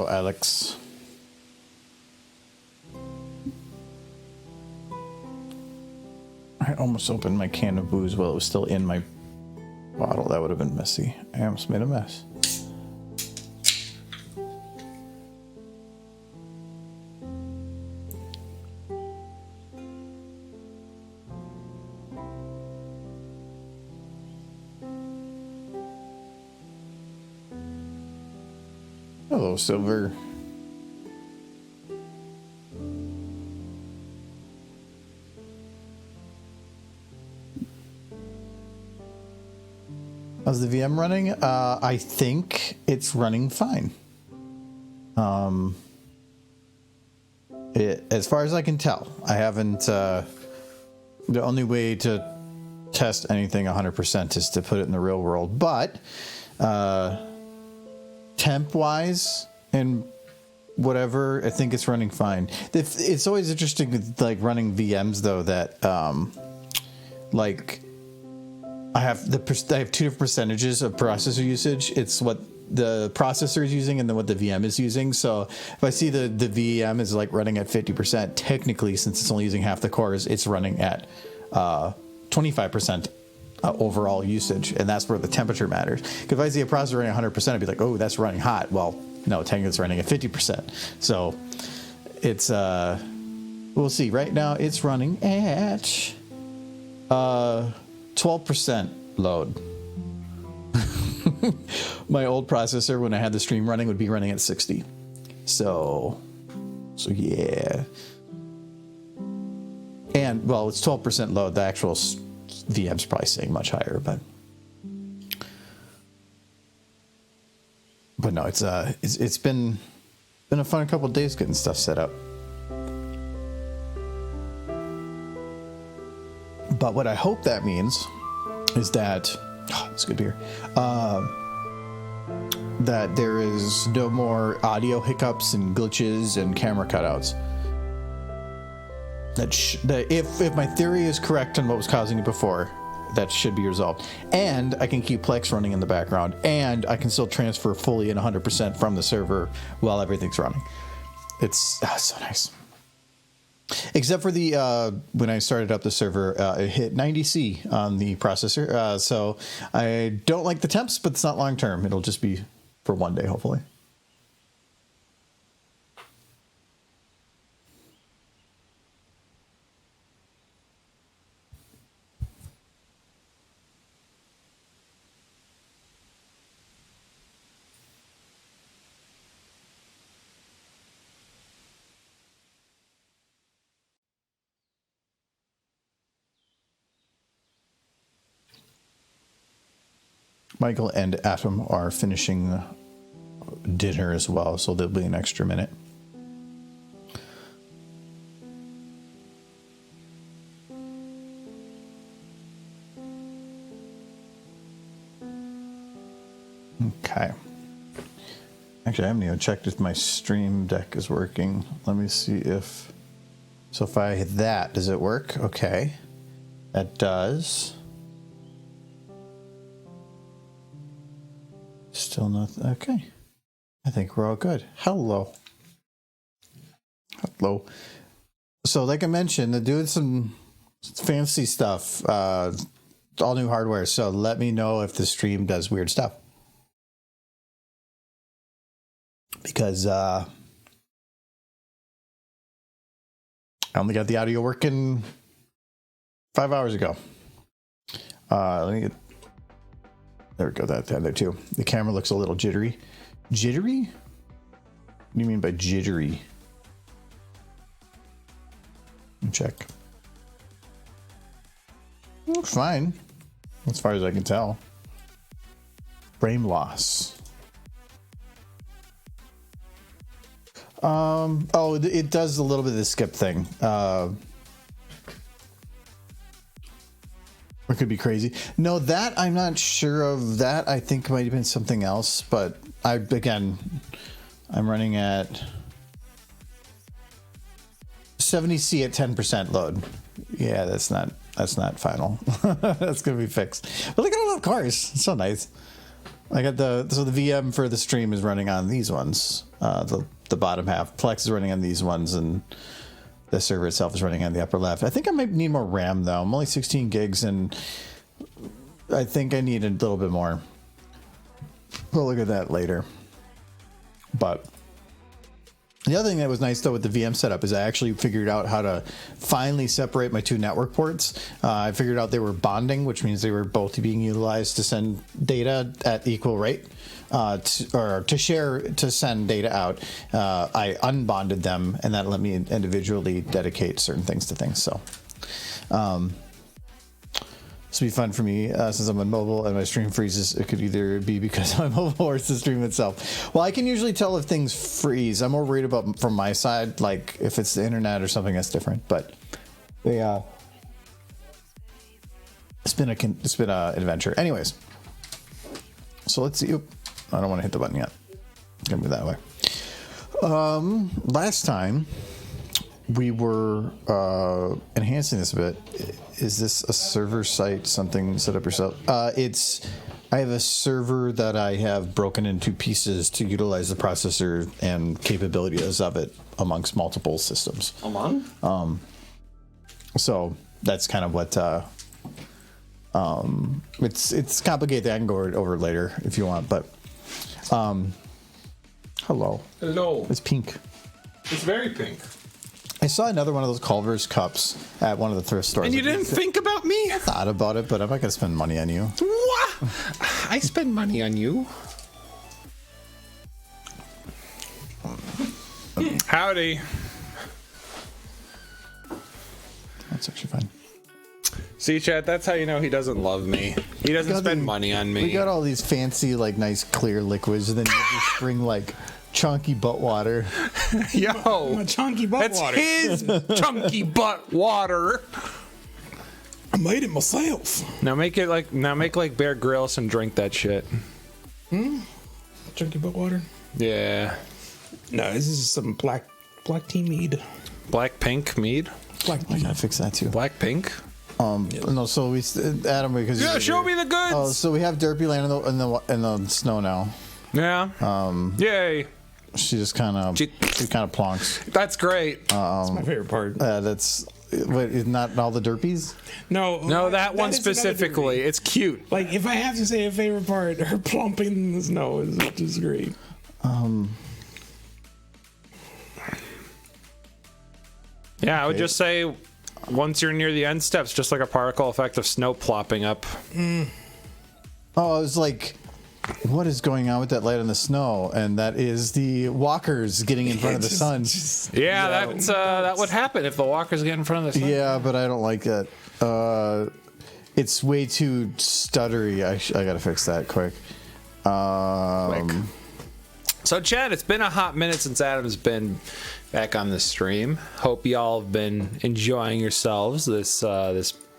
Hello, Alex. I almost opened my can of booze while it was still in my bottle. That would have been messy. I almost made a mess. Hello, Silver. How's the VM running? I think it's running fine. As far as I can tell, I haven't. The only way to test anything 100% is to put it in the real world, but temp-wise and whatever, I think it's running fine. It's always interesting with like running VMs though that like. I have two different percentages of processor usage. It's what the processor is using and then what the VM is using. So if I see the VM is like running at 50%, technically, since it's only using half the cores, it's running at 25% overall usage. And that's where the temperature matters. If I see a processor running 100%, I'd be like, oh, that's running hot. Well, no, technically it's running at 50%. So it's, we'll see. Right now it's running at 12% load. My old processor, when I had the stream running, would be running at 60. So yeah. And well, it's 12% load. The actual VM's probably saying much higher, but no, it's been a fun couple of days getting stuff set up. But what I hope that means is that it's good beer. That there is no more audio hiccups and glitches and camera cutouts. That if my theory is correct on what was causing it before, that should be resolved. And I can keep Plex running in the background, and I can still transfer fully and 100% from the server while everything's running. It's so nice. Except for the when I started up the server, it hit 90C on the processor. So I don't like the temps, but it's not long term. It'll just be for one day, hopefully. Michael and Atom are finishing dinner as well, so there'll be an extra minute. Okay. Actually, I haven't even checked if my stream deck is working. Let me see if... So if I hit that, does it work? Okay. That does. Still not... Okay. I think we're all good. Hello. So like I mentioned, they're doing some fancy stuff. All new hardware. So let me know if the stream does weird stuff. Because I only got the audio working 5 hours ago. Let me get... There we go, that there too. The camera looks a little jittery. Jittery? What do you mean by jittery? Let me check. Looks fine, as far as I can tell. Frame loss. Oh, it does a little bit of the skip thing. It could be crazy. No, that I'm not sure of. That I think might have been something else. But I'm running at 70C at 10% load. Yeah, that's not final. That's gonna be fixed. But look at all the cars. It's so nice. I got the VM for the stream is running on these ones. The bottom half. Plex is running on these ones, and the server itself is running on the upper left. I think I might need more RAM though. I'm only 16 gigs, and I think I need a little bit more. We'll look at that later. But the other thing that was nice though with the VM setup is I actually figured out how to finally separate my two network ports. I figured out they were bonding, which means they were both being utilized to send data at equal rate, to send data out. I unbonded them, and that let me individually dedicate certain things to things. So this will be fun for me since I'm on mobile and my stream freezes. It could either be because I'm mobile or it's the stream itself. Well, I can usually tell if things freeze. I'm more worried about from my side, like if it's the internet or something that's different. But it's been a adventure. Anyways, so let's see. Oop, I don't want to hit the button yet. Gonna move that way. Last time we were enhancing this a bit. Is this a server site, something set up yourself? I have a server that I have broken into pieces to utilize the processor and capabilities of it amongst multiple systems. So that's kind of what it's complicated. I can go over it later if you want, but hello. It's pink. It's very pink. I saw another one of those Culver's cups at one of the thrift stores. And you didn't think about me? I thought about it, but I'm not going to spend money on you. What? I spend money on you. Howdy. That's actually fine. See, chat, that's how you know he doesn't love me. He doesn't spend money on me. We got all these fancy, like, nice clear liquids, and then you just bring, like, chunky butt water. Yo, my chunky butt water. That's his chunky butt water. I made it myself. Now make like Bear Grylls and drink that shit. Chunky butt water. Yeah. No, this is some black tea mead. Black pink mead. Black I gotta fix that too. Black pink. No, so we Adam because Show me the goods. Oh, so we have Derpy land in the snow now. Yeah. Yay. She just kind of plonks. That's great. That's my favorite part. That's not all the Derpies. No, that one specifically. It's cute. Like if I have to say a favorite part, her plumping in the snow is just great. Yeah, I would just say once you're near the end steps, just like a particle effect of snow plopping up. Oh, I was like, what is going on with that light in the snow? And that is the walkers getting in front of the sun. Yeah, that would happen if the walkers get in front of the sun. Yeah, but I don't like that. It's way too stuttery. I gotta fix that quick. Quick. So, Chad, it's been a hot minute since Adam's been back on the stream. Hope y'all have been enjoying yourselves this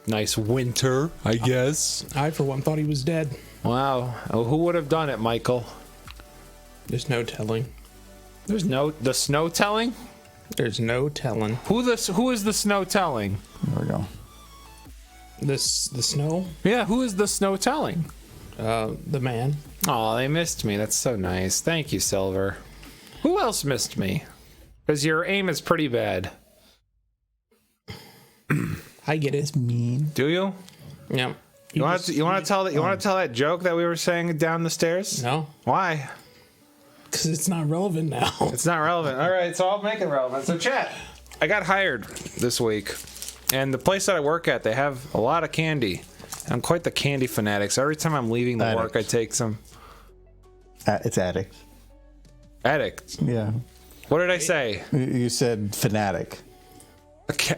nice winter, I guess. I, for one, thought he was dead. Wow. Oh, who would have done it, Michael? There's no telling. The snow telling? There's no telling. Who is the snow telling? There we go. The snow? Yeah, who is the snow telling? The man. Oh, they missed me. That's so nice. Thank you, Silver. Who else missed me? Because your aim is pretty bad. I get it. It's mean. Do you? Yeah. You want to tell that joke that we were saying down the stairs? No. Why? Because it's not relevant now. It's not relevant. All right, so I'll make it relevant. So, chat, I got hired this week, and the place that I work at, they have a lot of candy. I'm quite the candy fanatic. So every time I'm leaving the work, I take some. It's addict. Addict. Yeah. What did I say? You said fanatic.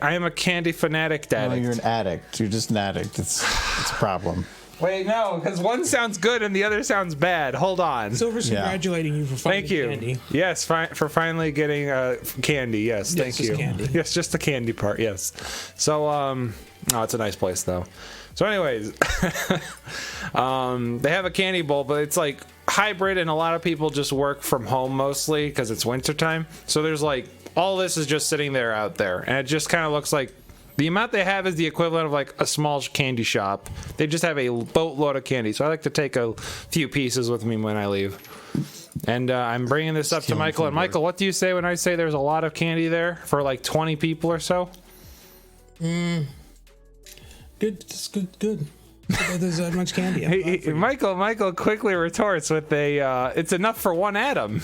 I am a candy fanatic addict. No, you're an addict. You're just an addict. It's a problem. Wait, no, because one sounds good and the other sounds bad. Hold on. Silver's congratulating you for finding Thank you. candy. Yes, for finally getting candy. Yes, thank you. Candy. Yes, just the candy part. Yes. So, it's a nice place though. So, anyways, they have a candy bowl, but it's like hybrid, and a lot of people just work from home mostly because it's wintertime. So there's like all this is just sitting there out there, and it just kind of looks like The amount they have is the equivalent of like a small candy shop. They just have a boatload of candy. So I like to take a few pieces with me when I leave. And I'm bringing this up to Michael. And Michael, what do you say when I say there's a lot of candy there for like 20 people or so? Good. Just good. There's that much candy. Michael quickly retorts with it's enough for one atom.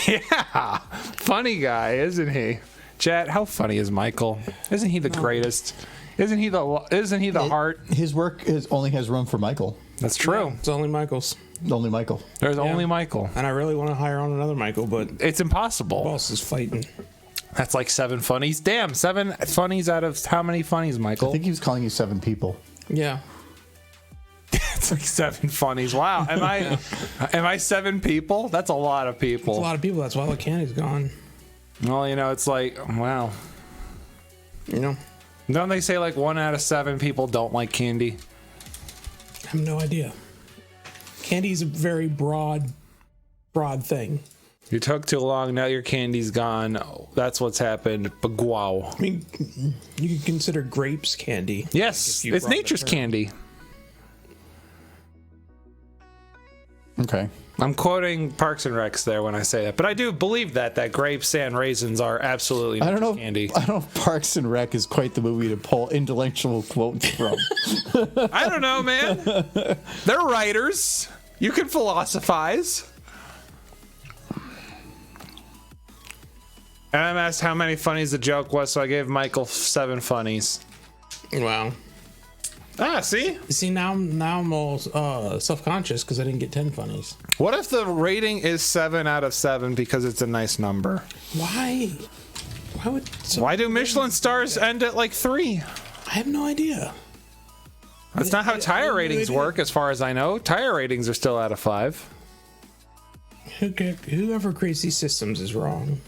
Yeah. Funny guy, isn't he? Chat, how funny is Michael? Isn't he the greatest? Isn't he the heart? His work only has room for Michael. That's true. Yeah, it's only Michael's. Only Michael. There's only Michael. And I really want to hire on another Michael, but it's impossible. boss is fighting. That's like 7 funnies. Damn, 7 funnies out of how many funnies, Michael? I think he was calling you 7 people. Yeah. It's like 7 funnies. Wow. Am I 7 people? That's a lot of people. It's a lot of people. That's why the candy's gone. Well, it's like, wow. Don't they say like 1 out of 7 people don't like candy? I have no idea. Candy is a very broad thing. You took too long. Now your candy's gone. That's what's happened. But wow. I mean, you could consider grapes candy. Yes, it's nature's candy. Okay. I'm quoting Parks and Recs there when I say that, but I do believe that grapes and raisins are absolutely nature's candy. I don't know if Parks and Rec is quite the movie to pull intellectual quotes from. I don't know, man. They're writers. You can philosophize. And I'm asked how many funnies the joke was, so I gave Michael 7 funnies. Wow. See? See, now I'm all self-conscious because I didn't get 10 funnies. What if the rating is 7 out of 7 because it's a nice number? Why? Why do Michelin stars end at like 3? I have no idea. That's not how tire ratings work, as far as I know. Tire ratings are still out of 5. Whoever creates these systems is wrong.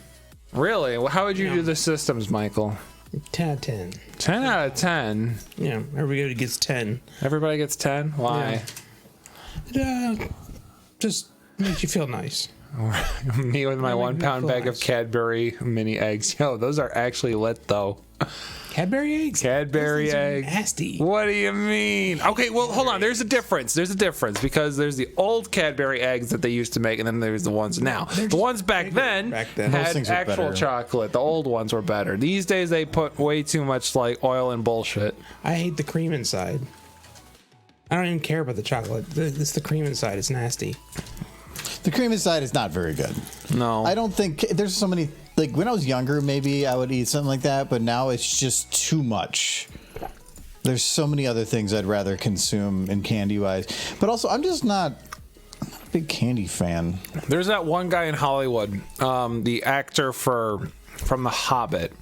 Really? Well, how would you do the systems, Michael? 10 out of 10. 10 out of 10? Yeah, everybody gets 10. Everybody gets 10? Why? Just makes you feel nice. Me with my 1 pound bag of Cadbury mini eggs. Yo, those are actually lit, though. Cadbury eggs? Cadbury eggs. Nasty. What do you mean? Okay, well, hold on. There's a difference. Because there's the old Cadbury eggs that they used to make, and then there's the ones now. The ones back then had actual chocolate. The old ones were better. These days, they put way too much like oil and bullshit. I hate the cream inside. I don't even care about the chocolate. It's the cream inside. It's nasty. The cream inside is not very good. No. I don't think there's so many. Like when I was younger, maybe I would eat something like that, but now it's just too much. There's so many other things I'd rather consume in candy wise. But also, I'm not a big candy fan. There's that one guy in Hollywood, the actor from The Hobbit.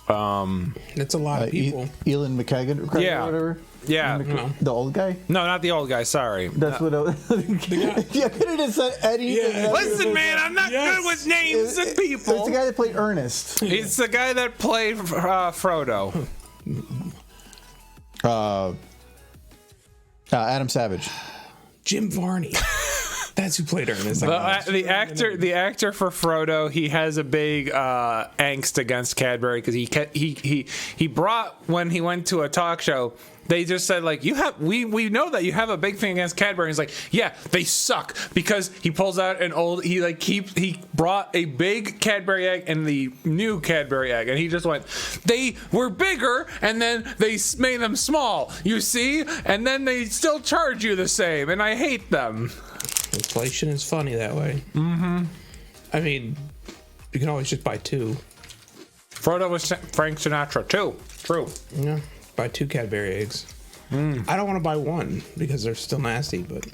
That's a lot of people. Ian McKagan, yeah, or whatever. Yeah, the old guy. No, not the old guy. Sorry. That's what. Yeah, could have just said Eddie. Yeah. Listen, man, I'm not good with names and people. It's the guy that played Ernest. It's the guy that played Frodo. Adam Savage. Jim Varney. That's who played Ernest. The actor for Frodo, he has a big angst against Cadbury because he brought, when he went to a talk show, they just said like, we know that you have a big thing against Cadbury. He's like, yeah, they suck, because he pulls out an old, he brought a big Cadbury egg and the new Cadbury egg, and he just went, they were bigger and then they made them small, you see, and then they still charge you the same, and I hate them. Inflation is funny that way. Mm-hmm. I mean, you can always just buy 2. Frodo was Frank Sinatra too. True. Yeah, buy 2 Cadbury eggs. I don't want to buy 1 because they're still nasty, but...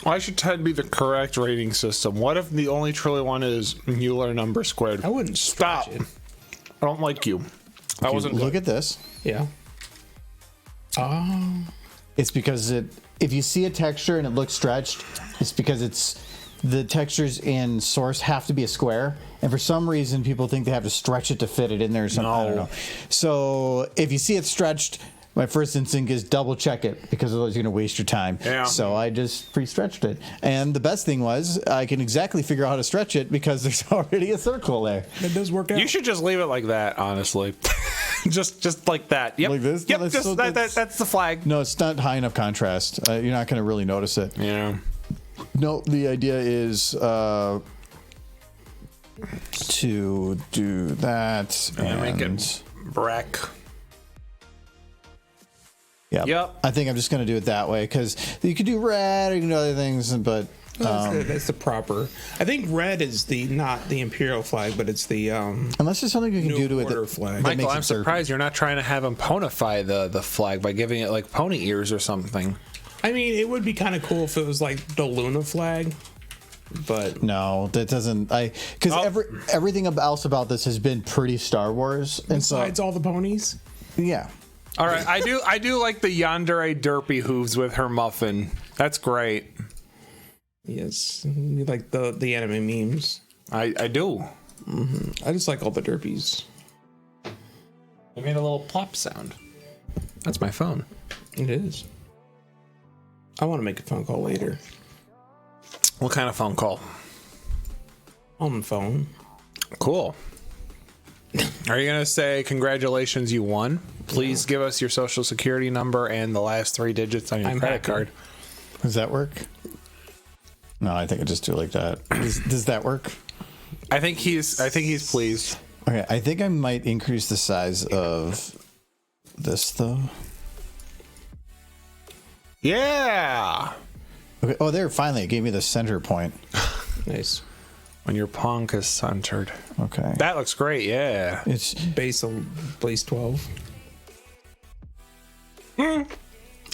Why should 10 be the correct rating system? What if the only truly one is Euler number squared? I wouldn't stop. It. I don't like you. That wasn't Look good. at this. Yeah. Oh. It's because if you see a texture and it looks stretched, it's because the textures in Source have to be a square, and for some reason people think they have to stretch it to fit it in there or something. I don't know. So if you see it stretched, my first instinct is double check it because otherwise you're going to waste your time. Yeah. So I just pre-stretched it. And the best thing was I can exactly figure out how to stretch it because there's already a circle there. That does work out. You should just leave it like that, honestly. just like that. Yep. Like this? Yep. No, That's the flag. No, it's not high enough contrast. You're not going to really notice it. Yeah. No, the idea is to do that And make and it brack. yeah. Yep. I think I'm just going to do it that way because you could do red or you can do other things, but that's the proper. I think red is not the imperial flag, but it's the unless there's something you can New do to Order it. flag. Michael, makes I'm it certain. surprised you're not trying to have him ponify the flag by giving it like pony ears or something. I mean, it would be kind of cool if it was like the Luna flag, but No, that doesn't. Because everything else about this has been pretty Star Wars, and besides all the ponies. so yeah. All right, I do like the yandere derpy hooves with her muffin. That's great. Yes, you like the anime memes. I do. I just like all the derpies. I made a little plop sound. That's my phone. It is. I want to make a phone call later. What kind of phone call? On the phone. Cool. Are you going to say congratulations, you won? Please give us your social security number and the last 3 digits on your credit happy. card. Does that work? No, I think I just do it like that. Does that work? I think he's pleased. Okay, I think I might increase the size of this though. Yeah. Okay. Oh, there! Finally, it gave me the center point. Nice. When your punk is centered. Okay. That looks great, yeah. It's Base 12.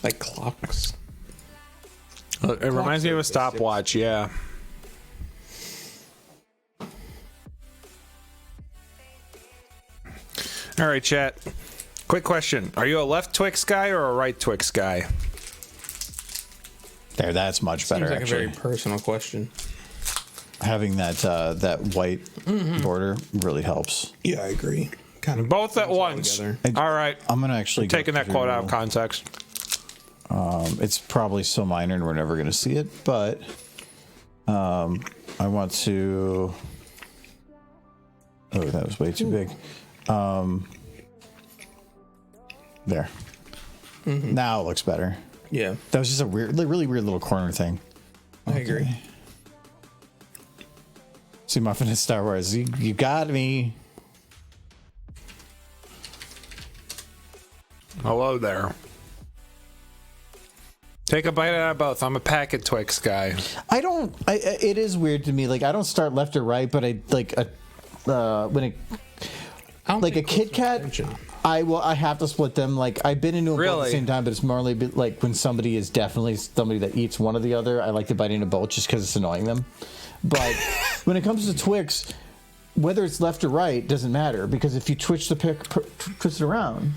Like clocks. It reminds me of a stopwatch, yeah. All right, chat. Quick question. Are you a left Twix guy or a right Twix guy? there. That's much better. Seems like Actually, a very personal question. having that white border really helps. Yeah, I agree. Kind of Both at once. together. All right. I'm gonna actually go Taking that quote out of context. It's probably so minor and we're never gonna see it, but I want to. Oh, that was way too big. There. Now it looks better. Yeah, That was just a really weird little corner thing. I agree. See, Muffin is Star Wars. You got me. Hello there. Take a bite out of both. I'm a packet Twix guy. It is weird to me. Like, I don't start left or right, but I like when it I don't like a think Kit close Kat. attention. I have to split them. Like, I've been into them both at Really? the same time, but it's more like when somebody is definitely somebody that eats one or the other. I like to bite into both just because it's annoying them. But when it comes to Twix, whether it's left or right doesn't matter because if you twist it around.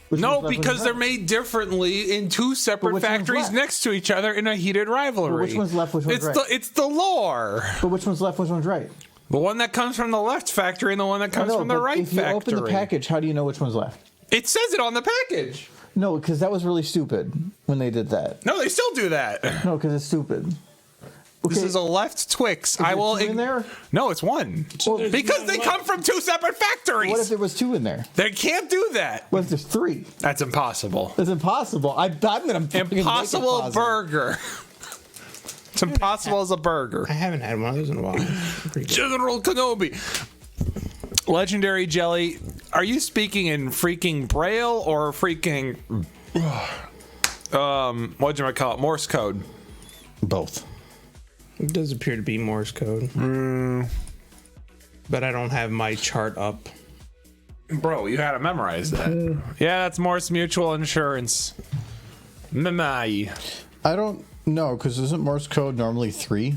which No, one's left, because which they're one's right? made differently in 2 separate which one's factories left? next to each other in a heated rivalry. But which one's left, which one's it's right? It's the lore. But which one's left? Which one's right? The one that comes from the left factory and the one that comes No, from the but right if you factory. open the package, how do you know which one's left? It says it on the package. No, because that was really stupid when they did that. No, they still do that. No, because it's stupid. This Okay, is a left Twix. I there will. two in there? No, it's one. Well, Because they come from 2 separate factories. what if there was 2 in there? They can't do that. What if there's 3? That's impossible. It's impossible. I'm gonna fucking make it Impossible possible. burger. It's impossible as a burger. I haven't had one of those in a while. Pretty good. General Kenobi. Legendary Jelly. Are you speaking in freaking Braille or freaking whatchamacallit, Morse code? Both. It does appear to be Morse code. But I don't have my chart up. Bro, you had to memorize that. Yeah, that's Morse Mutual Insurance. Memai. I don't know because isn't Morse code normally 3?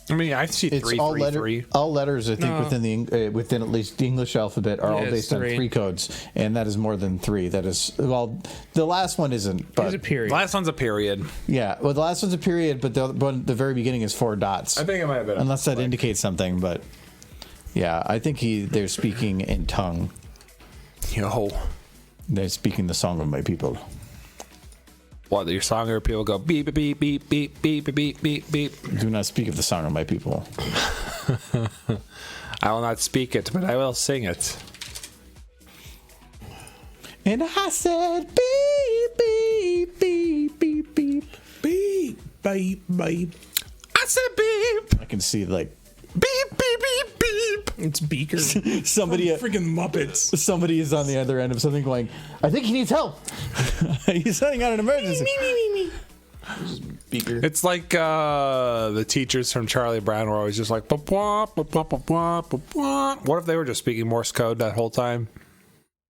I mean, I see It's 3, all 3, 3. all letters. I think No. within at least the English alphabet are all it's based on 3. 3 codes, and that is more than 3. That is the last one isn't. There's But a period. Last one's a period. yeah, well, the last one's a period, but the very beginning is 4 dots. I think it might have been. Unless that indicates something, but yeah, I think they're speaking in tongue. Yo. They're speaking the song of my people. What, your song or people go beep, beep, beep, beep, beep, beep, beep, beep. Do not speak of the song of my people. I will not speak it, but I will sing it. And I said beep, beep, beep, beep, beep. Beep, beep, beep. I said beep. I can see like Beep, beep, beep, beep. It's Beaker. somebody Freaking Muppets. somebody is on the other end of something going, I think he needs help. He's sending out an emergency. Beaker. It's like the teachers from Charlie Brown were always just like, "Ba-bwah, ba-bwah, ba-bwah, ba-bwah." What if they were just speaking Morse code that whole time?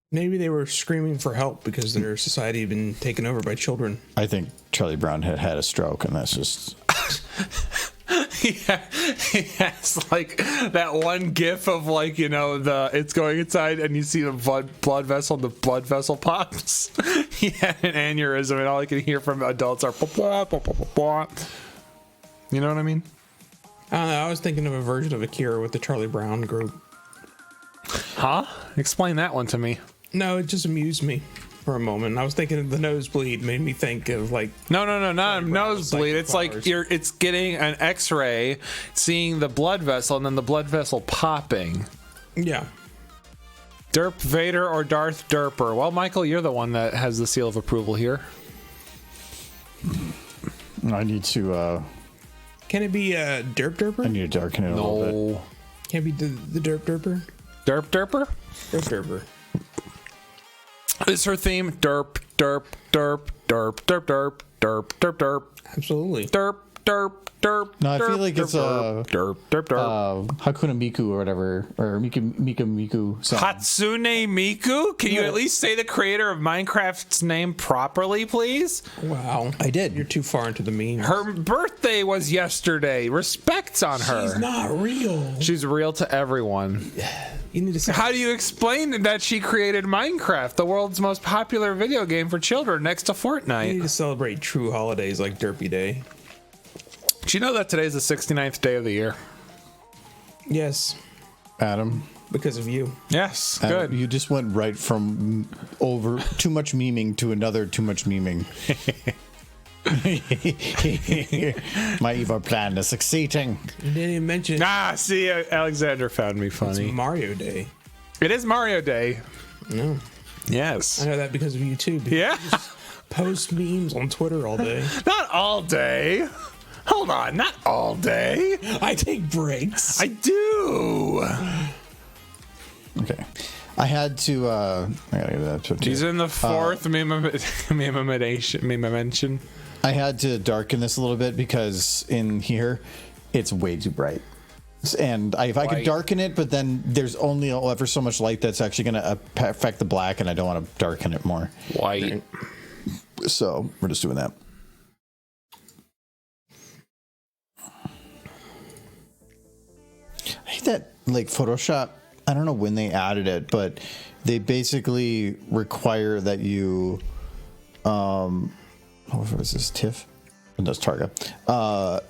Maybe they were screaming for help because their society had been taken over by children. I think Charlie Brown had a stroke, and that's just. Yeah, he has like that one gif of like, you know, it's going inside and you see the blood vessel and the blood vessel pops. He had an aneurysm and all I can hear from adults are "Ba-bwah, ba-bwah, ba-bwah." You know what I mean? I don't know. I was thinking of a version of Akira with the Charlie Brown group. Huh? Explain that one to me. No, it just amused me for a moment. I was thinking of the nosebleed, made me think of like No, not a nosebleed. psychic It's like powers. it's getting an X-ray, seeing the blood vessel, and then the blood vessel popping. yeah. Derp Vader or Darth Derper? Well, Michael, you're the one that has the seal of approval here. I need to. Can it be a Derp I Derper? need to darken it a little bit. No. Can it be the Derp Derper? Derp Derper? Derp Derper. Is her theme derp, derp, derp, derp, derp, derp, derp, derp, derp, Absolutely. derp, derp, derp. No, I feel derp, like it's derp, derp, derp, derp. Hakuna Miku or whatever, or Miku song. Hatsune Miku? Can you at least say the creator of Minecraft's name properly, please? Wow. I did. You're too far into the memes. Her birthday was yesterday. Respect on her. She's not real. She's real to everyone. You need to say How do you explain that she created Minecraft, the world's most popular video game for children, next to you need Fortnite? to celebrate true holidays like Derpy Day. Do you know that today's the 69th day of the year? Yes, Adam. because of you. Yes, Adam, good. you just went right from over too much memeing to another too much memeing. My evil plan is succeeding. You didn't even mention See, Alexander found me it's funny. Mario Day. It is Mario Day. No, Yes. I know that because of you too. Because Yeah. you just post memes on Twitter all day. Not all day. Hold on, not all day. I take breaks. I do. Okay. I had to. I gotta get that to He's in the fourth meme mention. I had to darken this a little bit because in here it's way too bright. And if I could White. darken it, but then there's only ever so much light that's actually going to affect the black, and I don't want to darken it more. White. So we're just doing that. I hate that, like, Photoshop. I don't know when they added it, but they basically require that you, what was this, TIFF? No, it's Targa.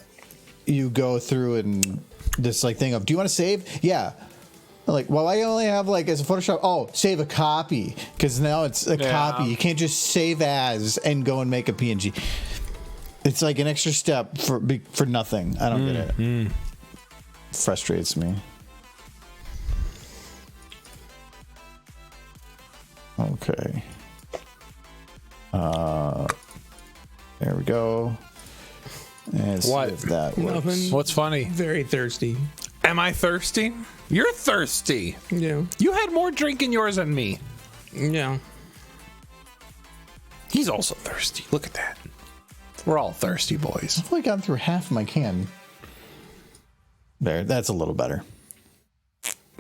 You go through and this like thing of, do you want to save? Yeah. Like, well, I only have like as a Photoshop. Oh, save a copy, because now it's a copy. You can't just save as and go and make a PNG. It's like an extra step for nothing. I don't get it. Frustrates me. Okay. There we go. And see What? if that works. Nothing. What's funny? Very thirsty. Am I thirsty? You're thirsty. Yeah. You had more drink in yours than me. Yeah. He's also thirsty. Look at that. We're all thirsty boys. I've only gotten through half my can. There, that's a little better.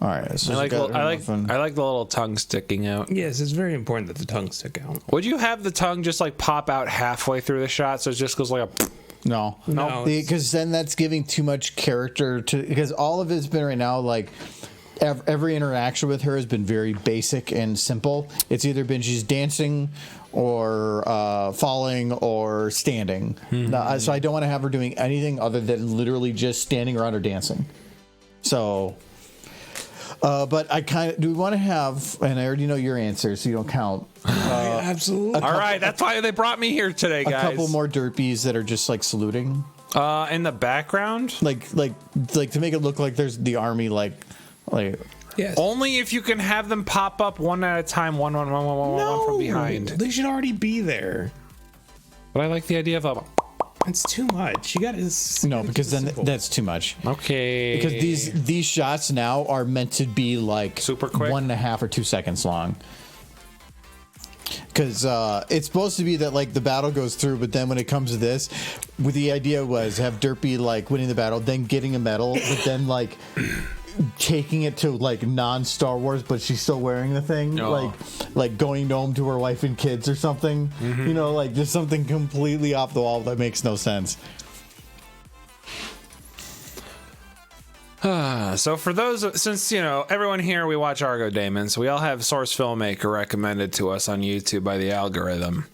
All right, so I like the muffin. little tongue sticking out. Yes, it's very important that the tongue stick out. Would you have the tongue just like pop out halfway through the shot so it just goes like a No, No, because then that's giving too much character to. Because all of it's been right now like every interaction with her has been very basic and simple. It's either been she's dancing or falling or standing. So I don't want to have her doing anything other than literally just standing around or dancing. So. But I kind of do want to have, and I already know your answer, so you don't count. Absolutely. All right, that's why they brought me here today, guys. A couple more derpies that are just like saluting, in the background. like to make it look like there's the army, like. Yes. Only if you can have them pop up one at a time, one from behind. They should already be there. But I like the idea of a. It's too much. You got to. No, because then that's too much. Okay. Because these shots now are meant to be like Super quick? 1.5 or 2 seconds long. Because it's supposed to be that like the battle goes through, but then when it comes to this, the idea was have Derpy like winning the battle, then getting a medal, but then like taking it to like non-Star Wars, but she's still wearing the thing, like going home to her wife and kids or something. You know, like just something completely off the wall that makes no sense. So for those, since everyone here, we watch Argo Daemons, we all have Source Filmmaker recommended to us on YouTube by the algorithm.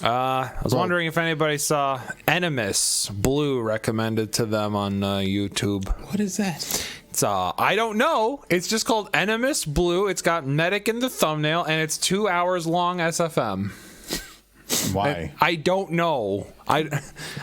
I was wondering if anybody saw Animus Blue recommended to them on YouTube. What is that? It's I don't know. It's just called Animus Blue. It's got Medic in the thumbnail, and it's 2 hours long SFM. Why? I don't know.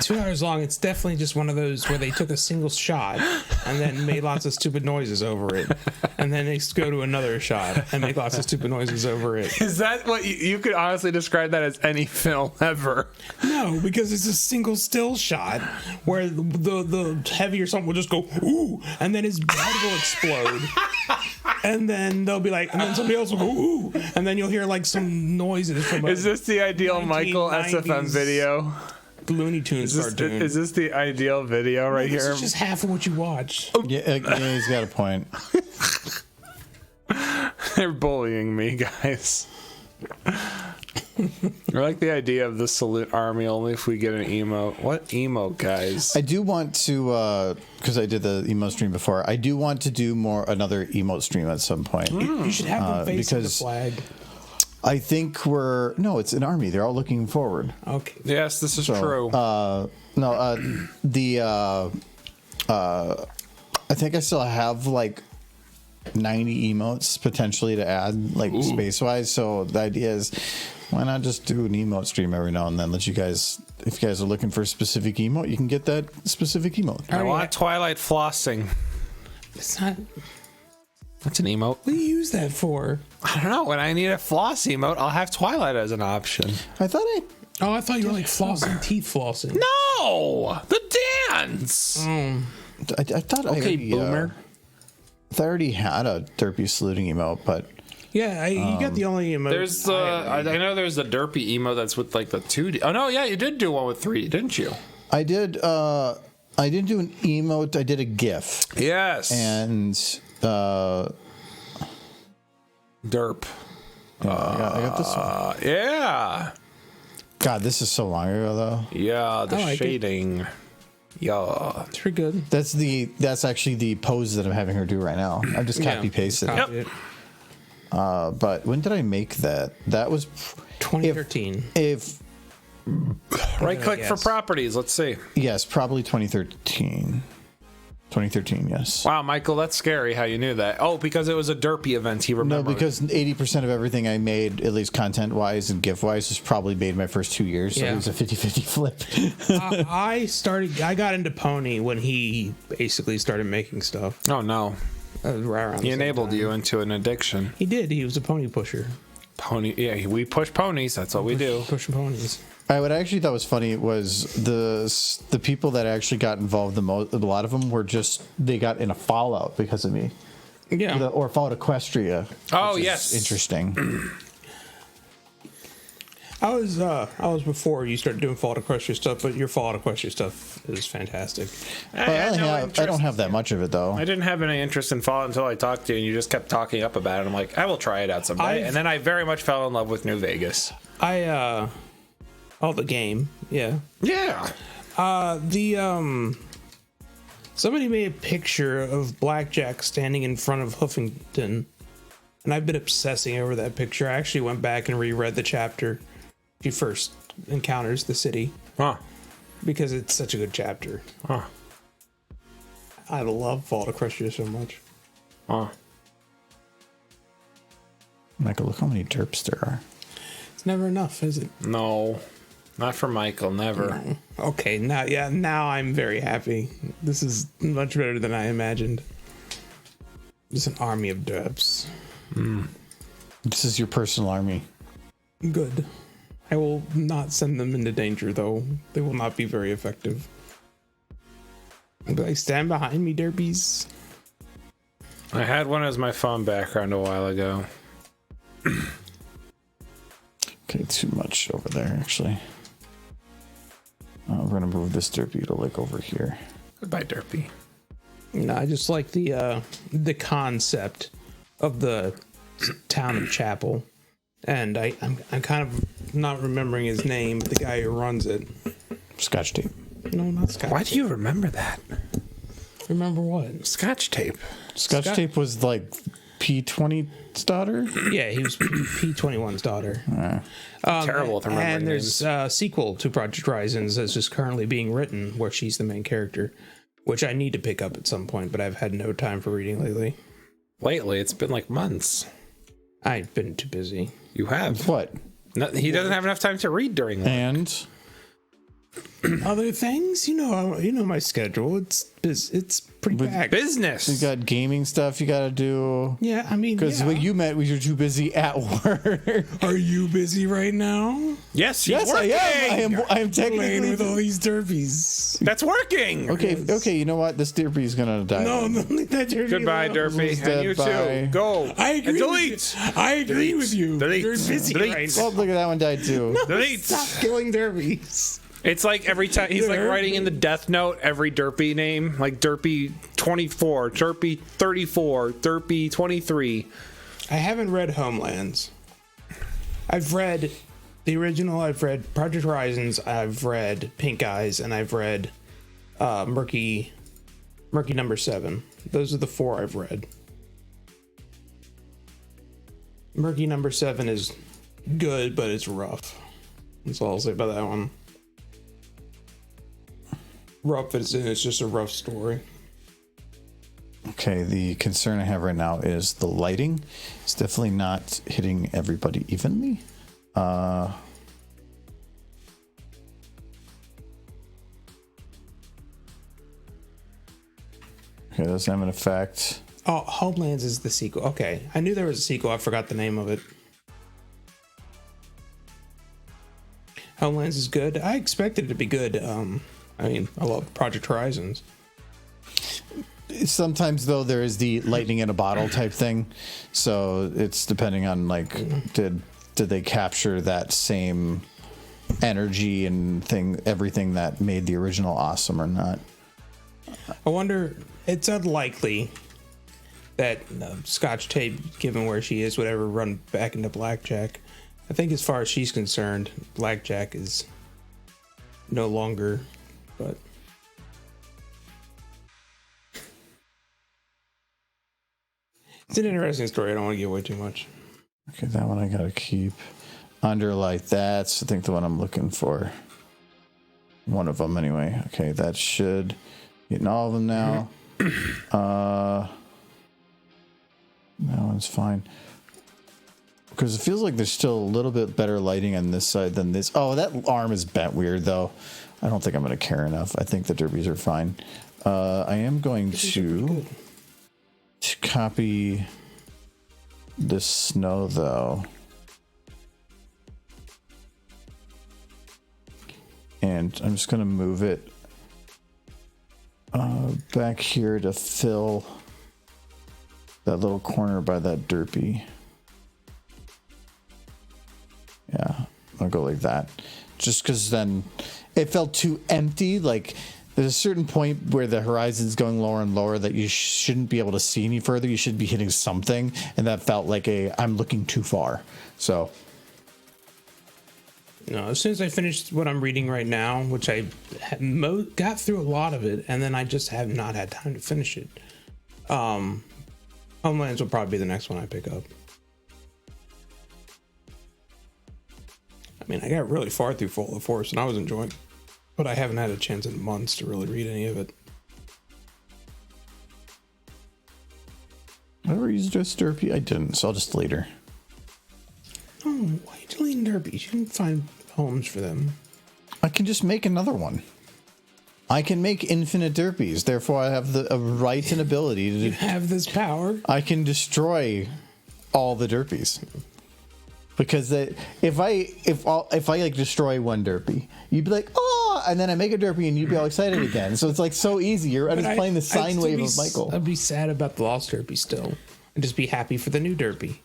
2 hours long. It's definitely just one of those where they took a single shot and then made lots of stupid noises over it, and then they go to another shot and make lots of stupid noises over it. Is that what you could honestly describe that as any film ever? No, because it's a single still shot where the heavy or something will just go ooh, and then his head will explode, and then they'll be like, and then somebody else will go ooh, and then you'll hear like some noises from. Is this the ideal Michael 1990s SFM video? Looney Tunes cartoon. Is this the ideal video right This here? is just half of what you watch. Yeah, he's got a point. They're bullying me, guys. I like the idea of the salute army only if we get an emote. What emote, guys? I do want to, because I did the emote stream before, I do want to do another emote stream at some point. You should have them facing the because flag. I think it's an army. They're all looking forward. Okay. Yes, this is true. I think I still have like 90 emotes potentially to add, like space wise. So the idea is, why not just do an emote stream every now and then? Let you guys, if you guys are looking for a specific emote, you can get that specific emote. I want Twilight flossing. It's not. That's an emote. What do you use that for? I don't know. When I need a floss emote, I'll have Twilight as an option. I thought I thought you were like flossing, teeth flossing. No, the dance. I thought Okay, boomer. I already had a Derpy saluting emote, but Yeah, you got the only emote. There's the. I know there's the derpy emote that's with like the 2D. Oh no, yeah, you did do one with 3D, didn't you? I did. I didn't do an emote. I did a GIF. Yes. And Derp. I got this one. Yeah. God, this is so long ago though. Yeah, the I like shading. Yeah. It's pretty good. That's actually the pose that I'm having her do right now. I just copy pasted. Copy it. But when did I make that? That was 2013. if Right click for Yes. properties. Let's see. yes, probably 2013. 2013, yes. Wow, Michael, that's scary how you knew that. Oh, because it was a derpy event. He No, remembered. because 80% of everything I made, at least content-wise and GIF-wise, was probably made my first 2 years. So Yeah. it was a 50-50 flip. I got into Pony when he basically started making stuff. Oh no, Right around he the same enabled time. you into an addiction. He did. He was a pony pusher. Pony. Yeah, we push ponies. That's what we do. Pushing ponies. What I actually thought was funny was the people that actually got involved the most. A lot of them were just they got in a fallout because of me, Yeah. or Fallout Equestria. Oh, which is yes. interesting. I was before you started doing Fallout Equestria stuff, but your Fallout Equestria stuff is fantastic. I don't have that much of it though. I didn't have any interest in Fallout until I talked to you, and you just kept talking up about it. I'm like, I will try it out someday. And then I very much fell in love with New Vegas. The game, yeah. Yeah. Somebody made a picture of Blackjack standing in front of Huffington, and I've been obsessing over that picture. I actually went back and reread the chapter he first encounters the city Huh. because it's such a good chapter. Huh. I love Fallout Equestria so much. Huh. Michael, look how many derps there are. It's never enough, is it? No, not for Michael. Never. Okay, now I'm very happy. This is much better than I imagined. It's an army of derps. This is your personal army. Good. I will not send them into danger, though. They will not be very effective. I'll be like, stand behind me, derpies. I had one as my phone background a while ago. Okay, too much over there, actually. We're gonna move this derpy to like over here. Goodbye, Derpy. No, I just like the concept of the town of Chapel, and I'm kind of not remembering his name. The guy who runs it. Scotch tape. No, not Scotch. Why do you remember that? Remember what? Scotch tape. Scotch tape was like P20's daughter. Yeah, he was P21's daughter. Terrible with remembering And there's names. a sequel to Project Horizons that's just currently being written where she's the main character, which I need to pick up at some point, but I've had no time for reading lately. Lately, it's been like months. I've been too busy. You have. What? No, he doesn't have enough time to read during that. And Other things, you know my schedule. It's pretty packed. Business. you got gaming stuff you gotta do. Yeah, I mean, Because what you meant was you're too busy at work. are you busy right now? Yes, he's Yes, working. I am. I am Playing technically. with all these derpies. That's working. Okay. You know what? This derpy is gonna die. No, leave that derpy Goodbye, alone. Derpy. Who's And you dead? too. Go. I agree. And delete. With you. I agree with you. Delete. You're busy Delete. right Oh, now. look at that one died too. Delete. Stop killing derbies. It's like every time he's like writing in the death note every Derpy name, like Derpy 24, Derpy 34, Derpy 23. I haven't read Homelands. I've read the original. I've read Project Horizons. I've read Pink Eyes, and I've read Murky Number 7. Those are the 4 I've read. Murky Number 7 is good, but it's rough. That's all I'll say about that one. Rough as in it's just a rough story. Okay, the concern I have right now is the lighting. It's definitely not hitting everybody evenly. Okay, doesn't have an effect. Oh, Homelands is the sequel. Okay, I knew there was a sequel. I forgot the name of it. Homelands is good. I expected it to be good. I mean, I love Project Horizons. Sometimes though there is the lightning in a bottle type thing, so it's depending on like did they capture that same energy and everything that made the original awesome or not. I wonder, it's unlikely that Scotch Tape, given where she is, would ever run back into Blackjack. I think as far as she's concerned, Blackjack is no longer, but... It's an interesting story. I don't want to give away too much. Okay, that one I gotta keep. Underlight, that's I think the one I'm looking for. One of them anyway. Okay, that should getting all of them now. That one's fine. Because it feels like there's still a little bit better lighting on this side than this. Oh, that arm is bent weird though. I don't think I'm gonna care enough. I think the derbies are fine. I am going to copy the snow though. And I'm just going to move it back here to fill that little corner by that derpy. Yeah, I'll go like that. Just because then it felt too empty. Like there's a certain point where the horizon's going lower and lower that you shouldn't be able to see any further. You should be hitting something. And that felt like I'm looking too far. So... No, as soon as I finished what I'm reading right now, which I got through a lot of it, and then I just have not had time to finish it. Homelands will probably be the next one I pick up. I mean, I got really far through Full of Force, and I was enjoying it, but I haven't had a chance in months to really read any of it. I ever used a derpy? I didn't, so I'll just later. Oh, why are you deleting derpies? You can find homes for them. I can just make another one. I can make infinite derpies. Therefore, I have the right and ability You to. have this power. I can destroy all the derpies. Because if I like destroy one derpy, you'd be like, oh, and then I make a derpy and you'd be all excited again. So it's like so easy. You're just playing the sine wave of Michael. I'd be sad about the lost derpy still, and just be happy for the new derpy.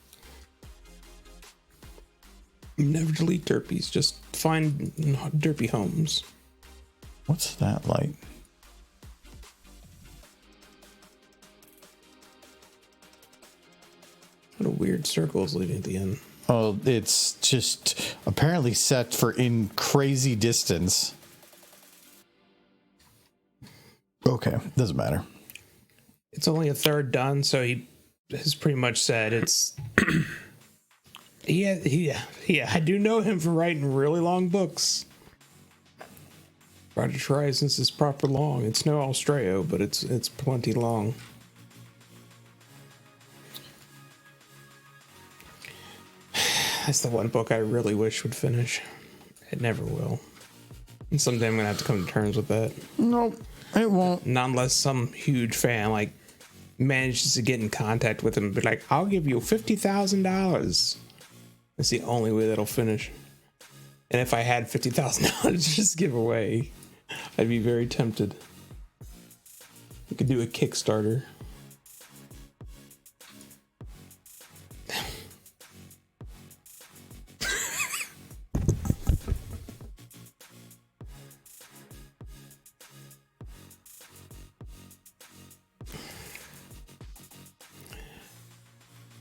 Never delete derpies. Just find derpy homes. What's that light? What a weird circle is leading at the end. Oh, it's just apparently set for in crazy distance. Okay, doesn't matter. It's only a third done, so he has pretty much said it's. Yeah. I do know him for writing really long books. Project Horizons is proper long. It's no Australia, but it's plenty long. That's the one book I really wish would finish. It never will. And someday I'm gonna have to come to terms with that. Nope, it won't. Not unless some huge fan like manages to get in contact with him and be like, I'll give you $50,000. That's the only way that'll finish. And if I had $50,000 to just give away, I'd be very tempted. We could do a Kickstarter.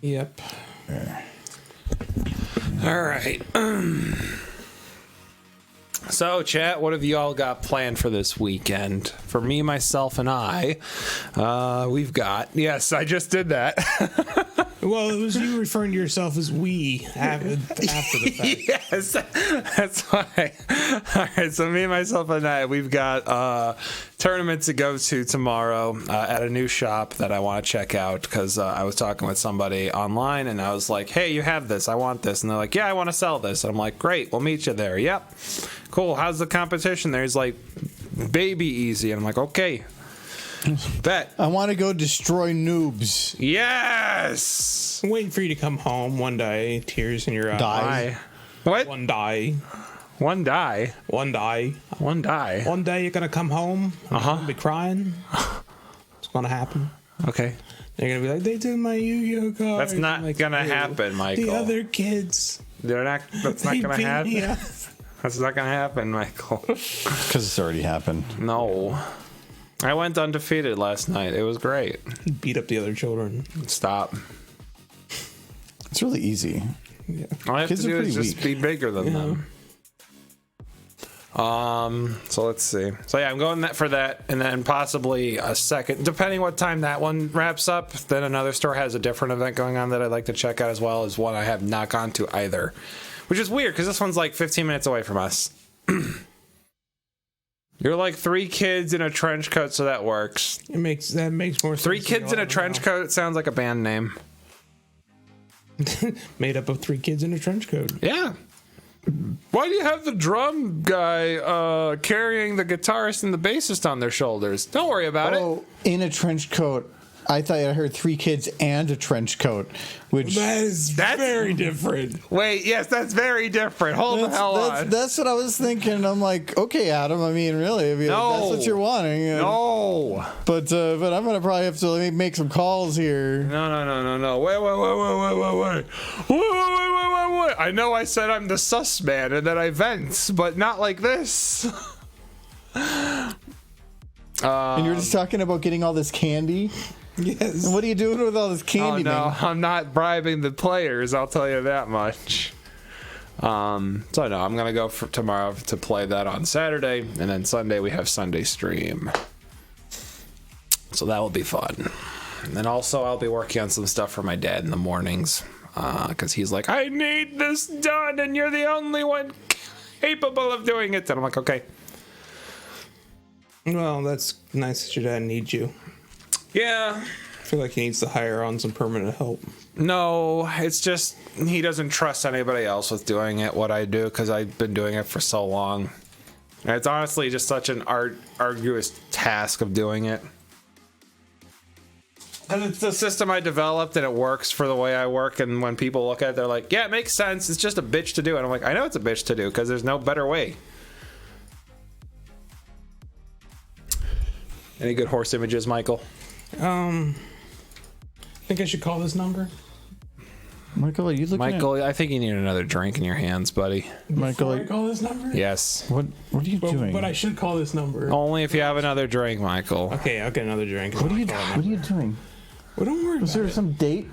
Yep. All right. So, chat, what have you all got planned for this weekend? For me, myself, and I, we've got... Yes, I just did that. Well, it was you referring to yourself as we after the fact. Yes, that's why. All right, so me, myself, and I, we've got tournament to go to tomorrow at a new shop that I want to check out because I was talking with somebody online and I was like, hey, you have this, I want this. And they're like, yeah, I want to sell this. And I'm like, great, we'll meet you there. Yep. Cool, how's the competition there? He's like, baby easy. And I'm like, okay. Bet. I want to go destroy noobs. Yes. I'm waiting for you to come home one day, tears in your eyes. Die. What? One day. One die. One day. One die. One day you're gonna come home. And you're gonna be crying. It's gonna happen. Okay. They're gonna be like, they took my Yu-Gi-Oh card. That's not I'm like, gonna "Ew, happen, Michael. The other kids. They're not. That's not they gonna beat me happen. up." That's not gonna happen, Michael. Because it's already happened. No. I went undefeated last night. It was great. He beat up the other children. Stop. It's really easy. Yeah. All I have Kids to are do is pretty just weak. be bigger than them. So let's see. So yeah, I'm going for that, and then possibly a second, depending what time that one wraps up. Then another store has a different event going on that I'd like to check out as well as one I have not gone to either, which is weird because this one's like 15 minutes away from us. You're like 3 kids in a trench coat, so that works. That makes more sense. 3 kids in a trench coat sounds like a band name. Made up of 3 kids in a trench coat. Yeah. Why do you have the drum guy carrying the guitarist and the bassist on their shoulders? Don't worry about it. Oh, in a trench coat. I thought I heard 3 kids and a trench coat, which That's very different. Wait, yes, that's very different. Hold the hell on. that's what I was thinking. I'm like, okay, Adam. I mean, really, No. that's what you're wanting. No. But I'm gonna probably have to make some calls here. No. Wait. I know I said I'm the sus man and that I vent, but not like this. And you're just talking about getting all this candy. Yes. And what are you doing with all this candy? Oh no, man? I'm not bribing the players. I'll tell you that much. So no, I'm gonna go for tomorrow to play that on Saturday, and then Sunday we have Sunday stream. So that will be fun. And then also I'll be working on some stuff for my dad in the mornings, because he's like, I need this done, and you're the only one capable of doing it. And I'm like, okay. Well, that's nice that your dad needs you. Yeah, I feel like he needs to hire on some permanent help. No, it's just he doesn't trust anybody else with doing it, what I do, because I've been doing it for so long. And it's honestly just such an arduous task of doing it. And it's the system I developed, and it works for the way I work. And when people look at it, they're like, yeah, it makes sense. It's just a bitch to do. And I'm like, I know it's a bitch to do, because there's no better way. Any good horse images, Michael? I think I should call this number. Michael, are you looking Michael, I think you need another drink in your hands, buddy. Michael, Before I call this number? Yes. What are you doing? But I should call this number. Only if you have another drink, Michael. Okay, I'll get another drink. What are you doing? Well, don't worry Was about there it. some date?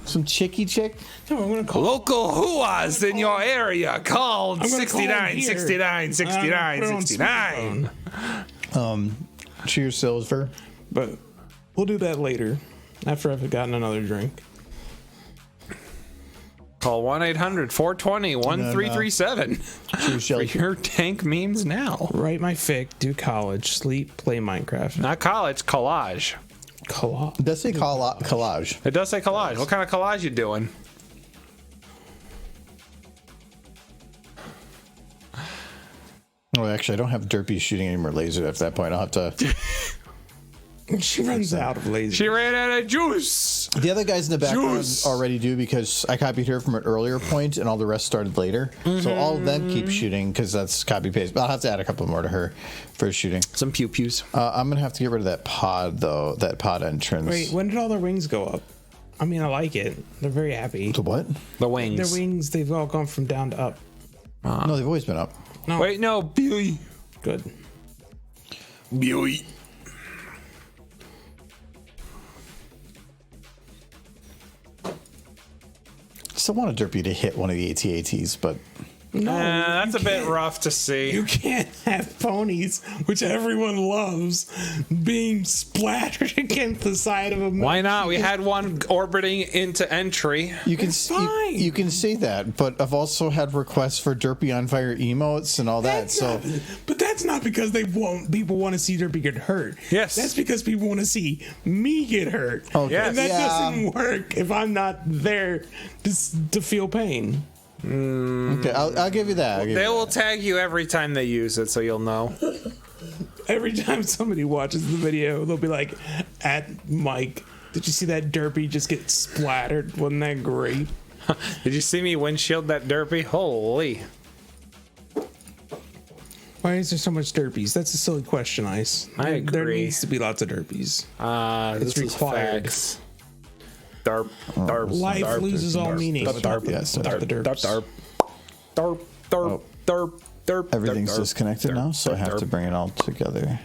Some chicky chick? No, I'm gonna call. Local whoas in your area called I'm gonna call him 69, here. 69, 69, Put it on 69. speakerphone. Cheers, Silver. But we'll do that later, after I've gotten another drink. Call 1-800-420-1337 Cheers, for Shelly. your tank memes now. Write my fic, do college, sleep, play Minecraft. Not college, collage. Does say collage. It does say collage. What kind of collage you doing? Oh, actually, I don't have Derpy shooting any more laser at that point. I'll have to. She runs out of laser. She ran out of juice. The other guys in the background Juice. already do because I copied her from an earlier point and all the rest started later. So all of them keep shooting because that's copy paste. But I'll have to add a couple more to her for shooting. Some pew pews. I'm going to have to get rid of that pod, though. That pod entrance. Wait, when did all their wings go up? I mean, I like it. They're very happy. The what? The wings. Their wings, they've all gone from down to up. No, they've always been up. No, Wait, no, Billy. good. Billy. Still want a Derpy to hit one of the AT-ATs, but No, That's you a bit can't. rough to see. You can't have ponies, which everyone loves, being splattered against the side of a. Why not? We had one orbiting into entry. you can That's fine. you can say that. But I've also had requests for Derpy on fire emotes and all that. But that's not because people want to see Derpy get hurt. Yes. That's because people want to see me get hurt. Okay. Yes. And that Yeah. doesn't work if I'm not there to feel pain. Okay, I'll give you that. They will tag you every time they use it, so you'll know. Every time somebody watches the video, they'll be like, "At Mike, did you see that Derpy just get splattered? Wasn't that great?" Did you see me windshield that Derpy? Holy. Why is there so much Derpies? That's a silly question, Ice. I There agree. needs to be lots of Derpies. This It's required. Is facts. Derp, derp, Life derp, loses all derp, meaning derp, without, yes, without the derp, derps. derp, derp, derp, derp, Everything's derp, disconnected derp, now, so I have derp. to bring it all together.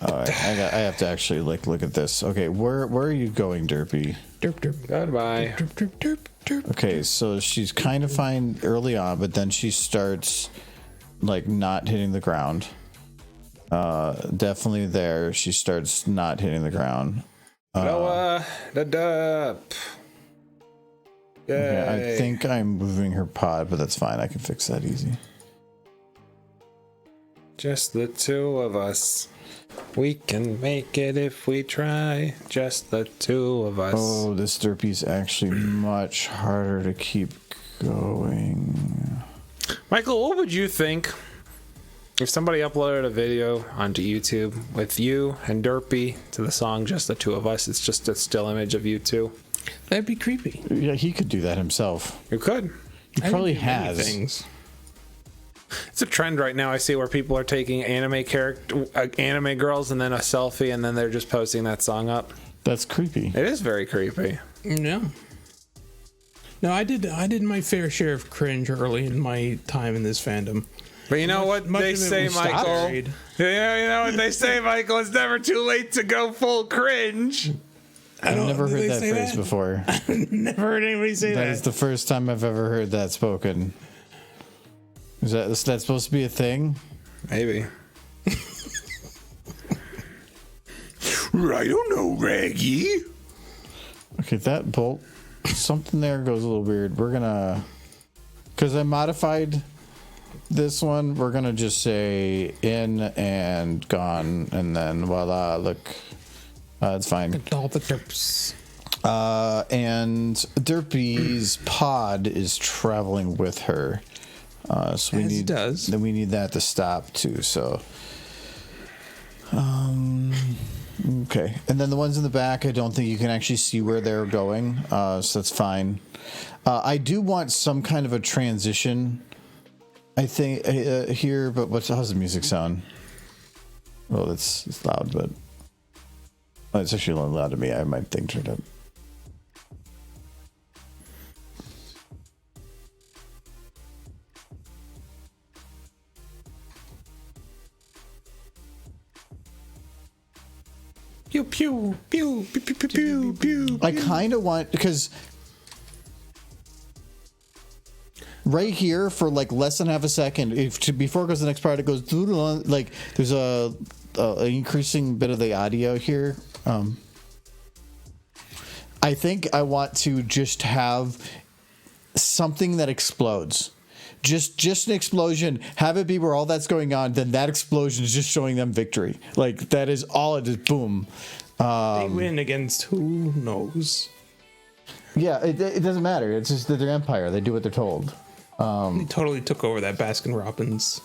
Alright, I have to actually look at this. Okay, where are you going, Derpy? Derp, derp, Goodbye. derp, derp, derp, derp. Okay, so she's kind of fine early on, but then she starts like not hitting the ground. Definitely there. She starts not hitting the ground. Noah, the derp. Okay, Yay. I think I'm moving her pod, but that's fine. I can fix that easy. Just the two of us. We can make it if we try. Just the two of us. Oh, this Derpy's actually much harder to keep going. Michael, what would you think if somebody uploaded a video onto YouTube with you and Derpy to the song Just the Two of Us? It's just a still image of you two. That'd be creepy. Yeah, he could do that himself. You could. He probably Many has. things. It's a trend right now I see where people are taking anime girls and then a selfie and then they're just posting that song up. That's creepy. It is very creepy. No. No, I did my fair share of cringe early in my time in this fandom. But you know what Much they of it say, was Michael? buried. Yeah, you know what they say, Michael? It's never too late to go full cringe. I've never did heard they that say phrase that? before. Never heard anybody say That that. is the first time I've ever heard that spoken. Is that supposed to be a thing? Maybe. I don't know, Raggy. Okay, that bolt, something there goes a little weird. We're gonna, because I modified This one, we're going to just say in and gone, and then voila, look. It's fine. All the derps. And Derpy's pod is traveling with her. So we need that to stop too. So, okay. And then the ones in the back, I don't think you can actually see where they're going. So that's fine. I do want some kind of a transition, I think, here. But how's the music sound? Well, it's loud, but it's actually only loud to me. I have my thing turned up. Pew pew pew pew pew pew pew pew. I kind of want, because right here for like less than half a second, before it goes to the next part, it goes like there's a increasing bit of the audio here. I think I want to just have something that explodes. Just an explosion. Have it be where all that's going on. Then that explosion is just showing them victory. Like that is all it is. Boom. They win against who knows. Yeah, it doesn't matter. It's just that they're empire. They do what they're told. They totally took over that Baskin Robbins.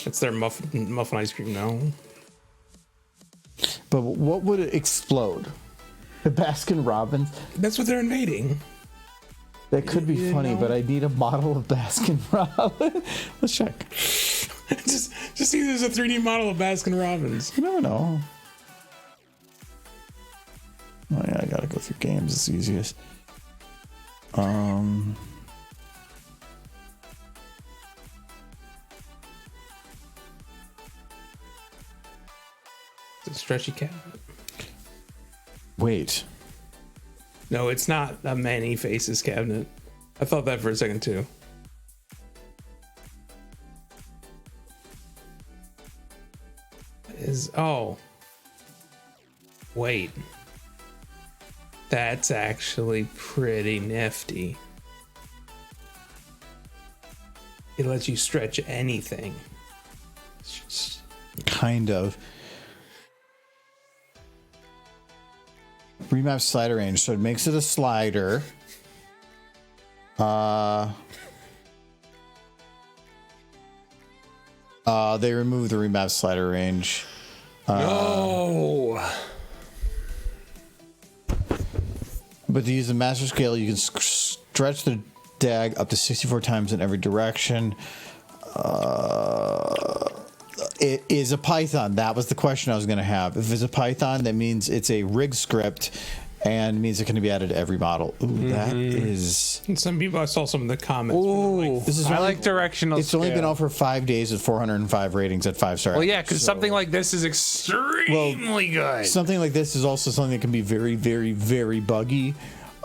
It's their muffin ice cream now. But what would it explode? The Baskin Robbins? That's what they're invading. That could be funny, but I need a model of Baskin Robbins. Let's check. just see there's a 3D model of Baskin Robbins. You never know. Oh yeah, I gotta go through games. It's easiest. It's a stretchy cabinet. Wait. No, it's not a many faces cabinet. I thought that for a second too. Wait. That's actually pretty nifty. It lets you stretch anything. Kind of. Remap slider range, so it makes it a slider. They removed the remap slider range. No. But to use the master scale, you can stretch the DAG up to 64 times in every direction. It is a Python. That was the question I was going to have. If it's a Python, that means it's a rig script and means it can be added to every model. Ooh, that is... And some people, I saw some of the comments. Ooh, This is I like directional It's only been scale. out for 5 days with 405 ratings at 5-star. Well, yeah, because something like this is extremely good. Something like this is also something that can be very, very, very buggy.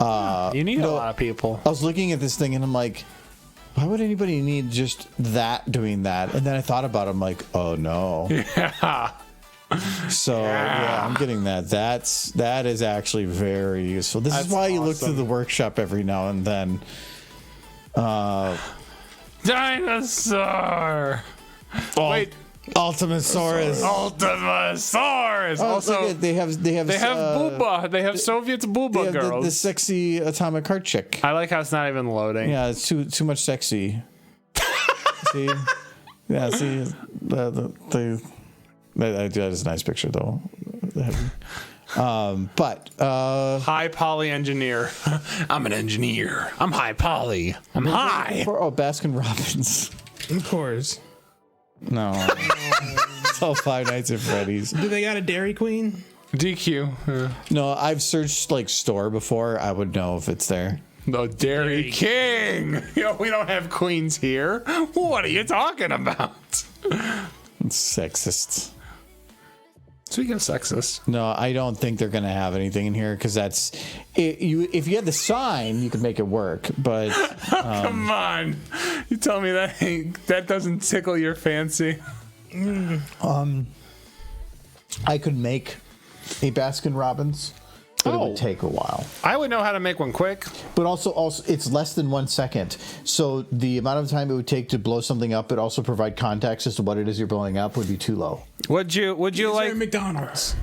You need a lot of people. I was looking at this thing and I'm like, why would anybody need just that doing that? And then I thought about it. I'm like, oh no. Yeah. So yeah, I'm getting that. That is actually very useful. This is why you look through the workshop every now and then. Dinosaur. Wait. Ultimasaurus. Ultimasaurus. Oh, Also, they have Booba. They have Soviets Booba girls. the sexy atomic heart chick. I like how it's not even loading. Yeah, it's too much sexy. See? Yeah, see? That is a nice picture, though. High poly engineer. I'm an engineer. I'm high poly. I'm high. Oh, Baskin Robbins. Of course. No. It's all Five Nights at Freddy's. Do they got a Dairy Queen? DQ. No, I've searched like store before. I would know if it's there. No, Dairy King. Yo, we don't have queens here. What are you talking about? It's sexist. Speaking of sexist. No, I don't think they're gonna have anything in here because that's it. If you had the sign, you could make it work. But Come on, you tell me that doesn't tickle your fancy. I could make a Baskin Robbins. but it would take a while. I would know how to make one quick. But also, it's less than 1 second. So the amount of time it would take to blow something up, but also provide context as to what it is you're blowing up would be too low. Would you like McDonald's?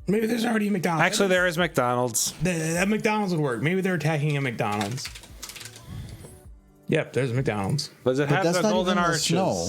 Maybe there's already a McDonald's. Actually, there is McDonald's. That McDonald's would work. Maybe they're attacking a McDonald's. Yep, there's McDonald's. Does it have that's the not golden even the arches? snow.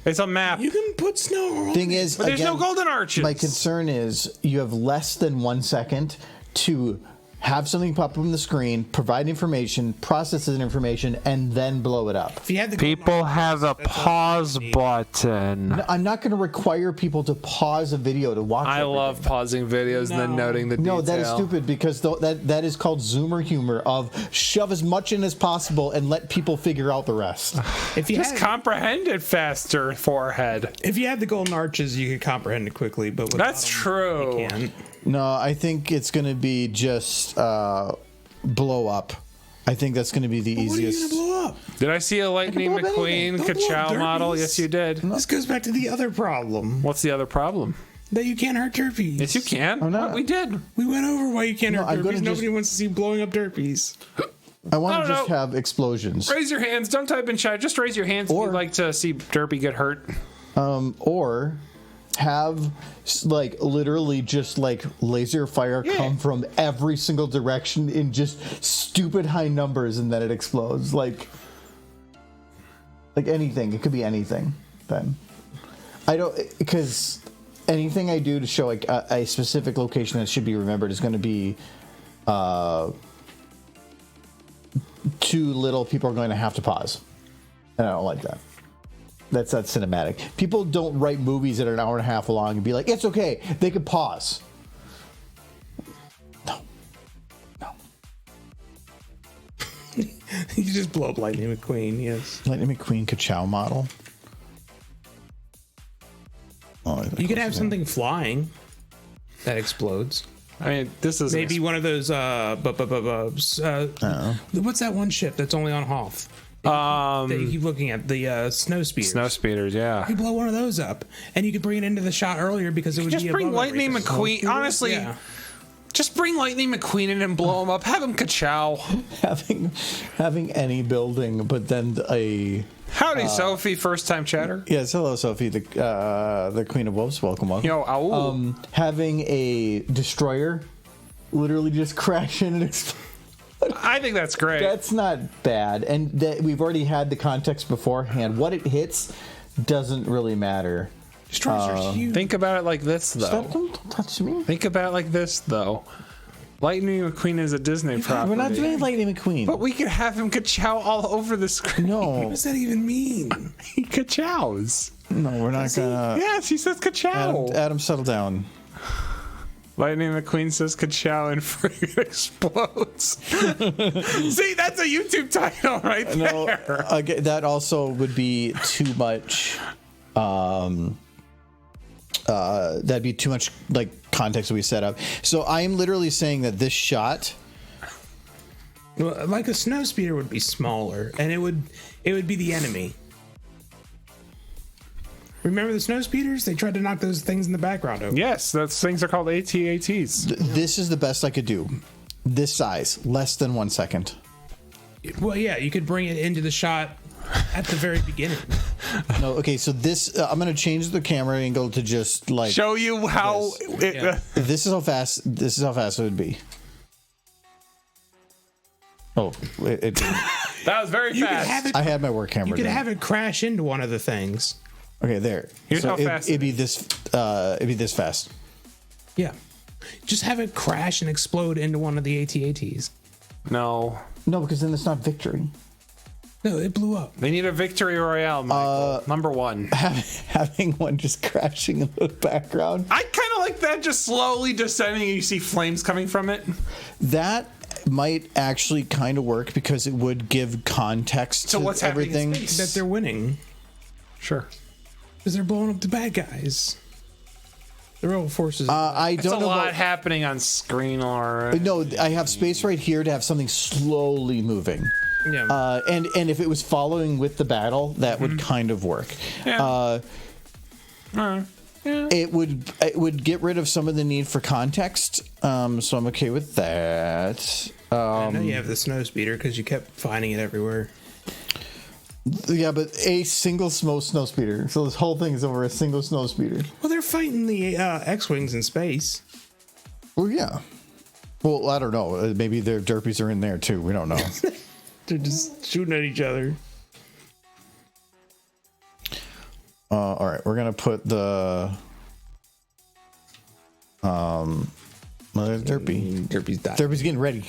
It's a map. You can put snow. Thing is, But there's again, no golden arches. my concern is you have less than 1 second to have something pop up on the screen, provide information, process that information, and then blow it up. If you had the People have a pause button. I'm not going to require people to pause a video to watch. I everything. love pausing videos and then noting the detail. No, that is stupid because that is called Zoomer humor of shove as much in as possible and let people figure out the rest. If you Just had, comprehend it faster, forehead. if you had the golden arches, you could comprehend it quickly. But without That's them, true. you can't. No, I think it's going to be just blow up. I think that's going to be the What are you easiest. gonna blow up? Did I see a Lightning blow up McQueen anything. Don't blow up Kachow model? derbies. Yes, you did. This goes back to the other problem What's the other problem? that you can't hurt derpies. Yes, you can. I'm not- What? We did. We went over why you can't No, I'm hurt gonna derpies. Nobody just- wants to see blowing up derpies. I want I to don't just know. have explosions. Raise your hands. Don't type in chat. Just raise your hands if Or- you'd like to see Derpy get hurt. Or have like literally just like laser fire come from every single direction in just stupid high numbers and then it explodes like anything. It could be anything then. I don't, because anything I do to show like a specific location that should be remembered is going to be too little. People are going to have to pause, and I don't like that. That's not cinematic. People don't write movies that are an hour and a half long and be like, it's okay, they could pause. No. You just blow up Lightning McQueen. Yes. Lightning McQueen Kachow model. Oh, You could have something flying that explodes. I mean, this is Maybe one of those. What's that one ship that's only on Hoth? That you keep looking at the snow speeders. snow speeders. Yeah. You blow one of those up, and you could bring it into the shot earlier because it would Just be bring above Lightning everything. McQueen. Honestly, Yeah. just bring Lightning McQueen in and blow him up. Have him Kachow. having any building, but then a Howdy, Sophie. First time chatter. yes, hello Sophie, the Queen of Wolves. Welcome. Yo, ow. Having a destroyer literally just crash in and explode. I think that's great. That's not bad, and that we've already had the context beforehand. What it hits doesn't really matter. Destroyers are huge. Think about it like this, though. Stop! Don't touch me. Think about it like this, though. Lightning McQueen is a Disney property. We're not doing Lightning McQueen. But we could have him Kachow all over the screen. What No, does that even mean? He Kachows. no, we're not gonna. Yes, he says Kachow. Adam, settle down. Lightning McQueen says Kachow and friggin' explodes. See, that's a YouTube title right there. No, again, that also would be too much. That'd be too much like context that we set up. So I am literally saying that this shot. Well, like a snow speeder would be smaller, and it would be the enemy. Remember the snow speeders? They tried to knock those things in the background over. Yes, those things are called AT-ATs. This is the best I could do. This size, less than 1 second. Well, yeah, you could bring it into the shot at the very beginning. No, okay. So this, I'm gonna change the camera angle to just like. Show you how Yeah. This is how fast. This is how fast it would be. Oh, that was very You could fast. have it. I had my work camera. You could down. have it crash into one of the things. Okay, there. Here's how fast it'd be this. It'd be this fast. Yeah. Just have it crash and explode into one of the AT-ATs. No. No, because then it's not victory. No, it blew up. They need a victory royale, Michael. Number one. Having one just crashing in the background. I kind of like that, just slowly descending and you see flames coming from it. That might actually kind of work because it would give context So to what's happening in everything. space? That they're winning. Sure. Because they're blowing up the bad guys. The rebel forces. I There's don't a know. lot About, happening on screen already. no, I have space right here to have something slowly moving. yeah. And if it was following with the battle, that would kind of work. Yeah. Yeah, It would get rid of some of the need for context. So I'm okay with that. I know you have the snow speeder because you kept finding it everywhere. Yeah, but a single snow speeder. So this whole thing is over a single snow speeder. Well, they're fighting the X-wings in space. Well, yeah. Well, I don't know. Maybe their derpies are in there too. We don't know. They're just shooting at each other. All right, we're gonna put the Derpy. Derpy's dying. Derpy's getting ready,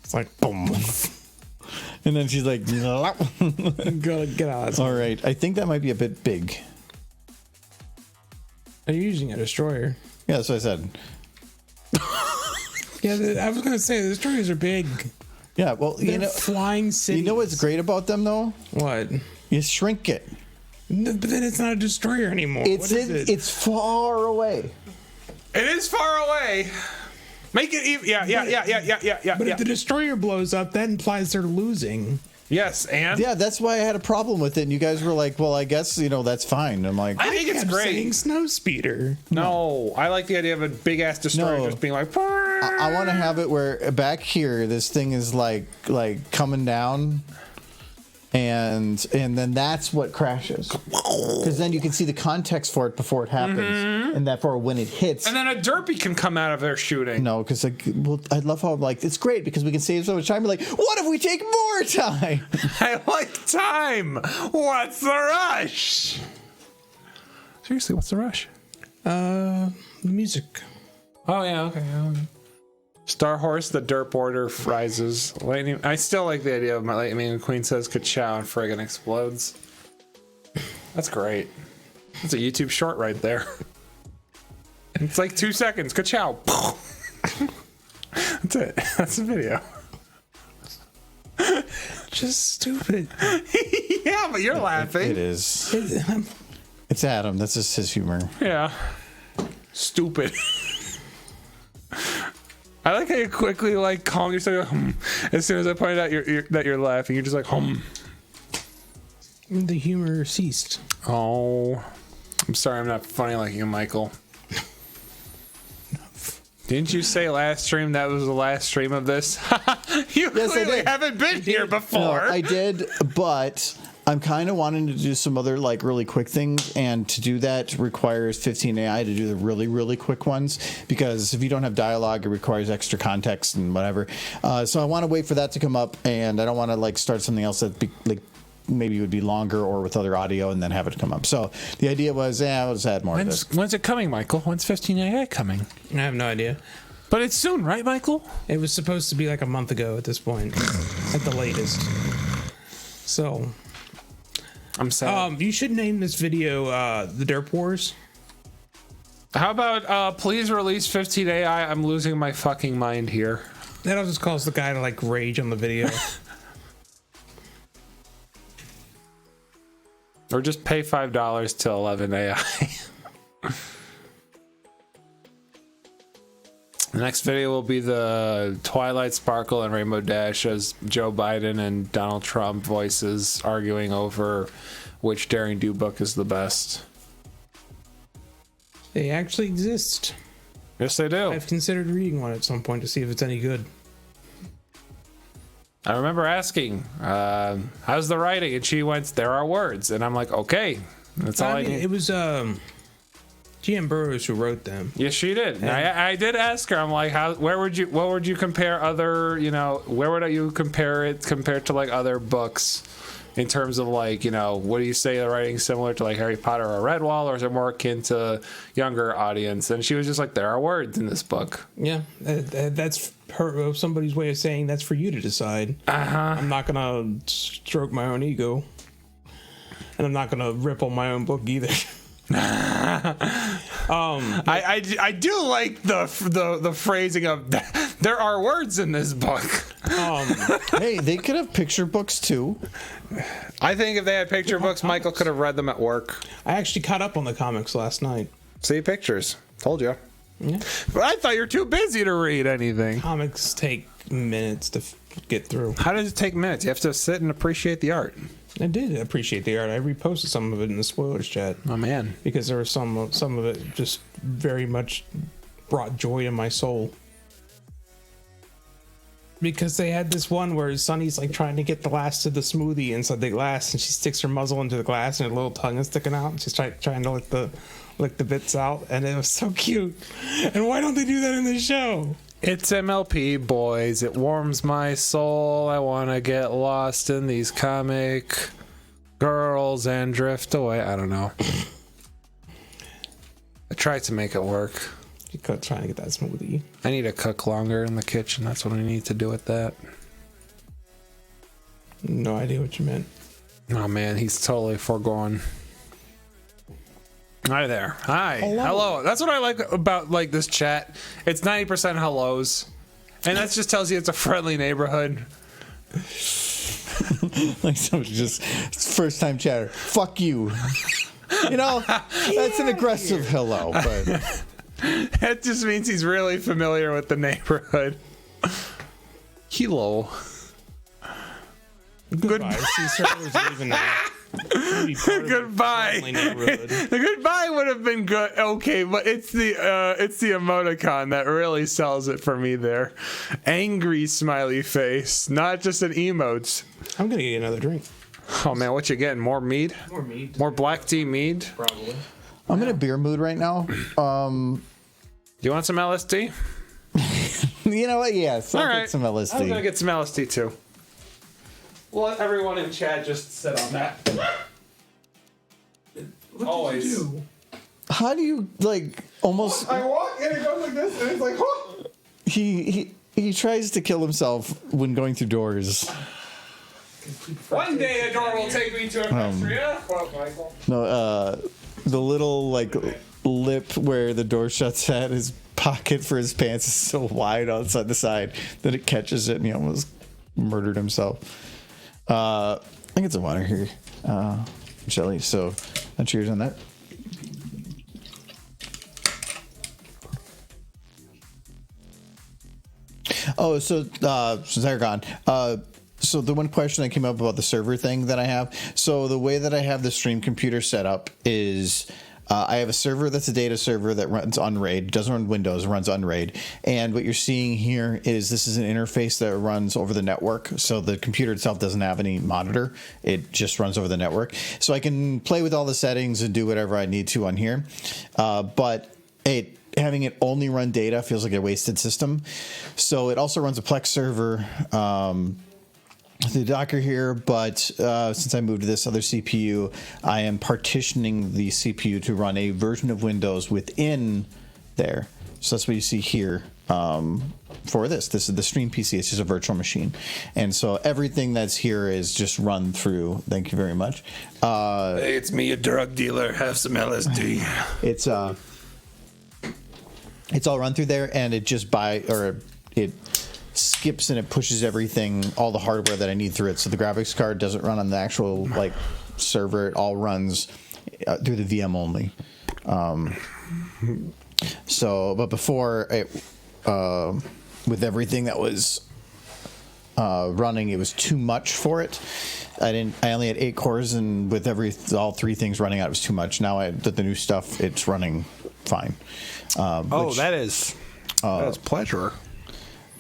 It's like boom. and then she's like, Go get out. all right. I think that might be a bit big. Are you using a destroyer? Yeah, that's what I said. Yeah, I was gonna say the destroyers are big. Yeah, well, They're flying cities. you know what's great about them though? What? You shrink it. No, but then it's not a destroyer anymore. It's what is in, it? it's far away. It is far away. Make it even. Yeah. But if the destroyer blows up, that implies they're losing. Yes, and Yeah, that's why I had a problem with it. And you guys were like, "Well, I guess that's fine." I'm like, I think it's kept great. saying snow speeder. No, I like the idea of a big ass destroyer No. just being like. I want to have it where back here this thing is like coming down, and then that's what crashes, because then you can see the context for it before it happens, and therefore when it hits. And then a derpy can come out of there shooting. No, because I love how it's great because we can save so much time. We're like, what if we take more time? I like time. What's the rush? Seriously, what's the rush? The music. Oh yeah, okay. Star Horse, the Derp order rises. Lightning. I still like the idea of my Lightning Queen says ka-chow and friggin' explodes. That's great. That's a YouTube short right there. It's like 2 seconds. Ka-chow. That's it. That's the video. Just stupid. Yeah, but you're laughing. It is. It's Adam. That's just his humor. Yeah. Stupid. I like how you quickly calm yourself. As soon as I pointed out that you're laughing, you're just like The humor ceased. Oh, I'm sorry, I'm not funny like you, Michael. Didn't you say last stream that was the last stream of this? You Yes, I clearly did. haven't been here before. No, I did, but I'm kind of wanting to do some other really quick things, and to do that requires 15 AI to do the really, really quick ones, because if you don't have dialogue, it requires extra context and whatever. So I want to wait for that to come up, and I don't want to start something else that maybe would be longer or with other audio and then have it come up. So the idea was, I'll just add more of this. When's it coming, Michael? When's 15 AI coming? I have no idea. But it's soon, right, Michael? It was supposed to be like a month ago at this point, at the latest. So, I'm sad. you should name this video the Derp Wars. How about please release 15 AI? I'm losing my fucking mind here. That'll just cause the guy to rage on the video. Or just pay $5 to 11 AI. The next video will be the Twilight Sparkle and Rainbow Dash as Joe Biden and Donald Trump voices arguing over which Daring Do book is the best. They actually exist. Yes, they do. I've considered reading one at some point to see if it's any good. I remember asking, how's the writing? And she went, there are words. And I'm like, okay, that's all I need. It was GM Burroughs who wrote them. Yes, she did. I did ask her. I'm like, what would you compare other, where would you compare it compared to other books in terms of what do you say the writing's similar to Harry Potter or Redwall, or is it more akin to younger audience? And she was just like, there are words in this book. Yeah, that's somebody's way of saying that's for you to decide. I'm not gonna stroke my own ego, and I'm not gonna rip on my own book either. I do like the phrasing of there are words in this book. Hey, they could have picture books too. I think if they had picture books, Michael could have read them at work. I actually caught up on the comics last night. See pictures. Told you. Yeah. But I thought you were too busy to read anything. Comics take minutes to get through. How does it take minutes? You have to sit and appreciate the art. I did appreciate the art. I reposted some of it in the spoilers chat. Oh man, because there was some of it just very much brought joy to my soul. Because they had this one where Sunny's like trying to get the last of the smoothie inside the glass, and she sticks her muzzle into the glass, and her little tongue is sticking out, and she's trying to lick the bits out, and it was so cute. And why don't they do that in the show? it's MLP, boys. It warms my soul. I want to get lost in these comic girls and drift away. I don't know. I tried to make it work. You could trying to get that smoothie. I need to cook longer in the kitchen. That's what I need to do with that. No idea what you meant. Oh man, he's totally foregone. Hi there. Hi. Hello. That's what I like about like this chat. It's 90% hellos. And that just tells you it's a friendly neighborhood. Like someone just first time chatter. Fuck you. You know, that's an aggressive hello, but That just means he's really familiar with the neighborhood. Hello. Goodbye. See, Circler's leaving that. Goodbye. The goodbye would have been good. Okay, but it's the emoticon that really sells it for me there. Angry smiley face, not just an emote. I'm gonna get another drink. Oh man, what you getting? More mead? More mead. More black tea mead? Probably. I'm in a beer mood right now. You want some LSD? You know what? Yes, I'll All right. get some LSD. I'm gonna get some LSD too. We'll let everyone in chat just sit on that. Always. How do you like almost? I walk and it goes like this, and it's like, whoa. He tries to kill himself when going through doors. One day a door will take me to a country. Well, Michael. No, the little like lip where the door shuts at his pocket for his pants is so wide outside the side that it catches it and he almost murdered himself. I think it's a water here, Shelly. So, cheers on that. Oh, so they're gone. So the one question that came up about the server thing that I have. So the way that I have the stream computer set up is I have a server that's a data server that runs on RAID. Doesn't run Windows, runs on RAID. And what you're seeing here is this is an interface that runs over the network. So the computer itself doesn't have any monitor. It just runs over the network. So I can play with all the settings and do whatever I need to on here. But having it only run data feels like a wasted system. So it also runs a Plex server. The Docker here, but since I moved to this other CPU, I am partitioning the CPU to run a version of Windows within there. So that's what you see here for this. This is the stream PC. It's just a virtual machine. And so everything that's here is just run through. Thank you very much. Hey, it's me, a drug dealer. Have some LSD. It's all run through there, and it just it skips and it pushes everything, all the hardware that I need through it. So the graphics card doesn't run on the actual like server. It all runs through the VM only. But before it, with everything that was running, it was too much for it. I only had 8 cores, and with all 3 things running out, it was too much. Now the new stuff, it's running fine. That is pleasure.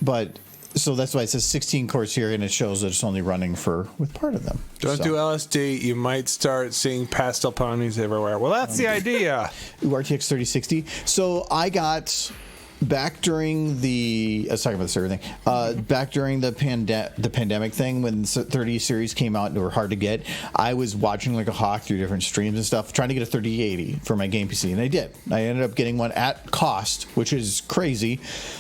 But so that's why it says 16 cores here, and it shows that it's only running with part of them. Don't do LSD. You might start seeing pastel ponies everywhere. Well, that's the idea. RTX 3060. So I got back during I was talking about the server thing. Back during the pandemic thing, when the 30 series came out and they were hard to get, I was watching like a hawk through different streams and stuff, trying to get a 3080 for my game PC, and I did. I ended up getting one at cost, which is crazy.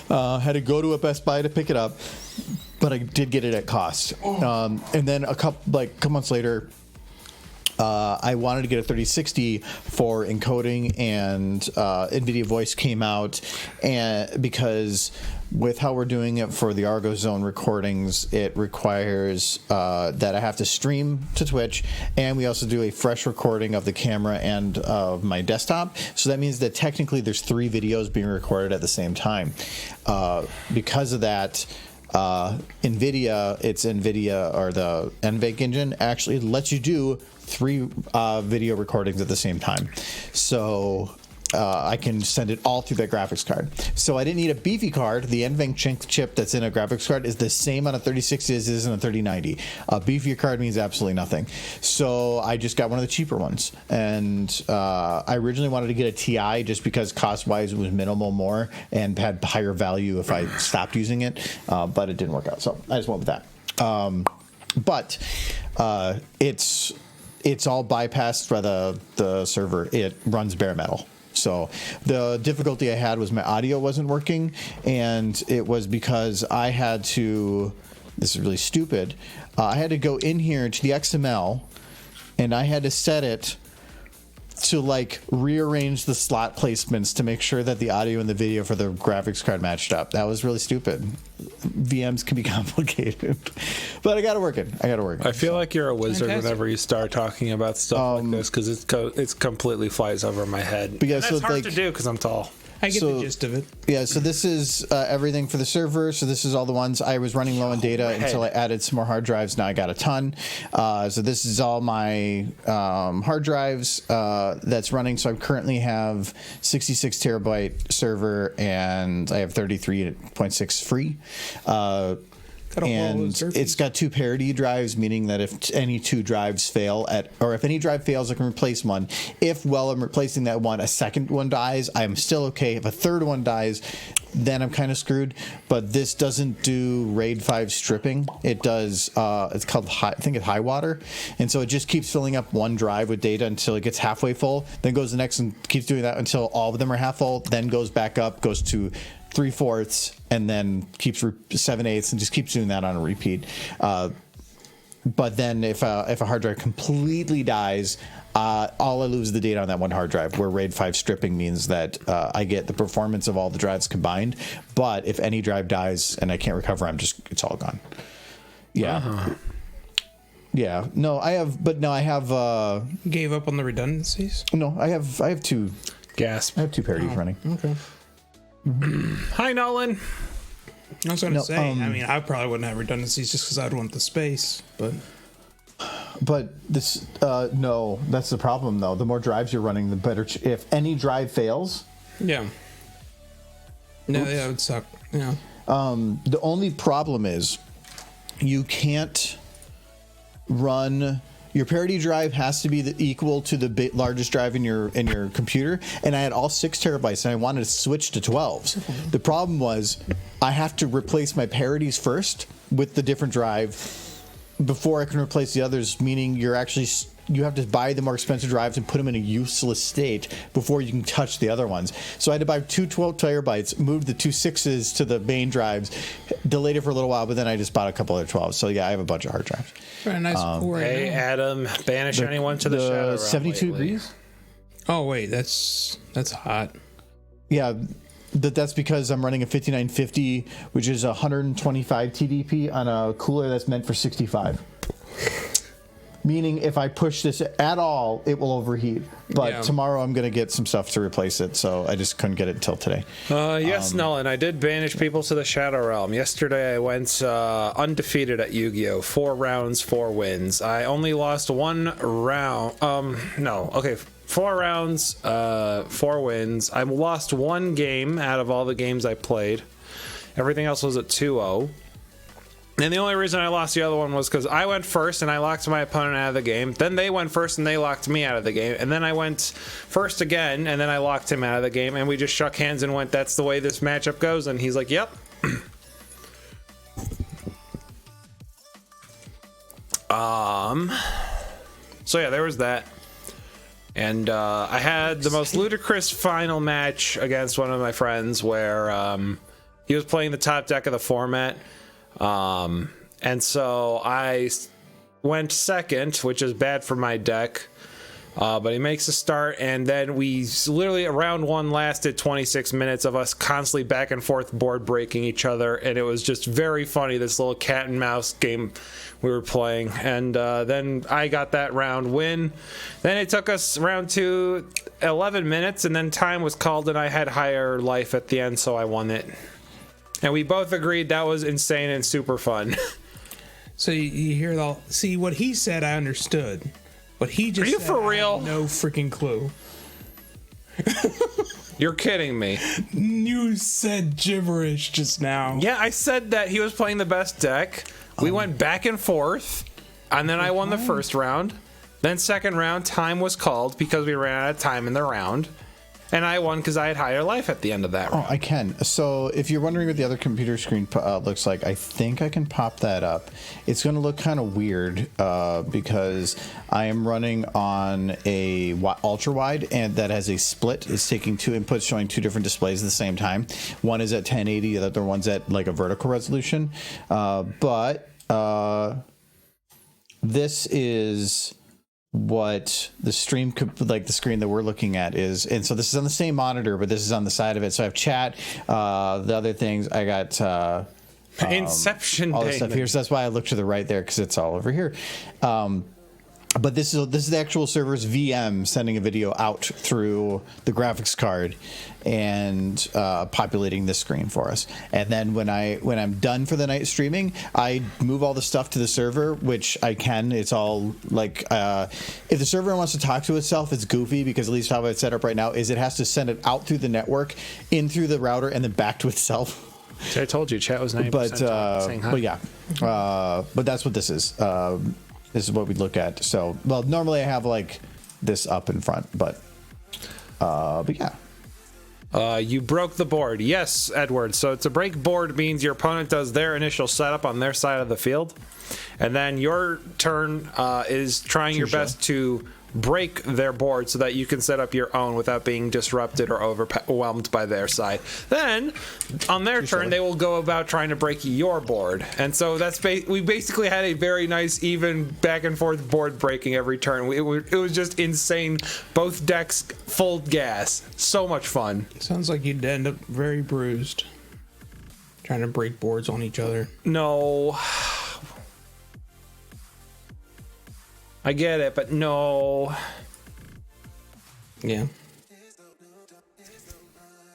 Had to go to a Best Buy to pick it up, but I did get it at cost. And then a couple months later, I wanted to get a 3060 for encoding, and NVIDIA Voice came out, and because with how we're doing it for the Argo Zone recordings, it requires that I have to stream to Twitch, and we also do a fresh recording of the camera and of my desktop. So that means that technically there's 3 videos being recorded at the same time. Because of that, NVIDIA or the NVENC engine actually lets you do 3 video recordings at the same time. So I can send it all through that graphics card. So I didn't need a beefy card. The NVENC chip that's in a graphics card is the same on a 3060 as it is on a 3090. A beefier card means absolutely nothing. So I just got one of the cheaper ones. And I originally wanted to get a TI just because cost-wise it was minimal more and had higher value if I stopped using it. But it didn't work out. So I just went with that. But it's all bypassed by the server. It runs bare metal. So the difficulty I had was my audio wasn't working, and it was because I had to, this is really stupid, I had to go in here to the XML, and I had to set it to like rearrange the slot placements to make sure that the audio and the video for the graphics card matched up. That was really stupid. VMs can be complicated, but I got it working. I feel like you're a wizard Fantastic. whenever you start talking about stuff like this, because it's completely flies over my head. But yeah, and so that's hard like, to do because I'm tall. I get So- the gist of it. Yeah, so this is everything for the server. So this is all the ones I was running low on data until I added some more hard drives. Now I got a ton. So this is all my hard drives that's running. So I currently have 66 terabyte server, and I have 33.6 free. Got a whole And load of it's got 2 parity drives, meaning that if any 2 drives fail or if any drive fails, I can replace one. If while I'm replacing that one, a second one dies, I'm still okay. If a third one dies, then I'm kind of screwed. But this doesn't do RAID 5 stripping. It does. It's called I think it's high water, and so it just keeps filling up one drive with data until it gets halfway full. Then goes the next and keeps doing that until all of them are half full. Then goes back up, goes to 3/4, and then keeps 7/8, and just keeps doing that on a repeat. But then if a hard drive completely dies, all I lose is the data on that one hard drive, where RAID 5 stripping means that I get the performance of all the drives combined. But if any drive dies and I can't recover, it's all gone. Yeah. Yeah. No, I have Gave up on the redundancies. no, I have 2 Gasp. parodies running. Okay. Hi, Nolan. I was going to No, say, I mean, I probably wouldn't have redundancies just because I'd want the space, but But this, no, that's the problem though. The more drives you're running, the better. If any drive fails, yeah. No, yeah, it would suck. Yeah. the only problem is you can't run. Your parity drive has to be equal to the largest drive in your computer, and I had all 6 terabytes, and I wanted to switch to 12s. The problem was I have to replace my parities first with the different drive before I can replace the others. Meaning you have to buy the more expensive drives and put them in a useless state before you can touch the other ones. So I had to buy 2 12 terabytes, moved the 2 6s to the main drives, delayed it for a little while, but then I just bought a couple other 12s. So yeah, I have a bunch of hard drives. Very nice cool right Hey, now. Adam, banish anyone to the shadow realm 72 lately. degrees. Oh wait, that's hot. Yeah, that's because I'm running a 5950, which is 125 TDP on a cooler that's meant for 65. Meaning if I push this at all, it will overheat. But Yeah. tomorrow I'm going to get some stuff to replace it, so I just couldn't get it until today. Yes, Nolan, I did banish people to the Shadow Realm. Yesterday I went undefeated at Yu-Gi-Oh! 4 rounds, 4 wins. I only lost 1 round. 4 rounds, 4 wins. I lost 1 game out of all the games I played. Everything else was at 2-0. And the only reason I lost the other one was because I went first and I locked my opponent out of the game. Then they went first and they locked me out of the game. And then I went first again and then I locked him out of the game. And we just shook hands and went, that's the way this matchup goes. And he's like, yep. So yeah, there was that. And I had the most ludicrous final match against one of my friends where he was playing the top deck of the format. And so I went second, which is bad for my deck. But he makes a start, and then we literally, round 1 lasted 26 minutes of us constantly back and forth board breaking each other, and it was just very funny, this little cat and mouse game we were playing. And then I got that round win. Then it took us round 2 11 minutes, and then time was called, and I had higher life at the end, so I won it. And we both agreed that was insane and super fun. So you hear it all. See, what he said, I understood. What he just Are you said, for I real? had no freaking clue. You're kidding me. You said gibberish just now. Yeah, I said that he was playing the best deck. We went back and forth, and then I won the first round. Then second round, time was called because we ran out of time in the round. And I won because I had higher life at the end of that round. Oh, I can. So if you're wondering what the other computer screen looks like, I think I can pop that up. It's going to look kind of weird because I am running on a ultra wide, and that has a split. It's taking two inputs, showing two different displays at the same time. One is at 1080, the other one's at like a vertical resolution. But this is what the stream, like the screen that we're looking at is. And so this is on the same monitor, but this is on the side of it. So I have chat, the other things I got, Inception all this stuff here. So that's why I look to the right there, because it's all over here. But this is the actual server's VM sending a video out through the graphics card and populating this screen for us. And then when I'm done for the night streaming, I move all the stuff to the server, which I can. It's all like if the server wants to talk to itself, it's goofy, because at least how it's set up right now is it has to send it out through the network, in through the router, and then back to itself. I told you, chat was 90% saying hi. But yeah, but that's what this is. This is what we look at. So, well, normally I have like this up in front, but yeah. You broke the board. Yes, Edward. So to break board means your opponent does their initial setup on their side of the field, and then your turn is trying your best to break their board so that you can set up your own without being disrupted or overwhelmed by their side. Then, on their turn, they will go about trying to break your board. And so that's we basically had a very nice, even back and forth board breaking every turn. It was just insane. Both decks full gas. So much fun. Sounds like you'd end up very bruised trying to break boards on each other. No. I get it, but no. Yeah.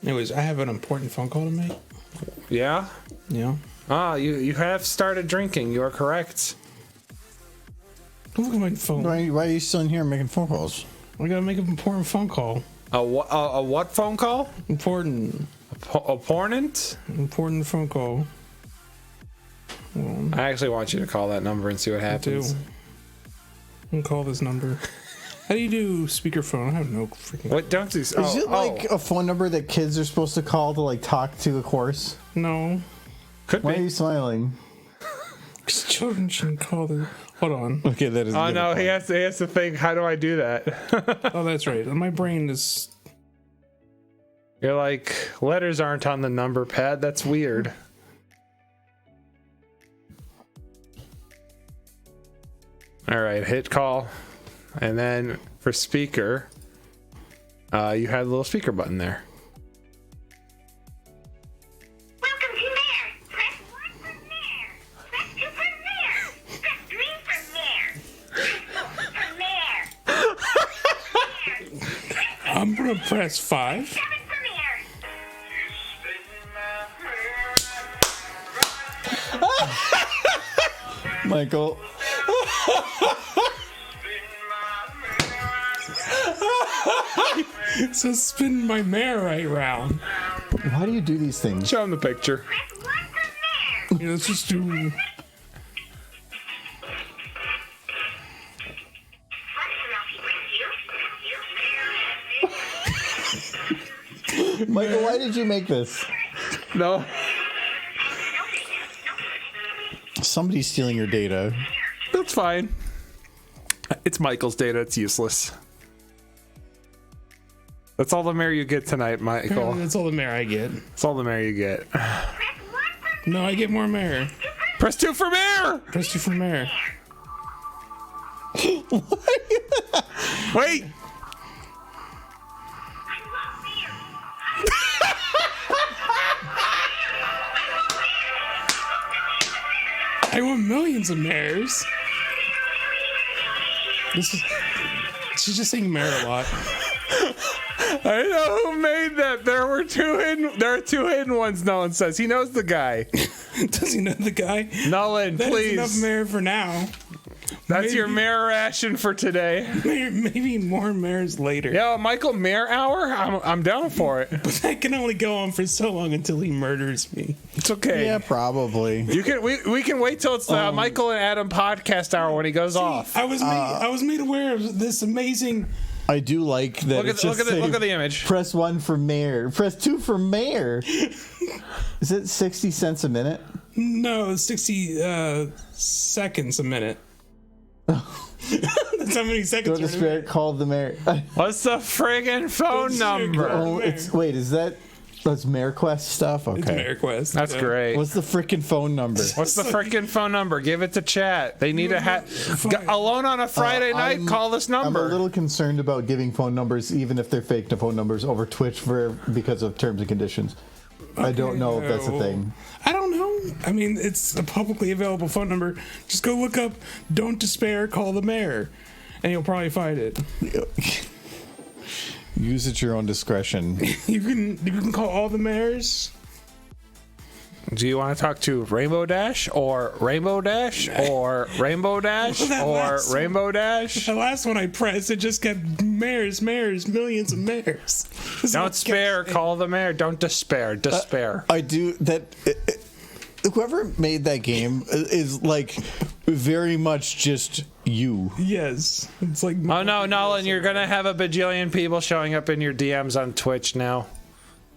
Anyways, I have an important phone call to make. Yeah? Yeah. Ah, you have started drinking. You are correct. Look at my phone. Why are you still in here making phone calls? I gotta make an important phone call. A what phone call? Important. Opponent? Important phone call. I actually want you to call that number and see what happens. And call this number. How do you do speakerphone? I have no freaking. What don't you? Is it like a phone number that kids are supposed to call to like talk to a course? No. Could Why are be. you smiling? Because children shouldn't call the. Hold on. Okay, that is. Oh no, he has to think. How do I do that? Oh, that's right. My brain is. You're like, letters aren't on the number pad. That's weird. All right, hit call, and then for speaker, you had a little speaker button there. Welcome to Nair. Press 1 for Nair. Press 2 for Nair. Press 3 for Nair. 4 for Nair. I'm gonna press 5. 7 for Nair. Michael. So spin my mare right round. Why do you do these things? Show him the picture. Press 1 for Nair. Yeah, let's just do. Michael, why did you make this? No. Somebody's stealing your data. That's fine. It's Michael's data. It's useless. That's all the mare you get tonight, Michael. That's all the mare I get. That's all the mare you get. No, I get more mare. Press 2 for mare! Press 2 for mare. Wait! I want millions of mares. This is. She's just saying mare a lot. I know who made that. There are two hidden ones. Nolan says he knows the guy. Does he know the guy? Nolan, That is please. enough mayor for now. That's your mayor ration for today. Maybe more mayors later. Yo, Michael, mayor hour? I'm down for it. But that can only go on for so long until he murders me. It's okay. Yeah, probably. You can we can wait till it's the Michael and Adam podcast hour when he goes off. I was made aware of this amazing. I do like that. Look at the image. Press 1 for mayor. Press 2 for mayor. Is it 60 cents a minute? No, 60 seconds a minute. That's how many seconds. Go to Spirit, call the mayor. What's the friggin' phone number? Oh, wait, is that's MayorQuest stuff? Okay. It's Mayor Quest. That's great. What's the freaking phone number? What's the freaking phone number? Give it to chat. They need a alone on a Friday night. Call this number. I'm a little concerned about giving phone numbers, even if they're fake phone numbers, over Twitch because of terms and conditions. I don't know if that's a thing. I don't know. I mean, it's a publicly available phone number. Just go look up "Don't Despair, Call the Mayor," and you'll probably find it. Use at your own discretion. You can call all the mayors. Do you want to talk to Rainbow Dash or Rainbow Dash or Rainbow Dash or Rainbow Dash? The last one I pressed, it just kept mayors, millions of mayors. Don't spare, call the mayor. Don't despair, despair. I do that. Whoever made that game is like very much just you. Yes, it's like. Oh no, Nolan, you're gonna have a bajillion people showing up in your DMs on Twitch now.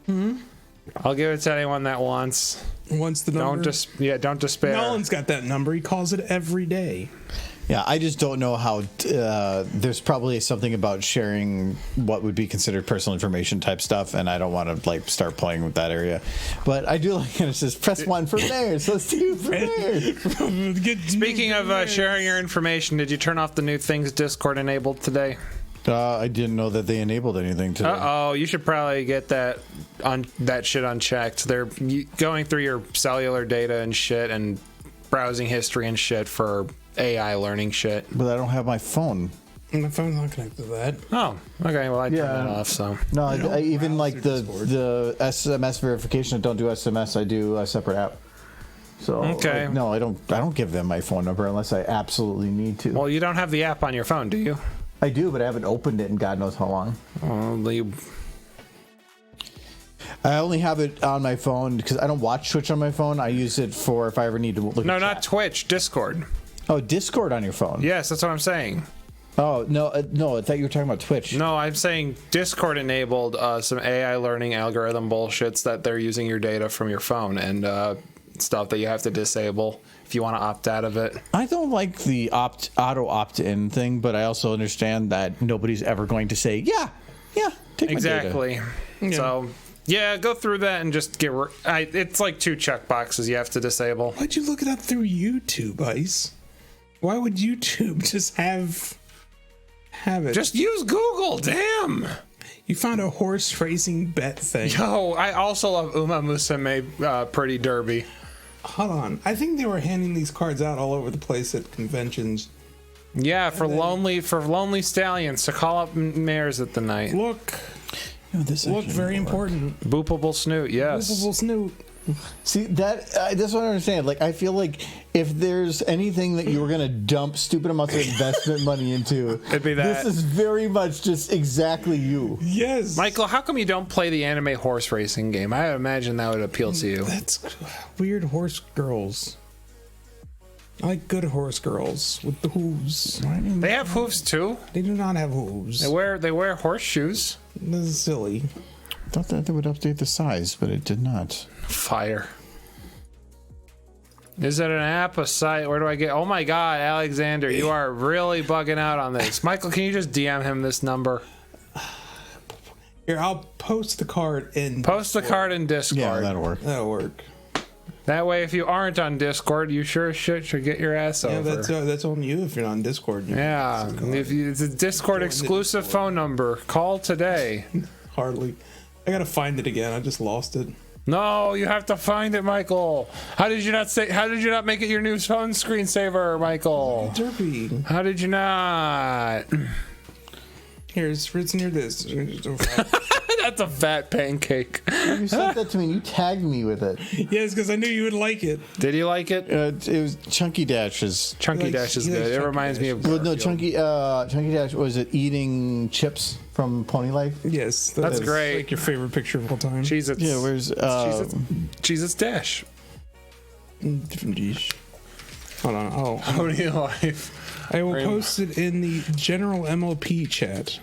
I'll give it to anyone that wants. Wants the number. Don't despair. Nolan's got that number. He calls it every day. Yeah, I just don't know how. There's probably something about sharing what would be considered personal information type stuff, and I don't want to start playing with that area. But I do like it. It says press 1 for mayors. Let's do for mayors. Speaking of sharing your information, did you turn off the new things Discord enabled today? I didn't know that they enabled anything today. Oh, you should probably get that shit unchecked. They're going through your cellular data and shit and browsing history and shit for AI learning shit. But I don't have my phone. My phone's not connected to that. Oh, okay. Well, I turned that off. So no, I even like the Discord. the SMS verification. I don't do SMS. I do a separate app. So Okay. no, I don't give them my phone number unless I absolutely need to. well, you don't have the app on your phone, do you? I do, but I haven't opened it in God knows how long. I only have it on my phone because I don't watch Twitch on my phone. I use it for if I ever need to look. No, at not chat. Twitch. Discord. Oh, Discord on your phone. Yes, that's what I'm saying. Oh no, no! I thought you were talking about Twitch. No, I'm saying Discord enabled some AI learning algorithm bullshits that they're using your data from your phone and stuff that you have to disable if you want to opt out of it. I don't like the auto opt-in thing, but I also understand that nobody's ever going to say, yeah, take my data. Exactly. So yeah, go through that and just get. It's like 2 check boxes you have to disable. Why'd you look it up through YouTube, Ice? Why would YouTube just have it? Just use Google. Damn. You found a horse racing bet thing. Yo, I also love Uma Musume Pretty Derby. Hold on. I think they were handing these cards out all over the place at conventions. Yeah, for lonely stallions to call up mares at the night. Look, This look, actually very might work. important. Boopable snoot, yes. Movable snoot. See that's what I understand. Like I feel like if there's anything that you were gonna dump stupid amounts of investment money into, It'd be that. This is very much just exactly you. Yes. Michael, how come you don't play the anime horse racing game? I imagine that would appeal to you. That's weird horse girls. I like good horse girls with the hooves. They have hooves too. They do not have hooves. They wear horseshoes. This is silly. I thought that they would update the size, but it did not. Fire. Is it an app, a site? Where do I get? Oh my God, Alexander, you are really bugging out on this. Michael, can you just DM him this number? Here, I'll post the card in. Post the card in Discord. Yeah, that'll work. That'll work. That way, if you aren't on Discord, you sure should get your ass Yeah, over. that's on you if you're not on Discord. Yeah, it's a Discord exclusive phone number. Call today. Hardly. I gotta find it again. I just lost it. No, you have to find it, Michael. How did you not make it your new phone screensaver, Michael? Derpy. How did you not? it's near this. That's a fat pancake. You sent that to me and you tagged me with it. Yes, because I knew you would like it. Did you like it? It was Chunky Dash's. Chunky Dash is he likes good. It Chunky reminds me of. Well, no, Garfield. Chunky Dash, was it eating chips from Pony Life? Yes, That's great. Like your favorite picture of all time. Cheez-Its. Yeah, where's Cheez-Its Dash. Different dish. Hold on. Oh, Pony Life. I will post it in the general MLP chat.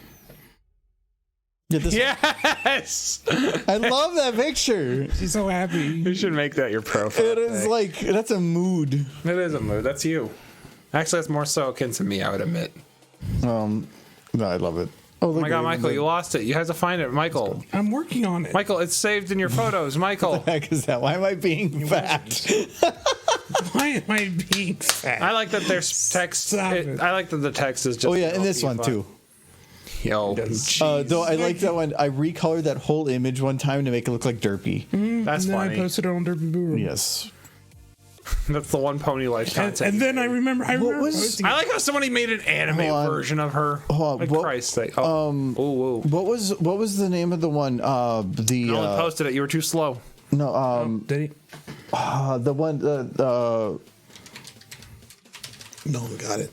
Yeah, this Yes. I love that picture. She's so happy. You should make that your profile. It is pic. like that's a mood. It is a mood. That's you. Actually, that's more so akin to me, I would admit. No, I love it. Oh Oh my god, Michael, you lost it. You have to find it. Michael. I'm working on it. Michael, it's saved in your photos. Michael. Heck is that? Why am I being fat? Why am I being fat? I like that there's text. Stop it. I like that the text is just. Oh yeah, and this one too. Yo. Though I like that one. I recolored that whole image one time to make it look like Derpy. That's and then funny. I posted it on Derpy Boo. Yes. That's the one Pony Life content. And then I remember was- posting I like how somebody made an anime Hold on. version of her. Hold on, Like what- Christ's sake. Oh, ooh. What was the name of the one? I only posted it. You were too slow. No. Did he? The one. No one got it.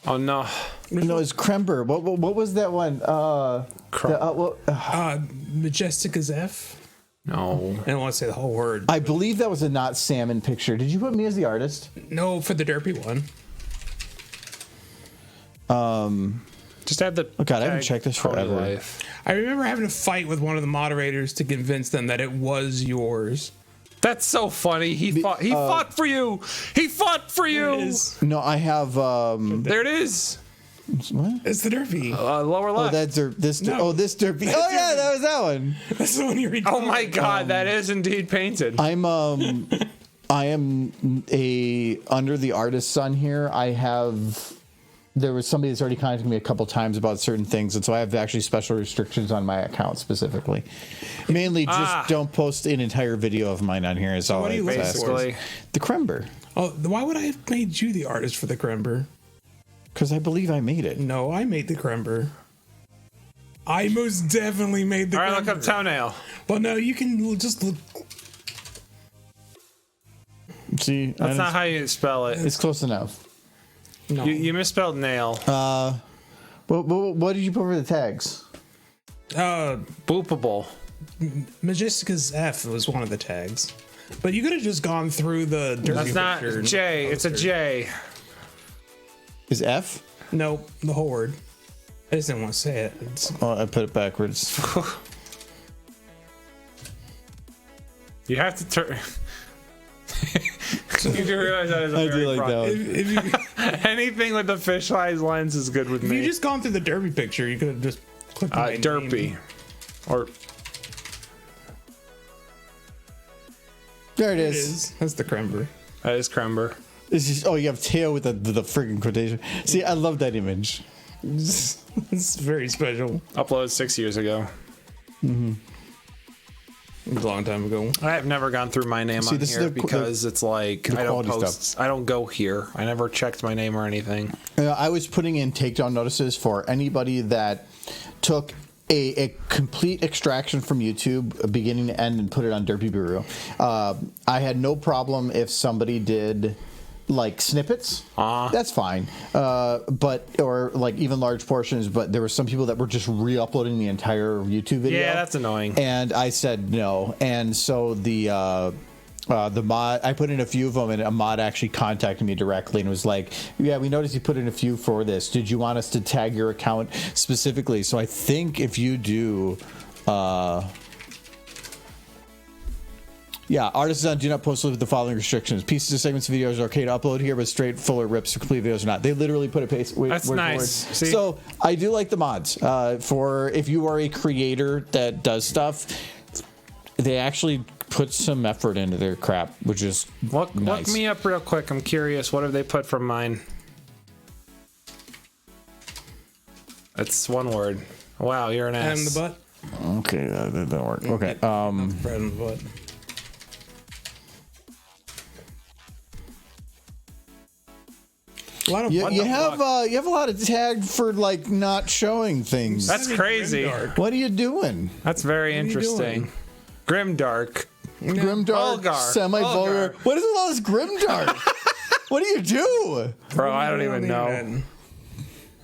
Oh no. No, it's Krember. What was that one? Majestic as F. No. I don't want to say the whole word. I believe that was a not salmon picture. Did you put me as the artist? No, for the Derpy one. Just add the. Oh, God, I haven't tag checked this Pony forever. Life. I remember having a fight with one of the moderators to convince them that it was yours. That's so funny. He fought. He fought for you. He fought for you. It is. No, I have. There it is. What? It's the Derpy. Lower Oh, left. that's this. No. Oh, this Derpy. Oh yeah, that was that one. That's the one you read. Oh my god, that is indeed painted. I am a under the artist son here. I have. There was somebody that's already contacted me a couple times about certain things, and so I have actually special restrictions on my account specifically. Mainly, just don't post an entire video of mine on here. Is all what do I you look ask. for? Basically. The Krember, Oh, why would I have made you the artist for the Krember? because I believe I made it. No, I made the Krember. I most definitely made the All right, Krember. look up toenail. Well, no, you can just look. See, That's not how you spell it. It's close enough. No. You misspelled nail. What did you put for the tags? Boopable. Majestica's F was one of the tags. But you could have just gone through the Derpy That's not picture and J. It's a poster. J. Is F? Nope, the whole word. I just didn't want to say it. It's, Oh, I put it backwards. You have to turn. You do realize that is a I very do like that one. if you, Anything with the fisheye lens is good with if me. you just gone through the Derpy picture, you could have just clicked my name. Derpy. Or There it It is. is. That's the Krember. that is Krember. It's just you have tail with the friggin' quotation. See, I love that image. It's very special. Uploaded 6 years ago. It was a long time ago. I have never gone through my name See, on this is here the because it's like the I don't quality post. stuff. I don't go here. I never checked my name or anything. I was putting in takedown notices for anybody that took a complete extraction from YouTube, beginning to end, and put it on Derpy Bureau. I had no problem if somebody did like snippets. That's fine. But or like even large portions. But there were some people that were just re-uploading the entire YouTube video. Yeah, that's annoying. And I said no. And so the mod, I put in a few of them, and a mod actually contacted me directly and was like, "Yeah, we noticed you put in a few for this. Did you want us to tag your account specifically?" So I think if you do, yeah, artisans do not post with the following restrictions: pieces of segments of videos are okay to upload here, but straight, full, or rips for complete videos are not. They literally put a paste. That's word for nice. word. See? So I do like the mods. For if you are a creator that does stuff, they actually put some effort into their crap, which is Look nice. me up real quick. I'm curious. What have they put from mine? It's one word. Wow, you're an ass. And the butt. Okay, that didn't work. Okay, Bread in the butt. A lot of You have a lot of tagged for like not showing things. That's crazy. Grimdark. What are you doing? That's very are you interesting. Grimdark. Grimdark, Vulgar. semi-vulgar. Vulgar. What is with all this grimdark? What do you do? Bro, I don't even know.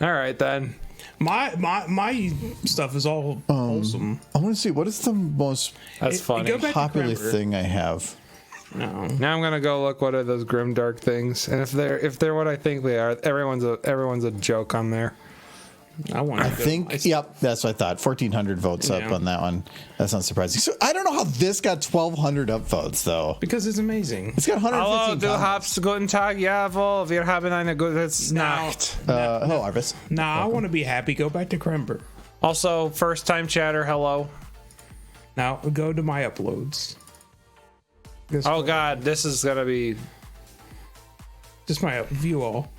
All right, then. My stuff is all wholesome. I want to see what is the most That's funny. Go back to popular Krember. thing I have. No. Now I'm gonna go look what are those grimdark things, and if they're what I think they are, everyone's a joke on there. I think, yep, that's what I thought. 1,400 votes up Yeah. on that one. That's not surprising. So I don't know how this got 1,200 upvotes though. Because it's amazing. It's got Hallo, 115 du comments. hast guten Tag, jawohl, wir haben eine gute Nacht. Hello, Arvis. Nah, I want to be happy. Go back to Krember. Also, first time chatter, hello. Now go to my uploads. Oh god, this is gonna be. Just my view all.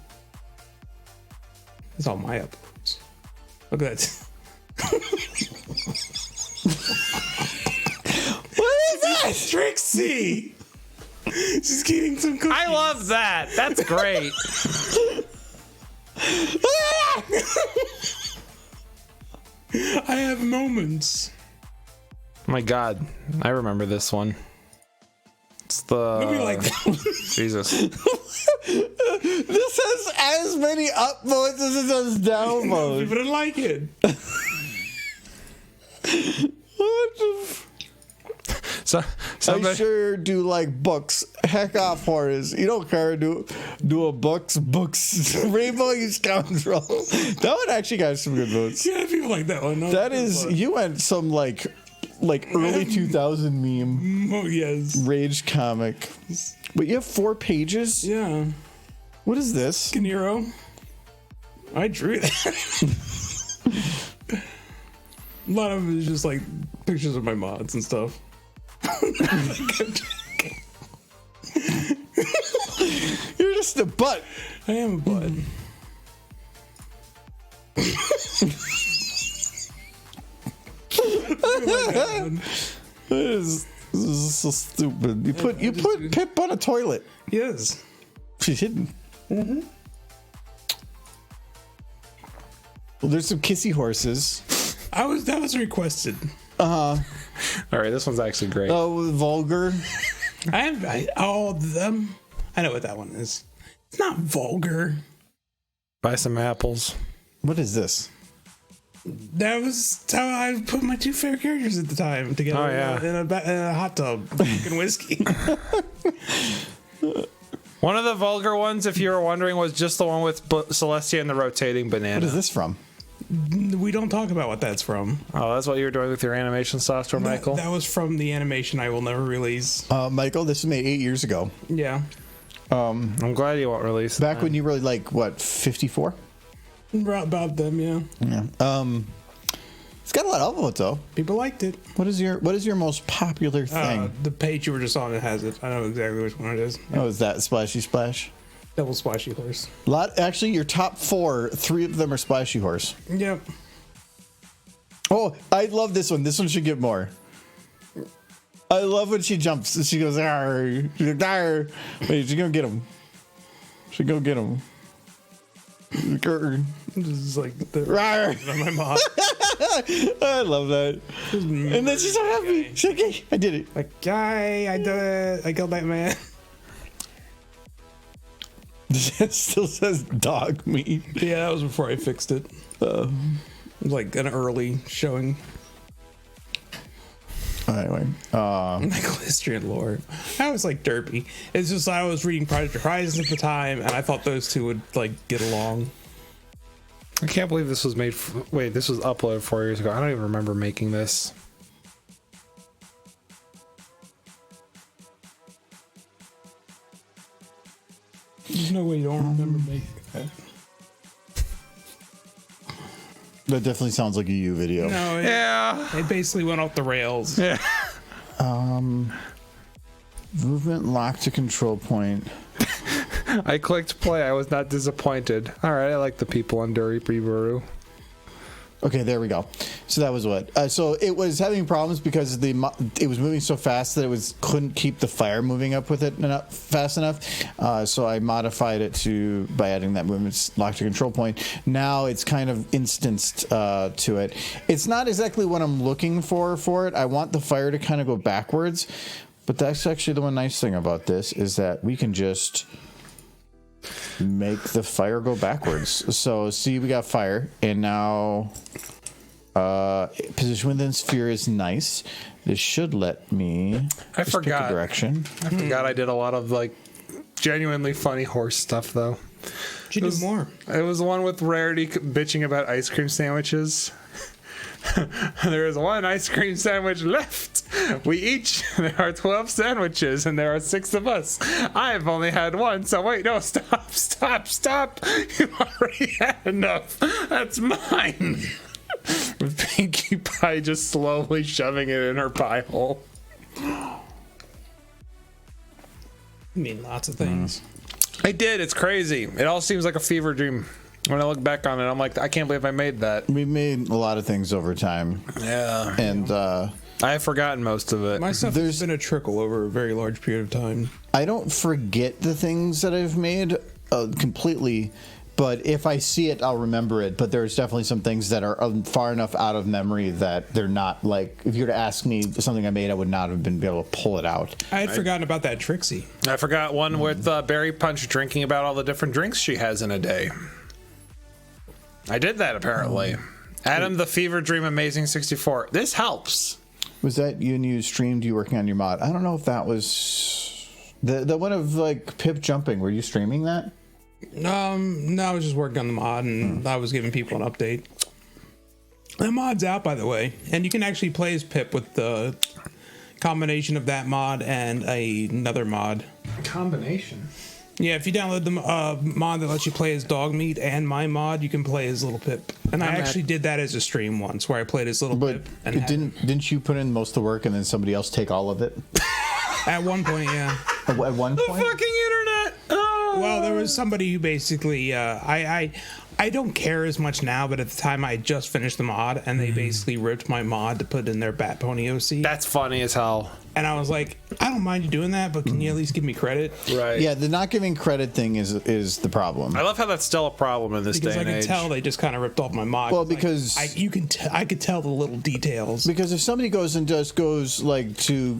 It's all my uploads. Look at that. What is that? Trixie! She's getting some cookies. I love that. That's great. I have moments. Oh my god, I remember this one. It's the Maybe like Jesus. This has as many upvotes as it does downvotes. people didn't like it. What the So I somebody, sure do like books. Heck off, Horace. You don't care. Do a books. Rainbow, you scoundrel. That one actually got some good votes. Yeah, people like that one. No, That is, you went some like early 2000 meme Oh yes. rage comic. But you have 4 pages. Yeah. What is this? Nero. I drew that. A lot of it is just like pictures of my mods and stuff. You're just a butt. I am a bud. This is so stupid. You put Pip on a toilet. Yes. She's hidden. Mm-hmm. Well, there's some kissy horses. That was requested. all right, this one's actually great. Oh, vulgar. All of them. I know what that one is. It's not vulgar. Buy some apples. What is this? That was how I put my 2 favorite characters at the time together. Oh, yeah. in a hot tub, drinking whiskey. One of the vulgar ones, if you were wondering, was just the one with Celestia and the rotating banana. What is this from? We don't talk about what that's from. Oh, that's what you were doing with your animation software, Michael? That was from the animation I will never release. Michael, this was made 8 years ago. Yeah. I'm glad you won't release it. Back when you were like, what, 54? About them, yeah. Yeah. It's got a lot of upvotes though. People liked it. What is your most popular thing? The page you were just on, it has it. I know exactly which one it is. Oh, is that Splashy Splash? Double splashy horse. Actually, your top 4, 3 of them are Splashy Horse. Yep. Oh, I love this one. This one should get more. I love when she jumps and she goes, "Arr." She's like, "Arr." Wait, she's gonna get him. She go get him. This is like the Rawr. my mom. I love that. And then she's so happy. She's like, "Hey, I did it." Like, yay, I did it. I killed that man. It still says dog meat. Yeah, that was before I fixed it. It was like an early showing. Anyway, Michael History and Lore. I was like derpy. It's just I was reading Project Horizon at the time, and I thought those two would like get along. I can't believe this was made. Wait, this was uploaded 4 years ago. I don't even remember making this. There's no way you don't remember making that. that definitely sounds like a you video. No, Yeah. it basically went off the rails. Yeah. Movement lock to control point. I clicked play. I was not disappointed. All right, I like the people on Derp. Okay, there we go. So that was what. So it was having problems because it was moving so fast that couldn't keep the fire moving up with it fast enough. So I modified it by adding that movement lock to control point. Now it's kind of instanced to it. It's not exactly what I'm looking for it. I want the fire to kind of go backwards, but that's actually the one nice thing about this is that we can just make the fire go backwards. So see, we got fire, and now position within sphere is nice. This should let me I forgot pick a direction. I forgot I did a lot of like genuinely funny horse stuff though. You do more. It was the one with Rarity bitching about ice cream sandwiches. There is one ice cream sandwich left. There are 12 sandwiches and there are 6 of us. I've only had one, so wait, no, stop. You already had enough. That's mine. With Pinkie Pie just slowly shoving it in her pie hole. I mean, lots of things. I did. It's crazy. It all seems like a fever dream. When I look back on it, I'm like, I can't believe I made that. We made a lot of things over time. Yeah. And I have forgotten most of it. My stuff has been a trickle over a very large period of time. I don't forget the things that I've made completely, but if I see it, I'll remember it. But there's definitely some things that are far enough out of memory that they're not like, if you were to ask me something I made, I would not have been able to pull it out. I had forgotten about that Trixie. I forgot one with Berry Punch drinking about all the different drinks she has in a day. I did that apparently. Adam the Fever Dream Amazing 64. This helps. Was that you streamed you working on your mod? I don't know if that was the one of like Pip jumping. Were you streaming that? No, I was just working on the mod and I was giving people an update. The mod's out, by the way, and you can actually play as Pip with the combination of that mod and another mod. Combination? Yeah, if you download the mod that lets you play as Dogmeat and my mod, you can play as Little Pip. And I actually did that as a stream once, where I played as Little Pip. And didn't you put in most of the work and then somebody else take all of it? At one point, yeah. At one point? The fucking internet! Oh. Well, there was somebody who basically, I don't care as much now, but at the time I just finished the mod, and they basically ripped my mod to put in their Bat Pony OC. That's funny as hell. And I was like, I don't mind you doing that, but can you at least give me credit? Right. Yeah, the not giving credit thing is the problem. I love how that's still a problem in this Because day I and could age. tell they just kind of ripped off my mod. Well, Like, because I could tell the little details. Because if somebody goes and just goes like to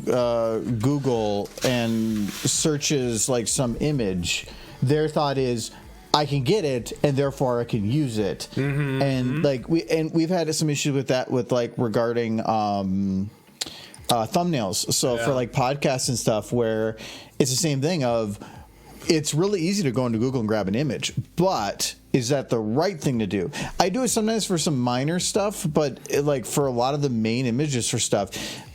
Google and searches like some image, their thought is, I can get it and therefore I can use it. Mm-hmm. And like we've had some issues with that with like regarding thumbnails. So for like podcasts and stuff, where it's the same thing of, it's really easy to go into Google and grab an image, but is that the right thing to do? I do it sometimes for some minor stuff, but like for a lot of the main images for stuff,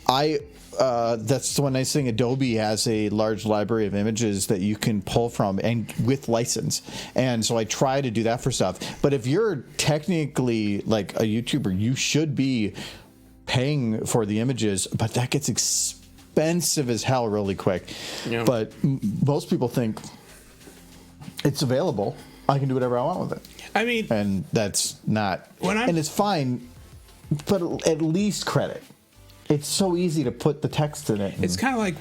that's the one nice thing. Adobe has a large library of images that you can pull from and with license. And so I try to do that for stuff. But if you're technically like a YouTuber, you should be paying for the images, but that gets expensive as hell really quick. Yeah. But most people think it's available. I can do whatever I want with it. I mean, and that's not, and it's fine, but at least credit. It's so easy to put the text in it. It's kind of like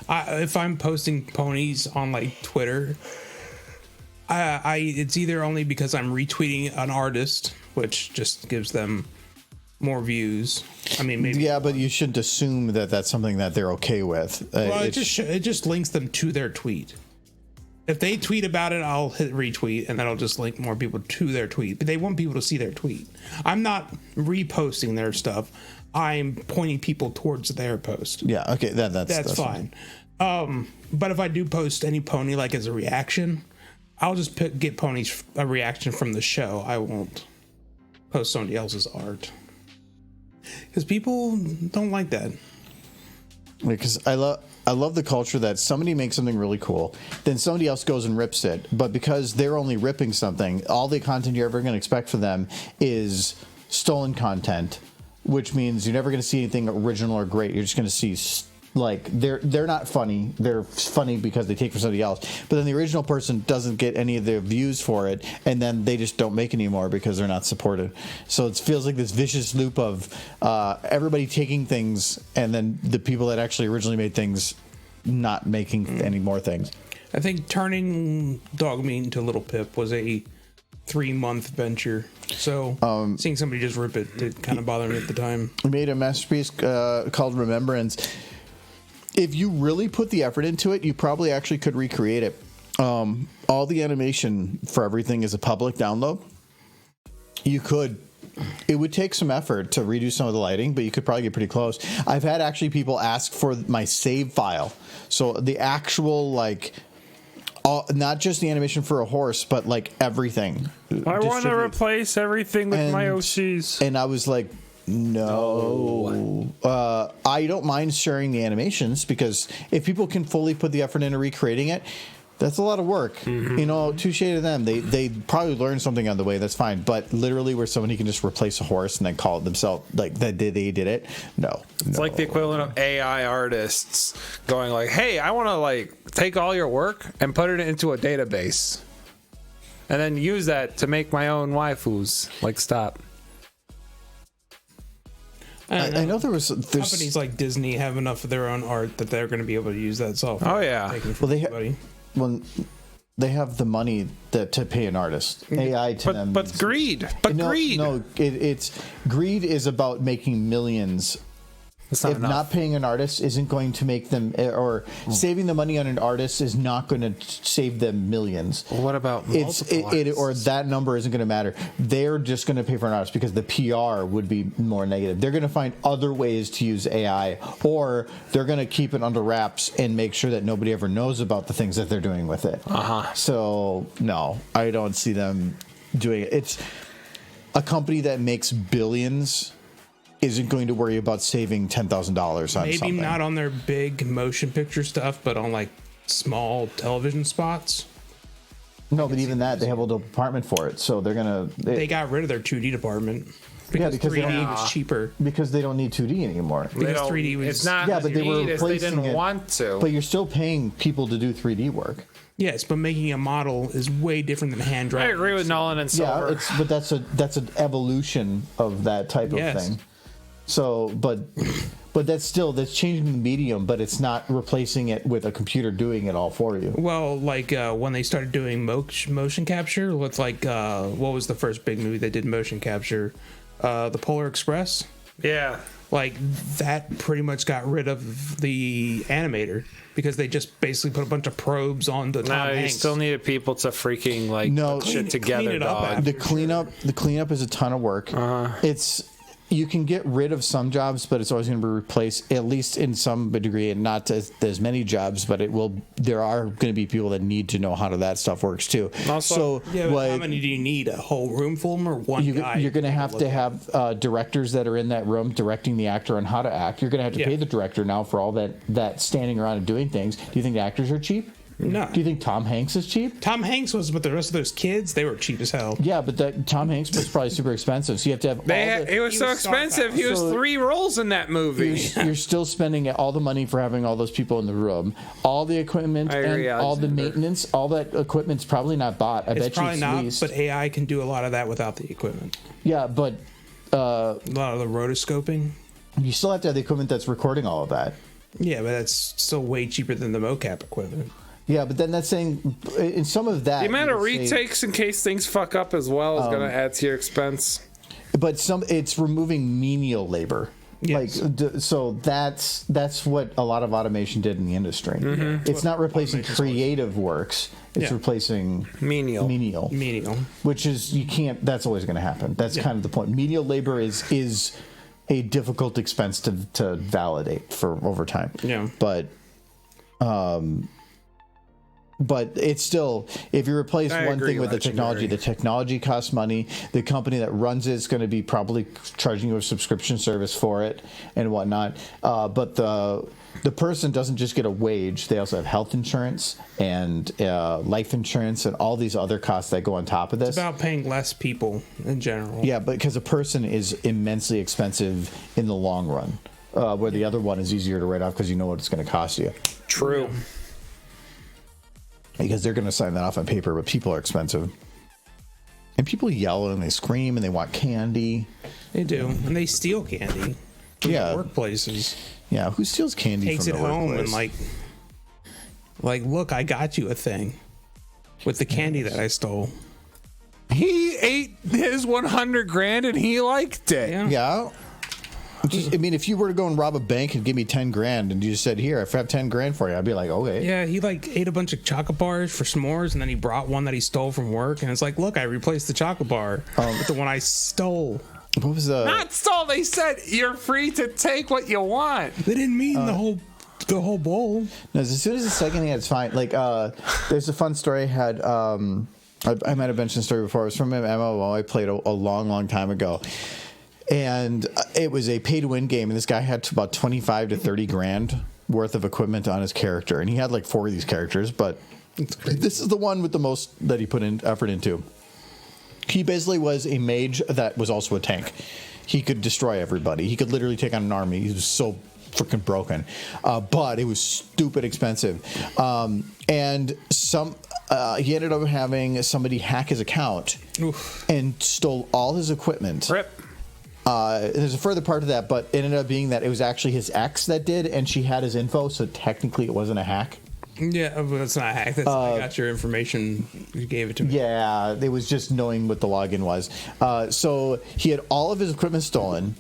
if I'm posting ponies on like Twitter, it's either only because I'm retweeting an artist, which just gives them more views. I mean, maybe. Yeah, but you shouldn't assume that that's something that they're okay with. Well, it just links them to their tweet. If they tweet about it, I'll hit retweet, and that'll just link more people to their tweet. But they want people to see their tweet. I'm not reposting their stuff. I'm pointing people towards their post. Yeah, okay, that's fine. But if I do post any pony like as a reaction, I'll just get ponies a reaction from the show. I won't post somebody else's art because people don't like that. Because I love the culture that somebody makes something really cool, then somebody else goes and rips it. But because they're only ripping something, all the content you're ever going to expect from them is stolen content, which means you're never going to see anything original or great. You're just going to see like they're not funny. They're funny because they take from somebody else. But then the original person doesn't get any of the views for it, and then they just don't make anymore because they're not supported. So it feels like this vicious loop of everybody taking things, and then the people that actually originally made things not making any more things. I think turning dog meat into Little Pip was a 3-month venture. So seeing somebody just rip it did kind of bother me at the time. We made a masterpiece called Remembrance. If you really put the effort into it, you probably actually could recreate it. All the animation for everything is a public download. You could. It would take some effort to redo some of the lighting, but you could probably get pretty close. I've had actually people ask for my save file. So the actual, like, not just the animation for a horse, but like everything. I want to replace everything with my OCs. And I was like, no. I don't mind sharing the animations, because if people can fully put the effort into recreating it, that's a lot of work. Mm-hmm. You know, touche to them. They probably learned something on the way. That's fine. But literally, where somebody can just replace a horse and then call it themselves, like they did it. No. It's like the equivalent of AI artists going like, "Hey, I want to like take all your work and put it into a database, and then use that to make my own waifus." Like, stop. I know there's companies like Disney have enough of their own art that they're going to be able to use that software. Oh yeah. Well, they have the money to pay an artist. AI to them. But greed. Greed. No, it's greed is about making millions. Not paying an artist isn't going to make them, or saving the money on an artist is not going to save them millions. Well, what about or that number isn't going to matter. They're just going to pay for an artist because the PR would be more negative. They're going to find other ways to use AI, or they're going to keep it under wraps and make sure that nobody ever knows about the things that they're doing with it. So no, I don't see them doing it. It's a company that makes billions isn't going to worry about saving $10,000 on something. Maybe not on their big motion picture stuff, but on like small television spots. No, but even that, they have a little department for it, so they're gonna. They got rid of their 2D department because 3D was cheaper. Because they don't need 2D anymore. Because 3D was. It's not. Yeah, but they were replacing they didn't want to. But you're still paying people to do 3D work. Yes, but making a model is way different than hand drawing. I agree with Nolan and Silver. Yeah, but that's an evolution of that type of thing. So, but that's changing the medium, but it's not replacing it with a computer doing it all for you. Well, like when they started doing motion capture, with like what was the first big movie that did motion capture? The Polar Express. Yeah. Like that pretty much got rid of the animator because they just basically put a bunch of probes on the Tom Hanks. You still needed people to freaking put shit together, dog. The cleanup is a ton of work. You can get rid of some jobs, but it's always going to be replaced, at least in some degree, and not as many jobs. But there are going to be people that need to know how that stuff works too. Also, how many do you need? A whole room full of them, or one guy? You're going to have directors that are in that room directing the actor on how to act. You're going to have to pay the director now for all that standing around and doing things. Do you think the actors are cheap? No. Do you think Tom Hanks is cheap? Tom Hanks was, but the rest of those kids, they were cheap as hell. Yeah, but Tom Hanks was probably super expensive. So you have to have. He was so expensive. He was 3 roles in that movie. You're still spending all the money for having all those people in the room, all the equipment, and all the maintenance. All that equipment's probably not bought. I bet probably it's not. leased. But AI can do a lot of that without the equipment. Yeah, but a lot of the rotoscoping. You still have to have the equipment that's recording all of that. Yeah, but that's still way cheaper than the mocap equipment. Yeah, but then that's saying in some of that. The amount of retakes in case things fuck up as well is going to add to your expense. But it's removing menial labor. Yes. So that's what a lot of automation did in the industry. Mm-hmm. It's not replacing creative works. It's replacing menial. Which is that's always going to happen. That's kind of the point. Menial labor is a difficult expense to validate for over time. Yeah. But it's still, if you replace one thing with the technology costs money. The company that runs it is going to be probably charging you a subscription service for it and whatnot. But the person doesn't just get a wage. They also have health insurance and life insurance and all these other costs that go on top of this. It's about paying less people in general. Yeah, but because a person is immensely expensive in the long run. where the other one is easier to write off because you know what it's going to cost you. True. Because they're going to sign that off on paper, but people are expensive. And people yell and they scream and they want candy. They do, and they steal candy. From Yeah. workplaces. Yeah, who steals candy Takes from it the home workplace? and like, look, I got you a thing with the candy that I stole. He ate his 100 grand and he liked it. Yeah. Yeah. I mean, if you were to go and rob a bank and give me 10 grand and you just said, here, I have 10 grand for you, I'd be like, okay. Yeah, he ate a bunch of chocolate bars for s'mores, and then he brought one that he stole from work, and it's like, look, I replaced the chocolate bar with the one I stole. What was the... Not so. They said you're free to take what you want. They didn't mean the whole bowl. No, as soon as the second hand, it's fine. Like, there's a fun story I had. I might have mentioned the story before. It was from an MMO I played a long, long time ago. And it was a pay-to-win game, and this guy had about 25 to 30 grand worth of equipment on his character. And he had like 4 of these characters, but this is the one with the most that he put in effort into. He basically was a mage that was also a tank. He could destroy everybody. He could literally take on an army. He was so freaking broken. But it was stupid expensive. And he ended up having somebody hack his account and stole all his equipment. Rip. There's a further part to that, but it ended up being that it was actually his ex that did, and she had his info, so technically it wasn't a hack. Yeah, but it's not a hack. That's, I got your information. You gave it to me. Yeah, it was just knowing what the login was. So he had all of his equipment stolen,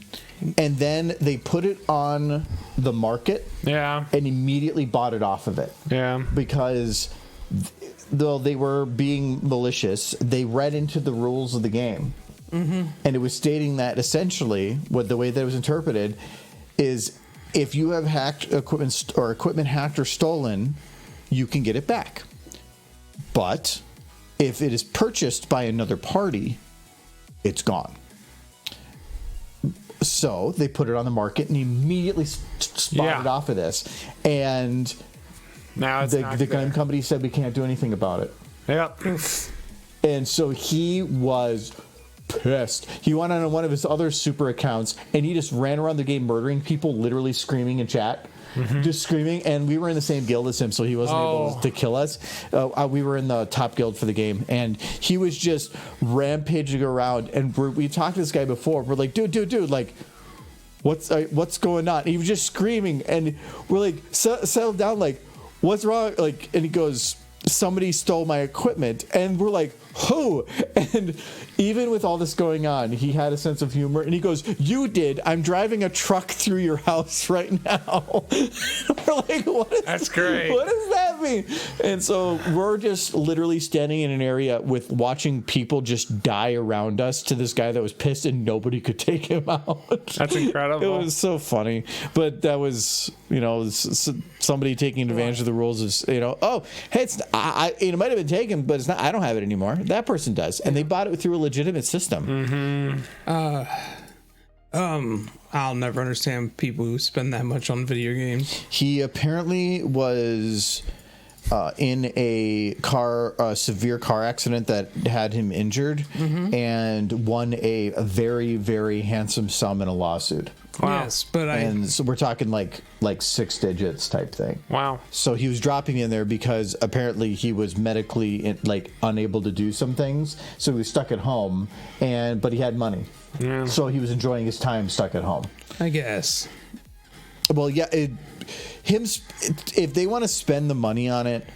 and then they put it on the market. Yeah. And immediately bought it off of it. Yeah. Because though they were being malicious, they read into the rules of the game. Mm-hmm. And it was stating that essentially, what the way that it was interpreted is, if you have hacked equipment or equipment hacked or stolen, you can get it back. But if it is purchased by another party, it's gone. So they put it on the market and immediately spotted off of this. And now it's the game company said we can't do anything about it. Yep. And so he was pissed. He went on one of his other super accounts and he just ran around the game murdering people, literally screaming in chat. Just screaming, and we were in the same guild as him, so he wasn't able to kill us. We were in the top guild for the game, and he was just rampaging around. And we talked to this guy before. We're like, dude, like, what's going on? And he was just screaming, and we're like, settle down, like, what's wrong? Like, and he goes, somebody stole my equipment, and we're like, who? And even with all this going on, he had a sense of humor, and he goes, you did. I'm driving a truck through your house right now. We're like, that's great. What does that mean? And so we're just literally standing in an area with watching people just die around us to this guy that was pissed and nobody could take him out. That's incredible. It was so funny. But that was, somebody taking advantage of the rules of, hey, it might have been taken, but it's not. I don't have it anymore. That person does, and they bought it through a legitimate system. I'll never understand people who spend that much on video games. He apparently was in a severe car accident that had him injured, and won a very, very handsome sum in a lawsuit. Wow. Yes, but And so we're talking like 6 digits type thing. Wow. So he was dropping in there because apparently he was medically unable to do some things. So he was stuck at home, but he had money. Yeah. So he was enjoying his time stuck at home. I guess. Well, yeah, if they want to spend the money on it,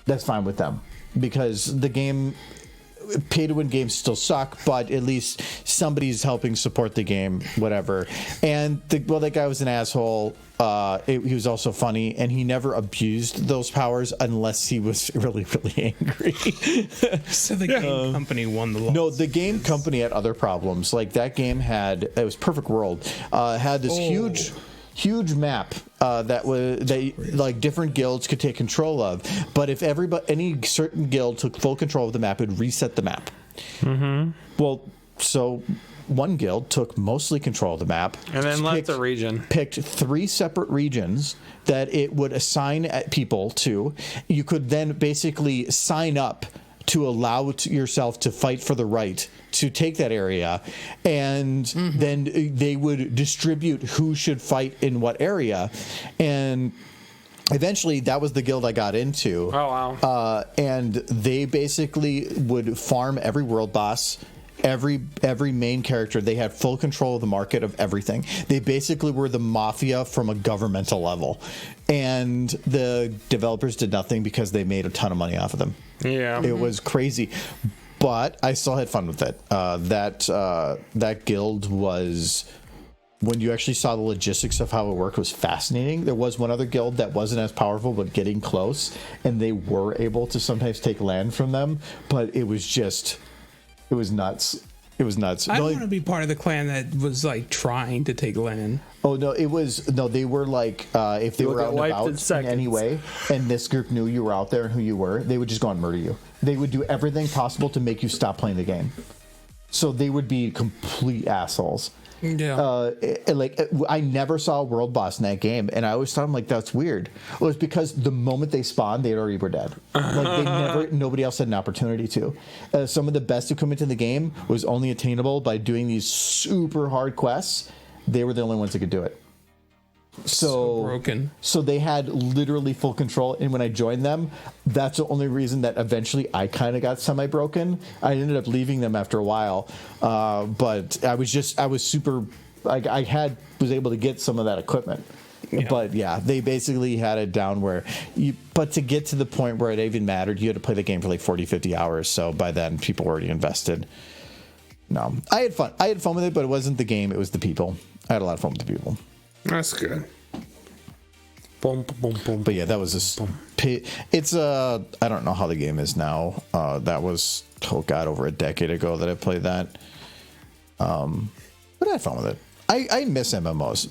that's fine with them, because the game, pay-to-win games still suck, but at least somebody's helping support the game, whatever. And that guy was an asshole. He was also funny, and he never abused those powers unless he was really, really angry. So the game company won the loss. No, the game company had other problems. Like, that game it was Perfect World, had this huge map that different guilds could take control of, but if any certain guild took full control of the map, it would reset the map. Well, so one guild took mostly control of the map and then left the region, picked 3 separate regions that it would assign people to. You could then basically sign up to allow yourself to fight for the right to take that area, and then they would distribute who should fight in what area, and eventually that was the guild I got into. Oh, wow. And they basically would farm every world boss, every main character. They had full control of the market of everything. They basically were the mafia from a governmental level, and the developers did nothing because they made a ton of money off of them. Yeah. It was crazy, but I still had fun with it. That guild was, when you actually saw the logistics of how it worked, was fascinating. There was one other guild that wasn't as powerful, but getting close, and they were able to sometimes take land from them, but it was nuts. It was nuts. I don't want to be part of the clan that was like trying to take land. Oh no, they were like, if they You'll were get out and wiped about in in seconds. any way, and this group knew you were out there and who you were, they would just go and murder you. They would do everything possible to make you stop playing the game. So they would be complete assholes. Yeah. I never saw a world boss in that game, and I always thought, I'm like, that's weird. Well, it's because the moment they spawned, they already were dead. Like nobody else had an opportunity to. Some of the best equipment in the game was only attainable by doing these super hard quests. They were the only ones that could do it. So broken. So they had literally full control, and when I joined them, that's the only reason that eventually I kind of got semi-broken. I ended up leaving them after a while, but I was super. I was able to get some of that equipment, but yeah, they basically had it down where you. But to get to the point where it even mattered, you had to play the game for like 40, 50 hours. So by then, people were already invested. No, I had fun. I had fun with it, but it wasn't the game; it was the people. I had a lot of fun with the people. That's good. Boom, boom, boom. But yeah, that was just. It's I don't know how the game is now. That was over a decade ago that I played that. But I had fun with it. I miss MMOs.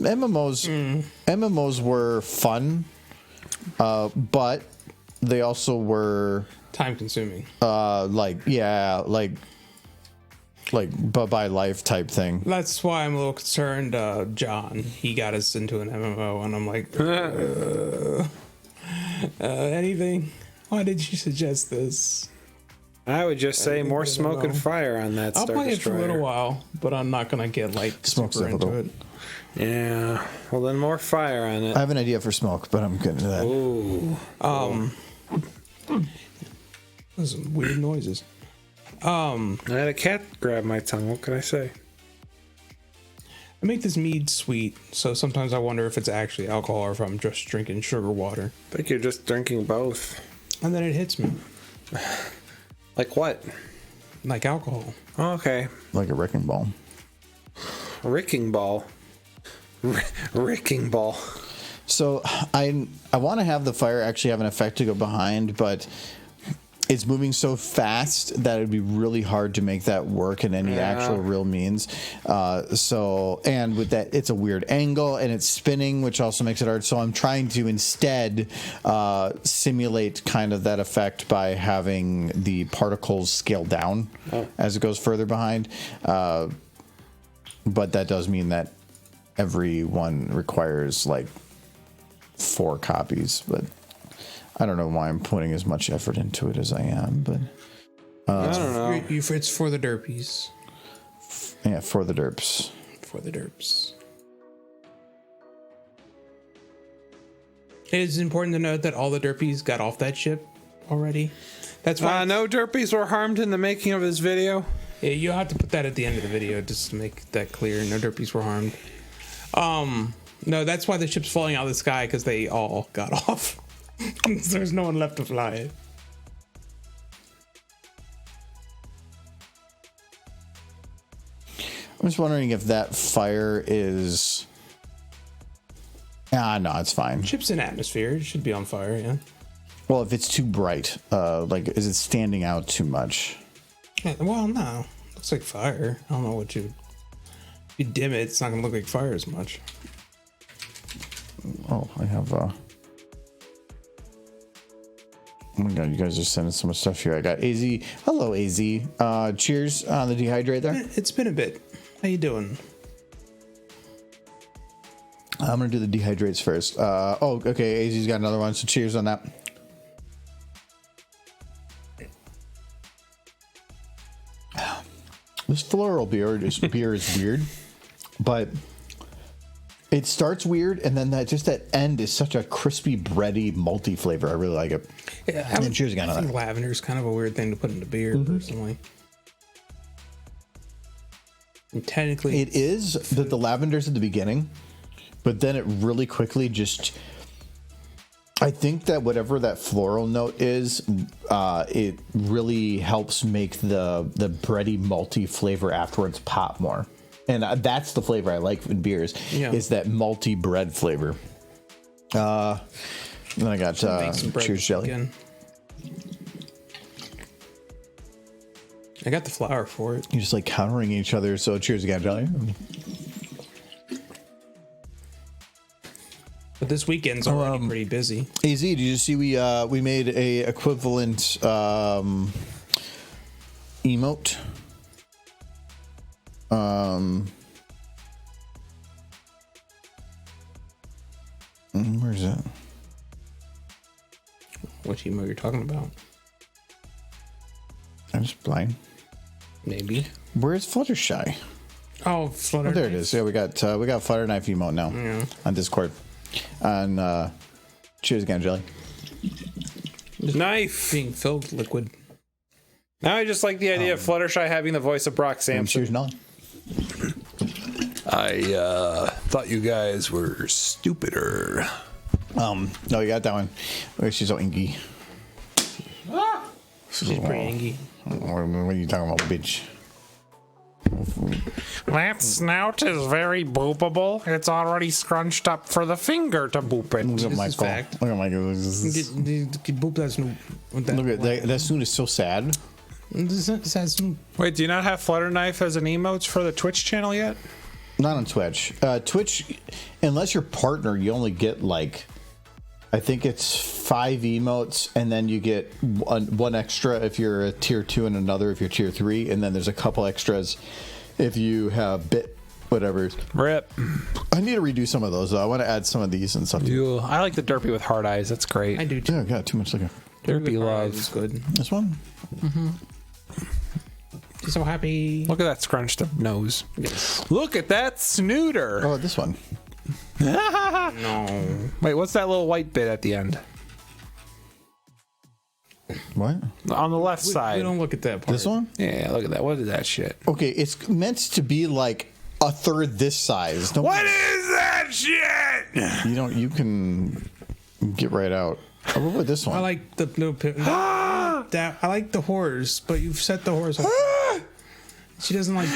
MMOs were fun, but they also were Time consuming. But by life type thing. That's why I'm a little concerned. John, he got us into an MMO, and I'm like, anything? Why did you suggest this? I would just say more smoke and fire on that I'll Star play it for a Destroyer. little while, but I'm not gonna get like Smoke's super into difficult. it. Yeah. Well, then more fire on it. I have an idea for smoke, but I'm getting to that. Ooh. Those some weird noises. I had a cat grab my tongue. What can I say? I make this mead sweet, so sometimes I wonder if it's actually alcohol or if I'm just drinking sugar water. I think you're just drinking both. And then it hits me Like what? like alcohol. Oh, okay. Like a wrecking ball. Ricking ball. Ricking ball. So I want to have the fire actually have an effect to go behind, but it's moving so fast that it'd be really hard to make that work in any actual real means. And with that, it's a weird angle and it's spinning, which also makes it hard. So I'm trying to instead simulate kind of that effect by having the particles scale down as it goes further behind. But that does mean that every one requires like 4 copies, but I don't know why I'm putting as much effort into it as I am, but I don't know. It's for the derpies. yeah, for the derps. For the derps. It is important to note that all the derpies got off that ship already. That's why No derpies were harmed in the making of this video. Yeah, you have to put that at the end of the video just to make that clear. No derpies were harmed. No, that's why the ship's falling out of the sky, because they all got off. There's no one left to fly it. I'm just wondering if that fire is. No, it's fine. Ship's in atmosphere. It should be on fire, yeah. Well, if it's too bright, is it standing out too much? Yeah, well, no. Looks like fire. I don't know what you. If you dim it, it's not gonna look like fire as much. Oh, I have. Oh my god, you guys are sending so much stuff here. I got AZ. Hello, AZ. Cheers on the dehydrate there. It's been a bit. How you doing? I'm gonna do the dehydrates first. Okay. AZ's got another one, so cheers on that. This floral beer is weird, but it starts weird, and then that end is such a crispy, bready, malty flavor. I really like it. Yeah, And cheers again I on think that. lavender is kind of a weird thing to put into beer, personally. And technically, It is the lavender's at the beginning, but then it really quickly just. I think that whatever that floral note is, it really helps make the bready, malty flavor afterwards pop more. And that's the flavor I like in beers, is that malty bread flavor. Then I got cheers jelly. Again. I got the flour for it. You're just like countering each other. So cheers again, jelly. But this weekend's already pretty busy. AZ, did you see we made a equivalent emote? Where's that? Which email you're talking about? I'm just blind. Maybe. Where's Fluttershy? Oh, Flutter. Oh, there it is. Yeah, we got Flutter Knife emote now on Discord. And cheers again, jelly. Knife Being filled with liquid. Now I just like the idea of Fluttershy having the voice of Brock And Sampson. cheers, Nelly. I thought you guys were stupider. No, you got that one. Oh, she's so inky. She's pretty inky. What are you talking about, bitch? That snout is very boopable. It's already scrunched up for the finger to boop it. Look at Michael. fact. Look at Michael. Boop that snoop. Look at that. That soon is so sad. Wait, do you not have Flutter Knife as an emotes for the Twitch channel yet? Not on Twitch. Twitch, unless you're partner, you only get like, I think it's 5 emotes, and then you get one extra if you're a tier 2 and another if you're tier 3, and then there's a couple extras if you have bit whatever. Rip. I need to redo some of those though. I want to add some of these and stuff. I like the Derpy with hard eyes. That's great. I do too. Yeah, got too much liquor. Derpy love. It's good. This one? So happy. Look at that scrunched up nose. Yes. Look at that snooter. Oh, this one. No. Wait, what's that little white bit at the end? What? On the left side. We don't look at that part. This one? Yeah, look at that. What is that shit? Okay, it's meant to be like a third this size. Don't- What is that shit? You can get right out. Oh, what about this one? I like the no. That I like the horse, but you've set the horse. She doesn't like.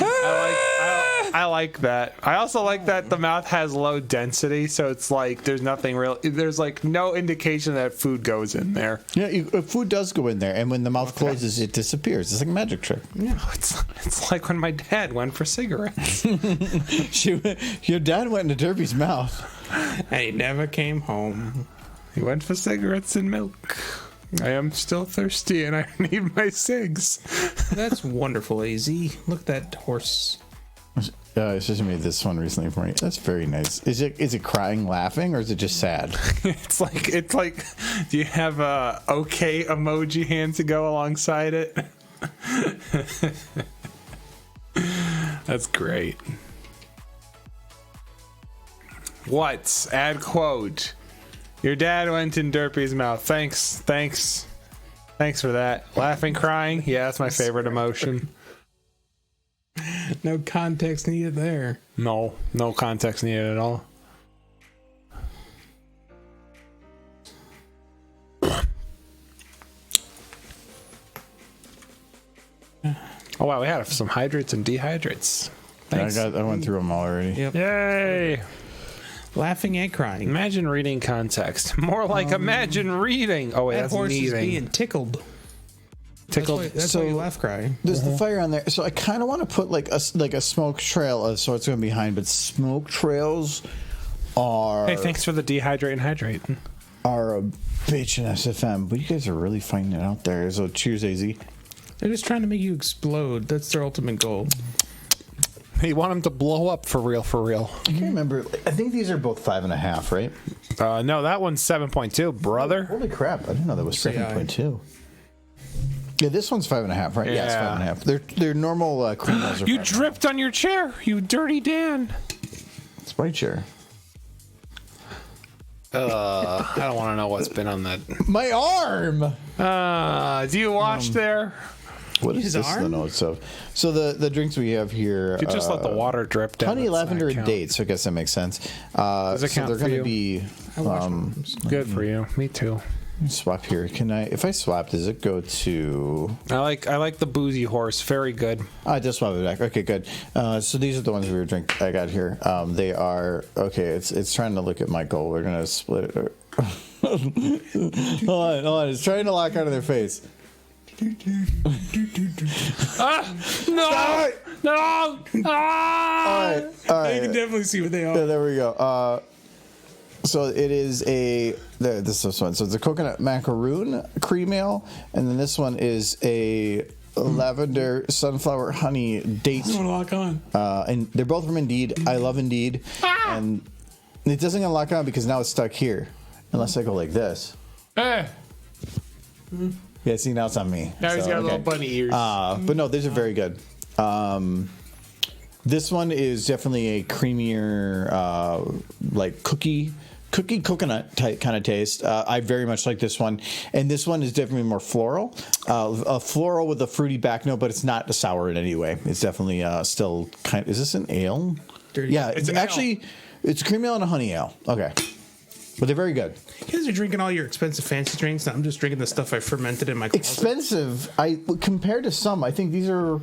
I like that. I also like that the mouth has low density, so it's like there's nothing real. There's like no indication that food goes in there. Yeah, food does go in there, and when the mouth closes, it disappears. It's like a magic trick. Yeah, it's like when my dad went for cigarettes. Your dad went into Derpy's mouth. And he never came home. He went for cigarettes and milk. I am still thirsty and I need my cigs. That's wonderful, AZ. Look at that horse. It's just made this one recently for me. That's very nice. Is it crying, laughing, or is it just sad? It's like. Do you have a okay emoji hand to go alongside it? That's great. What? Add quote. Your dad went in Derpy's mouth. Thanks for that. Laughing, crying. Yeah, that's my favorite emotion. No context needed there. No context needed at all. Oh wow, we had some hydrates and dehydrates. Thanks. I went through them already. Yep. Yay! Laughing and crying. Imagine reading context. More like imagine reading. Oh wait, That that's horse is kneading. being tickled. Tickled. That's why you laugh cry. There's the fire on there, so I kind of want to put like a smoke trail of sorts going behind, but smoke trails are Hey, thanks for the dehydrate and hydrate. are a bitch in SFM. But you guys are really finding it out there. So cheers, AZ. They're just trying to make you explode. That's their ultimate goal. You want them to blow up for real, for real. I can't remember. I think these are both 5.5, right? No, that one's 7.2, brother. Holy crap! I didn't know that was 7.2. Yeah, this one's 5.5, right? Yeah, it's Yeah. 5.5. They're normal cream rolls are You 5.5. dripped on your chair, you dirty Dan. It's my chair. I don't want to know what's been on that. My arm. Do you wash there? What is His this? arm? The notes of. So the drinks we have here. You just let the water drip down. honey, That's not lavender, and count. dates. I guess that makes sense. Does it so count they're for going you? to be. I wash my arms. Good for you. Me too. Swap here. Can I? If I swap, does it go to? I like the boozy horse. Very good. I just swap it back. Okay, good. So these are the ones we were drinking. I got here. They are okay. It's trying to look at Michael. We're gonna split it. hold on. It's trying to lock out of their face. No! No! All right. I can definitely see what they Yeah, are. there we go. So it is this one. So it's a coconut macaroon cream ale, and then this one is a lavender sunflower honey date. I want to lock on. And they're both from Indeed. I love Indeed, and it doesn't gonna lock on because now it's stuck here, unless I go like this. Eh. Yeah, see now it's on me. Now he's So, got okay. little bunny ears. But no, these are very good. This one is definitely a creamier, like cookie coconut type kind of taste. I very much like this one, and this one is definitely more floral, a floral with a fruity back note, but it's not sour in any way. It's definitely still kind. Is this an ale? Dirty. Yeah, It's it's an ale. actually it's a cream ale and a honey ale. Okay, but they're very good. You guys are drinking all your expensive fancy drinks. I'm just drinking the stuff I fermented in my closet. Expensive. Compared to some, I think these are.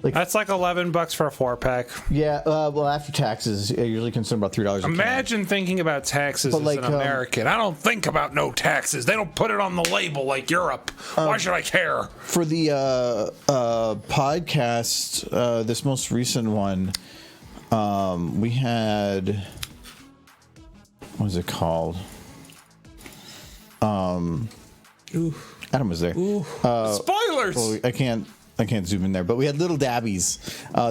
That's like $11 for a 4-pack. Yeah, well, after taxes, I usually consume about $3 a can. Imagine thinking about taxes But as like, an American. I don't think about no taxes. They don't put it on the label like Europe. Why should I care? For the podcast, this most recent one, we had what was it called? Ooh. Adam was there. Spoilers! Well, I can't zoom in there, but we had little dabbies.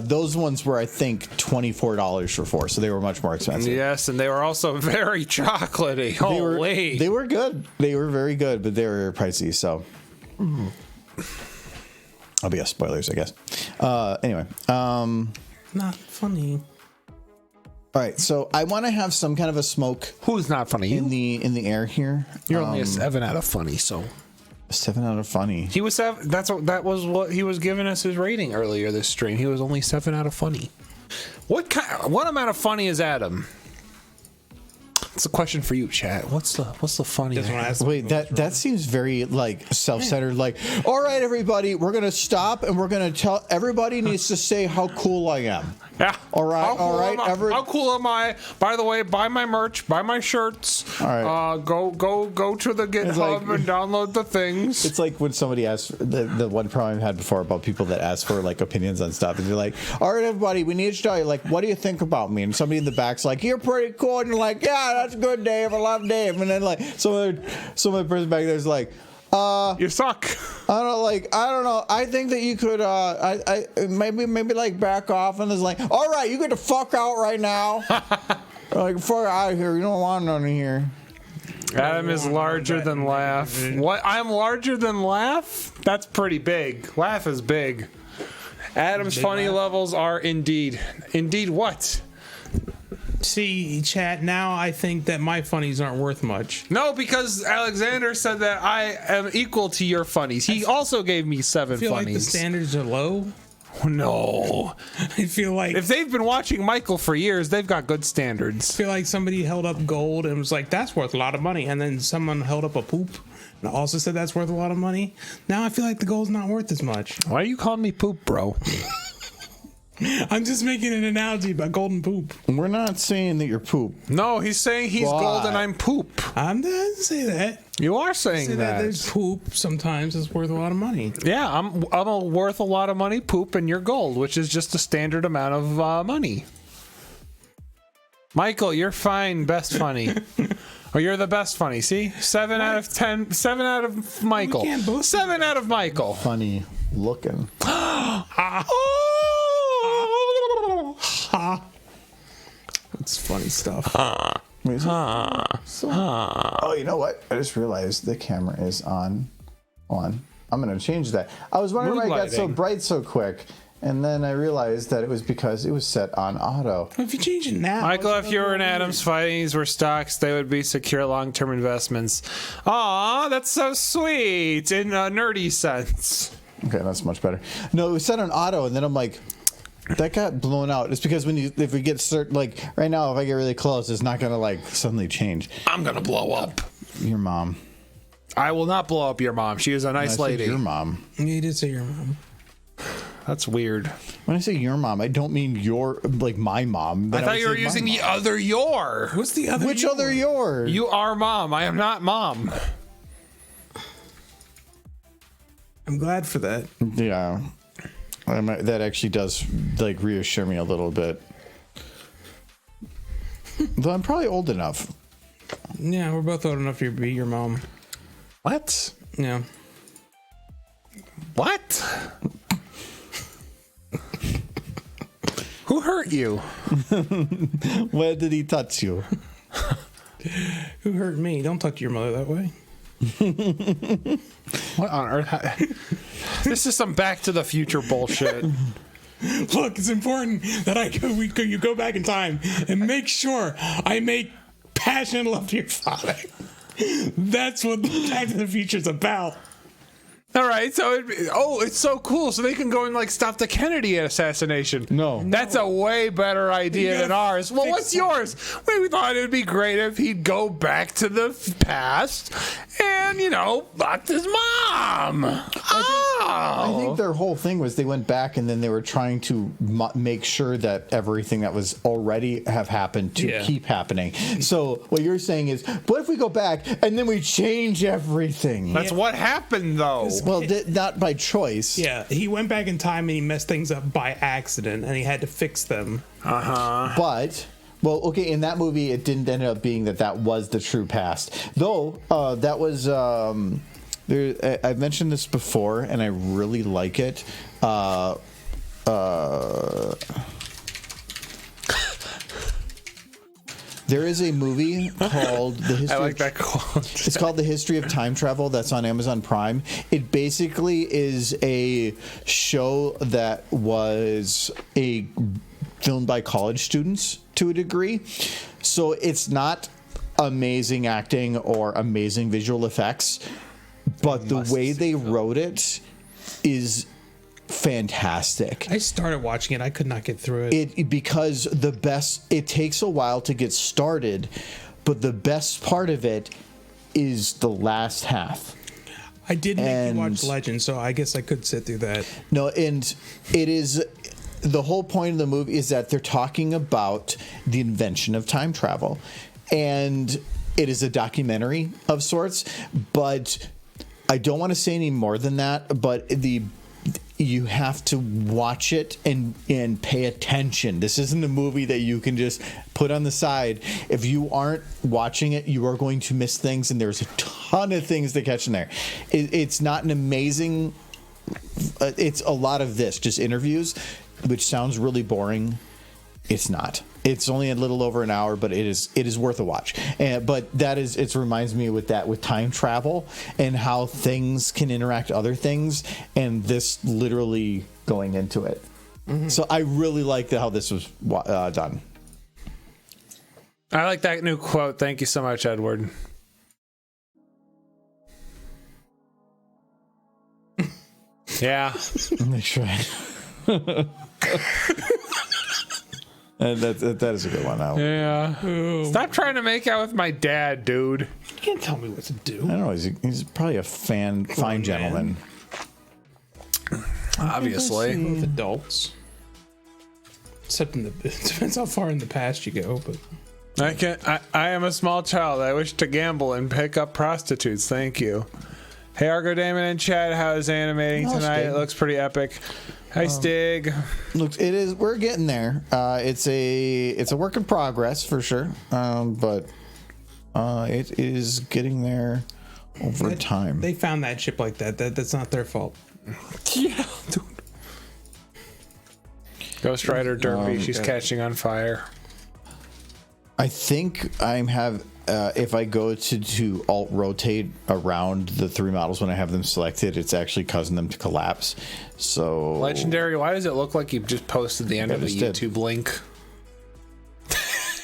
Those ones were, I think, $24 for 4, so they were much more expensive. Yes, and they were also very chocolatey. Holy. They were good. They were very good, but they were pricey. So, I'll be spoilers, I guess. Anyway, Not funny. all right. So I want to have some kind of a smoke Who's not funny? in the air here. You're only a 7 out of funny, so. 7 out of funny. He was 7. That was what he was giving us his rating earlier this stream. He was only 7 out of funny. What amount of funny is Adam? It's a question for you, chat. What's the funny? Just want to ask. Wait, that seems very like self-centered. Like, all right, everybody, we're gonna stop and we're gonna tell everybody needs to say how cool I am. Yeah. All right, all right. How cool am I? By the way, buy my merch, buy my shirts. All right. Go to the GitHub like- and download the things. It's like when somebody asks the one problem I've had before about people that ask for like opinions on stuff, and you're like, all right, everybody, we need to tell you, like, what do you think about me? And somebody in the back's like, you're pretty cool, and you're like, yeah, that's good, Dave. I love Dave. And then like some other person back there's like, You suck. I don't know. I think that you could, I maybe like back off, and it's like, all right, you get the fuck out right now. Like, fuck out of here. You don't want none in here. Adam is larger than laugh. What? I'm larger than laugh? That's pretty big. Laugh is big. Adam's funny levels are indeed what? See, chat. Now I think that my funnies aren't worth much. No, because Alexander said that I am equal to your funnies. He also gave me 7 I feel like the funnies. standards are low. No. I feel like If they've been watching Michael for years, they've got good standards. somebody held up gold and was like, "That's worth a lot of money," and then someone held up a poop and also said that's worth a lot of money. Now I feel like the gold's not worth as much. Why are you calling me poop, bro? I'm just making an analogy about golden poop. We're not saying that you're poop. No, he's saying he's Why? gold and I'm poop. I didn't say that. You are saying Say that that. there's poop sometimes is worth a lot of money. Yeah, I'm worth a lot of money, poop, and you're gold, which is just a standard amount of money. Michael, you're fine, best funny. Or you're the best funny. See? 7 out of 10. 7 out of Michael. We can't both 7 out of Michael. Funny looking. It's funny stuff. Wait, oh, you know what? I just realized the camera is on. I'm gonna change that. I was wondering why it got so Moonlighting. bright so quick, and then I realized that it was because it was set on auto. If you change it now, Michael, if you and Adam's findings were stocks, they would be secure long-term investments. Aw, that's so sweet in a nerdy sense. Okay, that's much better. No, it was set on auto, and then I'm like, that got blown out. It's because if we get like right now, if I get really close, it's not gonna like suddenly change. I'm gonna blow up. Your mom. I will not blow up your mom. She is a nice I said lady. Your mom. You did say your mom. That's weird. When I say your mom, I don't mean your like my mom. I thought you were using the other your. What's the other? Which other your? You are mom. I am not mom. I'm glad for that. Yeah. That actually does like reassure me a little bit. Though I'm probably old enough. Yeah, we're both old enough to be your mom. What? Yeah. What? Who hurt you? Where did he touch you? Who hurt me? Don't talk to your mother that way. What on earth? This is some Back to the Future bullshit. Look, it's important that you go back in time and make sure I make passionate love to your father. That's what Back to the Future's about. All right, so it's so cool. So they can go and like stop the Kennedy assassination. No. That's a way better idea than ours. Well, fix what's yours? We thought it would be great if he'd go back to the past and locked his mom. I think their whole thing was they went back and then they were trying to make sure that everything that was already have happened to keep happening. So what you're saying is, what if we go back and then we change everything? That's what happened, though. Well, not by choice. Yeah, he went back in time and he messed things up by accident and he had to fix them. But, well, okay, in that movie, it didn't end up being that was the true past. Though, that was, I've mentioned this before, and I really like it. There is a movie called The History. I like that quote. It's called The History of Time Travel. That's on Amazon Prime. It basically is a show that was filmed by college students to a degree. So it's not amazing acting or amazing visual effects, but the way they wrote it is fantastic. I started watching it. I could not get through it. Because it takes a while to get started, but the best part of it is the last half. I did make you watch Legend, so I guess I could sit through that. No, and it is the whole point of the movie is that they're talking about the invention of time travel, and it is a documentary of sorts, but I don't want to say any more than that, but you have to watch it and pay attention. This isn't a movie that you can just put on the side. If you aren't watching it, you are going to miss things, and there's a ton of things to catch in there. It's not an amazing... it's a lot of this, just interviews, which sounds really boring. It's not. It's only a little over an hour, but it is worth a watch. But it reminds me with time travel and how things can interact other things, and this literally going into it. Mm-hmm. So I really like how this was done. I like that new quote. Thank you so much, Edward. Yeah. That's right. And that is a good one. Yeah. Stop trying to make out with my dad, dude. You can't tell me what to do. I don't know. He's probably a fine gentleman. Obviously. Both adults. Except it depends how far in the past you go, but I am a small child. I wish to gamble and pick up prostitutes. Thank you. Hey, Argo Damon and Chad, how is animating tonight? It looks pretty epic. Hi, Stig. Look, it is. We're getting there. It's a work in progress for sure, but it is getting there over time. they found that ship like that. That's not their fault. Yeah, dude. Ghost Rider Derpy, she's catching on fire. I think if I go to alt rotate around the three models when I have them selected, it's actually causing them to collapse. So Legendary, why does it look like you just posted the end of a just did. YouTube link?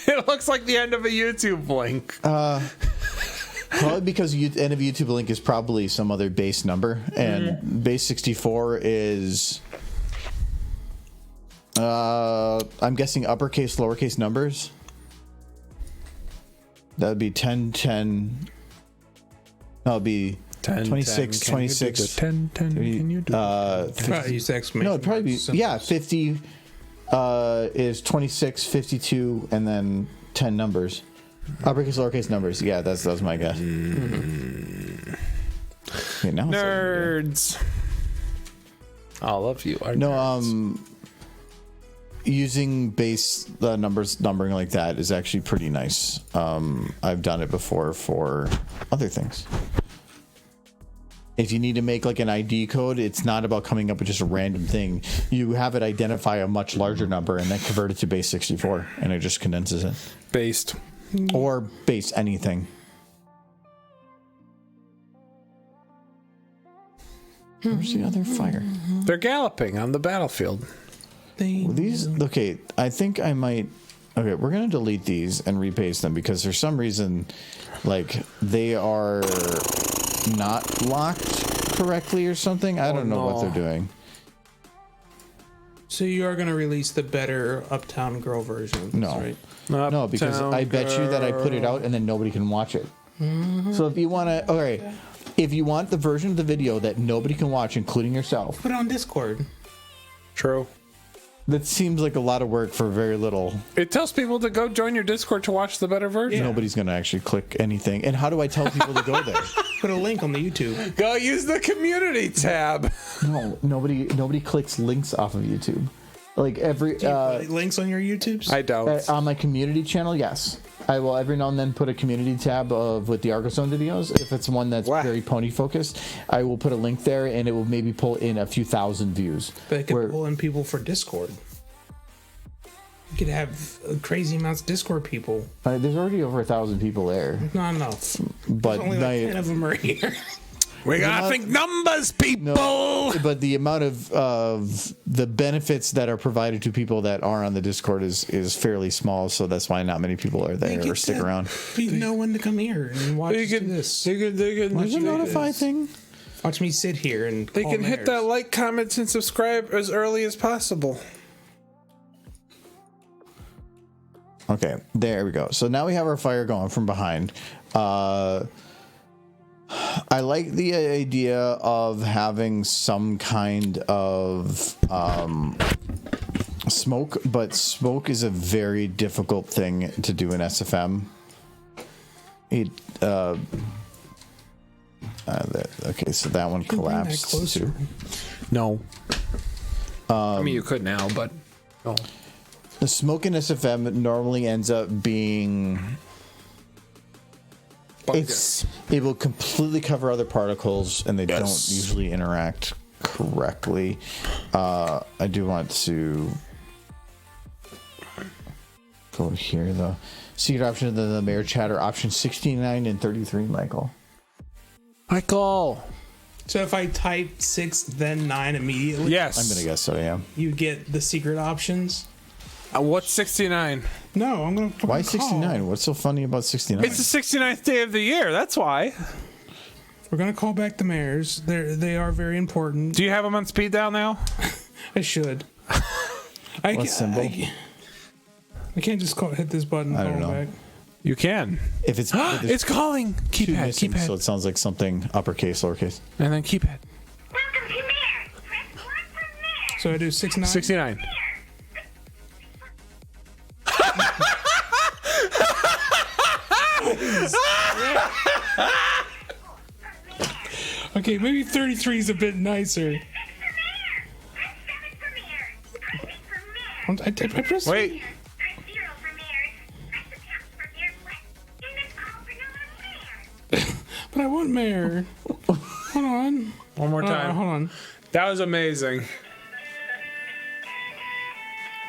It looks like the end of a YouTube link. probably because end of YouTube link is probably some other base number, and base 64 is I'm guessing uppercase, lowercase numbers. That would be 10, 10. No, it'd be 10, 26, 10. 26. 10, 10. Can you do it? 50, Use exclamation no, it'd probably be, marks, yeah, 50 is 26, 52, and then 10 numbers. Uppercase, lowercase numbers. Yeah, that's my guess. Okay, now it's Nerds. All of you are no, nerds. using base numbering like that is actually pretty nice. I've done it before for other things. If you need to make like an ID code, it's not about coming up with just a random thing. You have it identify a much larger number and then convert it to base 64, and it just condenses it. Based. Or base anything. Where's the other fire? They're galloping on the battlefield. Well, these, okay, I think I might. Okay, we're gonna delete these and repaste them because for some reason, like they are not locked correctly or something. I don't know what they're doing. So you are going to release the better Uptown Girl version of this, No. right? No, because I bet you that I put it out and then nobody can watch it. So if you want to, okay, if you want the version of the video that nobody can watch, including yourself, Put it on Discord. True. that seems like a lot of work for very little. It tells people to go join your Discord to watch the better version. Nobody's going to actually click anything. And how do I tell people to go there? Put a link on the YouTube. Go use the community tab. No, nobody clicks links off of YouTube. Like every Links on your YouTubes? I don't. on my community channel, yes. I will every now and then put a community tab with the Argo Zone videos. If it's one that's Wow. very pony focused, I will put a link there and it will maybe pull in a few thousand views. But it could Where- pull in people for Discord. You could have crazy amounts of Discord people. There's already over 1,000 people there, Not enough. but Only like 10 of them are here. We gotta think numbers, people. but the amount of the benefits that are provided to people that are on the Discord is fairly small. So that's why not many people are there Make or it stick that around. You know when to come here and watch us do this. There's a notify thing. Watch me sit here and They call can hit mares. that like, comment, and subscribe as early as possible. Okay, there we go. So now we have our fire going from behind. I like the idea of having some kind of smoke, but smoke is a very difficult thing to do in SFM. Okay, so that one Bring that collapsed closer. too. No. I mean, you could now, but no. The smoke in SFM normally ends up being it will completely cover other particles and they don't usually interact correctly. I do want to go here though. Secret option of the mayor chatter option 69 and 33, Michael. So if I type 6 then 9 immediately, Yes. I'm gonna guess so, yeah. you get the secret options. What's 69? No, I'm gonna. Why call. 69? What's so funny about 69? It's the 69th day of the year. That's why. We're gonna call back the mares. They are very important. Do you have them on speed dial now? I should. What symbol? I can't just hit this button. I And don't call know. Back. If You it's It's calling. two Keypad. missing, Keypad. so it sounds like something uppercase, lowercase. And then keypad. Welcome to Mare. Press 1 for Mare. So I do 6 9. 69. Okay, maybe 33 is a bit nicer. Press 7 for Mare. Press 8 for Mare. I press. Wait. Press 0 for Mare. Press the pound for Mare West. And then call for another Mare. But I want mare. Hold on. One more time. Hold on. That was amazing.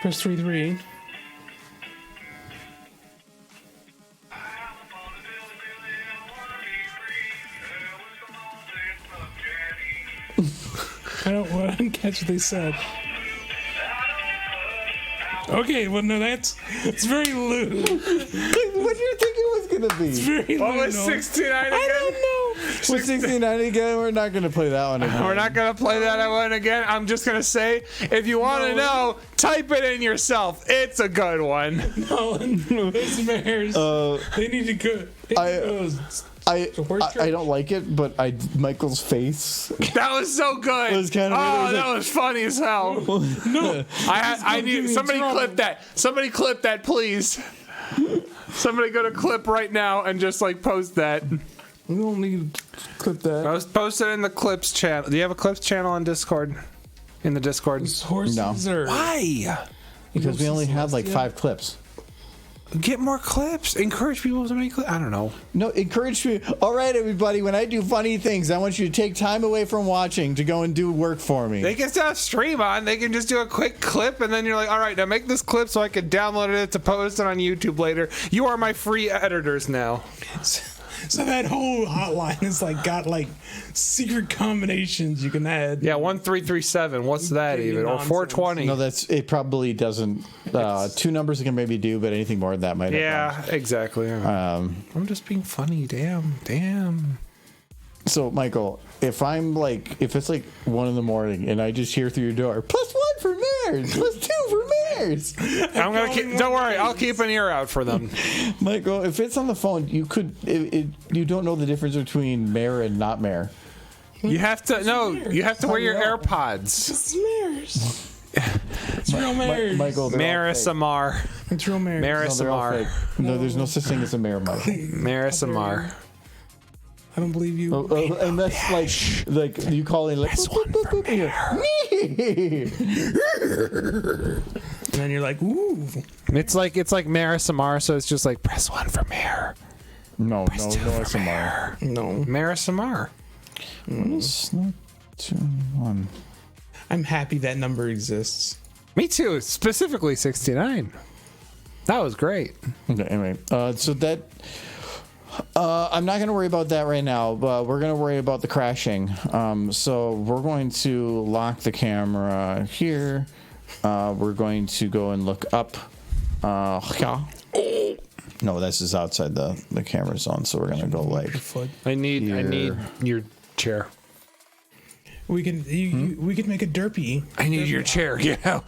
Press 3 3. I don't catch what they said. Okay, well, no, it's very lewd. What do you think it was gonna be? It's very What lewd. was 69 again? I don't know. Was 69 again? We're not gonna play that one again. We're not gonna play that one again. I'm just gonna say, if you want to know, type it in yourself. It's a good one. No, those mares. They need to go. I don't like it, but Michael's face. That was so good. It was kind of oh, weird. that was funny as hell. No, I need somebody clip that. Somebody clip that, please. Somebody go to clip right now and just like post that. we don't need to clip that. Post it in the clips channel. Do you have a clips channel on Discord? In the Discord? These horses No. are. Why? Because we only have like 5 clips. Get more clips. Encourage people to make clips. I don't know. No, encourage me. All right, everybody. When I do funny things, I want you to take time away from watching to go and do work for me. They can still have stream on. They can just do a quick clip, and then you're like, all right, now make this clip so I can download it to post it on YouTube later. You are my free editors now. So that whole hotline is like got like secret combinations you can add. Yeah, 1337. What's that Give me even? Or nonsense. 420. No, it probably doesn't. 2 numbers it can maybe do, but anything more than that might. Yeah, exactly. I'm just being funny. Damn. So, Michael, if it's like 1 a.m. and I just hear through your door, +1 for mares, +2 for mares. I'm gonna keep. Don't worry, I'll keep an ear out for them. Michael, if it's on the phone, you could. You don't know the difference between mare and not mare. You have to You have to wear your AirPods. It's mares. It's real mares. Michael, they're all fake. Marisamar. It's real mares. No, they're all Marisamar. fake. No, there's no such thing as a mare, Michael. Marisamar. I don't believe you. And that's like you call in like boop, boop, boop, boop, And then you're like, ooh. It's like Marisamar, so it's just like press 1 for Mare. No, it's a mare. No. Marisamar. It's not 2-1. I'm happy that number exists. Me too. Specifically 69. That was great. Okay, anyway, so that I'm not going to worry about that right now, but we're going to worry about the crashing. So we're going to lock the camera here. We're going to go and look up. No, this is outside the camera zone, so we're going to go like. I need your chair. We can we could make a derpy. I need your chair. Yeah.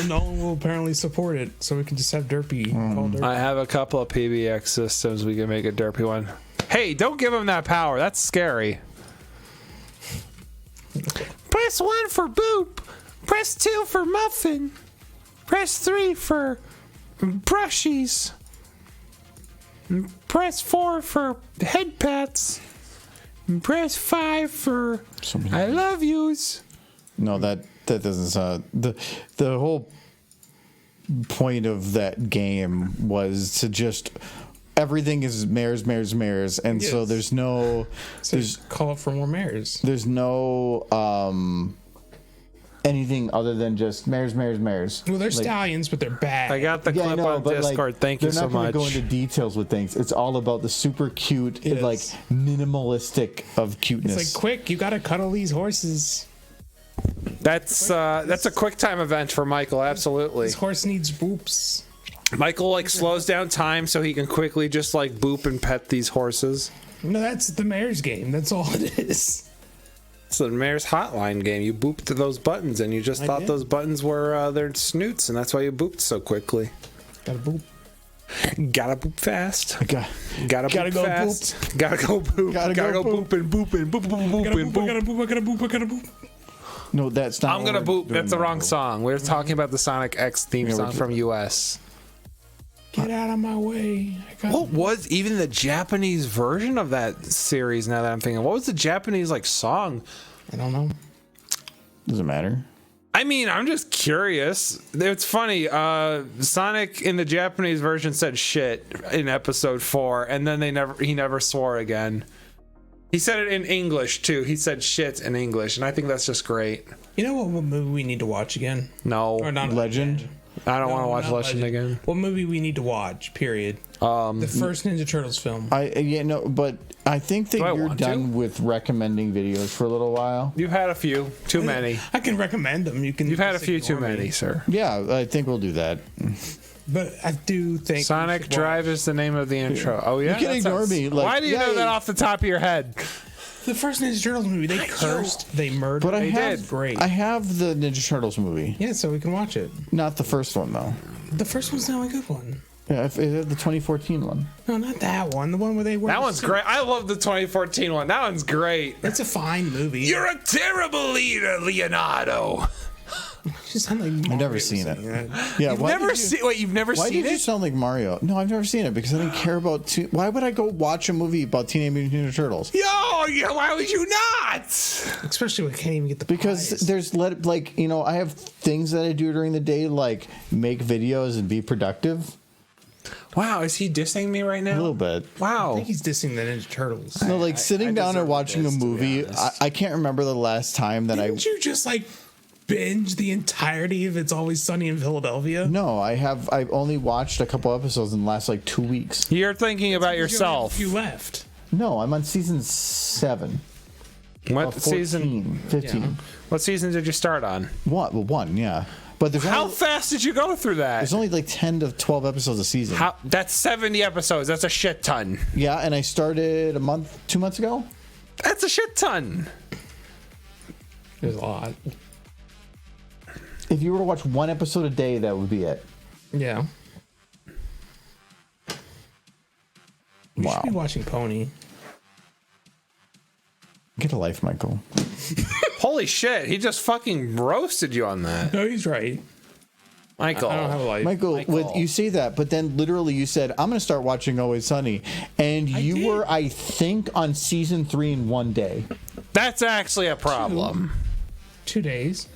No one will apparently support it, so we can just have derpy. Called derpy. I have a couple of PBX systems. We can make a derpy one. Hey, don't give him that power. That's scary. Press 1 for boop. Press 2 for muffin. Press 3 for brushies. Press 4 for head pats. Press 5 for I love yous. No, that doesn't sound. The whole point of that game was to just everything is mares, and so Yes. there's no So just call for more mares. there's no anything other than just mares. Well, they're stallions, but they're bad. I got the clip on Discord. Thank you so much. They're not going to go into details with things. It's all about the super cute, It like is. minimalistic of cuteness. It's like, quick, you gotta cuddle these horses. That's a quick time event for Michael. Absolutely. This horse needs boops. Michael like slows down time so he can quickly just like boop and pet these horses. No, that's the mare's game. That's all it is. It's the Mayor's Hotline game. You booped those buttons, and you just thought did. those buttons were their snoots, and that's why you booped so quickly. Gotta boop. Gotta boop fast. God. Gotta go fast. Gotta go boop. Gotta go boop. boop and boop and boop boop boop I gotta and boop, I boop. gotta boop, I gotta boop, I gotta boop. No, that's not. I'm what gonna we're boop. doing That's the now. wrong song. We're talking about the Sonic X theme Yeah, song from US. Get out of my way. I got What was even the Japanese version of that series? Now that I'm thinking, what was the Japanese like song? I don't know. Doesn't matter. I mean, I'm just curious. It's funny. Sonic in the Japanese version said shit in episode 4, and then he never swore again. He said it in English too. He said shit in English, and I think that's just great. You know what movie we need to watch again? No, Or not Legend. I don't want to No, watch not Legend again. What movie we need to watch? Period. The first Ninja Turtles film. But I think that Do I you're want done to? with recommending videos for a little while. You've had a few. Too many. I can recommend them. You can. You've had a just few too ignore me. many, sir. Yeah, I think we'll do that. But I do think Sonic Drive is the name of the intro. Oh, yeah? You can That ignore sounds- me, like, Why do you know yeah, that off the top of your head? the first Ninja Turtles movie. They cursed. They murdered. But I They have did. Great. I have the Ninja Turtles movie. Yeah, so we can watch it. Not the first one though. The first one's the only good one. Yeah, the 2014 one. No, not that one. The one where they were. That one's great. I love the 2014 one. That one's great. It's a fine movie. You're a terrible leader, Leonardo. You sound like Mario I've never seen saying it. that. Yeah, You've never seen. Wait, you've never Why seen did you it? sound like Mario? No, I've never seen it because I didn't care about. Why would I go watch a movie about Teenage Mutant Ninja Turtles? Yo, why would you not? Especially when I can't even get the Because prize. there's I have things that I do during the day, like make videos and be productive. Wow, is he dissing me right now? A little bit. I Wow. think he's dissing the Ninja Turtles. No, like sitting down deserve and watching a this, to be movie. honest. I can't remember the last time that Didn't you just like binge the entirety of It's Always Sunny in Philadelphia? No, I've only watched a couple episodes in the last like 2 weeks. You're thinking about yourself. You left. No, I'm on season 7. What 14, season? 15. Yeah. What season did you start on? One, yeah. But How fast did you go through that? there's only like 10 to 12 episodes a season. That's 70 episodes. That's a shit ton. Yeah, and I started 2 months ago. That's a shit ton. There's a lot. If you were to watch one episode a day, that would be it. Yeah. You Wow. should be watching Pony. Get a life, Michael. Holy shit, he just fucking roasted you on that. No, he's right. Michael. I don't have a life. Michael, you say that, but then literally you said, I'm going to start watching Always Sunny. And you did. were, I think, on season 3 in one day. That's actually a problem. 2 days.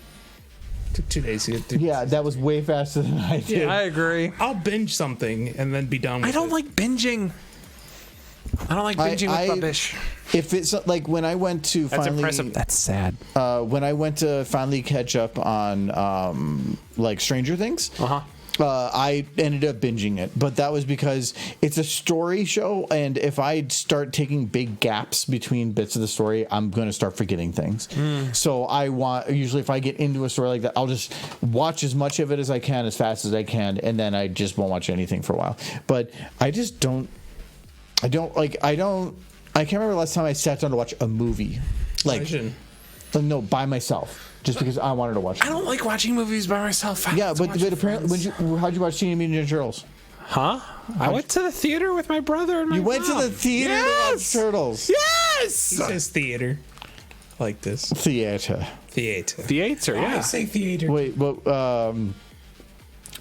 Took 2 days to get through. Yeah, that was way faster than I did. I agree. I'll binge something and then be done with I don't it. like binging. I don't like binging with rubbish. If it's when I went to That's finally, impressive. That's sad. when I went to finally catch up on like Stranger Things, I ended up binging it, but that was because it's a story show, and if I start taking big gaps between bits of the story, I'm going to start forgetting things. So usually if I get into a story like that, I'll just watch as much of it as I can as fast as I can, and then I just won't watch anything for a while. But I just don't. I can't remember the last time I sat down to watch a movie, no, by myself, just because I wanted to watch it. I don't like watching movies by myself. Yeah, but apparently, how'd you watch Teenage Mutant Ninja Turtles? Huh? I went to the theater with my brother and my You went to mom. the theater to watch Turtles. Yes! He says theater. Like this. Theater. Theater. Theater, I yeah. say theater. Wait, but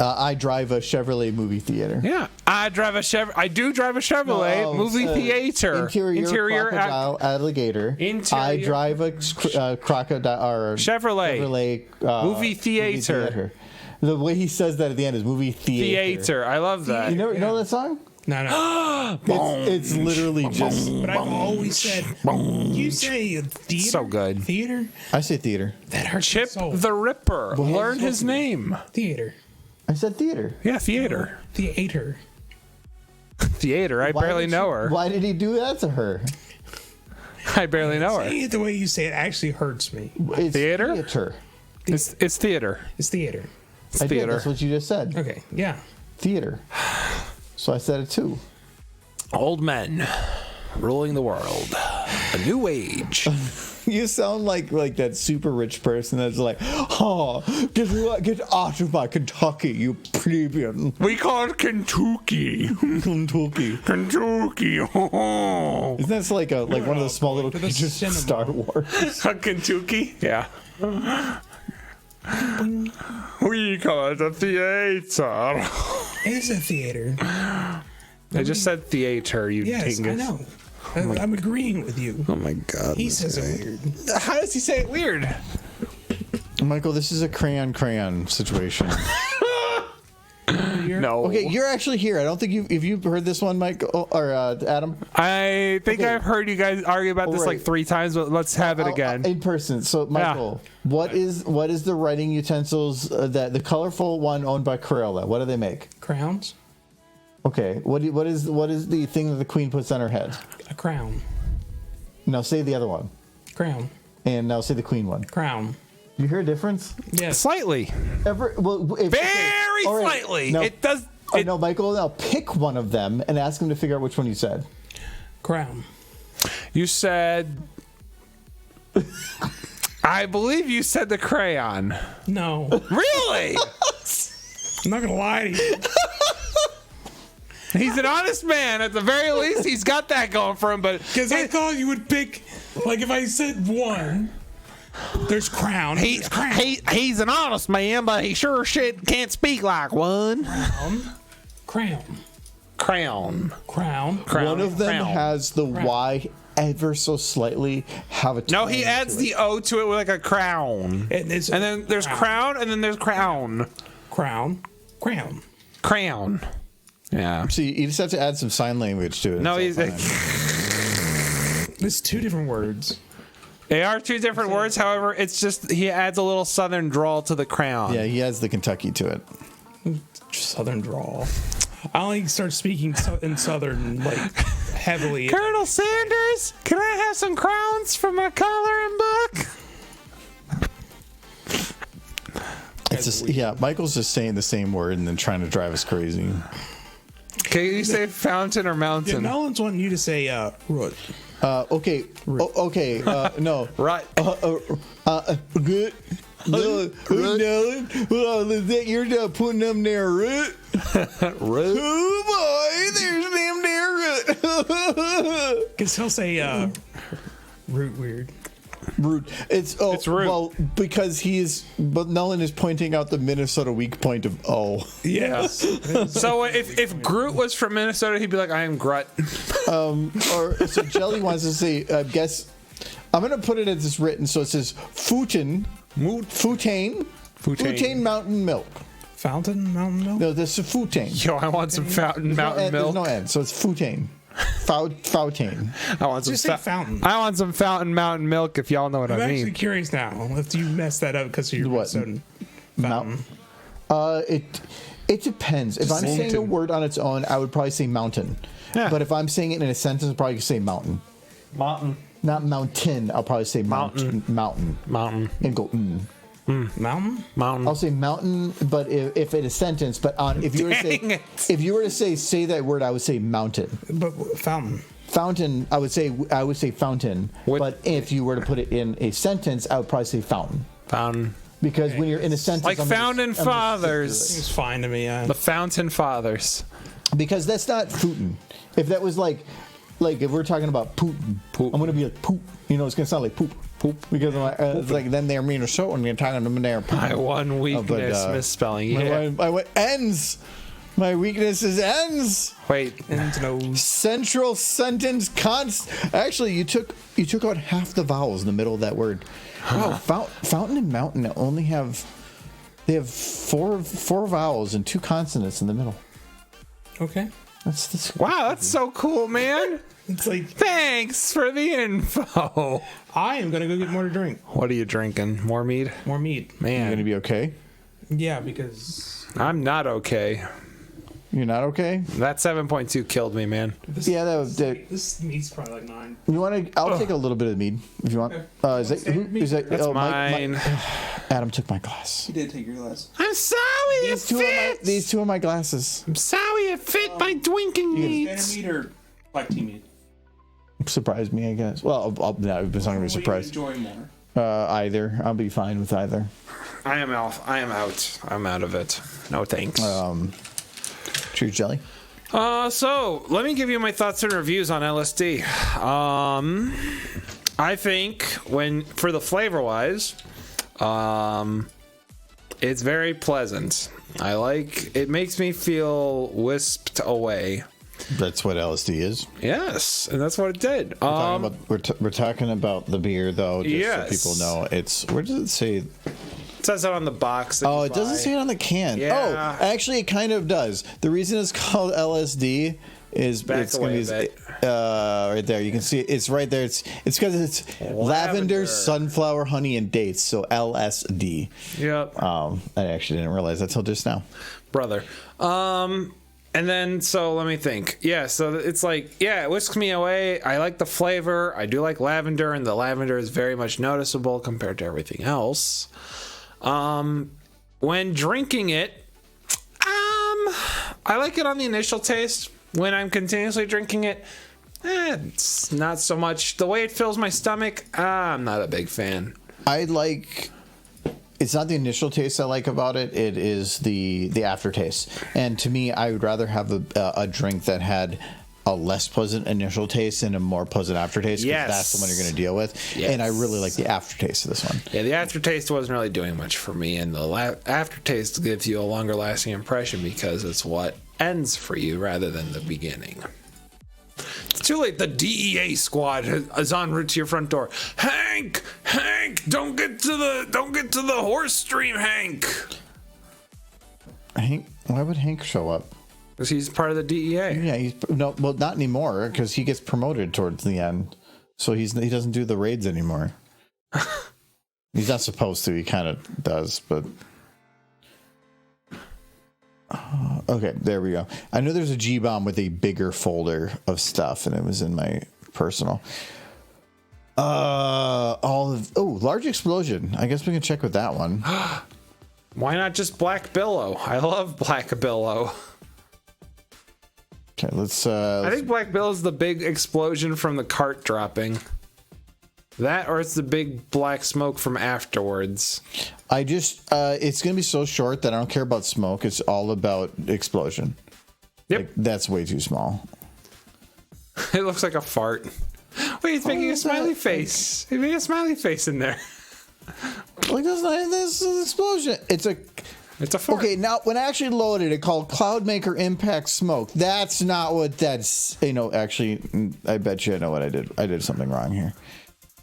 I drive a Chevrolet movie theater. Yeah, I drive a Chevrolet. I do drive a Chevrolet movie theater. Interior crocodile, alligator. Interior- I drive a crocodile or Chevrolet. Movie theater. The way he says that at the end is movie theater. Theater. I love that. You know that song? No. It's literally just. But I've always said, you say theater? So good. Theater? I say theater. That hurts Chip my soul. the Ripper. Learn his name. Theater. I said theater. Yeah, theater. Theater. Theater. I barely know her. Why did he do that to her? I barely know her. Saying it the way you say it actually hurts me. It's Theater? Theater. It's theater. It's theater. It's I did. theater. That's what you just said. Okay, yeah. Theater. So I said it too. Old men ruling the world. A new age. You sound like that super rich person that's like, oh, get out of my Kentucky, you plebeian. We call it Kentucky. Kentucky. Kentucky. Isn't that like one of the small little to the creatures from cinema. Star Wars? Kentucky? Yeah. We call it a theater. It is a theater. I just said theater, you Yes, dingus. I know. I'm agreeing with you. Oh my god. He says it weird. How does he say it weird? Michael, this is a crayon situation. You're No. Okay, you're actually here. I don't think if you've heard this one, Mike or Adam. I think Okay. I've heard you guys argue about this Right. like 3 times, but let's have it again. In person. So, Michael, what is the writing utensils that the colorful one owned by Crayola? What do they make? Crowns? Okay. What is the thing that the queen puts on her head? A crown. Now say the other one, Crown. and now say the queen one. Crown. You hear a difference? Yes. Slightly. Very Very slightly. Now, It does. No, Michael. Now pick one of them and ask him to figure out which one you said. Crown. You said. I believe you said the crayon. No. Really? I'm not gonna lie to you. He's an honest man. At the very least, he's got that going for him. But Because I thought you would pick, like, if I said one, there's crown. There's crown. he's an honest man, but he sure shit can't speak like one. Crown. Crown. Crown. One of them Crown. has the Y ever so slightly have a. No, he tone adds to the it. O to it with like a crown. And then there's crown, and then there's crown. Crown. Crown. Crown. Yeah. So you just have to add some sign language to it. No, It's all he's fine. There's 2 different words. They are 2 different words. However, it's just he adds a little southern drawl to the crown. Yeah, he adds the Kentucky to it. Southern drawl. I only start speaking in Southern, like, heavily. Colonel Sanders, can I have some crowns for my coloring book? It's just, yeah, Michael's just saying the same word and then trying to drive us crazy. Can you say fountain or Yeah, mountain? Nolan's wanting you to say, root. Okay. Okay. No. Right. Good. No, you're not putting them there, root. Root. Oh boy, there's them there, root. Because he'll say, root weird. Root. It's It's root. Well, because but Nolan is pointing out the Minnesota weak point of O. Yes. So if Groot was from Minnesota, he'd be like, I am Grut. Or so Jelly wants to say, I guess I'm gonna put it as it's written. So it says Futain mountain milk. Fountain mountain milk? No, this is Futain. Yo, I want some fountain mountain milk. There's no end, so it's Futain. Fountain. I want some Just say fountain. I want some fountain mountain milk. If y'all know what I'm I actually mean. curious now if you messed that up because of your What? Minnesotan fountain. It depends. If I'm saying a mountain. word on its own, I would probably say mountain. Yeah. But if I'm saying it in a sentence, I'd probably say mountain. Mountain. Not mountain. I'll probably say mountain. Mountain. And go. Mountain? Mountain. I'll say mountain, but if in a sentence, but if you were to Dang say, it. if you were to say that word, I would say mountain. But fountain. Fountain, I would say fountain. What- But if you were to put it in a sentence, I would probably say fountain. Fountain. Because when you're in a sentence, Like I'm gonna- Fountain I'm gonna Fathers. stick It's fine to me. The Fountain Fathers. to it. Because that's not Putin. If that was like if we're talking about Putin, I'm gonna be like poop. You know, it's gonna sound like poop. Because it's like then they're Minnesota and you're talking to them and they're poop. My one weakness, misspelling. Yeah. My ends. My weakness is ends. Wait. And nose. Central sentence const. Actually, you took out half the vowels in the middle of that word. Wow, fountain and mountain only have four vowels and 2 consonants in the middle. Okay. That's Wow, that's so cool, man. It's like, Thanks for the info. I am going to go get more to drink. What are you drinking? More mead? More meat. You're Man, gonna be okay. Yeah, because I'm not okay. You're not okay. That 7.2 killed me, man. this, Yeah, this meat's probably like 9. you want to? I'll take a little bit of mead if you want. Is that who? Is that? That's Mike- mine. Adam took my glass. He did take your glass. I'm sorry it fits. These 2 are my glasses. I'm sorry it fit my drinking Standard needs. meat or black tea meat? Surprised me, I guess. Well, I'll be What do you surprised. enjoy more? Either. I'll be fine with either. I am out. I'm out of it. No thanks. Cheers, Jelly. So let me give you my thoughts and reviews on LSD. I think for the flavor wise, it's very pleasant. I like it. Makes me feel wisped away. That's what LSD is. Yes, and that's what it did. We're talking about the beer, though. Just Yes. so people know, it's. Where does it say? It says it on the box. That Oh, you it doesn't buy. say it on the can. Yeah. Oh, actually, it kind of does. The reason it's called LSD is Back it's going away to a be bit. right there. You can see it's right there. It's because it's lavender, sunflower, honey, and dates. So LSD. Yep. I actually didn't realize that till just now. Brother. And then, so let me think. Yeah, so it's like, yeah, it whisks me away. I like the flavor. I do like lavender, and the lavender is very much noticeable compared to everything else. When drinking it, I like it on the initial taste. When I'm continuously drinking it, it's not so much. The way it fills my stomach, I'm not a big fan. It's not the initial taste I like about it. It is the aftertaste. And to me, I would rather have a drink that had a less pleasant initial taste and a more pleasant aftertaste. Because Yes. that's the one you're going to deal with. Yes. And I really like the aftertaste of this one. Yeah, the aftertaste wasn't really doing much for me, and the aftertaste gives you a longer lasting impression because it's what ends for you rather than the beginning. It's too late. The DEA squad is en route to your front door. Hank, don't get to the horse stream, Hank. Hank, why would Hank show up? Because he's part of the DEA. Yeah, well, not anymore because he gets promoted towards the end, so he doesn't do the raids anymore. He's not supposed to. He kind of does, but okay, there we go. I know there's a G-bomb with a bigger folder of stuff, and it was in my personal. Large explosion. I guess we can check with that one. Why not just Black Billow? I love Black Billow. Okay, let's. I think Black Billow's the big explosion from the cart dropping. That, or it's the big black smoke from afterwards. It's gonna be so short that I don't care about smoke. It's all about explosion. Yep. Like, that's way too small. It looks like a fart. Wait, he's making a smiley face. He made a smiley face in there. Like this is an explosion. It's a fart. Okay, now when I actually loaded it called Cloudmaker Impact Smoke. That's not what that's. Actually, I bet you I know what I did. I did something wrong here.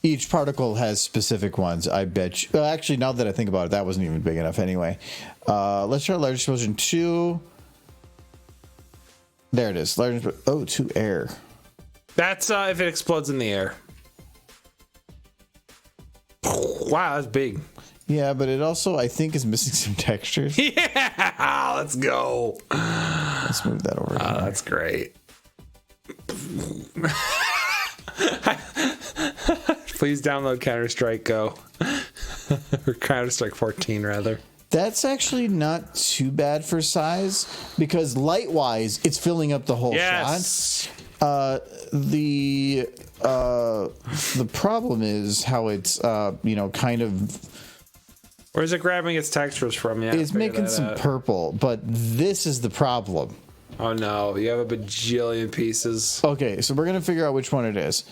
Each particle has specific ones. I bet you. Well, actually, now that I think about it, that wasn't even big enough anyway. Let's try large explosion 2. There it is. To air. That's if it explodes in the air. Wow, that's big. Yeah, but it also, I think, is missing some textures. Yeah, let's go. Let's move that over. Here. That's great. Please download Counter-Strike Go. Or Counter-Strike 14, rather. That's actually not too bad for size because light-wise, it's filling up the whole shot. The problem is how it's kind of. Where's it grabbing its textures from? Yeah, it's making some purple, but this is the problem. Oh no, you have a bajillion pieces. Okay, so we're gonna figure out which one it is.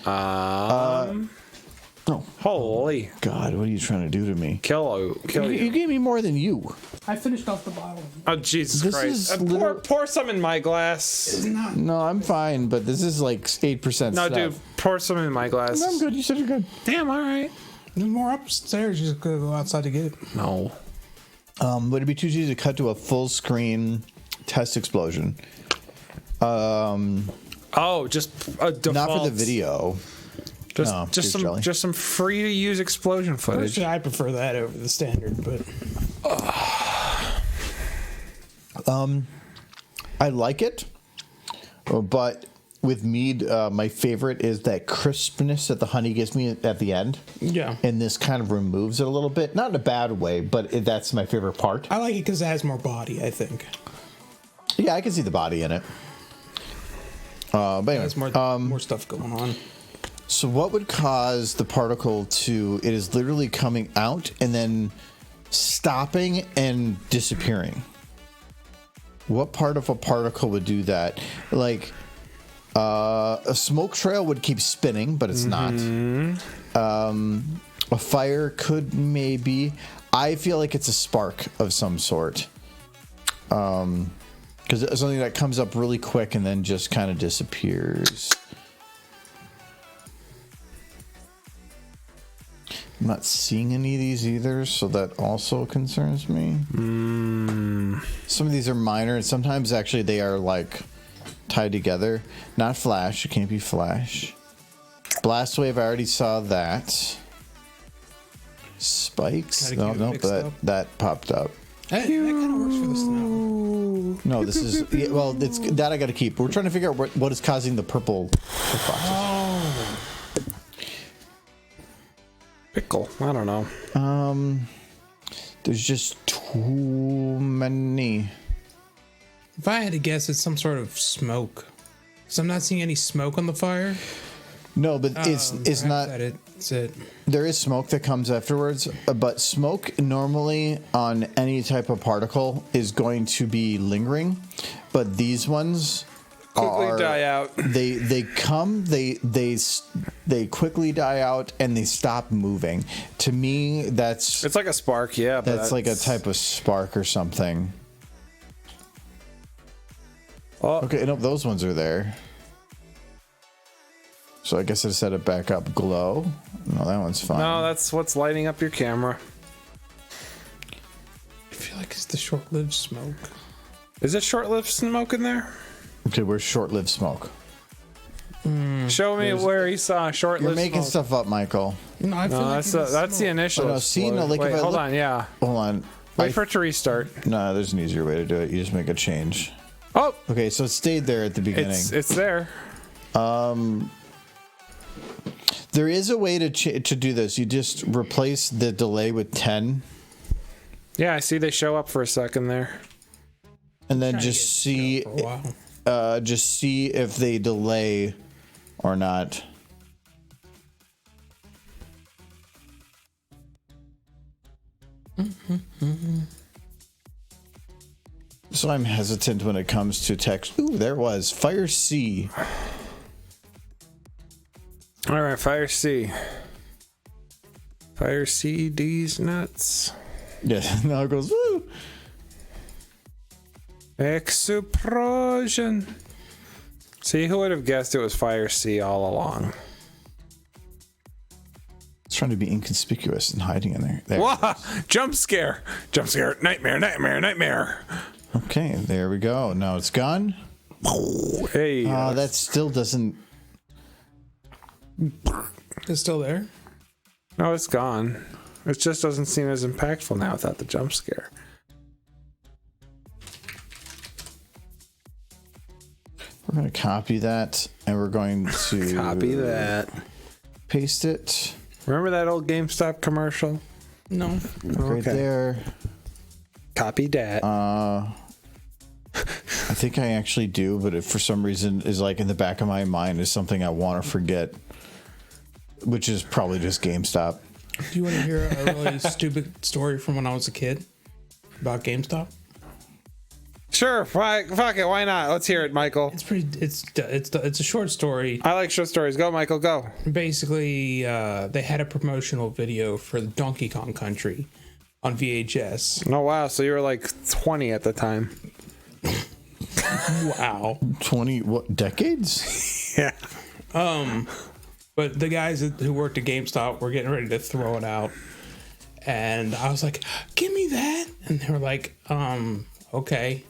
Holy God, what are you trying to do to me? Kill you. You gave me more than you. I finished off the bottle. Oh Jesus This Christ! is Pour some in my glass. No, I'm fine, but this is like 8%. No, stuff. dude, pour some in my glass. I'm good. You said you're good. Damn, all right. There's more upstairs. You just gotta go outside to get it. No. Would it be too easy to cut to a full screen test explosion? Oh, just a default. Not for the video. Just some free to use explosion footage. Personally, I prefer that over the standard, but I like it, but with mead, my favorite is that crispness that the honey gives me at the end. yeah, And this kind of removes it a little bit. Not in a bad way, but that's my favorite part. I like it because it has more body. I think Yeah, I can see the body in it. But anyway, there's more stuff going on. so what would cause the particle to, it is literally coming out and then stopping and disappearing? What part of a particle would do that? Like, a smoke trail would keep spinning, but it's not. A fire could maybe. I feel like it's a spark of some sort. Because it's something that comes up really quick and then just kind of disappears. I'm not seeing any of these either, so that also concerns me. Some of these are minor, and sometimes actually they are like tied together. Not flash. It can't be flash. Blast wave. I already saw that. Spikes. Gotta keep it mixed But up. that popped up. That kind of works for the snow. No, this is it's that I got to keep. We're trying to figure out what is causing the purple boxes. Oh. Pickle. I don't know. There's just too many. If I had to guess, it's some sort of smoke. Because I'm not seeing any smoke on the fire. No, but it's Perhaps not. That's it. There is smoke that comes afterwards, but smoke normally on any type of particle is going to be lingering, but these ones Quickly die out. They come, they quickly die out, and they stop moving. To me, that's It's like a spark, yeah. But like a type of spark or something. Oh, Okay, no, those ones are there. So I guess I set it back up. Glow. No, that one's fine. no, that's what's lighting up your camera. I feel like it's the short-lived smoke. Is it short-lived smoke in there? Okay, where's short-lived smoke? Show me where he saw short-lived You're making smoke. stuff up, Michael. No, I feel No, like that's the initial. Oh, no, see, no, like, Wait, if I hold look- on, yeah. Hold on. Wait for it to restart. No, there's an easier way to do it. You just make a change. Oh, Okay, so it stayed there at the beginning. it's there. There is a way to do this. You just replace the delay with 10, Yeah, I see they show up for a second there. and then Trying to just get see, for a while. just see if they delay or not. So I'm hesitant when it comes to text. Ooh, there was Fire C. All right, Fire C. Fire C, D's nuts. Yeah, now it goes woo. Explosion. See, who would have guessed it was Fire C all along? It's trying to be inconspicuous and hiding in there. There. Wah! Jump scare! Jump scare! Nightmare! Nightmare! Nightmare! Okay, there we go. Now it's gone. Hey, That still doesn't. It's still there. no, it's gone. It just doesn't seem as impactful now without the jump scare. We're going to copy that, and we're going to Copy that. paste it Remember that old GameStop commercial? No. right there. Copy that. I think I actually do, but it for some reason is like in the back of my mind is something I want to forget, which is probably just GameStop. Do you want to hear a really stupid story from when I was a kid about GameStop? Sure, fuck it, why not? Let's hear it, Michael. It's pretty. It's a short story. I like short stories. Go, Michael, go. Basically, they had a promotional video for Donkey Kong Country on VHS. Oh, wow, so you were like 20 at the time. Wow. 20 what decades? Yeah. But the guys who worked at GameStop were getting ready to throw it out, and I was like, "Give me that!" And they were like, okay."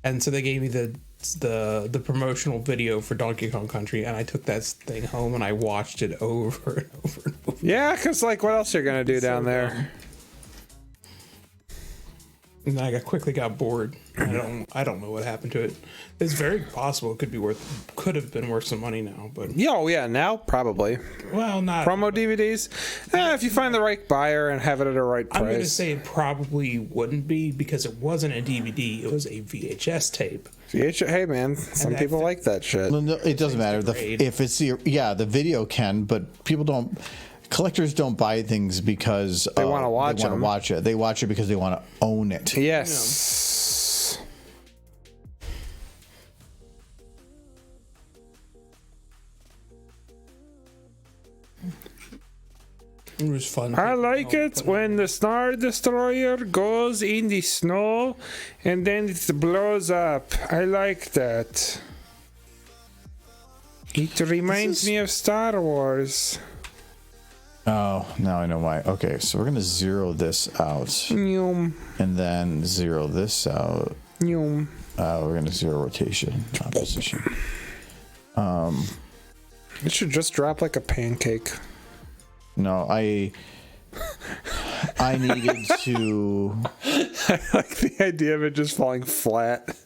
And so they gave me the promotional video for Donkey Kong Country, and I took that thing home and I watched it over and over and over. Yeah, because, like, what else are you going to do down there? And then I quickly got bored. I don't know what happened to it. It's very possible it could have been worth some money now, but Yeah, now, probably. well, not. Promo DVDs? If you find the right buyer and have it at a right price. I'm going to say it probably wouldn't be because it wasn't a DVD, it was a VHS tape. Hey, man, some that people thing- like that shit. No, it doesn't matter. degrade. If it's the video can, but people don't. Collectors don't buy things because They wanna watch They want them. to watch it. They watch it because they want to own it. Yes. It was fun. I like it when the Star Destroyer goes in the snow and then it blows up. I like that. It reminds me of Star Wars. Oh, now I know why. Okay, so we're going to zero this out. Yum. And then zero this out. Yum. We're going to zero rotation. Opposition. It should just drop like a pancake. No, I needed to... I like the idea of it just falling flat.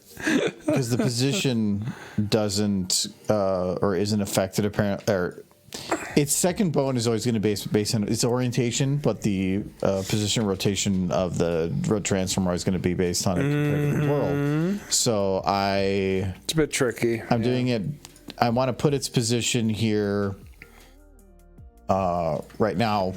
Because the position doesn't or isn't affected apparently, or its second bone is always going to be based on its orientation, but the position rotation of the road transformer is going to be based on it compared to the world. So It's a bit tricky. I'm doing it. I want to put its position here right now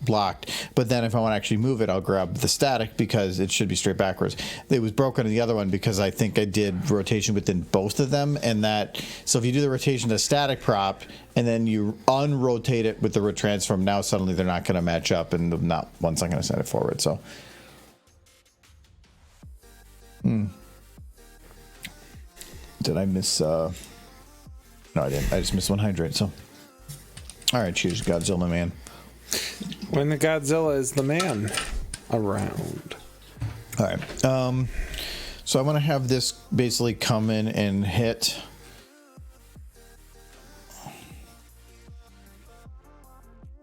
blocked, but then if I want to actually move it, I'll grab the static because it should be straight backwards. It was broken in the other one because I think I did rotation within both of them, and that, so if you do the rotation to static prop and then you unrotate it with the retransform, now suddenly they're not going to match up, and one's not going to send it forward. So did I miss no, I didn't. I just missed one hydrate. So all right, cheers, Godzilla man. When the Godzilla is the man around. All right. So I want to have this basically come in and hit.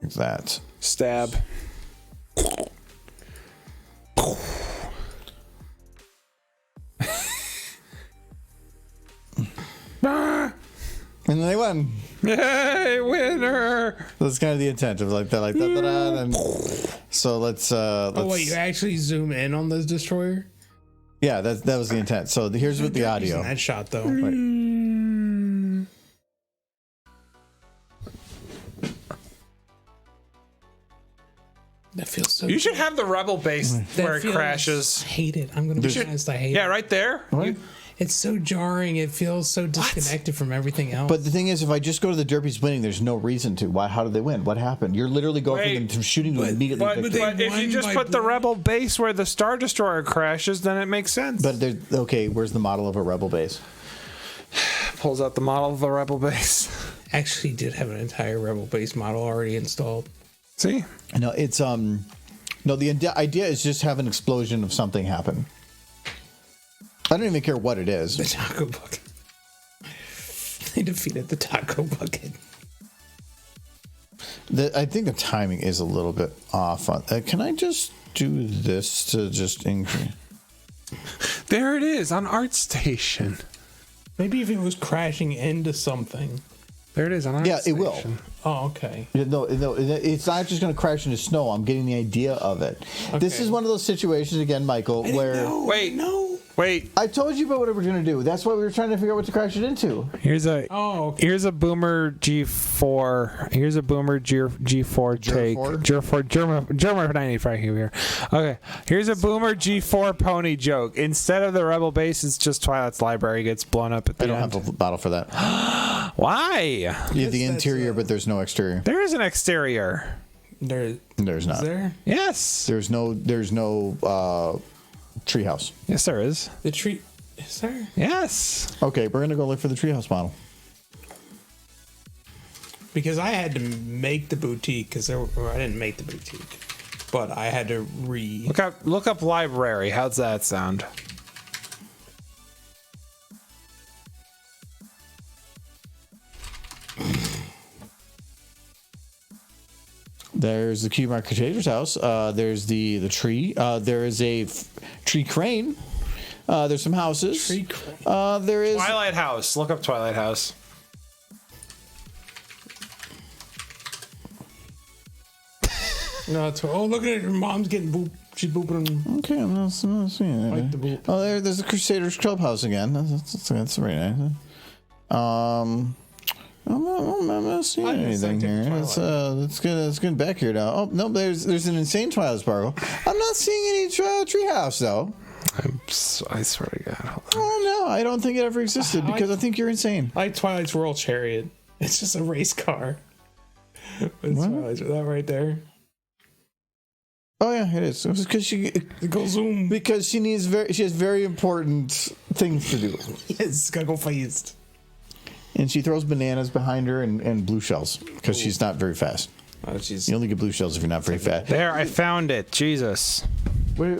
Like that. Stab. And then they won. Yay, winner! That's kind of the intent of like that, then. So let's. Oh wait, you actually zoom in on this destroyer? Yeah, that was the intent. So here's with the audio. That shot though. Right. That feels so. You should have the rebel base where it crashes. I hate it. I'm gonna be honest. I hate Yeah, it. right there. What? It's so jarring. It feels so disconnected from everything else. But the thing is, if I just go to the Derpies winning, there's no reason to. Why? How did they win? What happened? You're literally going for them to shooting to immediately. But victory. if you just put the rebel base where the Star Destroyer crashes, then it makes sense. But there's okay. Where's the model of a rebel base? Pulls out the model of the rebel base. actually did have an entire Rebel base model already installed. See? No, it's no. The idea is just have an explosion of something happen. I don't even care what it is. The taco bucket. They defeated the taco bucket. I think the timing is a little bit off. On, can I just do this to just increase? There it is on ArtStation. Maybe if it was crashing into something. There it is on ArtStation. Yeah, it will. Oh, okay. No, it's not just going to crash into snow. I'm getting the idea of it. Okay. This is one of those situations again, Michael, where Wait. I told you about what we were going to do. That's why we were trying to figure out what to crash it into. Here's a okay. Here's a Boomer G4. Here's a Boomer G4 take. G4 German 95 here. Okay. Here's a Boomer G4 pony joke. Instead of the Rebel base, it's just Twilight's library gets blown up at the end. I don't have a bottle for that. Why? You have the interior, but there's no exterior. There is an exterior. There's not. Is there? Yes. There's no treehouse. Yes, there is. The tree. Is there? Yes. Okay, we're gonna go look for the treehouse model. Because I had to make the boutique I didn't make the boutique, but I had to look up library. How's that sound? There's the Cube Architecture's house. There's the tree. There is a tree crane. There's some houses. Tree crane. There is Twilight House. Look up Twilight House. No, it's look at it. Her mom's getting boop. She's booping. Okay, I'm not seeing it. Like the boop. Oh, there's the Crusaders Clubhouse again. That's very nice. I'm not seeing anything here. It's good. It's good back here now. Oh no, there's an insane Twilight Sparkle. I'm not seeing any treehouse though. I swear to God. Oh no, I don't think it ever existed because I think you're insane. Like Twilight's World Chariot. It's just a race car. Twilight's that right there. Oh yeah, it is. It's because It goes zoom. because she has very important things to do. Yes, gotta go fast. And she throws bananas behind her and blue shells because she's not very fast. Oh, jeez. You only get blue shells if you're not very fat. There, I found it. Jesus. Where,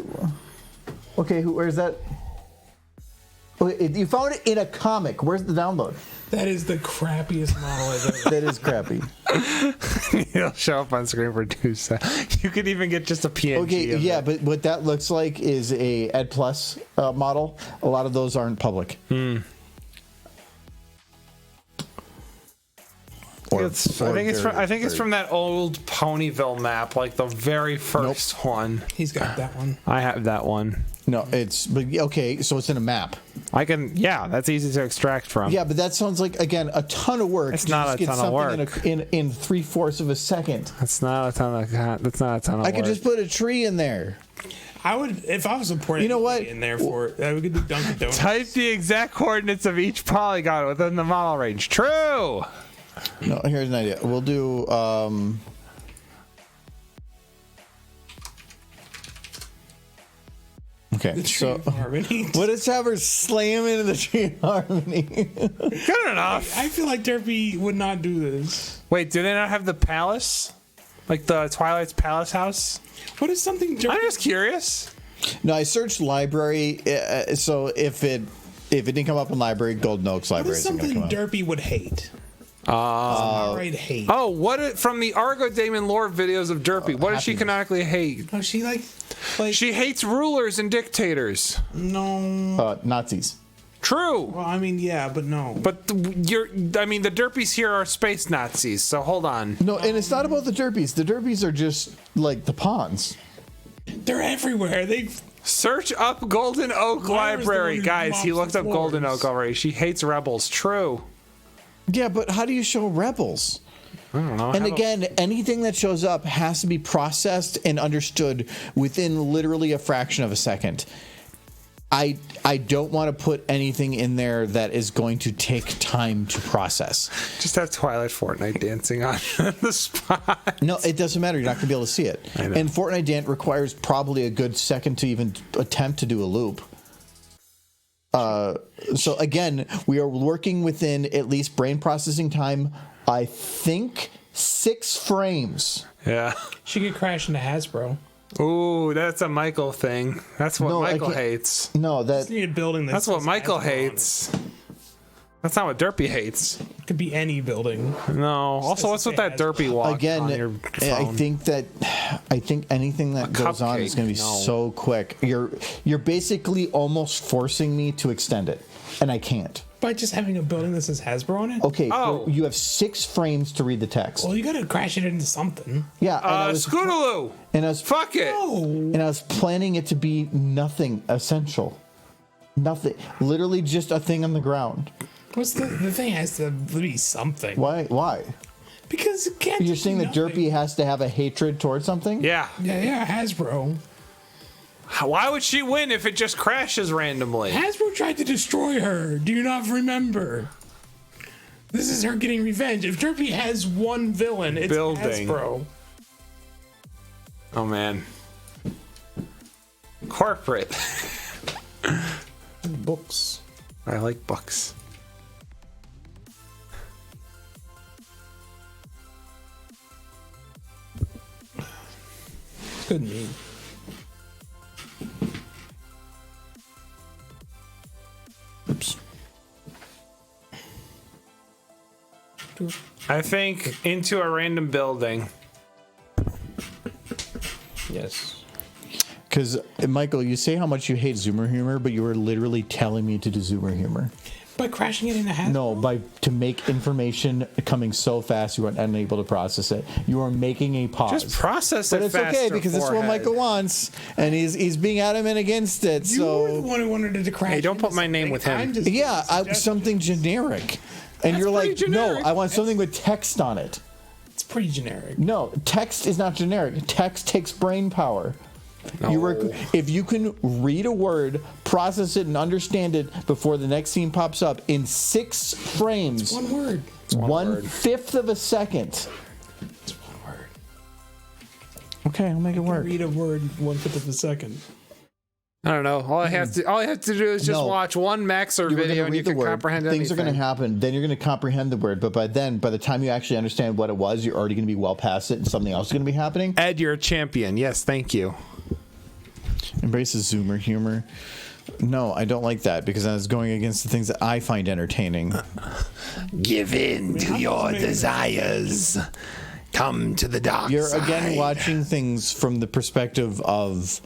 okay, where's that? Okay, you found it in a comic. Where's the download? That is the crappiest model I've ever. That is crappy. It'll show up on screen for 2 seconds. You could even get just a PNG. Okay, of yeah, it. but what that looks like is a Ed Plus model. A lot of those aren't public. I think it's from that old Ponyville map, like the very first one. He's got that one. I have that one. No, but okay, so it's in a map. Yeah, that's easy to extract from. Yeah, but that sounds like, again, a ton of work. It's to not just a get ton of something work. in 3/4 of a second. That's not a ton of I could work. just put a tree in there. I would, if I was supporting. You know what? In there for it, we could do Dunkin' Donuts. Type the exact coordinates of each polygon within the model range. True. No, here's an idea. We'll do. Okay, so Harmony. what is Trevor slam into the tree of harmony? Good enough. I feel like Derpy would not do this. Wait, do they not have the palace? Like the Twilight's palace house? What is something Derpy? I'm just curious. No, I searched library. So if it didn't come up in library, Golden Oaks What library is isn't going something to come up. Derpy would hate? Outright hate. Oh, from the Argo Damon lore videos of Derpy, what does she happiness. canonically hate? Oh, she like She hates rulers and dictators. no. Nazis. True. Well, I mean, yeah, but no. But the Derpies here are space Nazis, so hold on. No, and it's not about the derpies. The derpies are just like the pawns. They're everywhere. They. Search up Golden Oak Lyra's the one Library. who Guys, he mops looked the up Golden floors. Oak already. She hates rebels. True. Yeah, but how do you show rebels? I don't know. And again, anything that shows up has to be processed and understood within literally a fraction of a second. I don't want to put anything in there that is going to take time to process. Just have Twilight Fortnite dancing on the spot. No, it doesn't matter. You're not going to be able to see it. I know. And Fortnite Dance requires probably a good second to even attempt to do a loop. So again, we are working within at least brain processing time, I think 6 frames. Yeah. She could crash into Hasbro. Ooh, that's a Michael thing. That's what No, I Michael can't- hates. No, Just need a building That's what says Michael Hasbro on it. hates. That's not what Derpy hates. Could be any building. No. Also, what's with that Derpy walk again, on your I phone? think anything that goes on is cupcake, going to be no. so quick. You're basically almost forcing me to extend it, and I can't. By just having a building that says Hasbro on it? Okay, Oh. you have 6 frames to read the text. Well, you gotta crash it into something. Yeah, and I was Scootaloo! Fuck it! and I was planning it to be nothing essential, nothing, literally just a thing on the ground. What's the thing has to be something. Why? Because it can't You're just saying be that nothing. Derpy has to have a hatred towards something? Yeah. Yeah, Hasbro. Why would she win if it just crashes randomly? Hasbro tried to destroy her. Do you not remember? This is her getting revenge. If Derpy has one villain, it's Building. Hasbro. Oh, man. Corporate. Books. I like books. Good mean. Oops. I think into a random building. Yes. Because, Michael, you say how much you hate Zoomer humor, but you were literally telling me to do Zoomer humor. By crashing it into Hasbro? No, to make information coming so fast you are unable to process it. You are making a pause. Just process but it it's okay faster, because it's what forehead. Michael wants, and he's being adamant against it. You were the So one who wanted it to crash. Hey, don't put into my name something. with him. I'm just yeah, something generic, and you're like, pretty no, generic. I want something with text on it. It's pretty generic. No, text is not generic. Text takes brain power. If you can read a word, process it, and understand it before the next scene pops up in 6 frames, One word. one fifth of a second. It's one word. Okay, I'll make it work. Read a word 1/5 of a second. I don't know. All I have to do is just No. watch one Maxer You were video gonna and read you the can word. comprehend Things are going to anything. happen. Then you're going to comprehend the word. But by the time you actually understand what it was, you're already going to be well past it, and something else is going to be happening. Ed, you're a champion. Yes, thank you. Embraces Zoomer humor. No, I don't like that because that's going against the things that I find entertaining. Give in to your desires. Come to the dark You're again watching things from the perspective of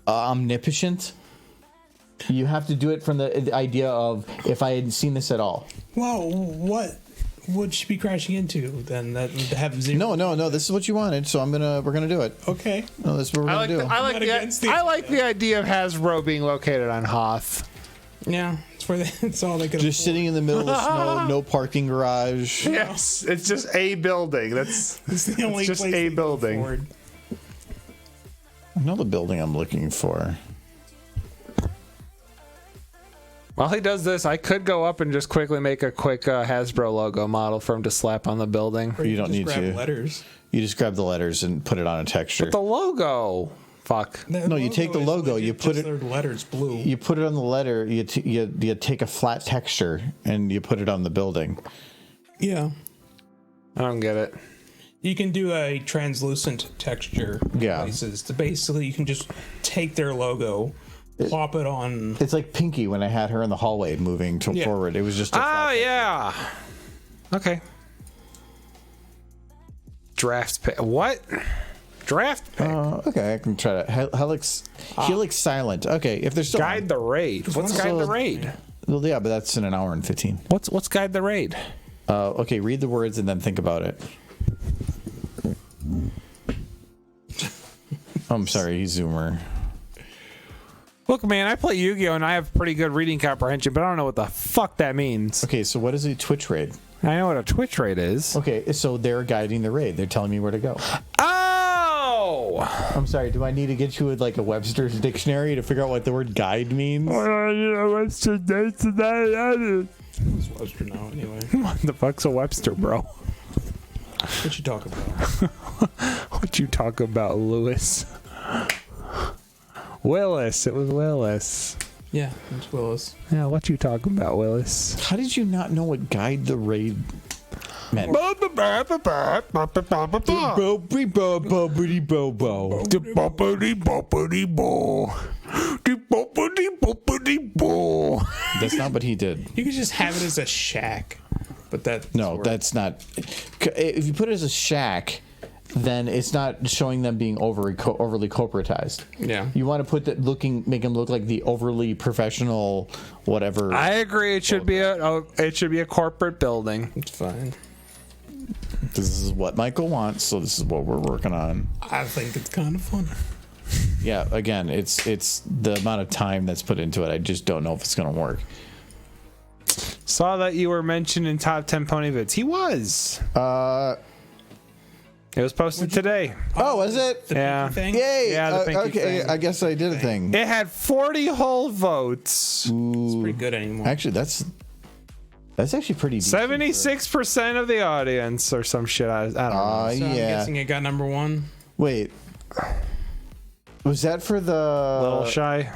omnipotent. You have to do it from the idea of if I hadn't seen this at all. Well, what would she be crashing into then? That would have zero. No. This is what you wanted, so we're gonna do it. Okay. No, this is what we're gonna do. I Not against the, the I like the idea of Hasbro being located on Hoth. Yeah, it's where it's all they could. Just sitting in the middle of snow, no parking garage. Yes, it's just a building. That's It's the only just place a they can building. afford. I know the building I'm looking for. While he does this, I could go up and just quickly make a quick Hasbro logo model for him to slap on the building. Or You can don't just need grab to. letters. You just grab the letters and put it on a texture. The logo. Fuck. The No, you take the is logo, legit you put just it- their letters blue. You put it on the letter. You take a flat texture and you put it on the building. Yeah. I don't get it. You can do a translucent texture Yeah. places. To basically, you can just take their logo, plop it on. It's like Pinky when I had her in the hallway moving Yeah. forward. It was just a Oh, flat yeah. Okay. Draft pay. What? Draft pay. Okay, I can try to. Helix Silent. Okay, if there's still Guide the raid. What's So- guide the raid? Well, yeah, but that's in an hour and 15. What's guide the raid? Okay, read the words and then think about it. I'm sorry, he's Zoomer. Look, man, I play Yu-Gi-Oh! And I have pretty good reading comprehension, but I don't know what the fuck that means. Okay, so what is a Twitch raid? I know what a Twitch raid is. Okay, so they're guiding the raid. They're telling me where to go. Oh! I'm sorry, do I need to get you with like a Webster's dictionary to figure out what the word guide means? It's Webster now, anyway. What the fuck's a Webster, bro? What you talk about? What you talk about, Lewis? Willis. It was Willis. Yeah, it's Willis. Yeah, what you talking about, Willis? How did you not know what guide the raid meant? That's not what he did. You could just have it as a shack, but that No, that's not. If you put it as a shack, then it's not showing them being overly corporatized. Yeah. You want to put that make them look like the overly professional, whatever. I agree. It should be a corporate building. It's fine. This is what Michael wants, so this is what we're working on. I think it's kind of fun. Yeah, again, it's the amount of time that's put into it. I just don't know if it's going to work. Saw that you were mentioned in top 10 pony vids. He was. It was posted today. Oh, was it? Yeah. Thing? Yay! Yeah, the pinky okay, thing. I guess I did a thing. It had 40 whole votes. It's pretty good anymore. Actually, that's actually pretty decent. 76% of the audience or some shit. I don't know. So I'm yeah. guessing it got number one. Wait. Was that for the Little shy.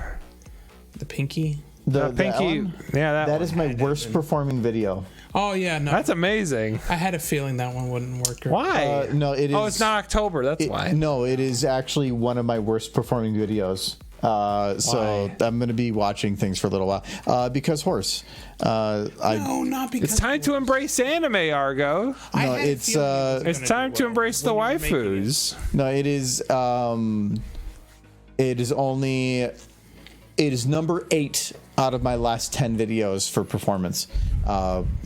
The pinky. the Pinky. Ellen? Yeah, That is my worst performing video. Oh yeah, no. That's amazing. I had a feeling that one wouldn't work. Why? No, it is. Oh, it's not October. That's why. No, it is actually one of my worst performing videos. So Why? I'm going to be watching things for a little while because horse. No, not because It's time to embrace anime, Argo. I No, had a it's, feeling it was It's gonna time do to well embrace the when you were making it. waifus. No, it is. It is number 8 out of my last 10 videos for performance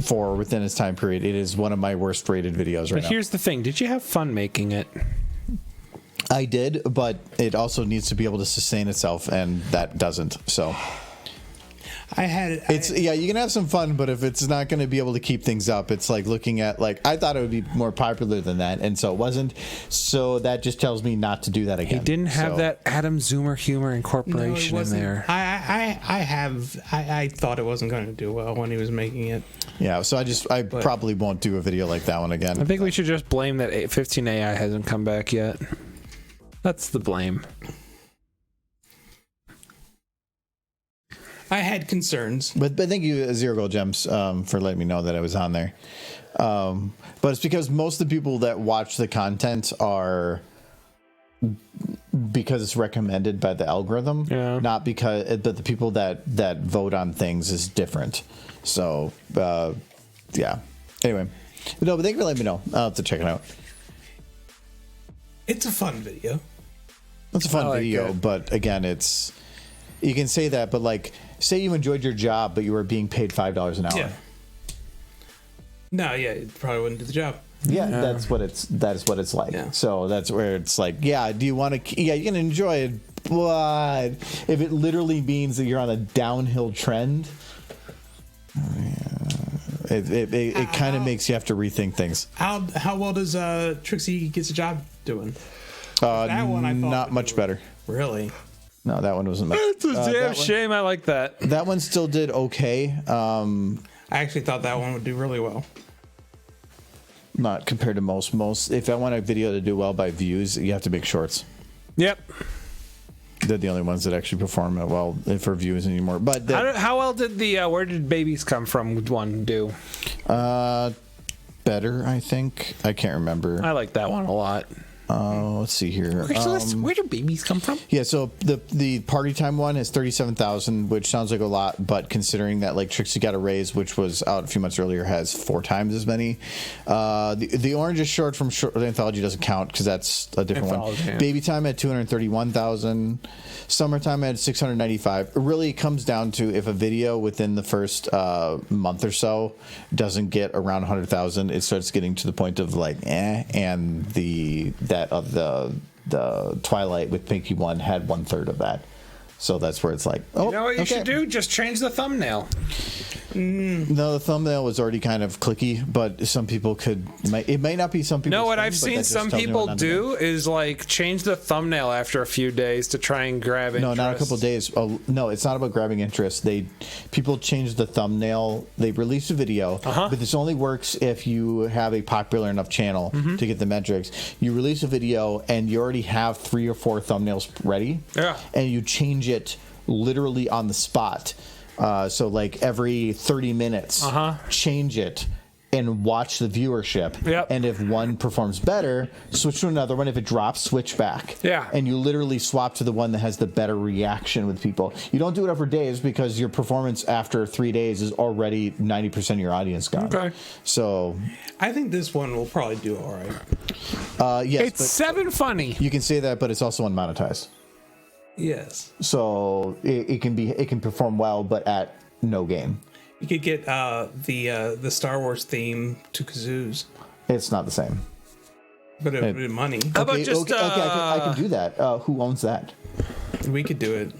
for within its time period. It is one of my worst rated videos right But now. here's the thing: did you have fun making it? I did, but it also needs to be able to sustain itself, and that doesn't. So I had yeah, you can have some fun, but if it's not going to be able to keep things up, it's like looking at I thought it would be more popular than that, and so it wasn't. So that just tells me not to do that again. He didn't have So- that Adam Zoomer humor incorporation in there. I thought it wasn't going to do well when he was making it. Yeah, so I probably won't do a video like that one again. I think we should just blame that 15 AI hasn't come back yet. That's the blame. I had concerns. But thank you, Zero Gold Gems, for letting me know that I was on there. But it's because most of the people that watch the content are because it's recommended by the algorithm, not because but the people that vote on things is different. So yeah. Anyway, but thank you for letting me know. I'll have to check it out. It's a fun video. It's a fun like video, it. but again, you can say that, but like, say you enjoyed your job, but you were being paid $5 an hour. Yeah. No, yeah, it probably wouldn't do the job. Yeah, that is what it's like. Yeah. So that's where it's like, yeah, do you want to? Yeah, you can enjoy it, but if it literally means that you're on a downhill trend, it kind of makes you have to rethink things. How well does Trixie Gets a Job doing? That one I thought not would much do better. Really? No, that one wasn't. It's a damn that one- shame. I like that. That one still did okay. I actually thought that one would do really well. Not compared to most. If I want a video to do well by views, you have to make shorts. Yep. They're the only ones that actually perform it well for views anymore. But How well did the Where Did Babies Come From one do? better, I think. I can't remember. I like that one a lot. Let's see here. Where do babies come from? Yeah, so the party time one is 37,000, which sounds like a lot, but considering that like Trixie Got a Raise, which was out a few months earlier, has 4 times as many. The Orange is Short from short Anthology doesn't count because that's a different Anthology, one. yeah. Baby Time had 231,000. Summertime had 695. It really comes down to if a video within the first month or so doesn't get around 100,000, it starts getting to the point of like and the Twilight with Pinky One had 1/3 of that. So that's where it's like, oh, You know what you okay. should do? Just change the thumbnail. No, the thumbnail was already kind of clicky, but some people it might not be some people. No, what I've seen some people do is like change the thumbnail after a few days to try and grab interest. No, not a couple of days. Oh, no, it's not about grabbing interest. People change the thumbnail. They release a video, but this only works if you have a popular enough channel to get the metrics. You release a video and you already have 3 or 4 thumbnails ready. Yeah. And you change it literally on the spot. So like every 30 minutes, change it and watch the viewership. Yep. And if one performs better, switch to another one. If it drops, switch back. Yeah. And you literally swap to the one that has the better reaction with people. You don't do it over days because your performance after 3 days is already 90% of your audience gone. Okay. So, I think this one will probably do all right. yes, It's 7 funny. you can say that, but it's also unmonetized. Yes. So it can perform well, but at no gain. You could get the Star Wars theme to kazoos, It's not the same. but it would be money. How about just I can do that. Who owns that? We could do it.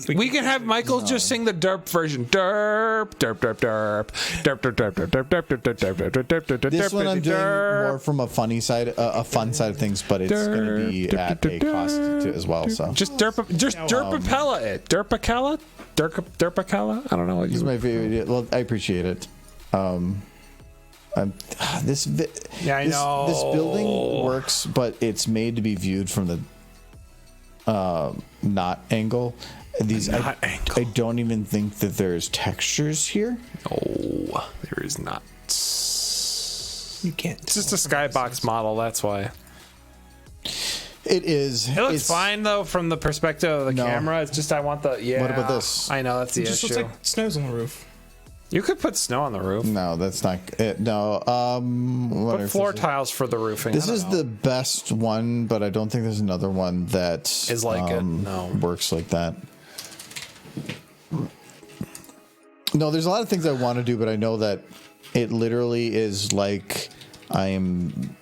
We can have Michael just sing the Derp version. Derp, derp, derp, derp, derp, derp, derp, derp, derp, derp, derp, derp, derp, derp, derp, derp, This one I'm doing derp. more from a funny side, a fun side of things, but it's going to be at a cost to, as well. So Just Derpapella it. Derpacella? Derpacella? I don't know what this is you. my favorite. Well, I appreciate it. This building works, but it's made to be viewed from the not angle. I don't even think that there's textures here. No, there is not. You can't. It's just a skybox model, that's why. It is. It looks fine though from the perspective of the camera. It's just I want the What about this? I know that's the It just issue. looks like snow's on the roof. You could put snow on the roof. No, that's not it. No. What Put if floor this is- tiles for the roofing. This I don't is know. the best one, but I don't think there's another one that Is like it. No. works like that. No, there's a lot of things I want to do, but I know that it literally is like I'm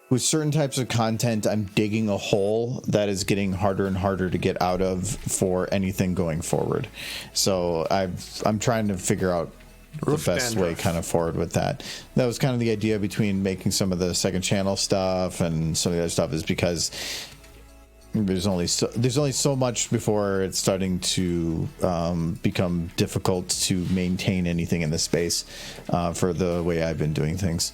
with certain types of content, I'm digging a hole that is getting harder and harder to get out of for anything going forward. So I'm trying to figure out the best way kind of forward with that. That was kind of the idea between making some of the second channel stuff and some of the other stuff, is because there's only so much before it's starting to become difficult to maintain anything in this space for the way I've been doing things.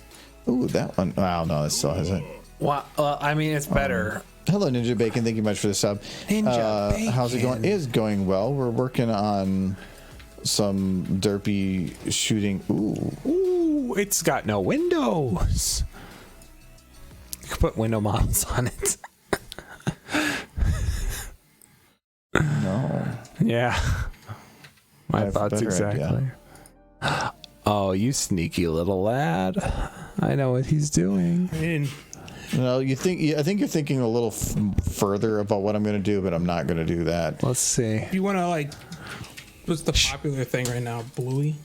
Ooh, that one. Wow, no, it still hasn't. Well, I mean, it's better. Hello, Ninja Bacon. Thank you much for the sub. Ninja How's it going? Bacon. It is going well. We're working on some derpy shooting. Ooh, it's got no windows. You can put window models on it. No. Yeah. I My have a thoughts better exactly. Oh, you sneaky little lad. I know what he's doing. I mean, No, I think you're thinking a little further about what I'm going to do, but I'm not going to do that. Let's see. if you want to like, what's the popular thing right now? Bluey.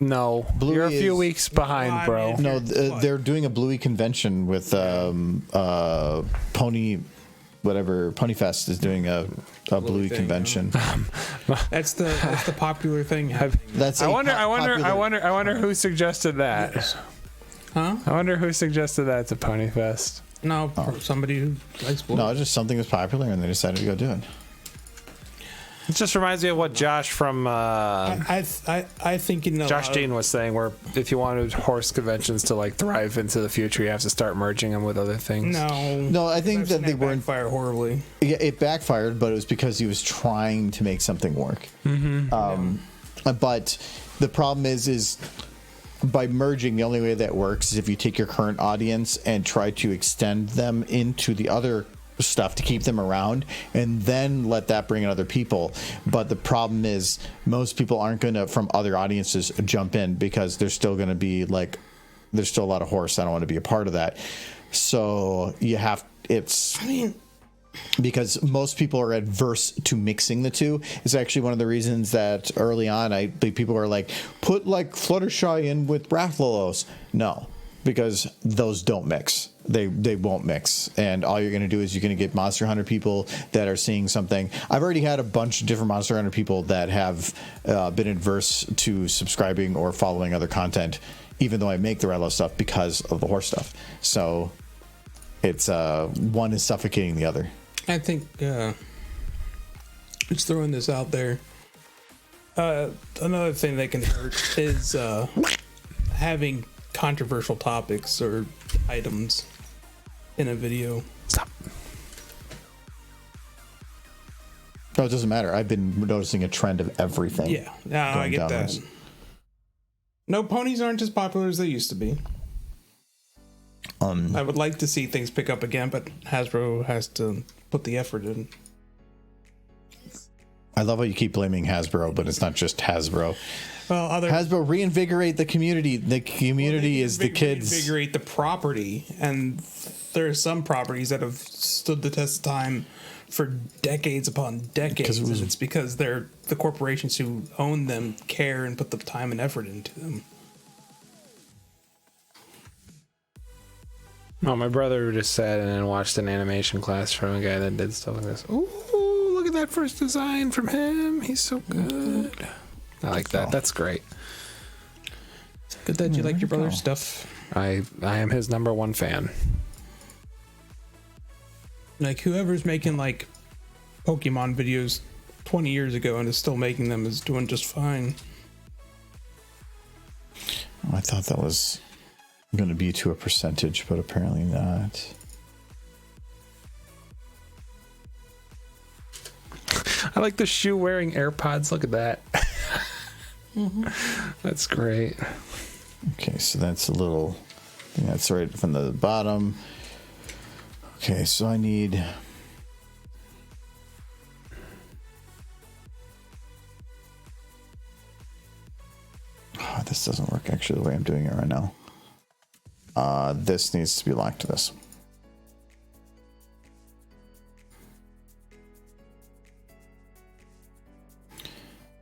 No, Bluey you're a few is- weeks behind, I bro. mean, No, What? they're doing a Bluey convention with Pony, whatever. Pony Fest is doing a Bluey thing, convention. That's the popular thing. That's I a wonder popular- who suggested that. Huh? I wonder who suggested that to Pony Fest. No, somebody who likes Bluey. No, it's just something was popular and they decided to go do it. It just reminds me of what Josh from I think in Josh Dean was saying, where if you wanted horse conventions to like thrive into the future, you have to start merging them with other things. No, I think that they weren't. fire horribly. Yeah, it backfired, but it was because he was trying to make something work. But the problem is by merging, the only way that works is if you take your current audience and try to extend them into the other stuff to keep them around, and then let that bring in other people. But the problem is most people aren't going to, from other audiences, jump in because there's still going to be like, there's still a lot of horse. I don't want to be a part of that. So you have, it's. I mean, because most people are adverse to mixing the two. It's actually one of the reasons that early on people are like, put like Fluttershy in with Rathalos. No, because those don't mix. They won't mix. And all you're going to do is you're going to get Monster Hunter people that are seeing something. I've already had a bunch of different Monster Hunter people that have been adverse to subscribing or following other content, even though I make the Rathalos stuff, because of the horse stuff. So it's one is suffocating the other. I think just throwing this out there. Another thing that can hurt is having controversial topics or items in a video. Stop. No, it doesn't matter. I've been noticing a trend of everything. Yeah, I going get downwards. that. No, ponies aren't as popular as they used to be. I would like to see things pick up again, but Hasbro has to put the effort in. I love how you keep blaming Hasbro, but it's not just Hasbro. Well, Hasbro, reinvigorate the community. The community is the kids. Reinvigorate the property, and there are some properties that have stood the test of time for decades upon decades, and it's because the corporations who own them care and put the time and effort into them. Oh, my brother just sat in and watched an animation class from a guy that did stuff like this. Ooh, look at that first design from him. He's so good. I like that. That's great. Good that you like your brother's stuff. I am his number one fan. Like whoever's making like Pokemon videos 20 years ago and is still making them is doing just fine. I thought that was going to be to a percentage, but apparently not. I like the shoe wearing AirPods. Look at that. That's great. Okay, so that's a little. I think that's right from the bottom. Okay, so I need. Oh, this doesn't work actually the way I'm doing it right now. This needs to be locked to this.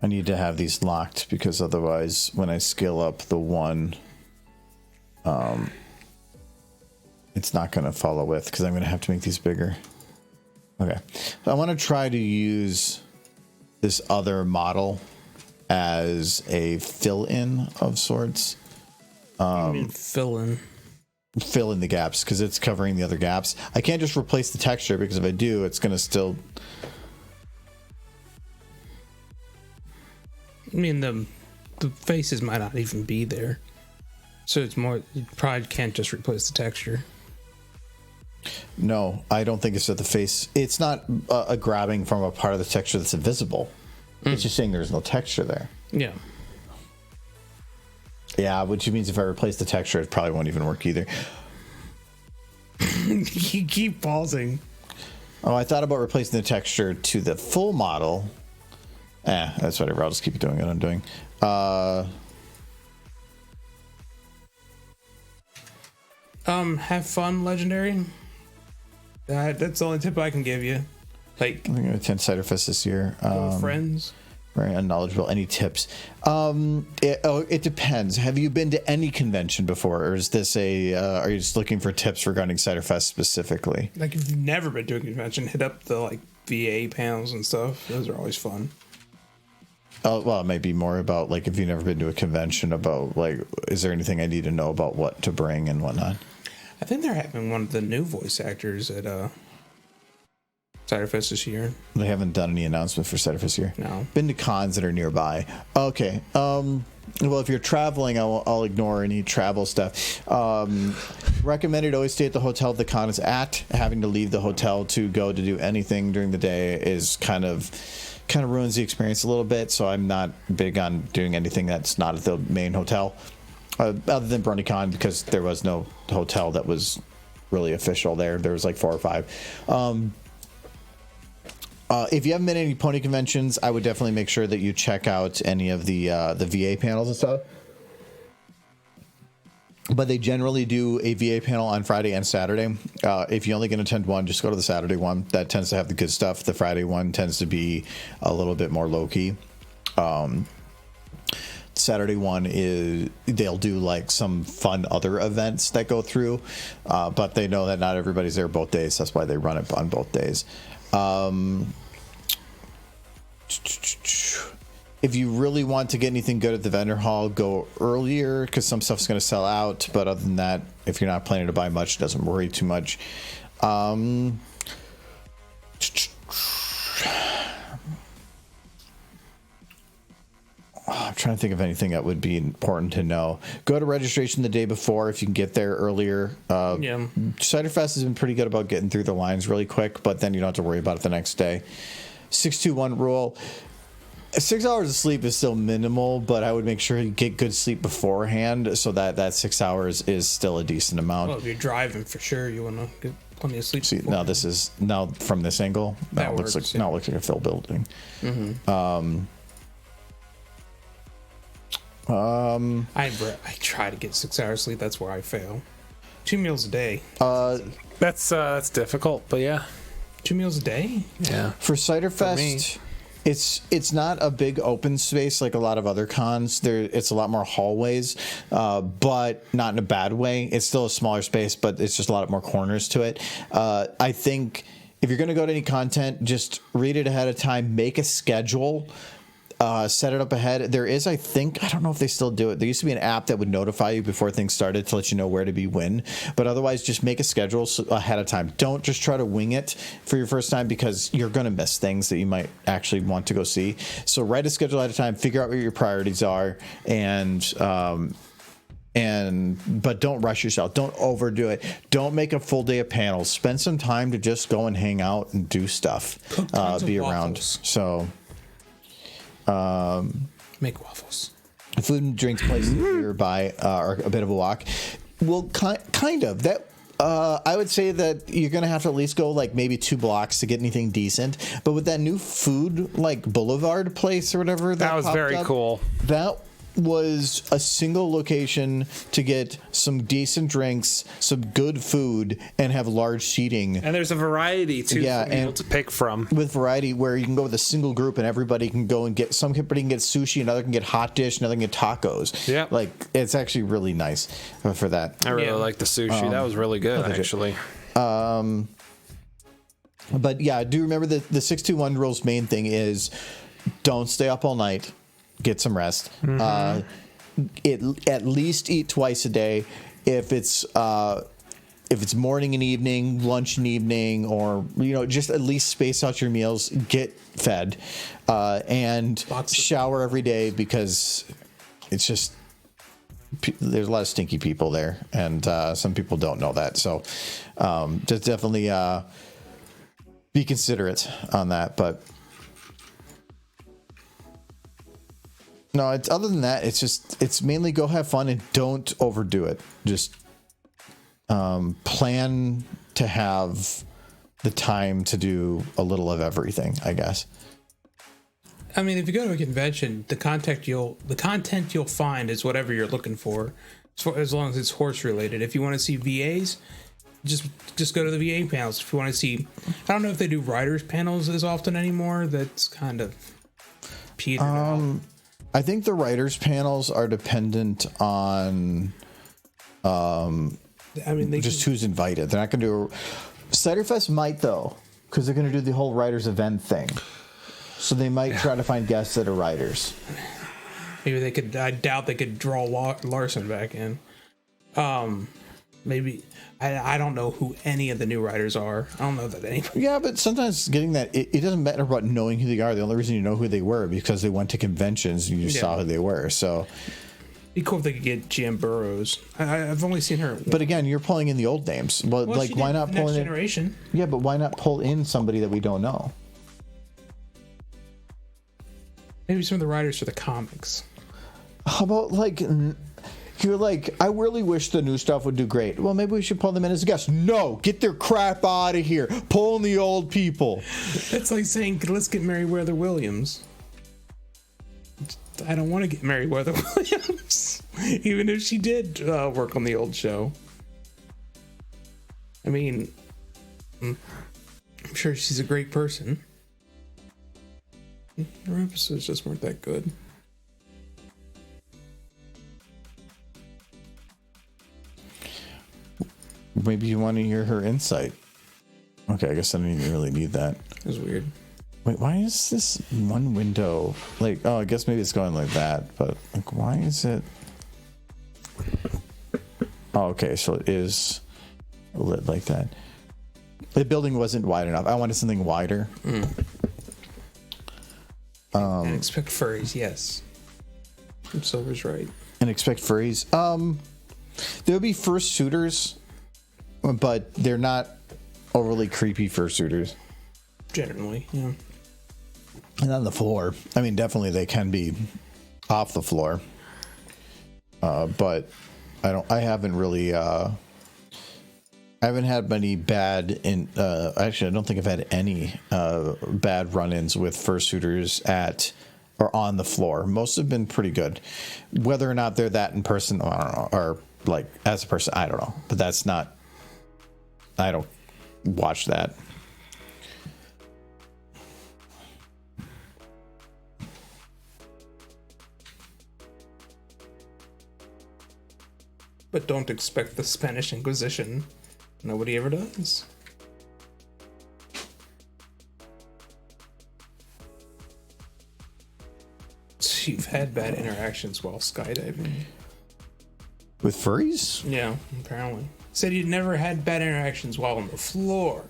I need to have these locked because otherwise when I scale up the one, it's not going to follow with because I'm going to have to make these bigger. Okay. So I want to try to use this other model as a fill-in of sorts. Fill in the gaps because it's covering the other gaps. I can't just replace the texture because if I do, it's going to still... I mean, the faces might not even be there. So it's more, you probably can't just replace the texture. No, I don't think it's at the face. It's not a grabbing from a part of the texture that's invisible. It's just saying there's no texture there. Yeah. Yeah, which means if I replace the texture, it probably won't even work either. You keep pausing. Oh, I thought about replacing the texture to the full model. That's whatever. I'll just keep doing what I'm doing. Have fun, Legendary. That's the only tip I can give you. Like, I'm going to attend Cider Fest this year. go with friends. Very unknowledgeable. Any tips? It depends. Have you been to any convention before, or is this are you just looking for tips regarding Cider Fest specifically? Like, if you've never been to a convention, hit up the like VA panels and stuff. Those are always fun. Oh, well, it might be more about like if you've never been to a convention, about like, is there anything I need to know about what to bring and whatnot? I think they're having one of the new voice actors at Cider Fest this year. They haven't done any announcement for Cider Fest here. No. Been to cons that are nearby. Okay. Well, if you're traveling, I'll ignore any travel stuff. Recommended always stay at the hotel the con is at. Having to leave the hotel to go to do anything during the day is kind of ruins the experience a little bit. So I'm not big on doing anything that's not at the main hotel, other than BronyCon, because there was no hotel that was really official there. There was like 4 or 5. If you haven't been to any pony conventions, I would definitely make sure that you check out any of the VA panels and stuff. But they generally do a VA panel on Friday and Saturday. If you only can attend one, just go to the Saturday one. That tends to have the good stuff. The Friday one tends to be a little bit more low-key. Saturday one they'll do like some fun other events that go through, but they know that not everybody's there both days. That's why they run it on both days. If you really want to get anything good at the vendor hall, go earlier because some stuff's going to sell out. But other than that, if you're not planning to buy much, it doesn't worry too much. I'm trying to think of anything that would be important to know. Go to registration the day before if you can get there earlier. Yeah. Cider Fest has been pretty good about getting through the lines really quick, but then you don't have to worry about it the next day. 6-2-1 rule. 6 hours of sleep is still minimal, but I would make sure you get good sleep beforehand so that 6 hours is still a decent amount. Well, if you're driving, for sure, you want to get plenty of sleep. See, now this is from this angle. Now it looks like now it looks like a Phil building. Mm-hmm. I try to get 6 hours sleep. That's where I fail. 2 meals a day. That's difficult, but yeah. 2 meals a day? Yeah. For Cider Fest, it's not a big open space like a lot of other cons. It's a lot more hallways, but not in a bad way. It's still a smaller space, but it's just a lot more corners to it. I think if you're going to go to any content, just read it ahead of time, make a schedule. Set it up ahead. There is, I don't know if they still do it. There used to be an app that would notify you before things started to let you know where to be when. But otherwise, just make a schedule ahead of time. Don't just try to wing it for your first time because you're going to miss things that you might actually want to go see. So write a schedule ahead of time. Figure out what your priorities are, but don't rush yourself. Don't overdo it. Don't make a full day of panels. Spend some time to just go and hang out and do stuff. Be around. So. Make waffles. Food and drinks places nearby are a bit of a walk. Well, kind of. That I would say that you're going to have to at least go like maybe 2 blocks to get anything decent. But with that new food like boulevard place or whatever that was very cool. That was a single location to get some decent drinks, some good food, and have large seating. And there's a variety too for people to pick from. With variety, where you can go with a single group and everybody can go and get. Somebody can get sushi, another can get hot dish, another can get tacos. Yeah, like it's actually really nice for that. I really like the sushi. That was really good, actually. But yeah, do remember the 6-2-1 rule's main thing is don't stay up all night. Get some rest. At least eat twice a day. If it's morning and evening, lunch and evening, or just at least space out your meals. Get fed and shower every day because it's just there's a lot of stinky people there, and some people don't know that. So just definitely be considerate on that. But no, it's other than that, it's mainly go have fun and don't overdo it. Just plan to have the time to do a little of everything, I guess. I mean, if you go to a convention, the content you'll find is whatever you're looking for, as long as it's horse related. If you want to see VAs, just go to the VA panels. If you want to see, I don't know if they do riders panels as often anymore. That's kind of petered out. I think the writers panels are dependent on I mean, just who's invited. They're not going to do Ciderfest might though, because they're going to do the whole writers event thing. So they might try to find guests that are writers. Maybe they could. I doubt they could draw Larson back in. Maybe I don't know who any of the new writers are. I don't know that anybody. Yeah, but sometimes getting that it doesn't matter about knowing who they are. The only reason you know who they were because they went to conventions and you saw who they were. So it'd be cool if they could get Jan Burrows. I've only seen her. But again, you're pulling in the old names. Well, like why not pull in? Generation. Yeah, but why not pull in somebody that we don't know? Maybe some of the writers for the comics. How about like you're like, I really wish the new stuff would do great. Well, maybe we should pull them in as a guest. No, get their crap out of here. Pull in the old people. It's like saying, let's get Meriwether Williams. I don't want to get Meriwether Williams, even if she did work on the old show. I mean, I'm sure she's a great person. Her episodes just weren't that good. Maybe you want to hear her insight. Okay, I guess I don't even really need that. It was weird. Wait, why is this one window like? Oh, I guess maybe it's going like that. But like, why is it? Oh, okay, so it is lit like that. The building wasn't wide enough. I wanted something wider. And expect furries, yes. Silver's right. And expect furries. There'll be fursuiters, but they're not overly creepy fursuiters. Generally, yeah. And on the floor. I mean, definitely they can be off the floor. But I haven't really I haven't had many bad actually I don't think I've had any bad run-ins with fursuiters at or on the floor. Most have been pretty good. Whether or not they're that in person, I don't know, or like as a person, I don't know. But that's not, I don't watch that. But don't expect the Spanish Inquisition. Nobody ever does. So you've had bad interactions while skydiving. With furries? Yeah, apparently. Said you'd never had bad interactions while on the floor.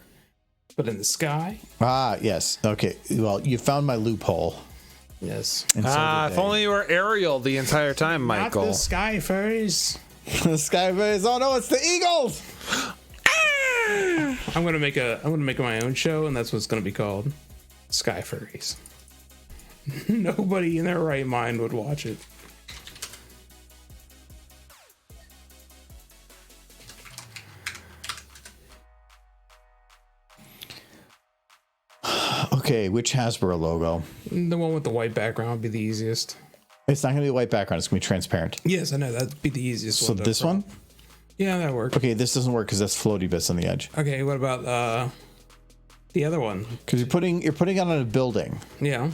But in the sky? Ah, yes. Okay. Well, you found my loophole. Yes. And so did If they. only you were Ariel the entire time, Michael. Not the sky furries. The sky furries. Oh no, it's the eagles! I'm gonna make my own show, and that's what it's gonna be called. Sky Furries. Nobody in their right mind would watch it. Okay, which Hasbro logo? The one with the white background would be the easiest. It's not going to be a white background. It's going to be transparent. Yes, I know. That'd be the easiest So one. this one? Yeah, that works. Okay, this doesn't work because that's floaty bits on the edge. Okay, what about the other one? Because you're putting it on a building. Yeah.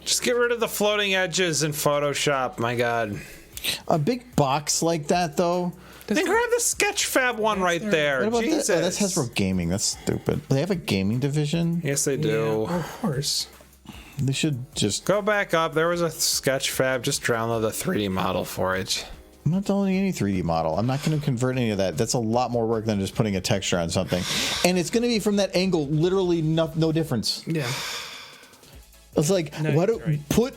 Just get rid of the floating edges in Photoshop, my God. A big box like that, though. Then grab the Sketchfab one right there. What about Jesus. that? Oh, that's Hasbro Gaming. That's stupid. They have a gaming division. Yes, they Yeah, do. of course. They should just. Go back up. There was a Sketchfab. Just download the 3D model for it. I'm not downloading any 3D model. I'm not going to convert any of that. That's a lot more work than just putting a texture on something. And it's going to be from that angle, literally no difference. Yeah. It's like, No, what you're right. put.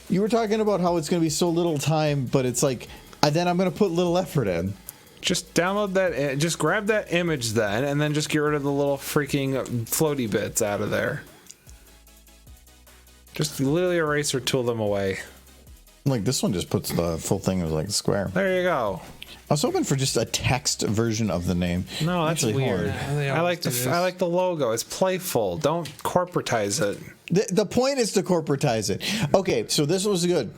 You were talking about how it's going to be so little time, but it's like, then I'm going to put little effort in. Just download that. Just grab that image then, and then just get rid of the little freaking floaty bits out of there. Just literally erase or tool them away. Like this one just puts the full thing as like a square. There you go. I was hoping for just a text version of the name. No, that's Actually, weird. Yeah, I like the logo. It's playful. Don't corporatize it. The point is to corporatize it. Okay, so this was good.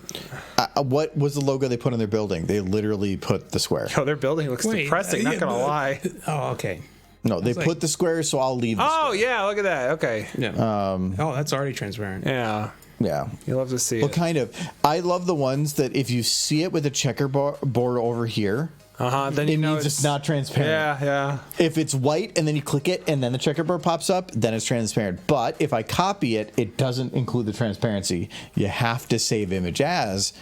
What was the logo they put on their building? They literally put the square. Oh, their building looks depressing. Not gonna lie. Oh, okay. No, they put the square, so I'll leave. The Oh yeah, look at that. Okay. Yeah. Oh, that's already transparent. Yeah. Yeah. You love to see Well, it. kind of. I love the ones that if you see it with a checkerboard over here, Then you it know means it's not transparent. Yeah. If it's white and then you click it and then the checkerboard pops up, then it's transparent. But if I copy it, it doesn't include the transparency. You have to save image as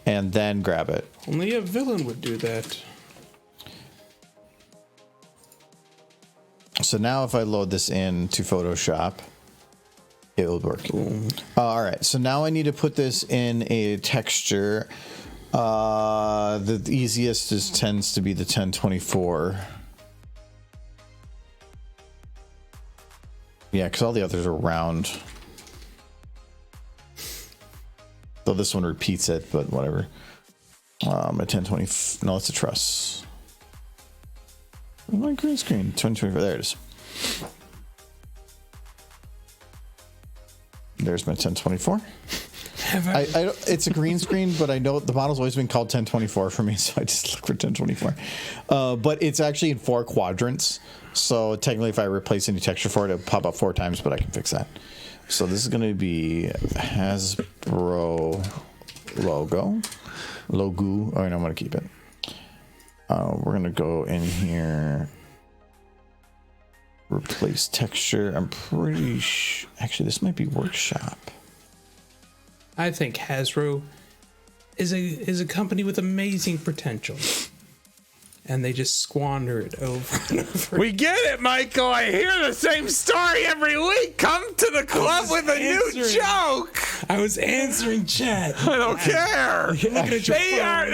and then grab it. Only a villain would do that. So now if I load this into Photoshop, it will work. All right, so now I need to put this in a texture. The easiest tends to be the 1024. Yeah, because all the others are round. Though this one repeats it, but whatever. A 1020. No, it's a truss. My green screen. 1024. There it is. There's my 1024. It's a green screen, but I know the model's always been called 1024 for me, so I just look for 1024. But it's actually in 4 quadrants, so technically if I replace any texture for it, it'll pop up 4 times, but I can fix that. So this is going to be Hasbro logo. Oh, and I'm going to keep it. We're going to go in here. Replace texture. I'm pretty sure. Actually, this might be workshop. I think Hasbro is a company with amazing potential, and they just squander it over and over. We get it, Michael. I hear the same story every week. Come to the club with a new joke. I was answering chat. I don't care. Looking at your phone.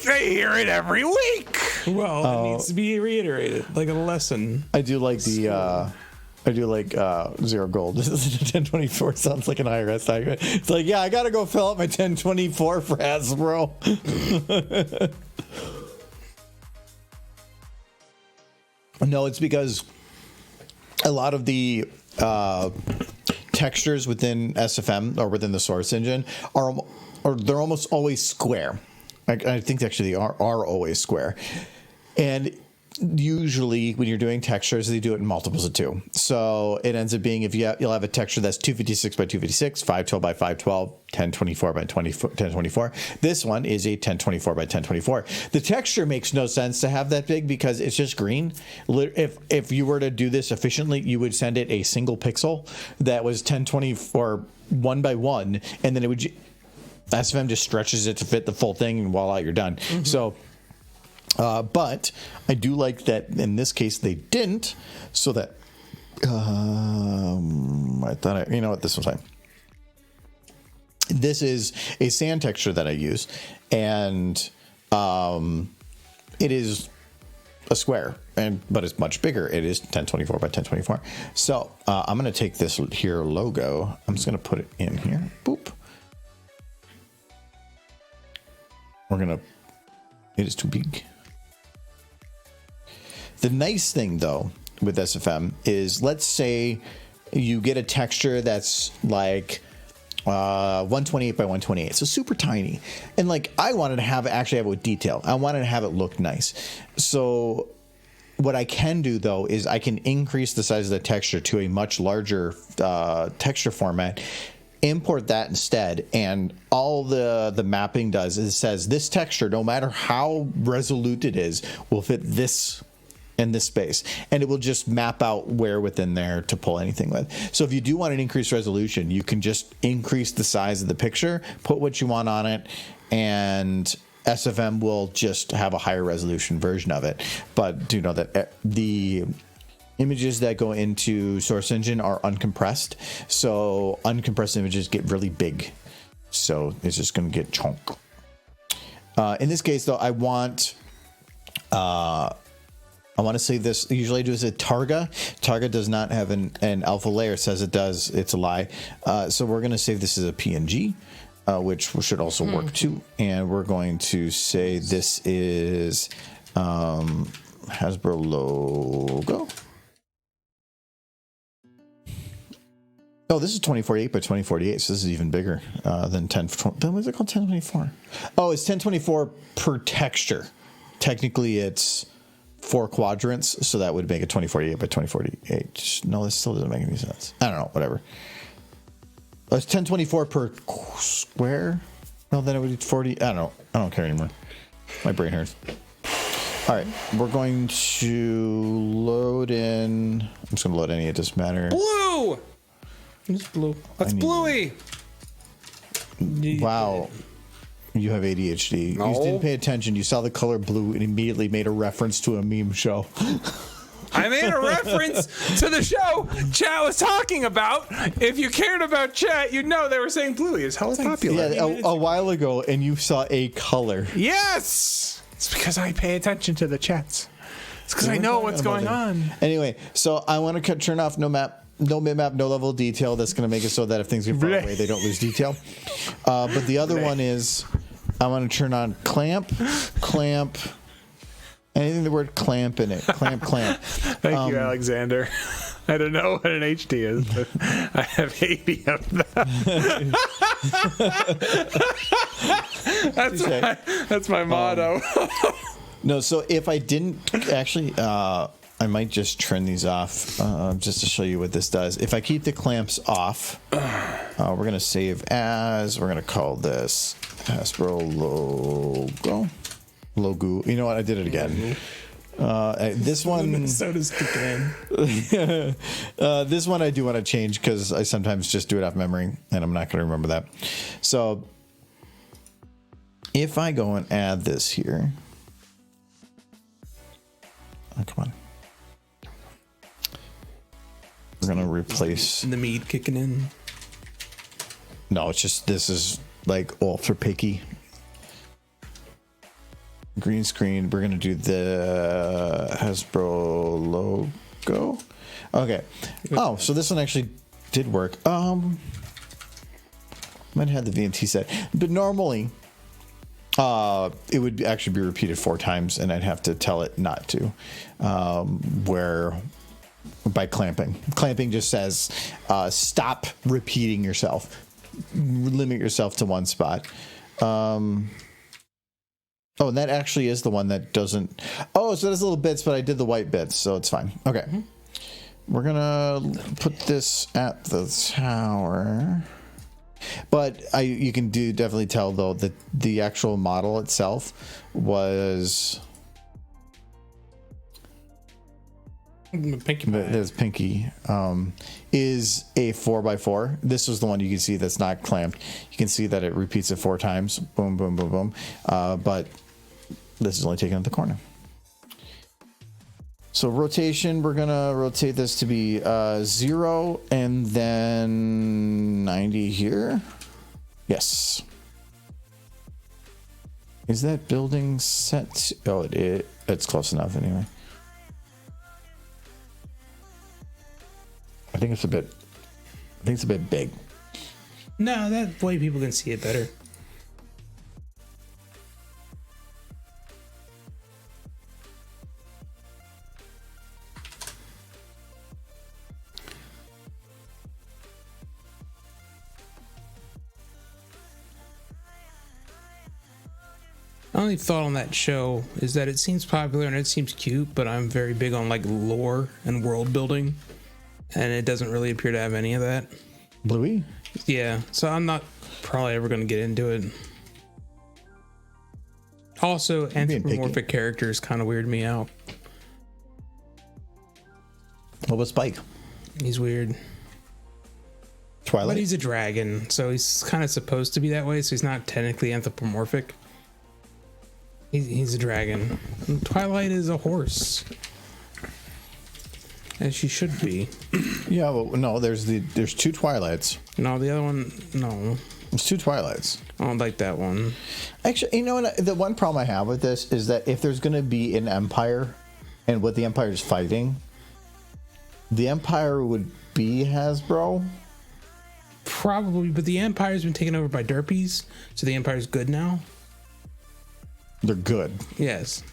They hear it every week. Well, it needs to be reiterated like a lesson. I do like the Zero Gold. 1024 sounds like an IRS document. It's like, yeah, I gotta go fill out my 1024 for Hasbro. No, it's because a lot of the textures within SFM or within the source engine they're almost always square. I think actually they are always square. And usually when you're doing textures, they do it in multiples of 2. So it ends up being you'll have a texture that's 256 by 256, 512 by 512, 1024 by 1024. This one is a 1024 by 1024. The texture makes no sense to have that big because it's just green. If you were to do this efficiently, you would send it a single pixel that was 1024 1 by 1, and then it would SFM just stretches it to fit the full thing, and voila, you're done. Mm-hmm. So. But I do like that in this case they didn't, so that I thought you know what, this was fine. This is a sand texture that I use, and it is a square, but it's much bigger. It is 1024 by 1024. So I'm going to take this here logo. I'm just going to put it in here. Boop. It is too big. The nice thing, though, with SFM is, let's say you get a texture that's like 128 by 128, so super tiny. And like I wanted to actually have it with detail. I wanted to have it look nice. So what I can do, though, is I can increase the size of the texture to a much larger texture format, import that instead, and all the mapping does is it says this texture, no matter how resolute it is, will fit this in this space, and it will just map out where within there to pull anything with. So if you do want an increased resolution, you can just increase the size of the picture, put what you want on it, and SFM will just have a higher resolution version of it. But do know that the images that go into Source Engine are uncompressed, so uncompressed images get really big, so it's just going to get chunk. In this case, though, I want to save this. Usually I do this at Targa. Targa does not have an alpha layer. It says it does. It's a lie. So we're going to save this as a PNG, which should also work too. And we're going to say this is Hasbro logo. Oh, this is 2048 by 2048, so this is even bigger than 10. What's it called? 1024. Oh, it's 1024 per texture. Technically, it's 4 quadrants, so that would make it 2048 by 2048. No, this still doesn't make any sense. I don't know. Whatever. It's 1024 per square. No, then it would be 40. I don't know. I don't care anymore. My brain hurts. All right, we're going to load in. I'm just going to load any. It doesn't matter. Blue. It's blue. That's Bluey. Wow. You have ADHD. No. You didn't pay attention. You saw the color blue and immediately made a reference to a meme show. I made a reference to the show Chat was talking about. If you cared about Chat, you'd know they were saying Bluey is hella popular. Yeah, a while ago, and you saw a color. Yes! It's because I pay attention to the chats. It's because I know what's going on. Anyway, so I want to turn off no map. No mid-map, no level of detail. That's going to make it so that if things get far away, they don't lose detail. But the other one is I want to turn on clamp, anything the word clamp in it. Clamp. Thank you, Alexander. I don't know what an HD is, but I have 80 of them. That's my motto. No, so if I didn't actually... I might just turn these off just to show you what this does. If I keep the clamps off, we're going to save as, we're going to call this Hasbro logo. You know what? I did it again. This one... Minnesota's kicking in. This one I do want to change because I sometimes just do it off memory, and I'm not going to remember that. So if I go and add this here... Oh, come on. We're going to replace... The meat kicking in. No, it's just, this is like ultra picky. Green screen. We're going to do the Hasbro logo. Okay. Oh, so this one actually did work. Might have had the VMT set. But normally, it would actually be repeated 4 times, and I'd have to tell it not to. By clamping. Clamping just says stop repeating yourself. Limit yourself to one spot. And that actually is the one that doesn't... Oh, so there's little bits, but I did the white bits, so it's fine. Okay. We're going to put this at the tower. But you can definitely tell, though, that the actual model itself was... Pinkie pie. There's Pinky. Is a 4x4. This is the one you can see that's not clamped. You can see that it repeats it 4 times. Boom, boom, boom, boom. But this is only taken at the corner. So rotation, we're gonna rotate this to be 0 and then 90 here. Yes. Is that building set? Oh, it's close enough anyway. I think it's a bit big. No, that way people can see it better. My only thought on that show is that it seems popular and it seems cute, but I'm very big on like lore and world building, and it doesn't really appear to have any of that. Bluey? Yeah, so I'm not probably ever going to get into it. Also, anthropomorphic characters kind of weird me out. What about Spike? He's weird. Twilight? But he's a dragon, so he's kind of supposed to be that way, so he's not technically anthropomorphic. He's a dragon. And Twilight is a horse. As she should be. Yeah, well, no, there's 2 Twilights. No, the other one, no. It's 2 Twilights. I don't like that one. Actually, you know what? The one problem I have with this is that if there's going to be an empire, and what the empire is fighting, the empire would be Hasbro. Probably, but the Empire's been taken over by Derpies, so the Empire's good now. They're good. Yes.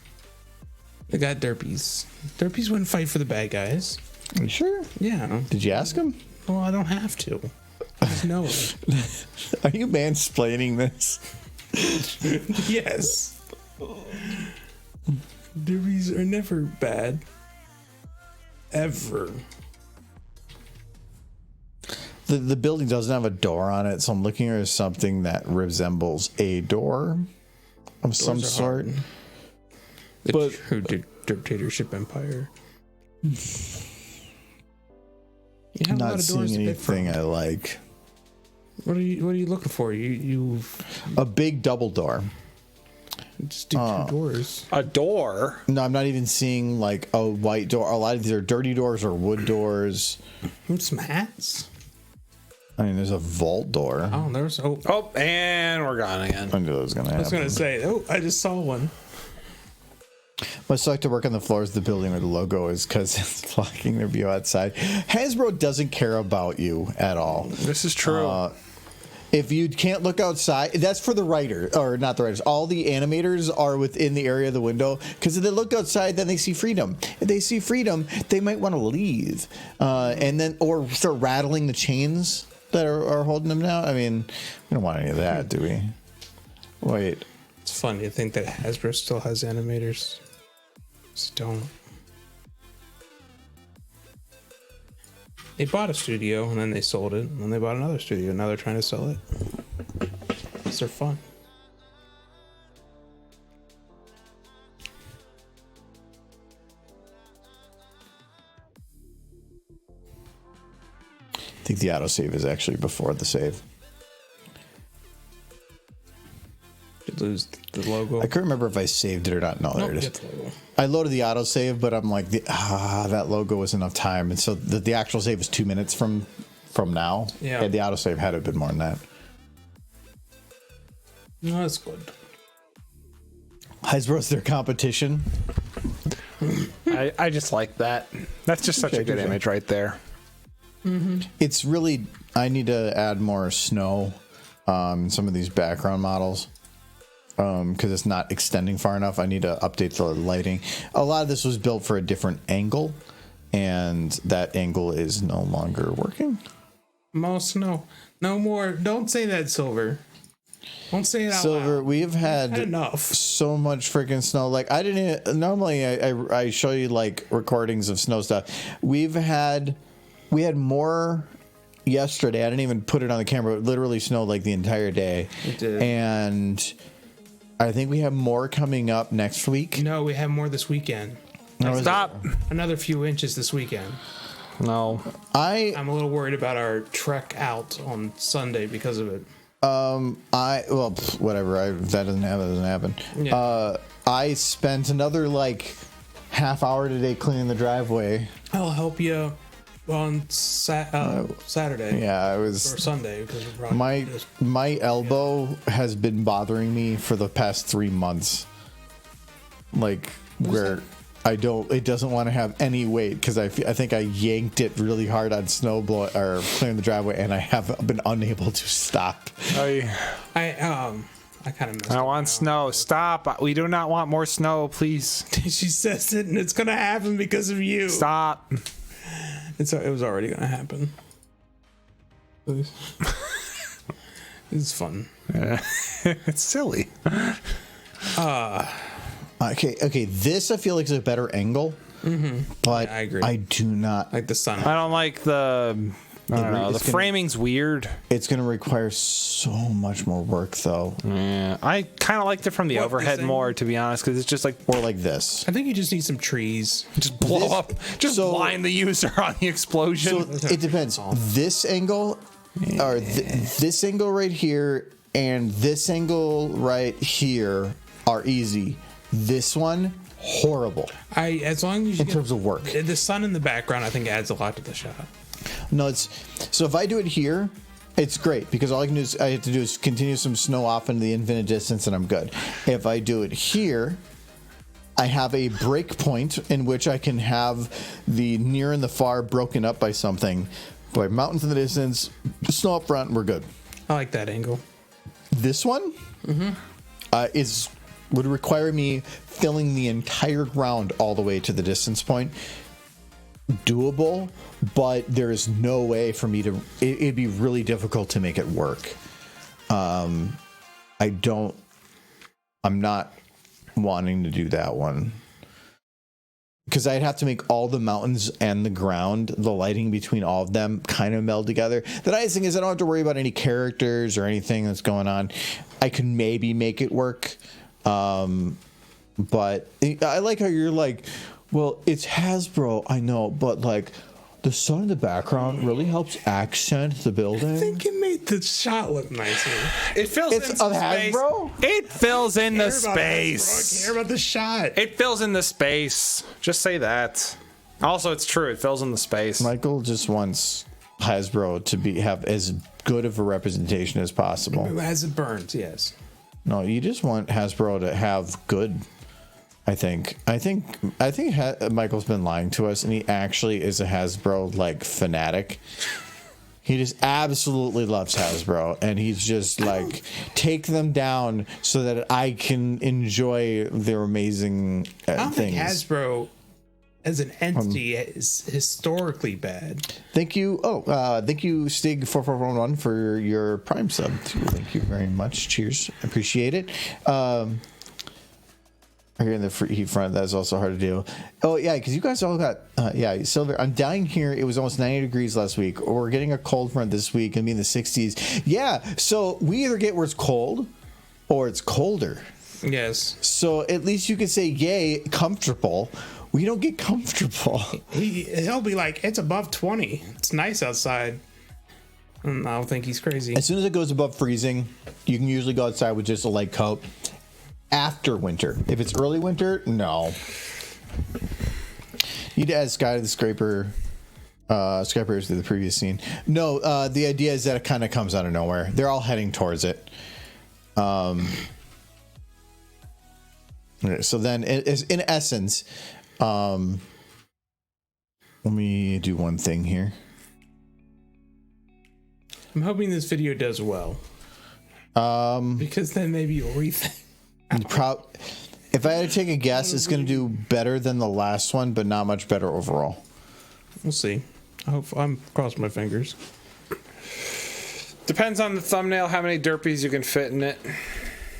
They got Derpies. Derpies wouldn't fight for the bad guys. Are you sure? Yeah. Did you ask him? Well, I don't have to. I just know it. Are you mansplaining this? Yes. Derpies are never bad. Ever. The building doesn't have a door on it, so I'm looking at something that resembles a door of some Doors are sort. hard. The But- true dictatorship empire. You have I'm a lot not of doors seeing to pick from. anything I like. What are you looking for? You A big double door. just do 2 doors. A door. No, I'm not even seeing like a white door. A lot of these are dirty doors or wood doors. Some hats. I mean, there's a vault door. Oh, there's Oh, and we're gone again. I knew that was going to I was happen. gonna say. Oh, I just saw one. Much like to work on the floors of the building where the logo is because it's blocking their view outside. Hasbro doesn't care about you at all. This is true. If you can't look outside, that's for the writer, or not the writers. All the animators are within the area of the window because if they look outside, then they see freedom. If they see freedom, they might want to leave, and then or start rattling the chains that are holding them down. I mean, we don't want any of that, do we? Wait, It's funny to think that Hasbro still has animators. Just don't. They bought a studio and then they sold it, and then they bought another studio. Now they're trying to sell it. Because they're fun. I think the autosave is actually before the save. Did lose the logo. I couldn't remember if I saved it or not. No, there it is. Get the logo. I loaded the autosave, but I'm like, that logo was enough time, and so the actual save is 2 minutes from now. Yeah. And the autosave had a bit more than that. No, that's good. Hasbro's their competition. I just like that. That's just such Okay, a good good. image right there. It's really, I need to add more snow in some of these background models because it's not extending far enough. I need to update the lighting. A lot of this was built for a different angle, and that angle is no longer working. More snow. No more. Don't say that, Silver. Don't say it out Silver, loud. we have had Had enough. so much freaking snow. Like I didn't normally. I show you like recordings of snow stuff. We had more yesterday. I didn't even put it on the camera. It literally snowed like the entire day. It did. And I think we have more coming up next week. No, we have more this weekend. Stop. Another few inches this weekend. No. I'm a little worried about our trek out on Sunday because of it. Whatever. That doesn't happen. Yeah. I spent another like half hour today cleaning the driveway. I'll help you on Saturday. Yeah, I was. Or Sunday because we're probably My elbow has been bothering me for the past 3 months. Like where it doesn't want to have any weight because I think I yanked it really hard on or clearing the driveway, and I have been unable to stop. I kind of missed I it want now. snow. Stop. We do not want more snow, please. She says it, and it's gonna happen because of you. Stop. It was already gonna happen. It's fun. It's silly. Okay. This I feel like is a better angle, but I agree. I do not. Like the sun. I don't like the. I don't know. The It's gonna- framing's weird. It's going to require so much more work, though. Yeah, I kind of liked it from the What, overhead this thing? more, to be honest, because it's just like Or like this. I think you just need some trees. just blow up, just so- blind the user on the explosion. So it depends. This angle, or this angle right here, and this angle right here are easy. This one, horrible As long as you in get terms of work. the sun in the background, I think adds a lot to the shot. No, so if I do it here, It's great because all I have to do is continue some snow off into the infinite distance and I'm good. If I do it here, I have a break point in which I can have the near and the far broken up by something. By mountains in the distance, snow up front, we're good. I like that angle. This one would require me filling the entire ground all the way to the distance point. Doable, but there is no way for me to. It'd be really difficult to make it work. I'm not wanting to do that one because I'd have to make all the mountains and the ground, the lighting between all of them kind of meld together. The nice thing is I don't have to worry about any characters or anything that's going on. I can maybe make it work. But I like how you're like, well, it's Hasbro, I know, but like the sun in the background really helps accent the building. I think it made the shot look nicer. It fills It's in some a space. Hasbro? It fills in the I don't space. care about the shot. It fills in the space. Just say that. Also, it's true. It fills in the space. Michael just wants Hasbro to have as good of a representation as possible. As it burns, yes. No, you just want Hasbro to have good. I think Michael's been lying to us, and he actually is a Hasbro like fanatic. He just absolutely loves Hasbro, and he's just like, take them down so that I can enjoy their amazing I don't think things. Hasbro as an entity is historically bad. Thank you. Thank you, Stig4411, for your Prime sub. Too. Thank you very much. Cheers. Appreciate it. Here in the heat front, that's also hard to do. Oh, yeah, because you guys all got, Silver. I'm dying here. It was almost 90 degrees last week. We're getting a cold front this week and be in the 60s. Yeah, so we either get where it's cold or it's colder. Yes. So at least you can say, yay, comfortable. We don't get comfortable. He'll be like, it's above 20. It's nice outside. And I don't think he's crazy. As soon as it goes above freezing, you can usually go outside with just a light coat. After winter. If it's early winter, no. You'd add Sky to the Scraper. Scrapers to the previous scene. No, the idea is that it kind of comes out of nowhere. They're all heading towards it. Okay, so then, in essence, let me do one thing here. I'm hoping this video does well. Because then maybe you'll rethink. If I had to take a guess, it's going to do better than the last one, but not much better overall. We'll see. I hope I'm crossing my fingers. Depends on the thumbnail, how many derpies you can fit in it.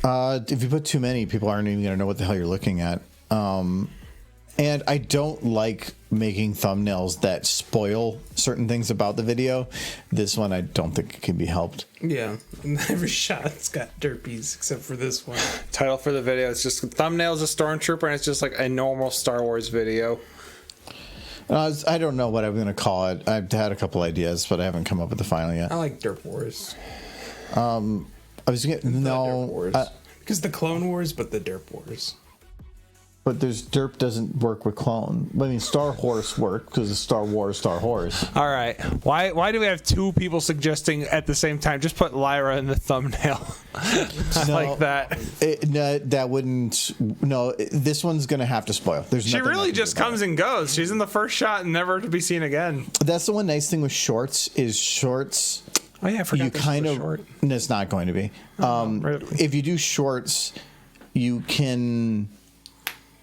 If you put too many, people aren't even going to know what the hell you're looking at. And I don't like making thumbnails that spoil certain things about the video. This one, I don't think it can be helped. Yeah. Every shot's got derpies except for this one. Title for the video, it's just thumbnail's a stormtrooper, and it's just like a normal Star Wars video. I don't know what I'm going to call it. I've had a couple ideas, but I haven't come up with the final yet. I like Derp Wars. I was going to... Derp Wars. Because the Clone Wars, but the Derp Wars. But Derp doesn't work with clone. I mean, Star Horse worked because it's Star Wars, Star Horse. All right. Why do we have two people suggesting at the same time? Just put Lyra in the thumbnail. I like that. No, that wouldn't... No, this one's going to have to spoil. There's She nothing I really can do just about comes it. and goes. She's in the first shot and never to be seen again. That's the one nice thing with shorts is shorts... Oh, yeah, I forgot you this kind was of... short. No, it's not going to be. Really? If you do shorts, you can...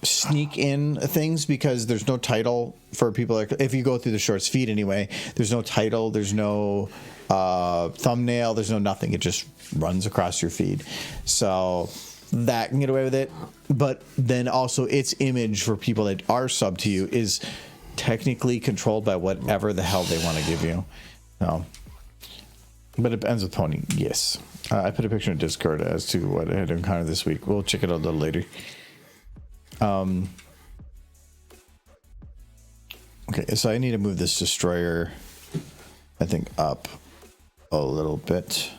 sneak in things because there's no title for people like if you go through the shorts feed anyway, there's no title, there's no thumbnail, there's no nothing. It just runs across your feed, so that can get away with it. But then also its image for people that are sub to you is technically controlled by whatever the hell they want to give you. No, but it ends with Pony. Yes, I put a picture in Discord as to what I had encountered this week. We'll check it out a little later. Okay, so I need to move this destroyer, I think, up a little bit.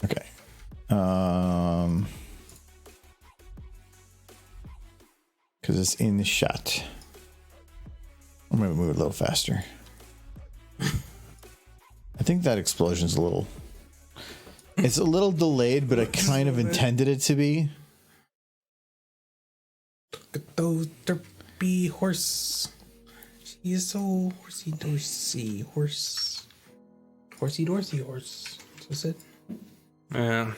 Okay. Because it's in the shot. I'm gonna move it a little faster. I think that explosion's a little. It's a little delayed, but I kind of intended it to be. Look at those derpy horse. She is so horsey dorsey horse. Horsey dorsey horse. That's it. Yeah.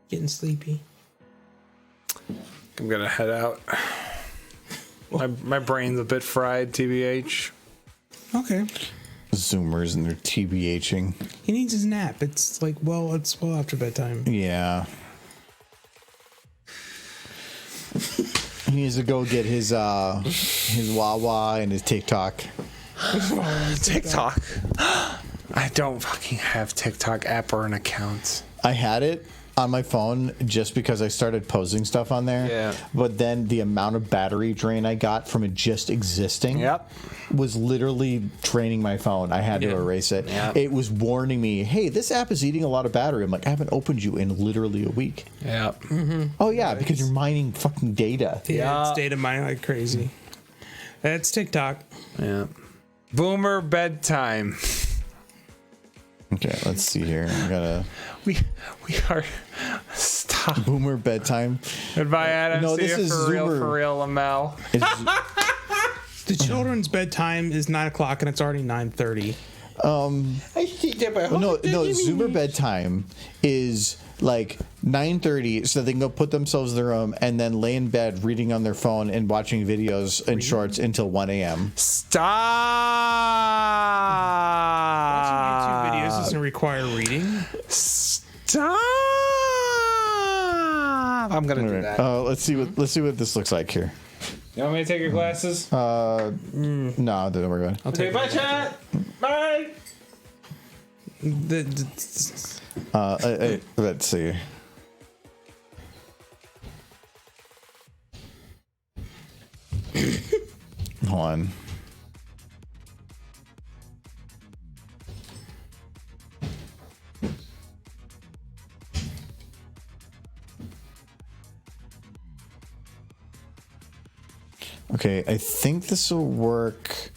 Getting sleepy. I'm gonna head out. My brain's a bit fried, TBH. Okay. Zoomers and their TBHing. He needs his nap. It's well after bedtime. Yeah. He needs to go get his Wawa and his TikTok. TikTok. I don't fucking have TikTok app or an account. I had it on my phone just because I started posting stuff on there. Yeah. But then the amount of battery drain I got from it just existing was literally draining my phone. I had to erase it. Yep. It was warning me, hey, this app is eating a lot of battery. I'm like, I haven't opened you in literally a week. Yeah. Oh, yeah, because you're mining fucking data. Yeah, it's data mining like crazy. That's TikTok. Yeah. Boomer bedtime. Okay, let's see here. I gotta We are stop. Boomer bedtime. Goodbye, Adam. No, See this you is for Zoomer. real, Lamel. The children's bedtime is 9 o'clock and it's already 9:30. I hate that by No, Zoomer bedtime is like 9:30, so they can go put themselves in their room and then lay in bed reading on their phone and watching videos and shorts until 1 a.m. Stop. YouTube videos doesn't require reading. Stop. I'm gonna do that. Let's see what this looks like here. You want me to take your glasses? No, don't worry about it. Okay, bye, chat. Bye. Let's see. Hold on. Okay, I think this will work.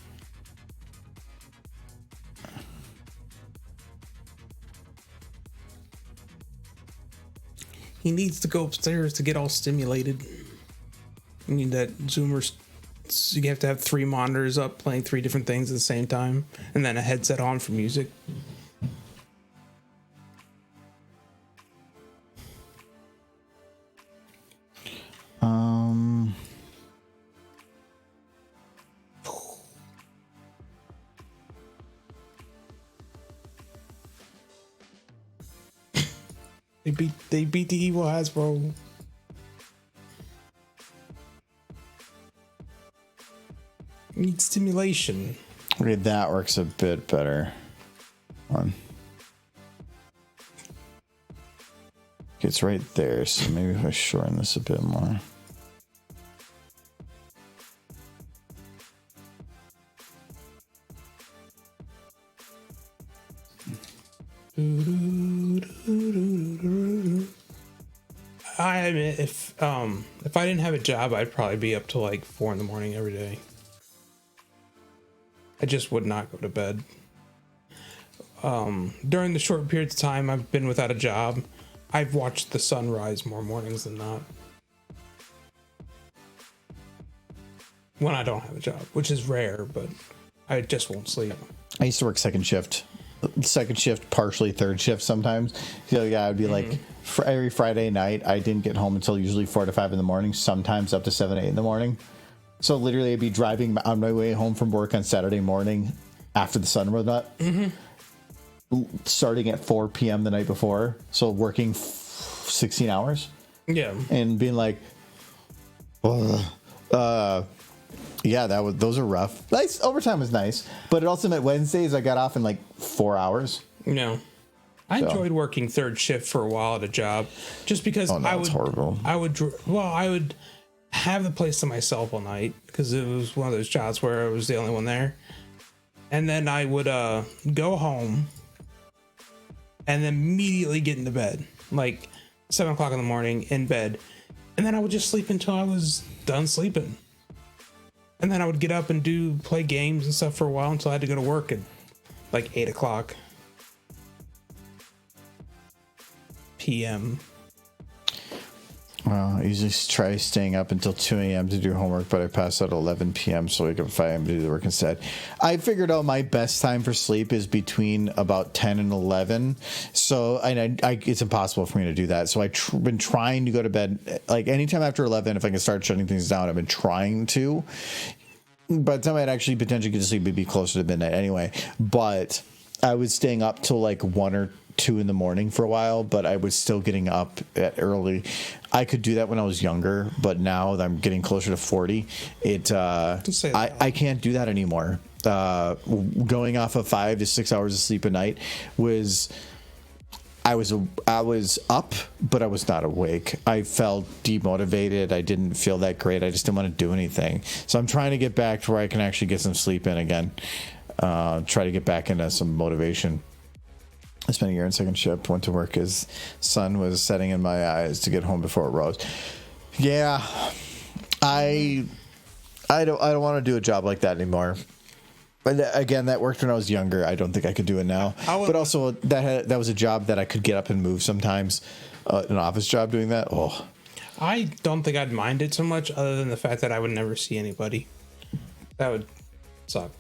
He needs to go upstairs to get all stimulated. You need that Zoomer. So you have to have 3 monitors up playing 3 different things at the same time, and then a headset on for music. They beat the evil Hasbro. Need stimulation. Okay, that works a bit better. Hold on. Okay, it's right there, so maybe if I shorten this a bit more. I admit, if I didn't have a job, I'd probably be up till like 4 in the morning every day. I just would not go to bed. During the short periods of time I've been without a job, I've watched the sun rise more mornings than not. When I don't have a job, which is rare, but I just won't sleep. I used to work second shift, partially third shift sometimes. So yeah, I'd be like every Friday night. I didn't get home until usually 4 to 5 in the morning. Sometimes up to 7, 8 in the morning. So literally, I'd be driving on my way home from work on Saturday morning after the sun was up, starting at 4 p.m. the night before. So working 16 hours. Yeah, And being like, yeah, those are rough. Nice overtime was nice, but it also meant Wednesdays I got off in like 4 hours. no. I enjoyed working third shift for a while at a job, just because it's horrible. I would have the place to myself all night because it was one of those jobs where I was the only one there, and then I would go home and then immediately get into bed, like 7 o'clock in the morning in bed, and then I would just sleep until I was done sleeping. And then I would get up and play games and stuff for a while until I had to go to work at like 8 o'clock p.m. Well, I usually try staying up until 2 a.m. to do homework, but I pass out at 11 p.m. so I wake up at 5 a.m. to do the work instead. I figured out my best time for sleep is between about 10 and 11. So it's impossible for me to do that. So I've been trying to go to bed like anytime after 11. If I can start shutting things down, I've been trying to. By the time I'd actually potentially get to sleep, it'd be closer to midnight anyway. But I was staying up till like 1 or 2 in the morning for a while, but I was still getting up at early. I could do that when I was younger, but now that I'm getting closer to 40, I can't do that anymore. Going off of 5 to 6 hours of sleep a night I was up, but I was not awake. I felt demotivated. I didn't feel that great. I just didn't want to do anything. So I'm trying to get back to where I can actually get some sleep in again. Try to get back into some motivation. I spent a year in second shift, went to work. His sun was setting in my eyes to get home before it rose. Yeah, I don't want to do a job like that anymore. But again, that worked when I was younger. I don't think I could do it now. But also, that was a job that I could get up and move sometimes. An office job doing that. Oh, I don't think I'd mind it so much, other than the fact that I would never see anybody. That would suck.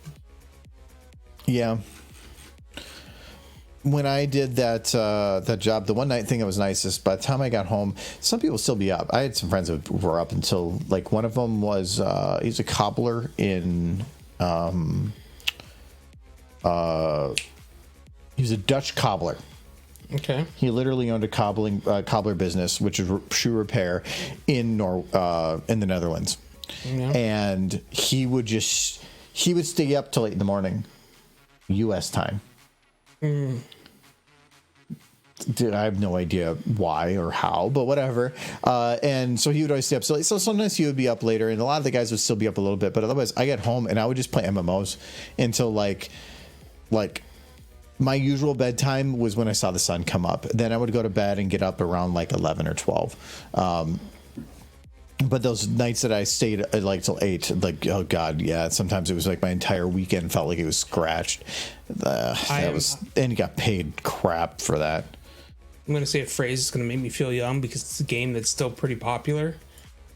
Yeah. When I did that job, the one night thing that was nice is by the time I got home, some people still be up. I had some friends that were up until like one of them was he's a cobbler in he's a Dutch cobbler. Okay. He literally owned a cobbler business, which is shoe repair in the Netherlands. Yeah. And he would stay up till 8 in the morning, U.S. time. I have no idea why or how, but whatever. And so he would always stay up. So sometimes he would be up later, and a lot of the guys would still be up a little bit. But otherwise, I get home and I would just play MMOs until like my usual bedtime was when I saw the sun come up. Then I would go to bed and get up around like 11 or 12. But those nights that I stayed like till 8, like, oh god, yeah. Sometimes it was like my entire weekend felt like it was scratched. And you got paid crap for that. I'm going to say a phrase that's going to make me feel young because it's a game that's still pretty popular.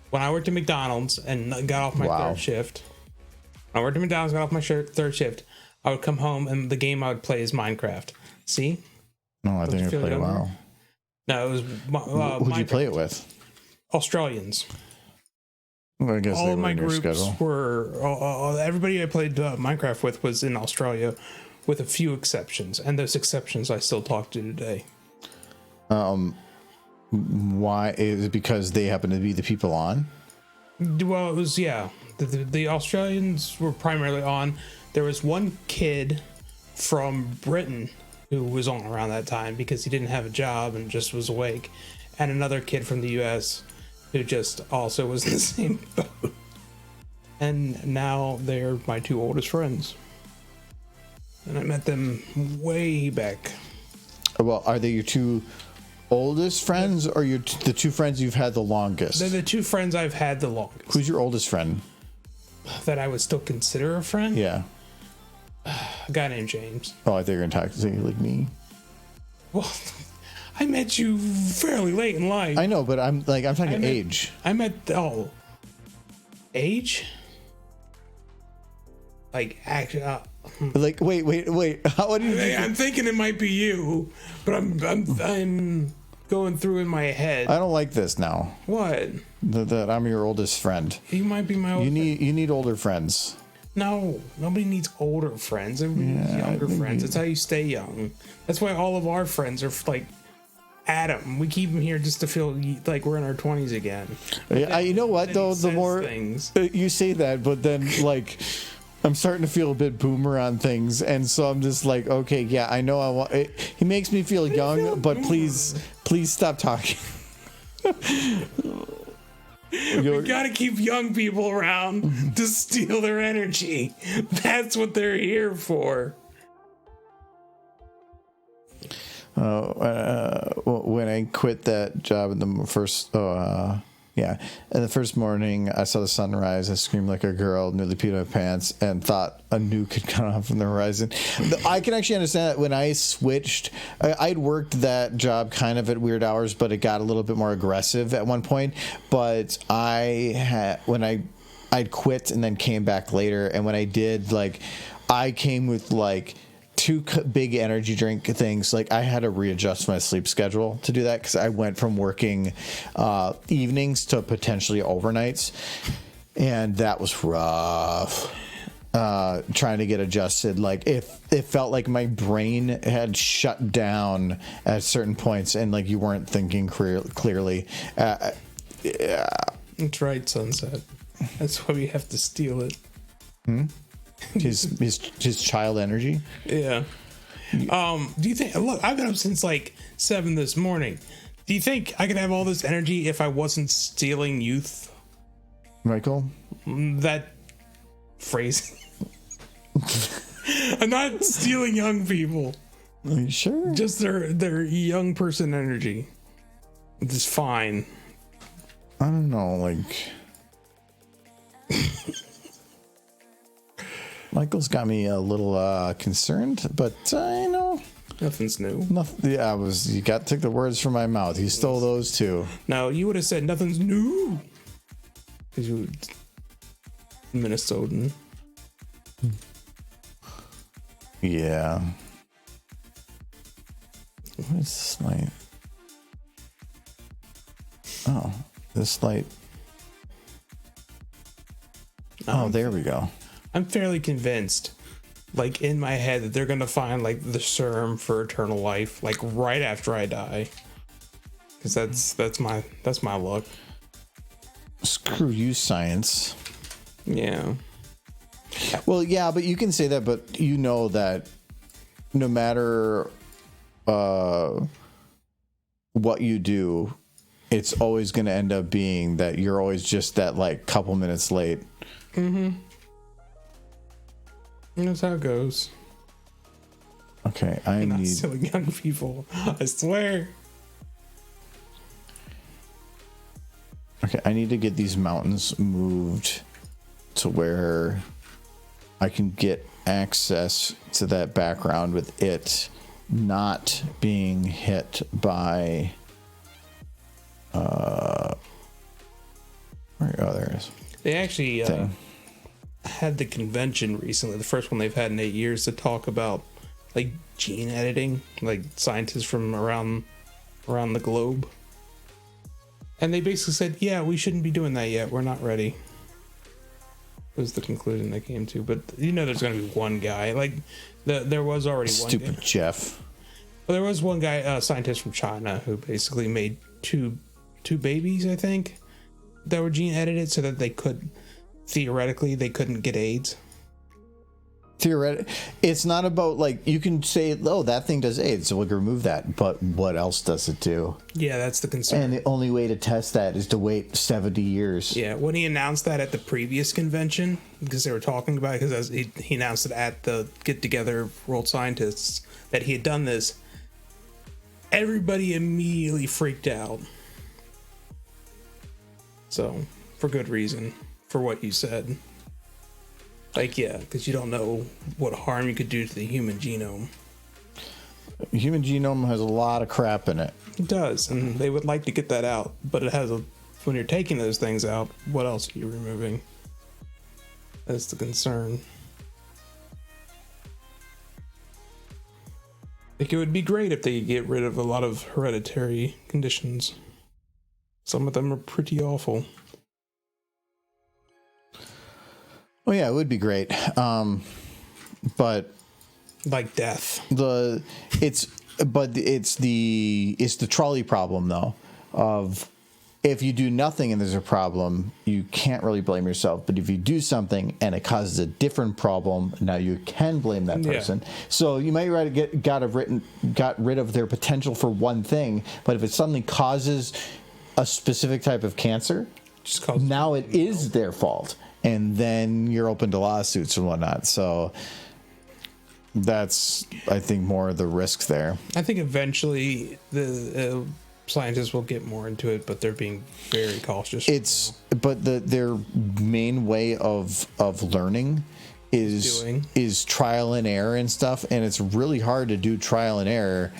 When I worked at McDonald's and got off my third shift, I would come home and the game I would play is Minecraft. See? No, I think I played WoW. No, it was Who'd you play it with? Australians. Well, I guess all of my groups were everybody I played Minecraft with was in Australia, with a few exceptions, and those exceptions I still talk to today. Why? Is it because they happen to be the people on? Well, it was the Australians were primarily on. There was one kid from Britain who was on around that time because he didn't have a job and just was awake, and another kid from the U.S. who just also was in the same boat. And now they're my two oldest friends. And I met them way back. Well, are they your two oldest friends or the two friends you've had the longest? They're the two friends I've had the longest. Who's your oldest friend? That I would still consider a friend? Yeah. A guy named James. Oh, I think you're going to say like me. Well, I met you fairly late in life. I know, but I'm talking age. Age? Like, actually, like, wait. What do you? I'm thinking it might be you, but I'm going through in my head. I don't like this now. What? That I'm your oldest friend. You might be my old. You need older friends. No, nobody needs older friends. Everybody needs younger friends. That's how you stay young. That's why all of our friends are like Adam. We keep him here just to feel like we're in our 20s again. You know what though? The more you say that, but then like. I'm starting to feel a bit boomer on things, and so I'm just like, okay, yeah, I know I want it. He makes me feel young, but please stop talking. We gotta keep young people around to steal their energy. That's what they're here for. When I quit that job in the first, Yeah. And the first morning, I saw the sunrise. I screamed like a girl, nearly peed my pants, and thought a nuke had gone off on the horizon. I can actually understand that when I switched, I'd worked that job kind of at weird hours, but it got a little bit more aggressive at one point. But I'd quit and then came back later. And when I did, like, I came with like two big energy drink things. Like, I had to readjust my sleep schedule to do that because I went from working evenings to potentially overnights, and that was rough. Trying to get adjusted. Like, it felt like my brain had shut down at certain points, and like you weren't thinking clearly. Yeah. That's right, Sunset. That's why we have to steal it. His child energy. Yeah. Do you think? Look, I've been up since like 7 this morning. Do you think I could have all this energy if I wasn't stealing youth? Michael? That phrase. I'm not stealing young people. Are you sure? Just their young person energy. It's fine. I don't know, like Michael's got me a little concerned, but you know, Nothing's new. nothing. Yeah, you got to take the words from my mouth. You stole those too. No, you would have said nothing's new. Because you Minnesotan. Yeah. What is this light? Oh, this light. Oh, there we go. I'm fairly convinced, like in my head, that they're gonna find like the serum for eternal life, like right after I die. Because that's my luck. Screw you, science. Yeah. Well, yeah, but you can say that, but you know that no matter what you do, it's always going to end up being that you're always just that like couple minutes late. Mm-hmm. That's how it goes. Okay, You're not stealing young people. I swear. Okay, I need to get these mountains moved to where I can get access to that background with it not being hit by there it is. They actually had the convention recently, the first one they've had in 8 years, to talk about like gene editing, like scientists from around the globe. And they basically said, yeah, we shouldn't be doing that yet. We're not ready. Was the conclusion they came to. But you know there's going to be one guy. Like, there was already one guy. Stupid Jeff. Well, there was one guy, a scientist from China, who basically made two babies, I think, that were gene edited so that they could, theoretically, they couldn't get AIDS. It's not about, like, you can say, oh, that thing does AIDS, so we can remove that. But what else does it do? Yeah, that's the concern. And the only way to test that is to wait 70 years. Yeah, when he announced that at the previous convention, because they were talking about it, because he announced it at the get-together World Scientists, that he had done this, everybody immediately freaked out. So, for good reason, for what you said. Like, yeah, because you don't know what harm you could do to the human genome. The human genome has a lot of crap in it. It does, and they would like to get that out, but it has when you're taking those things out, what else are you removing? That's the concern. Like, it would be great if they could get rid of a lot of hereditary conditions. Some of them are pretty awful. Oh yeah, it would be great. But Like death. it's the trolley problem though, of if you do nothing and there's a problem, you can't really blame yourself. But if you do something and it causes a different problem, now you can blame that person. Yeah. So you might got rid of their potential for one thing, but if it suddenly causes a specific type of cancer, now it is their fault. And then you're open to lawsuits and whatnot. So that's, I think, more of the risk there. I think eventually scientists will get more into it, but they're being very cautious. But their main way of learning is trial and error and stuff, and it's really hard to do trial and error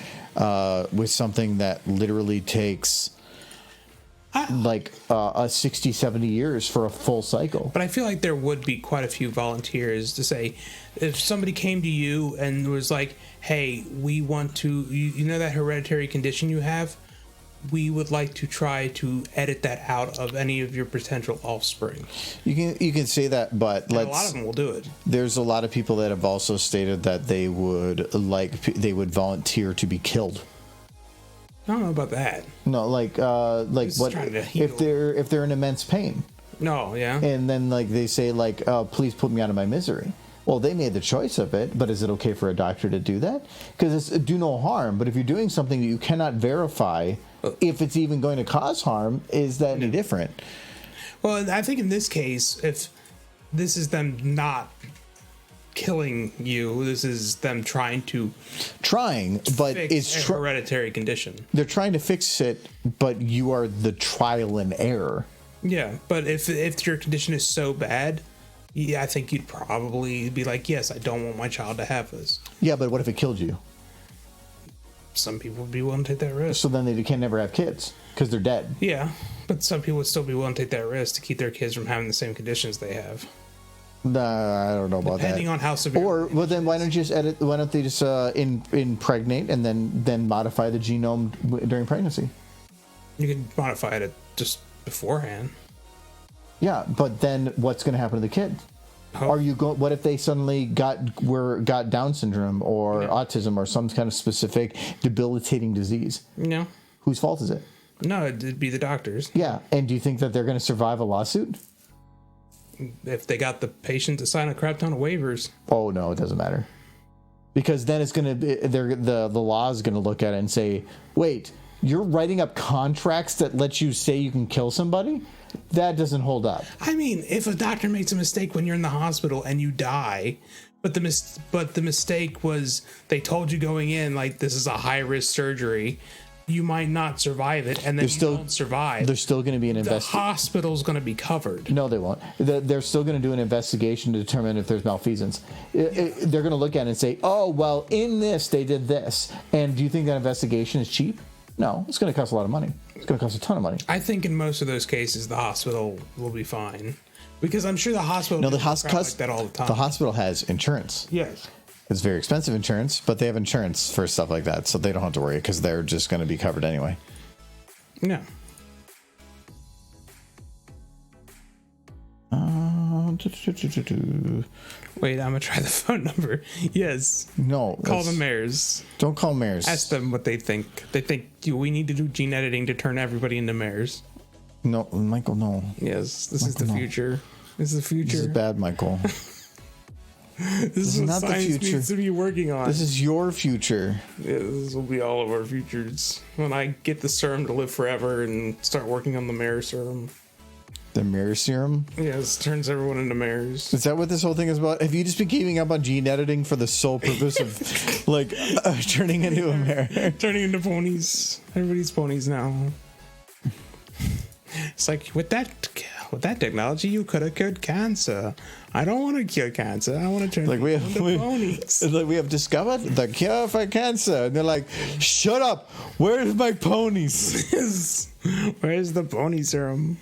with something that literally takes like 60, 70 years for a full cycle. But I feel like there would be quite a few volunteers to say, if somebody came to you and was like, hey, we want to, you know that hereditary condition you have? We would like to try to edit that out of any of your potential offspring. You can say that, but And a lot of them will do it. There's a lot of people that have also stated that they would volunteer to be killed. I don't know about that. No, like what trying to heal. if they're in immense pain, No, yeah. and then like they say like, please put me out of my misery. Well, they made the choice of it, but is it okay for a doctor to do that? Because it's do no harm. But if you're doing something that you cannot verify if it's even going to cause harm, is that any different? Well, I think in this case, if this is them not killing you, this is them trying, but fix it's a hereditary condition. They're trying to fix it, but you are the trial and error. Yeah, but if your condition is so bad, yeah, I think you'd probably be like, yes, I don't want my child to have this. Yeah, but what if it killed you? Some people would be willing to take that risk. So then they can never have kids because they're dead. Yeah, but some people would still be willing to take that risk to keep their kids from having the same conditions they have. Nah, I don't know about that. Depending on how severe. Or well, then why don't you just edit? Why don't they just impregnate and then modify the genome during pregnancy? You can modify it just beforehand. Yeah, but then what's going to happen to the kid? Are you go? What if they suddenly got Down syndrome or autism or some kind of specific debilitating disease? No. Whose fault is it? No, it'd be the doctors. Yeah, and do you think that they're going to survive a lawsuit? If they got the patient to sign a crap ton of waivers. Oh no, it doesn't matter. Because then it's going to be the law is going to look at it and say, wait, you're writing up contracts that let you say you can kill somebody? That doesn't hold up. I mean, if a doctor makes a mistake when you're in the hospital and you die, but the mistake was they told you going in like this is a high risk surgery, you might not survive it, and then you don't survive. There's still going to be an investigation. The hospital's going to be covered. No, they won't. They're still going to do an investigation to determine if there's malfeasance. They're going to look at it and say, oh, well, in this, they did this. And do you think that investigation is cheap? No, it's going to cost a lot of money. It's going to cost a ton of money. I think in most of those cases, the hospital will be fine. Because I'm sure the hospital does crap like that all the time. The hospital has insurance. Yes. It's very expensive insurance, but they have insurance for stuff like that, so they don't have to worry because they're just going to be covered anyway. Yeah. Wait, I'm gonna try the phone number. Yes. No. Call the mayors. Don't call mayors. Ask them what they think. They think we need to do gene editing to turn everybody into mayors. No, Michael, no. Yes, this is the future. This is the future. This is bad, Michael. This is what not the science future. needs to be working on. This is your future. Yeah, this will be all of our futures. When I get the serum to live forever and start working on the mayor serum. The mirror serum? Yes, turns everyone into mayors. Is that what this whole thing is about? Have you just been keeping up on gene editing for the sole purpose of, like, turning into a mirror? Turning into ponies. Everybody's ponies now. It's like, with that technology, you could have cured cancer. I don't want to cure cancer. I want to turn Like into ponies. It's like we have discovered the cure for cancer. And they're like, shut up. Where's my ponies? Where's the pony serum?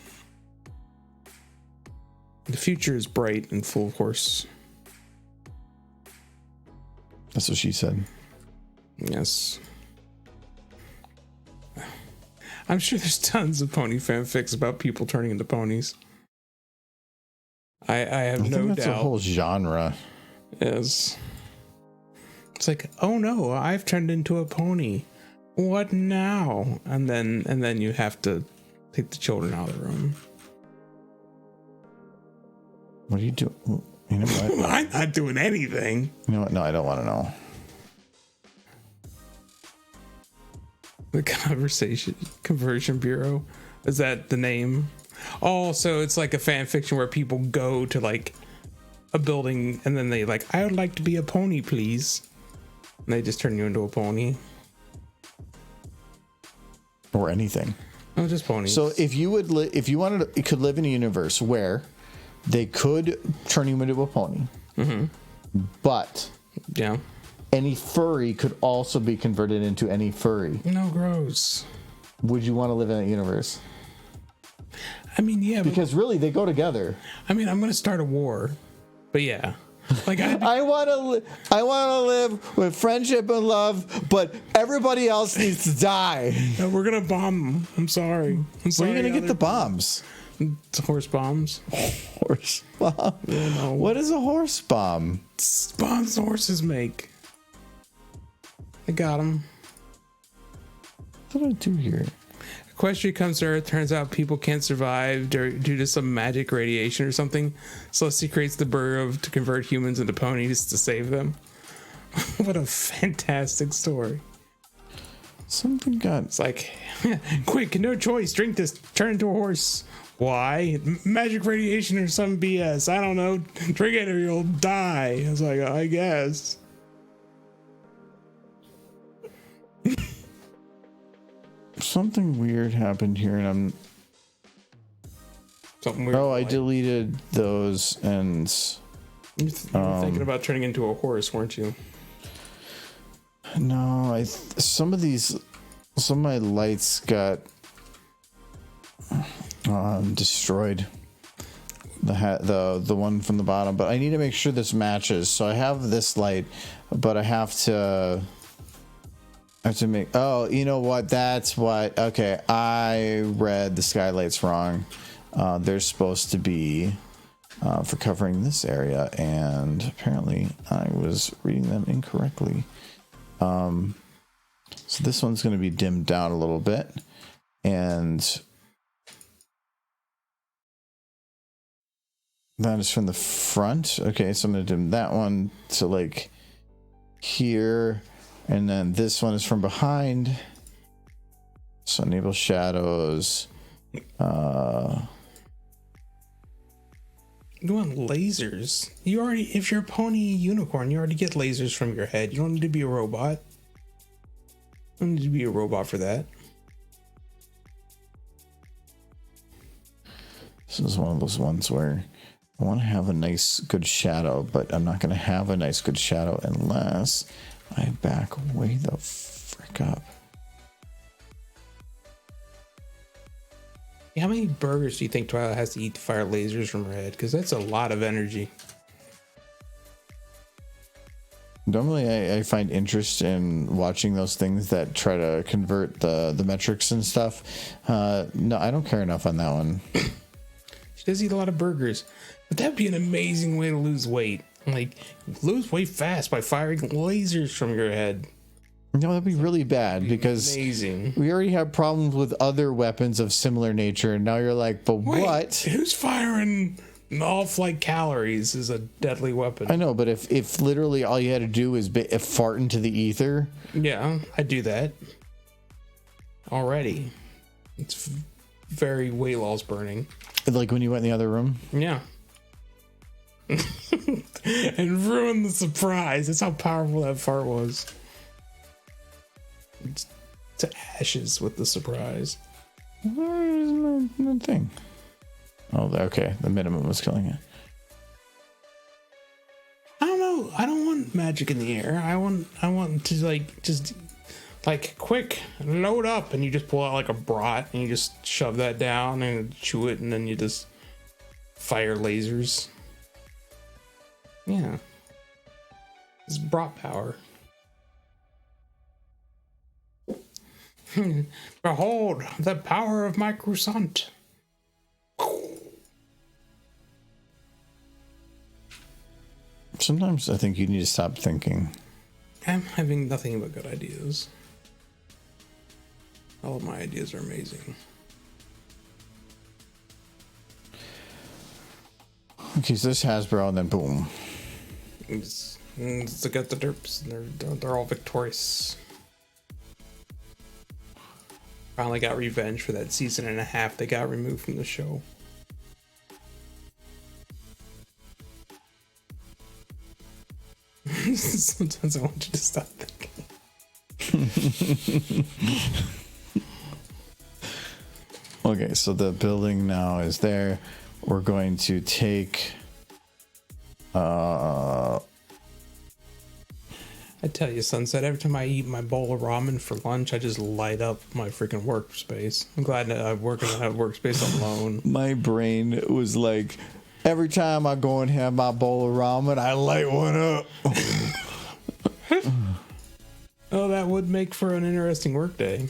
The future is bright and full of course. That's what she said. Yes. I'm sure there's tons of pony fanfics about people turning into ponies. I have no doubt. That's a whole genre. Yes. It's like, oh no, I've turned into a pony. What now? And then you have to take the children out of the room. What are you doing? You know what? I'm not doing anything. You know what? No, I don't want to know. The Conversion Bureau. Is that the name? Oh, so it's like a fan fiction where people go to like a building and then they like, I would like to be a pony, please. And they just turn you into a pony. or anything. Oh, just ponies. So if you wanted, you could live in a universe where they could turn you into a pony, but yeah. any furry could also be converted into any furry. No, gross. Would you want to live in that universe? I mean, yeah, Because really, they go together. I mean, I'm gonna start a war, but yeah, like I want to live with friendship and love, but everybody else needs to die. we're gonna bomb them. I'm sorry. Where are you gonna get the bombs? horse bombs? Horse bomb. No. What is a horse bomb? It's bombs horses make. I got them. What do I do here? Equestria comes to Earth. Turns out people can't survive due to some magic radiation or something. Celestia creates the bird to convert humans into ponies to save them. What a fantastic story. Something got... It's like, quick, no choice. Drink this. Turn into a horse. Why? Magic radiation or some BS. I don't know. Drink it or you'll die. I was like, I guess. Something weird happened here, and I'm... Something weird. Oh, I deleted those, and... You were thinking about turning into a horse, weren't you? No, some of my lights got destroyed. The one from the bottom, but I need to make sure this matches. So I have this light, but I have to make. Oh, you know what? That's what. Okay, I read the skylights wrong. They're supposed to be for covering this area, and apparently I was reading them incorrectly. So this one's going to be dimmed down a little bit, and that is from the front. Okay, so I'm going to dim that one to like here, and then this one is from behind. So enable shadows. You want lasers? You already, if you're a pony unicorn, you already get lasers from your head. You don't need to be a robot. You don't need to be a robot for that. This is one of those ones where I want to have a nice, good shadow, but I'm not going to have a nice, good shadow unless I back way the frick up. How many burgers do you think Twilight has to eat to fire lasers from her head? Because that's a lot of energy. Normally, I find interest in watching those things that try to convert the metrics and stuff. No, I don't care enough on that one. She does eat a lot of burgers. But that'd be an amazing way to lose weight. Like, lose weight fast by firing lasers from your head. No, that'd be really bad because Amazing. we already have problems with other weapons of similar nature, and now you're like, but Wait, what? Who's firing off-like calories is a deadly weapon? I know, but if literally all you had to do is fart into the ether. Yeah, I do that. Already. It's very weight loss burning. Like when you went in the other room? Yeah. And ruin the surprise. That's how powerful that fart was. It's to ashes with the surprise. Where is my thing? Oh, okay. The minimum was killing it. I don't know. I don't want magic in the air. I want to like just like quick load up, and you just pull out like a brat and you just shove that down and chew it, and then you just fire lasers. Yeah, it's brat power. Behold the power of my croissant. Sometimes I think you need to stop thinking. I'm having nothing but good ideas. All of my ideas are amazing. Okay, so this Hasbro, and then boom. It's got the derps. They're all victorious. Finally got revenge for that season and a half they got removed from the show. Sometimes I want you to stop thinking. Okay, so the building now is there. We're going to take. I tell you, Sunset, every time I eat my bowl of ramen for lunch, I just light up my freaking workspace. I'm glad that I work in that workspace alone. My brain was like, every time I go and have my bowl of ramen, I light one up. Oh, that would make for an interesting workday.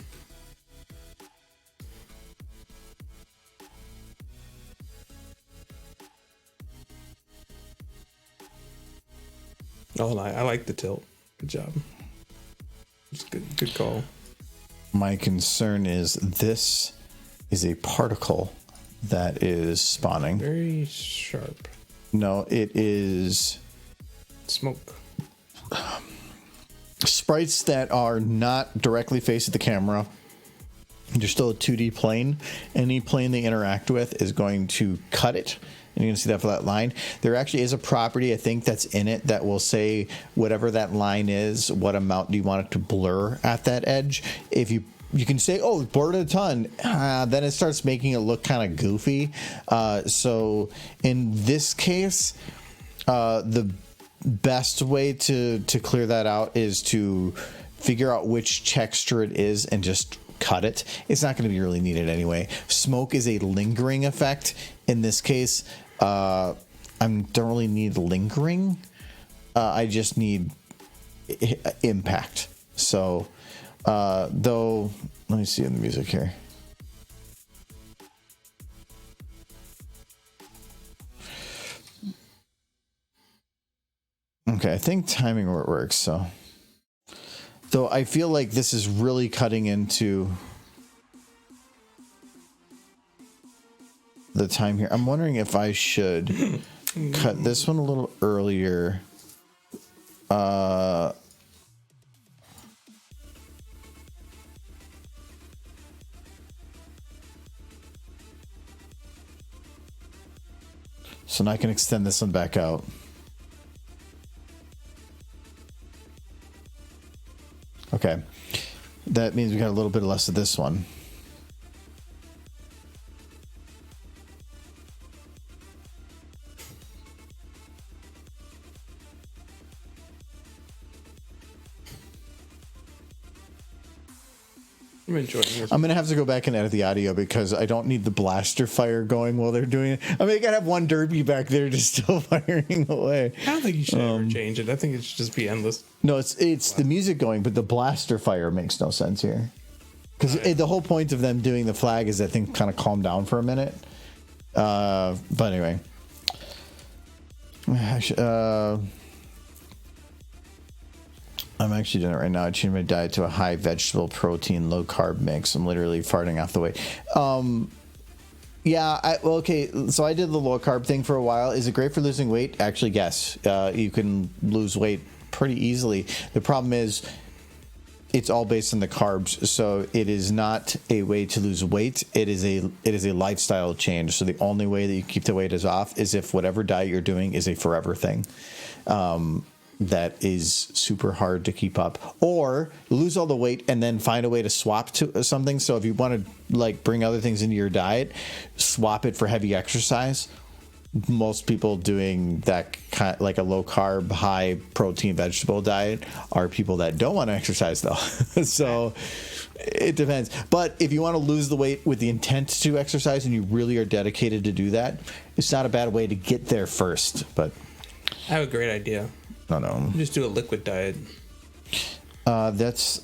Oh, I like the tilt. Good job. It's good call. My concern is this is a particle that is spawning. Very sharp. No, it is Smoke. sprites that are not directly facing the camera. They're still a 2D plane. Any plane they interact with is going to cut it. And you can see that for that line. There actually is a property, I think, that's in it that will say whatever that line is, what amount do you want it to blur at that edge. If you can say, oh, blur it a ton, then it starts making it look kind of goofy. So in this case, the best way to clear that out is to figure out which texture it is and just cut it. It's not going to be really needed anyway. Smoke is a lingering effect. In this case, I don't really need lingering. I just need impact. So, though, let me see in the music here. Okay, I think timing works. So, though I feel like this is really cutting into the time here. I'm wondering if I should cut this one a little earlier. So now I can extend this one back out. Okay. That means we got a little bit less of this one. I'm enjoying this. I'm gonna have to go back and edit the audio because I don't need the blaster fire going while they're doing it. I mean, I gotta have one derpy back there just still firing away. I don't think you should ever change it. I think it should just be endless. No, it's the music going, but the blaster fire makes no sense here. Because the whole point of them doing the flag is, I think, kind of calm down for a minute. But anyway. I'm actually doing it right now. I changed my diet to a high vegetable protein, low carb mix. I'm literally farting off the weight. Yeah, okay. So I did the low carb thing for a while. Is it great for losing weight? Actually, yes. You can lose weight pretty easily. The problem is it's all based on the carbs. So it is not a way to lose weight. It is a lifestyle change. So the only way that you keep the weight is off is if whatever diet you're doing is a forever thing. That is super hard to keep up, or lose all the weight and then find a way to swap to something. So if you want to like bring other things into your diet, swap it for heavy exercise. Most people doing that kind of like a low carb, high protein vegetable diet are people that don't want to exercise though. So it depends. But if you want to lose the weight with the intent to exercise and you really are dedicated to do that, it's not a bad way to get there first. But I have a great idea. No. Just do a liquid diet. There's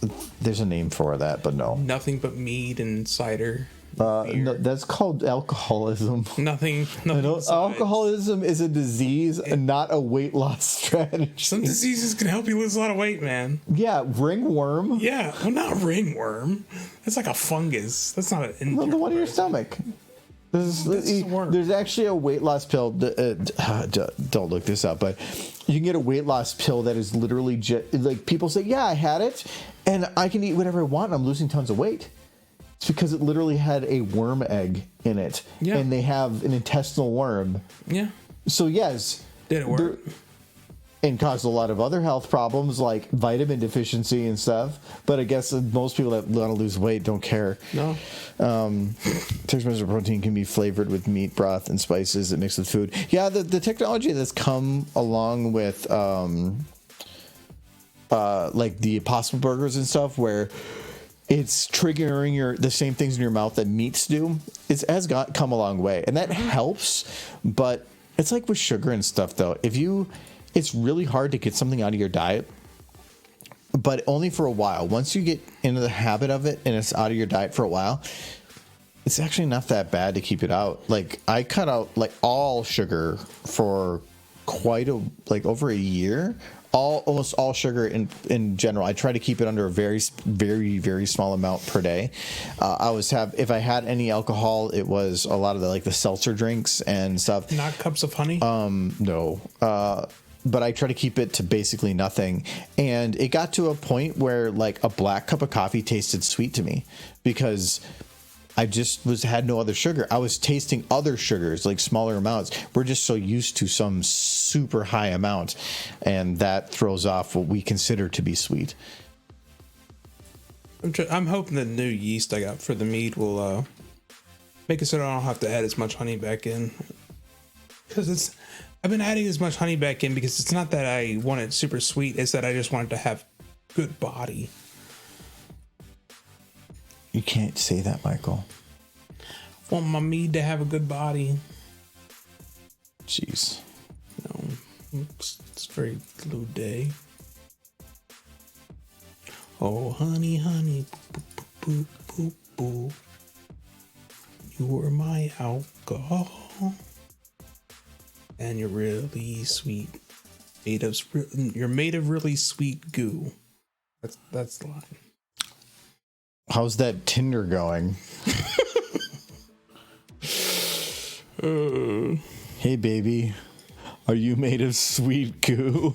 a name for that, but no. Nothing but mead and cider. No, that's called alcoholism. Nothing. Alcoholism is a disease and not a weight loss strategy. Some diseases can help you lose a lot of weight, man. Yeah, ringworm. Yeah, well, not ringworm. That's like a fungus. That's not an. No, the one in your stomach. There's actually a weight loss pill. Don't look this up, but you can get a weight loss pill that is literally like people say, yeah, I had it and I can eat whatever I want and I'm losing tons of weight. It's because it literally had a worm egg in it. Yeah. And they have an intestinal worm. Yeah. So yes. Did it work? and caused a lot of other health problems like vitamin deficiency and stuff. But I guess most people that want to lose weight don't care. No. Texture protein can be flavored with meat broth and spices that mix with food. Yeah, the technology that's come along with like the Impossible Burgers and stuff, where it's triggering the same things in your mouth that meats do, has come a long way, and that helps. But it's like with sugar and stuff, though. It's really hard to get something out of your diet, but only for a while. Once you get into the habit of it and it's out of your diet for a while, it's actually not that bad to keep it out. Like, I cut out like all sugar for over a year. Almost all sugar in general. I try to keep it under a very, very, very small amount per day. If I had any alcohol, it was a lot of the seltzer drinks and stuff. Not cups of honey? No. But I try to keep it to basically nothing. And it got to a point where like a black cup of coffee tasted sweet to me because I just had no other sugar. I was tasting other sugars, like smaller amounts. We're just so used to some super high amount, and that throws off what we consider to be sweet. I'm hoping the new yeast I got for the mead will make it so I don't have to add as much honey back in. Because I've been adding as much honey back in because it's not that I want it super sweet, it's that I just want it to have good body. You can't say that, Michael. I want my mead to have a good body. Jeez. No, it's very blue day. Oh, honey, honey, boo, boo, boo, boo, boo. You are my alcohol. And you're really sweet. You're made of really sweet goo. That's the line. How's that Tinder going? Hey, baby. Are you made of sweet goo?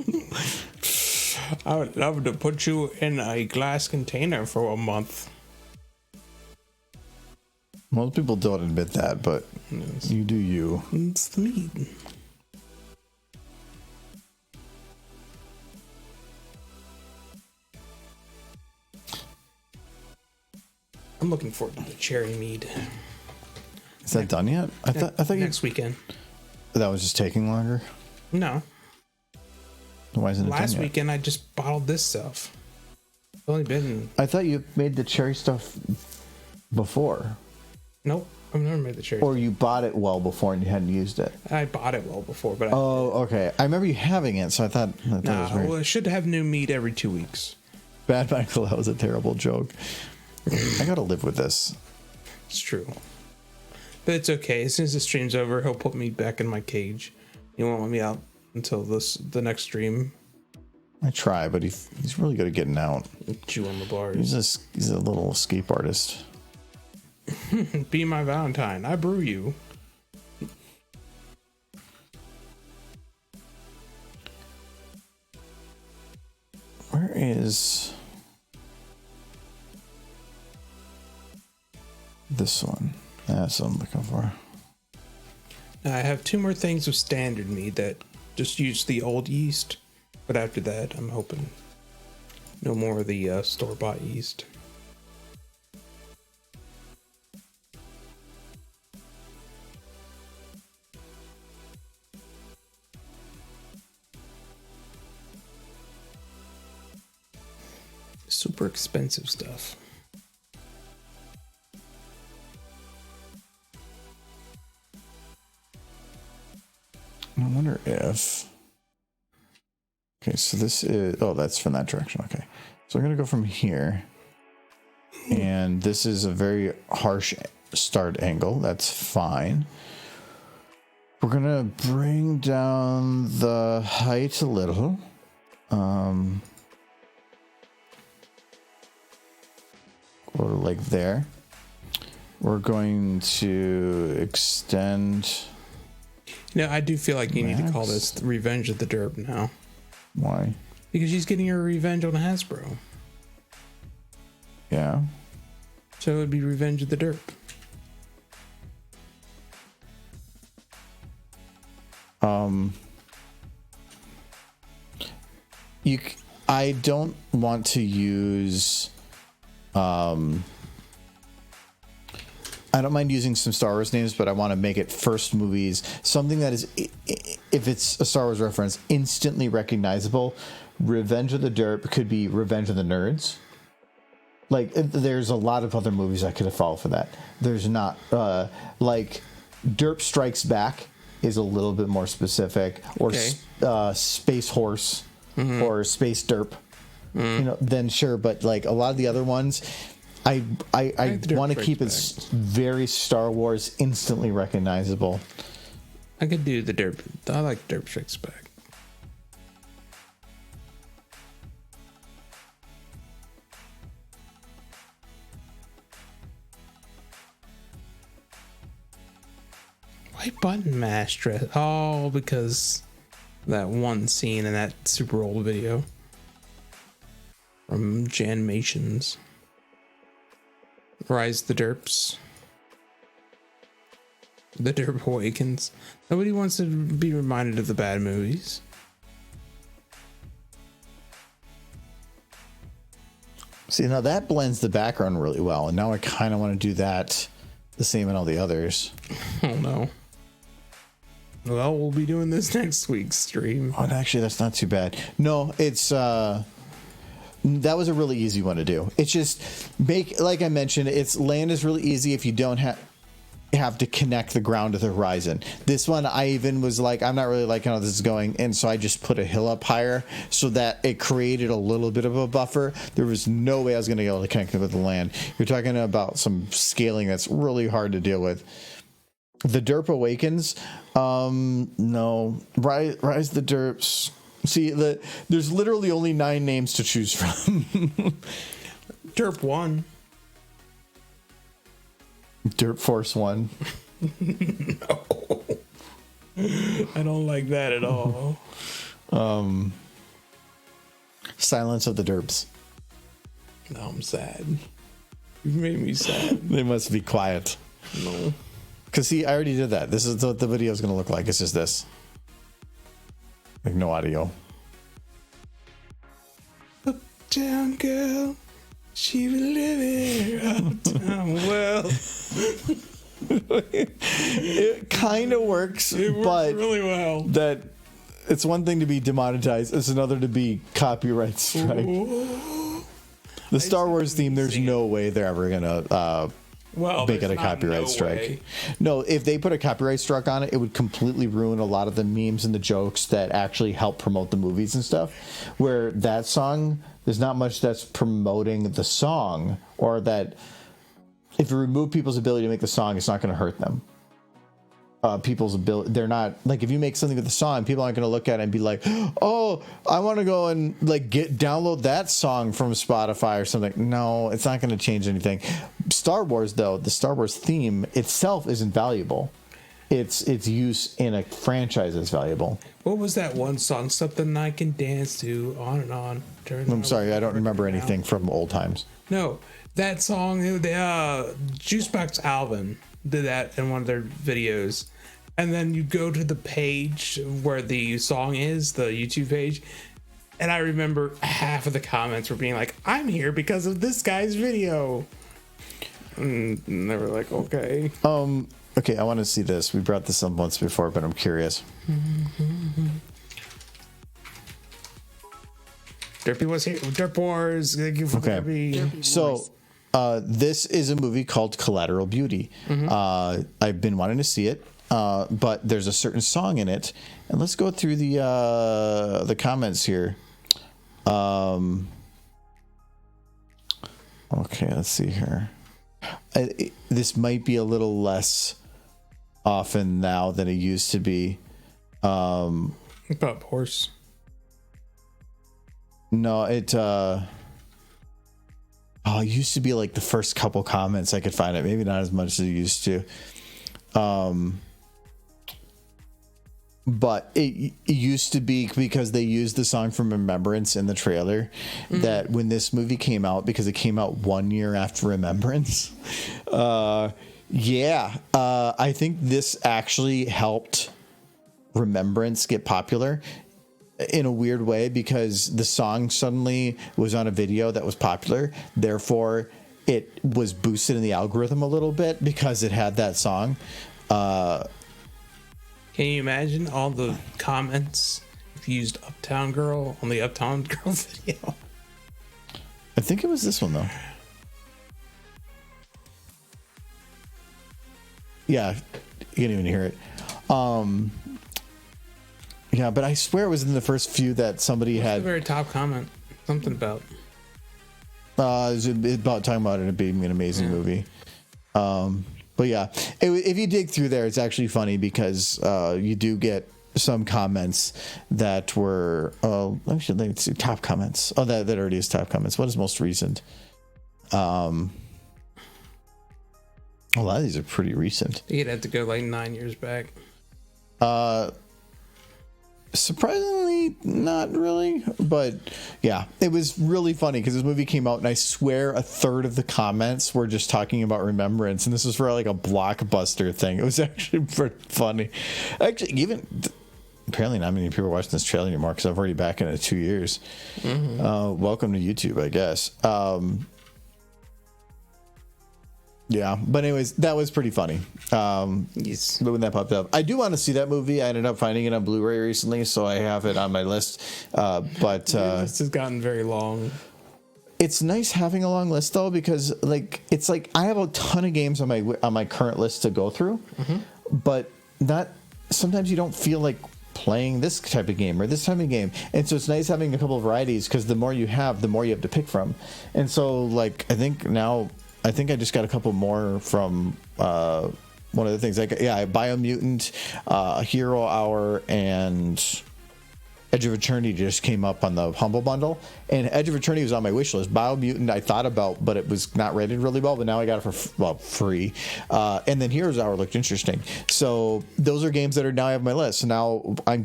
I would love to put you in a glass container for a month. Most people don't admit that, but you do you. It's the meat. I'm looking forward to the cherry mead. Is that done yet? I thought next weekend. That was just taking longer. No. Why isn't it Last done yet? weekend I just bottled this stuff. It's only been. I thought you made the cherry stuff before. Nope, I've never made the cherry. Or you bought it well before and you hadn't used it. I bought it well before, but Oh, okay. I remember you having it, so I thought it was weird. well, I should have new meat every 2 weeks. Bad Michael, that was a terrible joke. I gotta live with this. It's true. But it's okay. As soon as the stream's over, he'll put me back in my cage. He won't let me out until the next stream. I try, but he's really good at getting out. Chew on the bars. He's a little escape artist. Be my Valentine. I brew you. Where is this one? That's what I'm looking for. Now, I have 2 more things of standard mead that just use the old yeast. But after that, I'm hoping no more of the store-bought yeast. Super expensive stuff. I wonder if... Okay, so this is... Oh, that's from that direction. Okay. So I'm going to go from here. And this is a very harsh start angle. That's fine. We're going to bring down the height a little. Go to like there. We're going to extend... You know, I do feel like you need to call this Revenge of the Derp now. Why? Because she's getting her revenge on Hasbro. Yeah. So it would be Revenge of the Derp. I don't want to use. I don't mind using some Star Wars names, but I want to make it first movies, something that is, if it's a Star Wars reference, instantly recognizable. Revenge of the Derp could be Revenge of the Nerds. Like, there's a lot of other movies I could have followed for that. There's not, like, Derp Strikes Back is a little bit more specific, or Space Horse, or Space Derp. You know, then sure, but like a lot of the other ones, I want to keep it very Star Wars, instantly recognizable. I could do the Derp. I like Derp Strikes Back. Why button mash dress? Oh, because that one scene in that super old video from Janmations. Rise the Derps. The Derp Awakens. Nobody wants to be reminded of the bad movies. See, now that blends the background really well, and now I kind of want to do that the same in all the others. Oh no. Well, we'll be doing this next week's stream. Oh, and actually, that's not too bad. No, it's that was a really easy one to do. It's just like I mentioned, it's land is really easy if you don't have to connect the ground to the horizon. This one, I even was like, I'm not really liking how this is going, and so I just put a hill up higher so that it created a little bit of a buffer. There was no way I was going to be able to connect it with the land. You're talking about some scaling that's really hard to deal with. The Derp Awakens, no. Rise the Derps. See, there's literally only 9 names to choose from. Derp 1. Derp Force 1. No. I don't like that at all. Silence of the Derps. Now I'm sad. You've made me sad. They must be quiet. No. Because, see, I already did that. This is what the video is going to look like. It's just this. Like, no audio. Uptown girl, she was living uptown well. It kind of works, It works but really well. that it's one thing to be demonetized. It's another to be copyright strike. Ooh. The Star Wars theme, there's no way they're ever going to make it a copyright strike. Way. No, if they put a copyright strike on it, it would completely ruin a lot of the memes and the jokes that actually help promote the movies and stuff. Where that song, there's not much that's promoting the song, or that if you remove people's ability to make the song, it's not going to hurt them. People's ability, they're not like, if you make something with the song, people aren't going to look at it and be like, oh, I want to go and like download that song from Spotify or something. No, it's not going to change anything. Star Wars, though, the Star Wars theme itself isn't valuable. Its use in a franchise is valuable. What was that one song? Something I can dance to, on and on. I'm sorry, I don't remember anything from old times. No, that song, the Juicebox Alvin did that in one of their videos. And then you go to the page where the song is, the YouTube page. And I remember half of the comments were being like, I'm here because of this guy's video. And they were like, okay. Okay, I want to see this. We brought this up once before, but I'm curious. Derpy was here. Derp Wars. Thank you for Derpy. So, this is a movie called Collateral Beauty. I've been wanting to see it, but there's a certain song in it, and let's go through the comments here. Okay, let's see here. This might be a little less often now than it used to be. About horse. No, it used to be like the first couple comments I could find it. Maybe not as much as it used to. But it used to be, because they used the song from Remembrance in the trailer, that when this movie came out, because it came out 1 year after Remembrance, I think this actually helped Remembrance get popular. in a weird way because the song suddenly was on a video that was popular. Therefore, it was boosted in the algorithm a little bit because it had that song. Can you imagine all the comments if you used Uptown Girl on the Uptown Girl video? I think it was this one though. Yeah, you can't even hear it. Yeah, but I swear it was in the first few that somebody What's had the very top comment? Something about. it was about talking about it being an amazing movie. But yeah, if you dig through there, it's actually funny because you do get some comments that were actually let's see, top comments. Oh, that already is top comments. What is most recent? A lot of these are pretty recent. You'd have to go like 9 years back. Surprisingly, not really, but yeah, it was really funny because this movie came out, and I swear a third of the comments were just talking about Remembrance, and this was for like a Blockbuster thing. It was actually pretty funny. Actually, even apparently not many people are watching this trailer anymore because I've already back in it 2 years. Welcome to YouTube, I guess. Yeah, but anyways, that was pretty funny. Yes. When that popped up, I do want to see that movie. I ended up finding it on Blu-ray recently, so I have it on my list. But This has gotten very long. it's nice having a long list though, because it's like I have a ton of games on my current list to go through, but not sometimes you don't feel like playing this type of game or this type of game, and so it's nice having a couple of varieties because the more you have, the more you have to pick from. And so like I think I just got a couple more from one of the things. Biomutant, Hero Hour, and Edge of Eternity just came up on the Humble Bundle. And Edge of Eternity was on my wish list. Biomutant I thought about, but it was not rated really well. But now I got it for free. And then Heroes Hour looked interesting. So those are games that are now I have on my list. So now I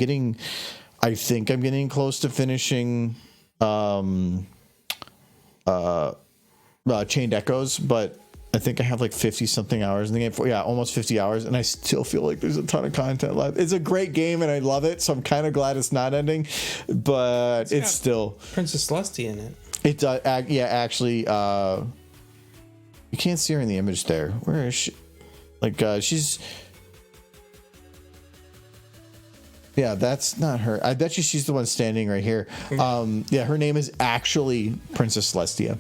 think I'm getting close to finishing Chained Echoes, but I think I have like 50 something hours in the game. Almost 50 hours, and I still feel like there's a ton of content left. It's a great game and I love it, so I'm kind of glad it's not ending, but it's still Princess Celestia in it. It does. Actually, you can't see her in the image there. Where is she? Like she's. Yeah, that's not her. I bet you she's the one standing right here. Her name is actually Princess Celestia.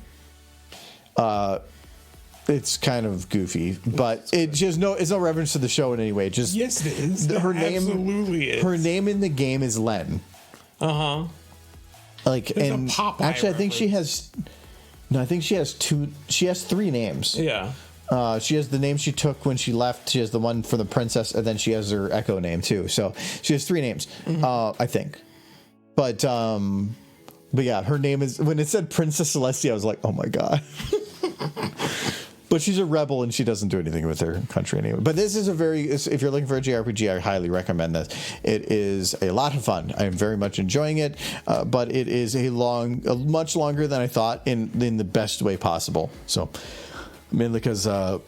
It's kind of goofy, but it's no reference to the show in any way. Just Yes, it is. her name. Absolutely is. Her name in the game is Len. Like, There's and a Popeye actually, I think she reference. has. No, I think she has two. She has three names. Yeah. She has the name she took when she left. She has the one for the princess, and then she has her Echo name too. So she has three names, I think. But yeah, her name is, when it said Princess Celestia, I was like, oh my god. But she's a rebel and she doesn't do anything with her country anyway. But this is if you're looking for a JRPG, I highly recommend this. It is a lot of fun. I am very much enjoying it, but it is much longer than I thought in the best way possible. So mainly because I'm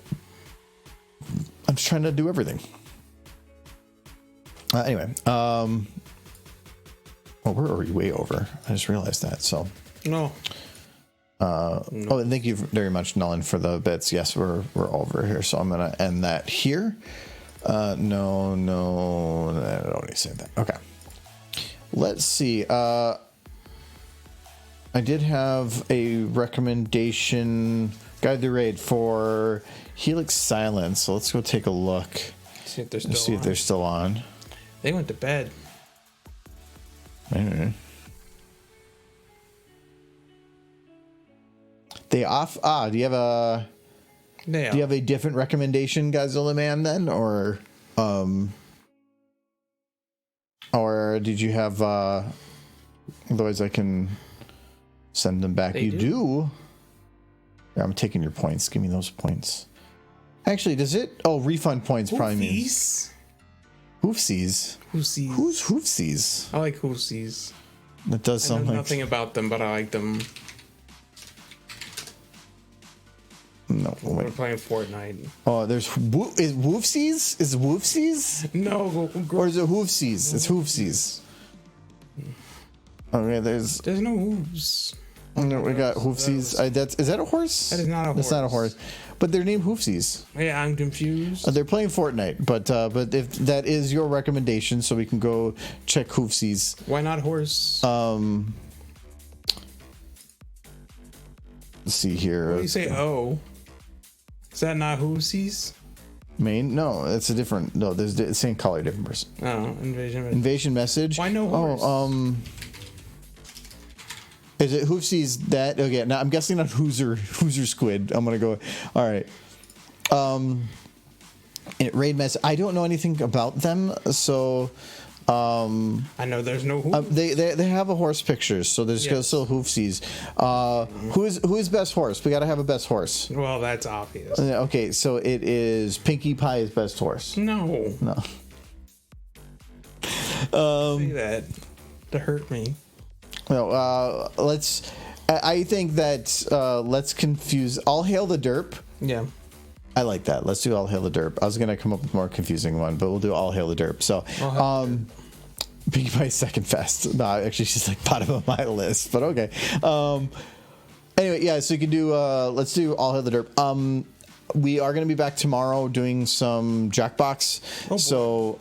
just trying to do everything. Anyway, we're already way over. I just realized that. So No. Oh, and thank you very much, Nolan, for the bits. Yes, we're over here, so I'm gonna end that here. No, I don't need to say that. Okay, let's see. I did have a recommendation, Guide the Raid for Helix Silence. So let's go take a look. See if they're Let's see if they're still on. They went to bed. Maybe. They off. Do you have a? Yeah. Do you have a different recommendation, Godzilla Man? Then, or did you have? Otherwise, I can send them back. You do. Yeah, I'm taking your points. Give me those points. Actually, does it? Oh, refund points probably means. Hoofsies. Hoofsies. Who's Hoofsies? I like Hoofsies. That does I know something. nothing about them, but I like them. No, We're wait. playing Fortnite. Oh, there's is Woofsies? Is Woofsies? No, Or is it Hoofsies? It's Hoofsies. Okay, there's no hooves. we got hoofsies. Is that a horse? That is not a That's not a horse. But they're named hoofsies. Yeah, I'm confused. They're playing Fortnite, but if that is your recommendation, so we can go check hoofsies. Why not horse? Let's see here. What do you say? Oh, is that not hoosies? Main? No, it's a different. No, there's the same color, different person. Oh, invasion. Invasion message. Why no horse? Oh, is it hoofsies that? Okay, now I'm guessing on Hoosier Squid. I'm gonna go. All right. Raid mess. I don't know anything about them, so. I know there's no hooves. They have a horse picture, so there's still hoofsies. Who's best horse? We gotta have a best horse. Well, that's obvious. Okay, so it is Pinkie Pie's best horse. No. Say that to hurt me. No, let's. I think that let's confuse. All Hail the Derp. Yeah. I like that. Let's do All Hail the Derp. I was gonna come up with a more confusing one, but we'll do All Hail the Derp. So, Pinkie Pie's second fast. No, actually, she's like bottom of my list, but okay. Anyway, yeah. So you can do. Let's do All Hail the Derp. We are going to be back tomorrow doing some Jackbox. So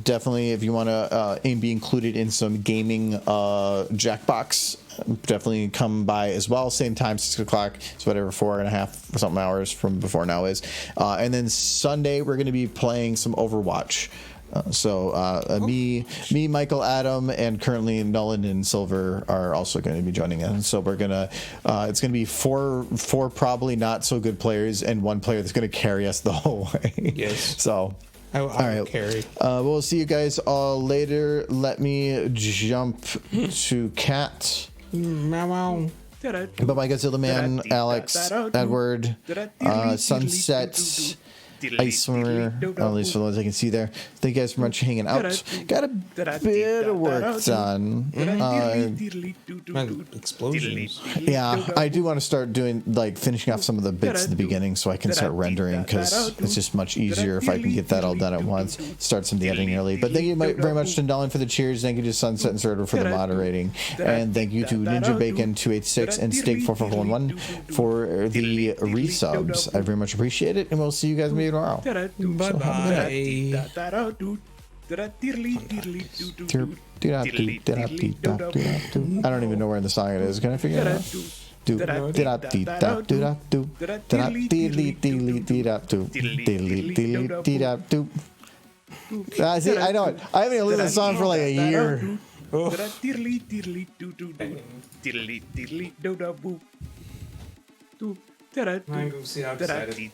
definitely, if you want to be included in some gaming Jackbox, definitely come by as well. Same time, 6 o'clock. It's whatever 4.5 or something hours from before now is. And then Sunday, we're going to be playing some Overwatch. Me, Michael, Adam, and currently Nolan and Silver are also going to be joining us. So we're gonna, it's gonna be four probably not so good players and one player that's gonna carry us the whole way. Yes. So. All right. Carry. We'll see you guys all later. Let me jump to Cat. Meow. Bye-bye, Godzilla Man, Alex, Edward, Sunset, Ice Swimmer, at least for the ones I can see there. Thank you guys for much hanging out. Got a bit of work done. Explosions. Yeah, I do want to start doing, like, finishing off some of the bits at the beginning so I can start rendering, because it's just much easier if I can get that all done at once. Start some of the editing early. But thank you very much to Nolan for the cheers. Thank you to Sunset and Server for the moderating. And thank you to Ninja Bacon 286 and Steak 4411 for the resubs. I very much appreciate it, and we'll see you guys maybe tomorrow. Bye bye. I don't even know where in the song it is. Can I figure it out? See, I know it. I haven't even listened to the song for like a year. I go see outside. Diddly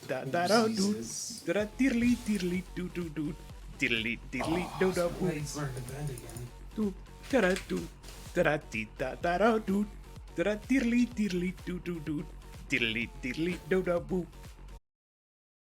diddly do da boo.